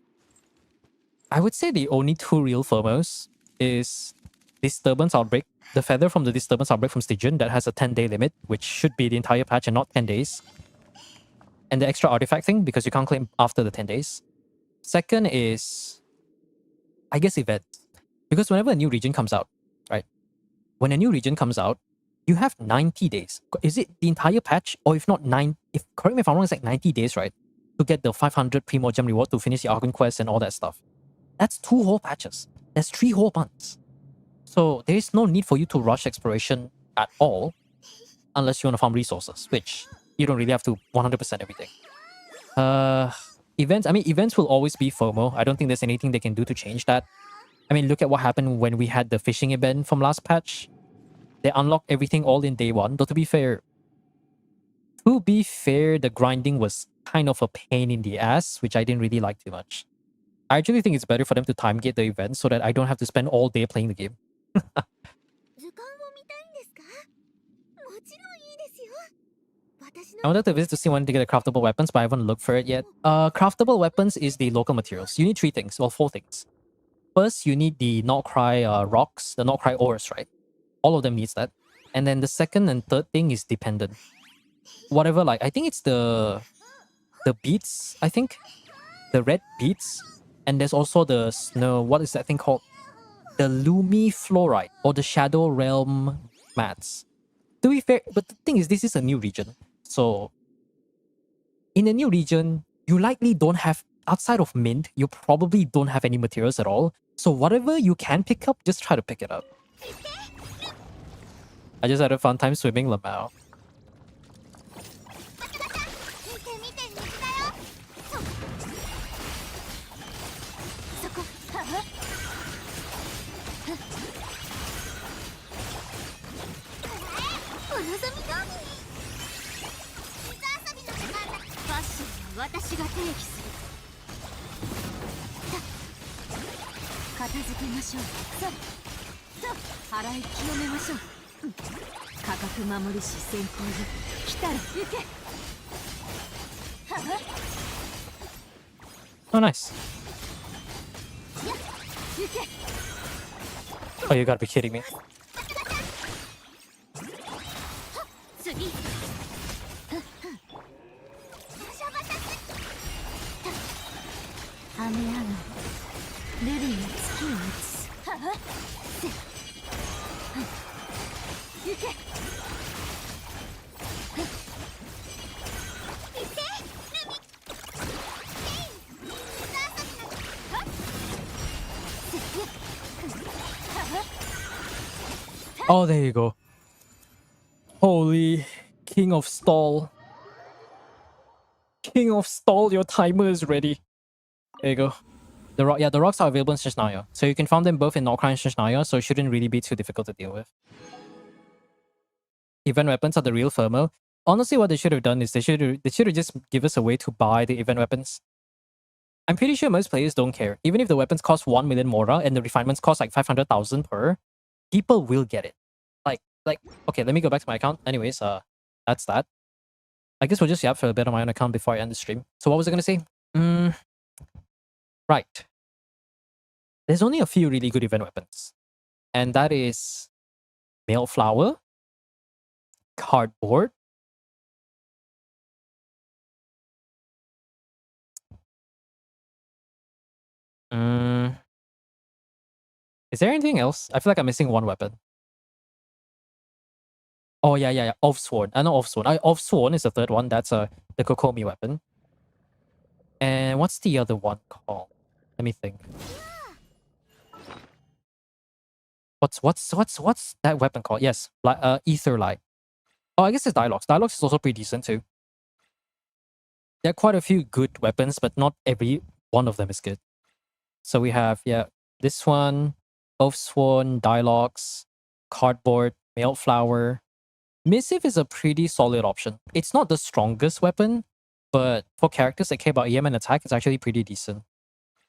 I would say the only two real FOMOs is Disturbance Outbreak, the feather from the Disturbance Outbreak from Stygian that has a 10-day limit, which should be the entire patch and not 10 days. And the extra artifact thing, because you can't claim after the 10 days. Second is, I guess, events. Because whenever a new region comes out, right? When a new region comes out, you have 90 days. Is it the entire patch? Or if not, correct me if I'm wrong, it's like 90 days, right? To get the 500 Primogem reward to finish the Argon quest and all that stuff. That's 2 whole patches. That's 3 whole months. So there is no need for you to rush exploration at all, unless you want to farm resources, which you don't really have to 100% everything. Events will always be FOMO. I don't think there's anything they can do to change that. I mean, look at what happened when we had the fishing event from last patch. They unlocked everything all in day 1, though to be fair, the grinding was kind of a pain in the ass, which I didn't really like too much. I actually think it's better for them to time gate the event so that I don't have to spend all day playing the game. 図鑑を見たいんですかもちろんいいですよ私 I の wanted to visit to see when to get the craftable weapons, but I haven't looked for it yet. Craftable weapons is the local materials. You need 3 things, well, 4 things. First, you need the Notcry rocks, the Notcry ores, right? All of them needs that. And then the second and third thing is dependent. Whatever, like, I think it's the beets, I think. The red beets. And there's also the snow, what is that thing called? The Lumi Fluorite, or the Shadow Realm mats. To be fair, but the thing is, this is a new region. So, in a new region, you likely don't have, outside of mint, you probably don't have any materials at all. So whatever you can pick up, just try to pick it up. I just had a fun time swimming Lamau. 見て見て水だよそこはお望み通り水遊びの時間だファッションは私が定義する片付けましょうそう払い清めましょう価格守りし先行よ来たら行け Oh, nice. Oh, you gotta be kidding me. 次雨上がりルビーの月を映す行け Oh, there you go. Holy King of Stall. King of Stall, your timer is ready. There you go. The rocks are available in Snezhnaya. So you can farm them both in Notcry and Snezhnaya, so it shouldn't really be too difficult to deal with. Event weapons are the real FOMO. Honestly, what they should have done is they should have just give us a way to buy the event weapons. I'm pretty sure most players don't care. Even if the weapons cost 1 million Mora and the refinements cost like 500,000 per, people will get it. Like, okay, let me go back to my account. Anyways, that's that. I guess we'll just yap for a bit on my own account before I end the stream. So what was I gonna say? Right. There's only a few really good event weapons. And that is Mail Flower, Cardboard, Mm, is there anything else? I feel like I'm missing one weapon. Oh yeah. Off Sworn. I know Off Sworn. Off Sworn is the third one. That's the Kokomi weapon. And what's the other one called? Let me think. What's that weapon called? Yes, Ether Light. Oh, I guess it's Dialogues. Dialogues is also pretty decent too. There are quite a few good weapons, but not every one of them is good. So we have, yeah, this one, Oath Sworn, Dialogues, Cardboard, Mailed Flower. Missive is a pretty solid option. It's not the strongest weapon, but for characters that care about EM and attack, it's actually pretty decent.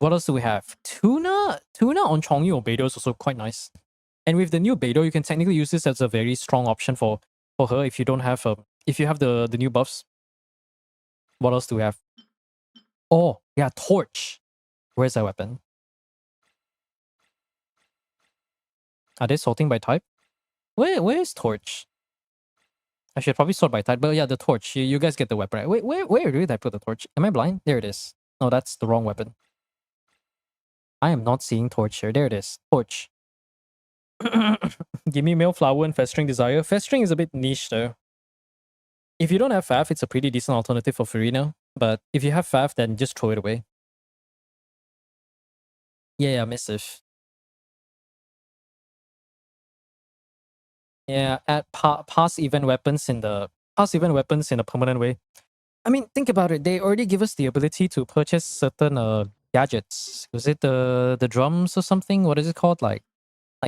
What else do we have? Tuna on Chongyu or Beidou is also quite nice. And with the new Beidou, you can technically use this as a very strong option for her if you don't have if you have the new buffs. What else do we have? Oh yeah, Torch. Where's that weapon? Are they sorting by type? Where is Torch? I should probably sort by type, but yeah, the Torch. You guys get the weapon, right? Wait, where did I put the Torch? Am I blind? There it is. No, that's the wrong weapon. I am not seeing Torch here. There it is. Torch. Give me Male Flower and Festering Desire. Festering is a bit niche though. If you don't have FAF, it's a pretty decent alternative for Farina. But if you have FAF, then just throw it away. Yeah, Missive. Yeah, add pass event weapons in the permanent way. I mean, think about it. They already give us the ability to purchase certain gadgets. Was it the drums or something? What is it called? Like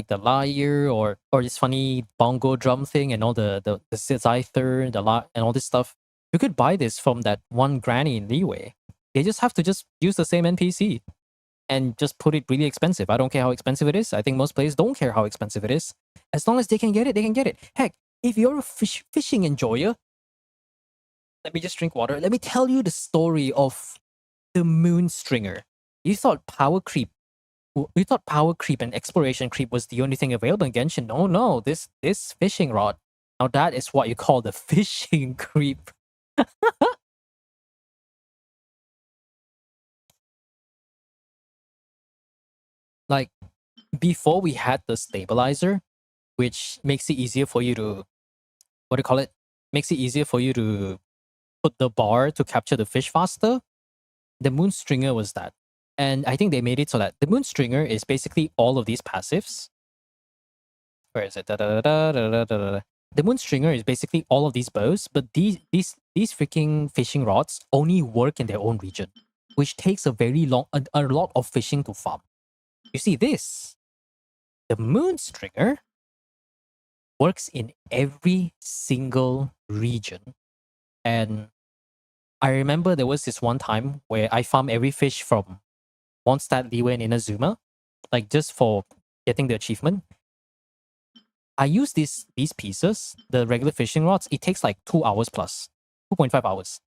the lyre or this funny bongo drum thing and all the zither, and all this stuff. You could buy this from that one granny in Leeway. They just have to just use the same NPC and just put it really expensive. I don't care how expensive it is. I think most players don't care how expensive it is. As long as they can get it, they can get it. Heck, if you're a fishing enjoyer, let me just drink water. Let me tell you the story of the Moon Stringer. You thought power creep and exploration creep was the only thing available in Genshin. No, this fishing rod. Now that is what you call the fishing creep. Like, before we had the stabilizer, which makes it easier for you to, what do you call it? Makes it easier for you to put the bar to capture the fish faster. The Moon Stringer was that. And I think they made it so that the Moon Stringer is basically all of these passives. Where is it? The Moon Stringer is basically all of these bows, but these freaking fishing rods only work in their own region, which takes a lot of fishing to farm. You see this? The Moon Stringer works in every single region. And I remember there was this one time where I farmed every fish from Mondstadt, Liyue, and Inazuma, like just for getting the achievement. I use these pieces, the regular fishing rods, it takes like 2 hours plus, 2.5 hours,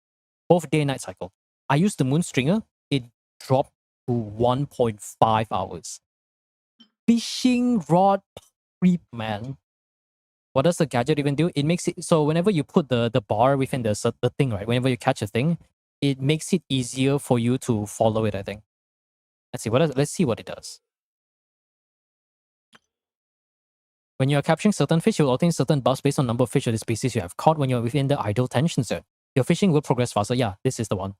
both day and night cycle. I use the Moon Stringer, it dropped to 1.5 hours. Fishing rod creep, man. What does the gadget even do? It makes it so whenever you put the bar within the thing, right? Whenever you catch a thing, it makes it easier for you to follow it, I think. Let's see what it does. When you are capturing certain fish, you will obtain certain buffs based on number of fish of the species you have caught when you're within the idle tension zone. Your fishing will progress faster. Yeah, this is the one.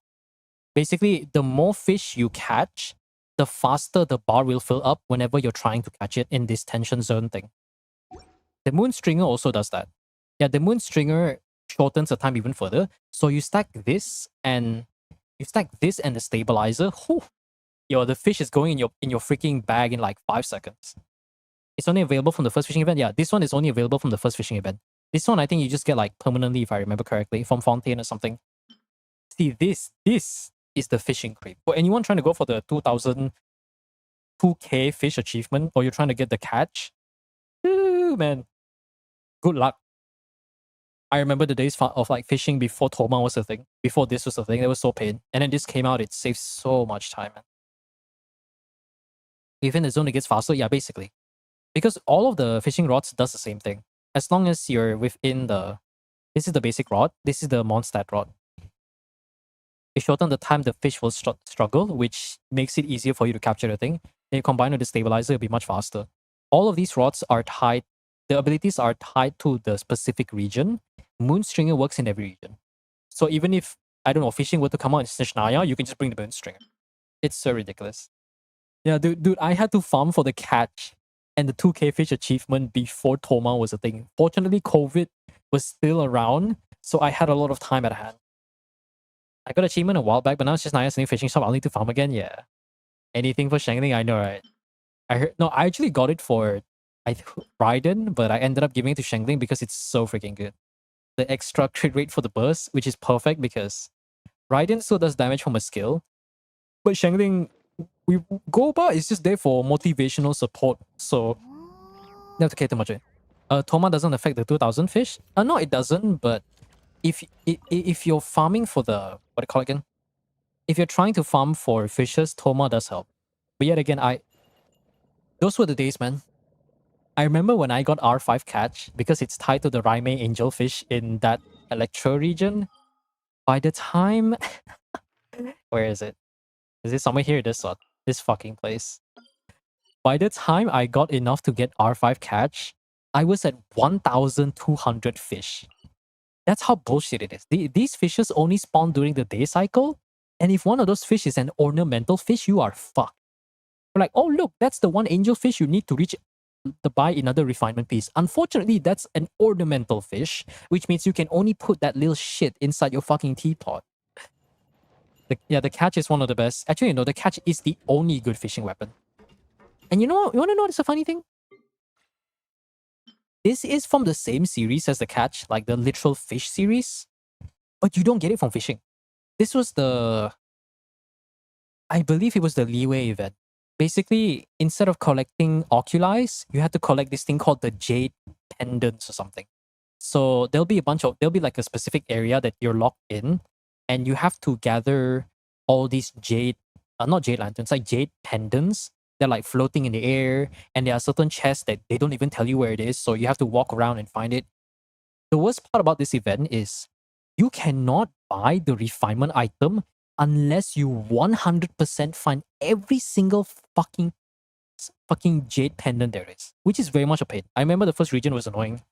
Basically, the more fish you catch, the faster the bar will fill up whenever you're trying to catch it in this tension zone thing. The Moon Stringer also does that. Yeah, the Moon Stringer shortens the time even further. So you stack this and the stabilizer. Whew, yo, the fish is going in your freaking bag in like 5 seconds. It's only available from the first fishing event. Yeah, this one is only available from the first fishing event. This one I think you just get like permanently, if I remember correctly, from Fontaine or something. See, this is the fishing creep. For anyone trying to go for the 2000 2K fish achievement, or you're trying to get the catch, ooh, man, good luck. I remember the days of like fishing before Toma was a thing. Before this was a thing, it was so pain. And then this came out, it saves so much time, man. Even the zone it gets faster, yeah, basically. Because all of the fishing rods does the same thing. As long as you're within the... This is the basic rod. This is the Mondstadt rod. It shortens the time the fish will struggle, which makes it easier for you to capture the thing. And you combine with the stabilizer, it'll be much faster. All of these rods are tied, the abilities are tied to the specific region. Moonstringer works in every region. So even if, I don't know, fishing were to come out in Snezhnaya, you can just bring the Moonstringer. It's so ridiculous. Yeah, dude, I had to farm for the catch and the 2K fish achievement before Toma was a thing. Fortunately, COVID was still around, so I had a lot of time at hand. I got achievement a while back, but now it's just nice new fishing shop. I'll need to farm again. Yeah. Anything for Shangling, I know, right? I heard no, I actually got it for Raiden, but I ended up giving it to Shangling because it's so freaking good. The extra crit rate for the burst, which is perfect because Raiden still does damage from a skill, but Shangling, we Goba is just there for motivational support, so you don't have to care too much. Toma doesn't affect the 2000 fish. No, it doesn't. But if you're farming for the what do you call it again? If you're trying to farm for fishes, Toma does help. But yet again, those were the days, man. I remember when I got R5 catch because it's tied to the Raime angelfish in that Electro region. By the time, where is it? Is it somewhere here? This one, this fucking place. By the time I got enough to get R5 catch, I was at 1,200 fish. That's how bullshit it is. These fishes only spawn during the day cycle, and if one of those fish is an ornamental fish, you are fucked. We're like, oh look, that's the one angel fish you need to reach to buy another refinement piece. Unfortunately, that's an ornamental fish, which means you can only put that little shit inside your fucking teapot. The catch is one of the best. Actually, no, the catch is the only good fishing weapon. And you want to know what's a funny thing? This is from the same series as the catch, like the literal fish series, but you don't get it from fishing. This was I believe it was the leeway event. Basically, instead of collecting oculi, you had to collect this thing called the jade pendants or something. So there'll be like a specific area that you're locked in, and you have to gather all these jade, not jade lanterns, like jade pendants. They're like floating in the air, and there are certain chests that they don't even tell you where it is, so you have to walk around and find it. The worst part about this event is you cannot buy the refinement item unless you 100% find every single fucking jade pendant there is, which is very much a pain. I remember the first region was annoying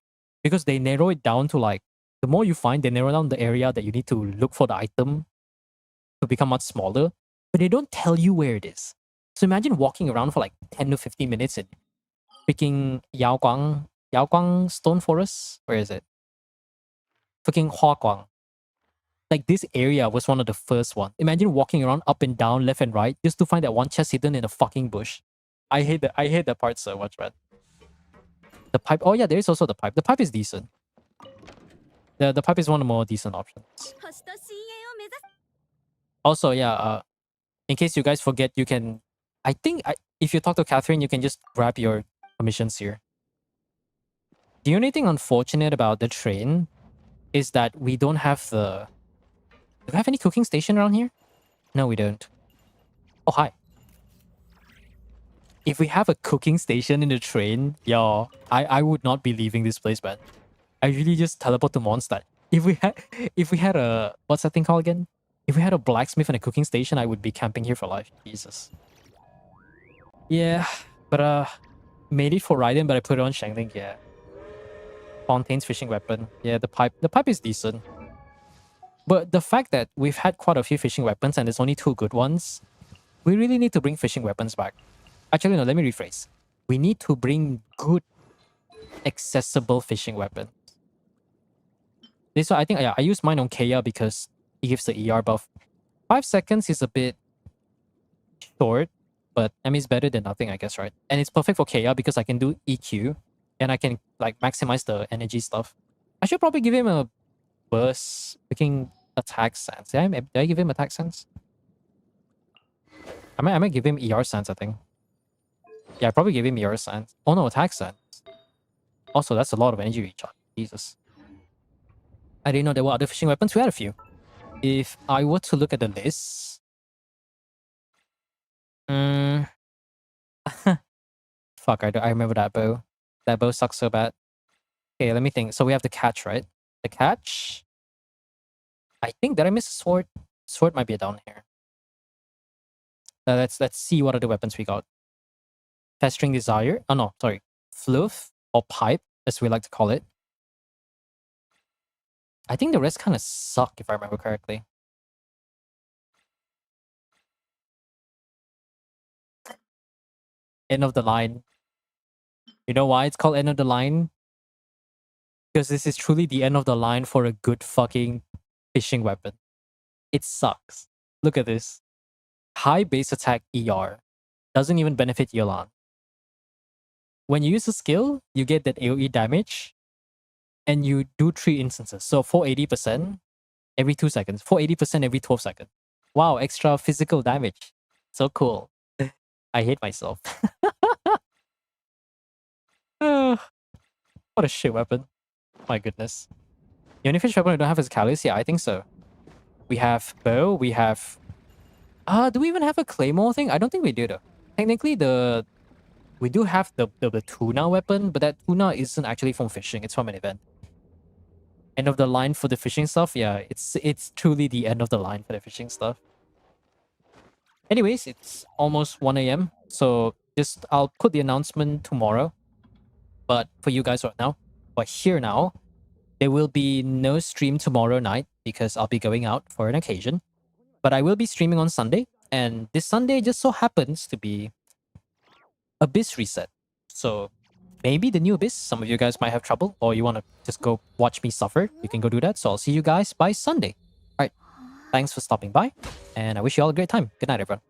because they narrow it down to like, the more you find, they narrow down the area that you need to look for the item to become much smaller, but they don't tell you where it is. So imagine walking around for like 10 to 15 minutes and picking Yao Guang Stone Forest. Where is it? Fucking Hua Guang. Like this area was one of the first one. Imagine walking around up and down, left and right, just to find that one chest hidden in a fucking bush. I hate that part so much, man. The pipe. Oh yeah, there is also the pipe. The pipe is decent. The pipe is one of the more decent options. Also, yeah. In case you guys forget, you can. I think if you talk to Catherine, you can just grab your commissions here. The only thing unfortunate about the train is that we don't have the. Do we have any cooking station around here? No, we don't. Oh, hi. If we have a cooking station in the train, yo, I would not be leaving this place, man. I really just teleport to Mondstadt. If we had a, what's that thing called again? If we had a blacksmith and a cooking station, I would be camping here for life. Jesus. Yeah, but made it for Raiden, but I put it on Shangling. Yeah. Fontaine's fishing weapon. Yeah, the pipe is decent. But the fact that we've had quite a few fishing weapons and there's only 2 good ones, we really need to bring fishing weapons back. Actually, no, let me rephrase. We need to bring good, accessible fishing weapons. This one, I think, yeah, I use mine on Kea because he gives the ER buff. 5 seconds is a bit short, but I mean, it's better than nothing, I guess, right? And it's perfect for Kea because I can do EQ and I can like maximize the energy stuff. I should probably give him a burst, freaking attack sense. Did I give him attack sense? I might give him ER sense, I think. Yeah, I probably give him ER sense. Oh no, attack sense. Also, that's a lot of energy recharge. Jesus. I didn't know there were other fishing weapons. We had a few. If I were to look at the list... Fuck, I remember that bow. That bow sucks so bad. Okay, let me think. So we have the catch, right? The catch... I think, did I miss a sword? Sword might be down here. Let's see what other weapons we got. Festering Desire. Oh no, sorry. Fluff or Pipe, as we like to call it. I think the rest kind of suck, if I remember correctly. End of the line. You know why it's called end of the line? Because this is truly the end of the line for a good fucking fishing weapon. It sucks. Look at this. High base attack ER. Doesn't even benefit Yolan. When you use a skill, you get that AoE damage. And you do 3 instances. So 480% every 2 seconds. 480% every 12 seconds. Wow, extra physical damage. So cool. I hate myself. What a shit weapon. My goodness. The only fish weapon we don't have is Callus? Yeah, I think so. We have bow, we have... do we even have a claymore thing? I don't think we do though. Technically, we do have the tuna weapon, but that tuna isn't actually from fishing, it's from an event. End of the line for the fishing stuff? Yeah, it's truly the end of the line for the fishing stuff. Anyways, it's almost 1 a.m. So I'll put the announcement tomorrow. But for you guys right now, but here now, there will be no stream tomorrow night because I'll be going out for an occasion. But I will be streaming on Sunday. And this Sunday just so happens to be Abyss Reset. So maybe the new Abyss, some of you guys might have trouble, or you want to just go watch me suffer, you can go do that. So I'll see you guys by Sunday. All right. Thanks for stopping by, and I wish you all a great time. Good night, everyone.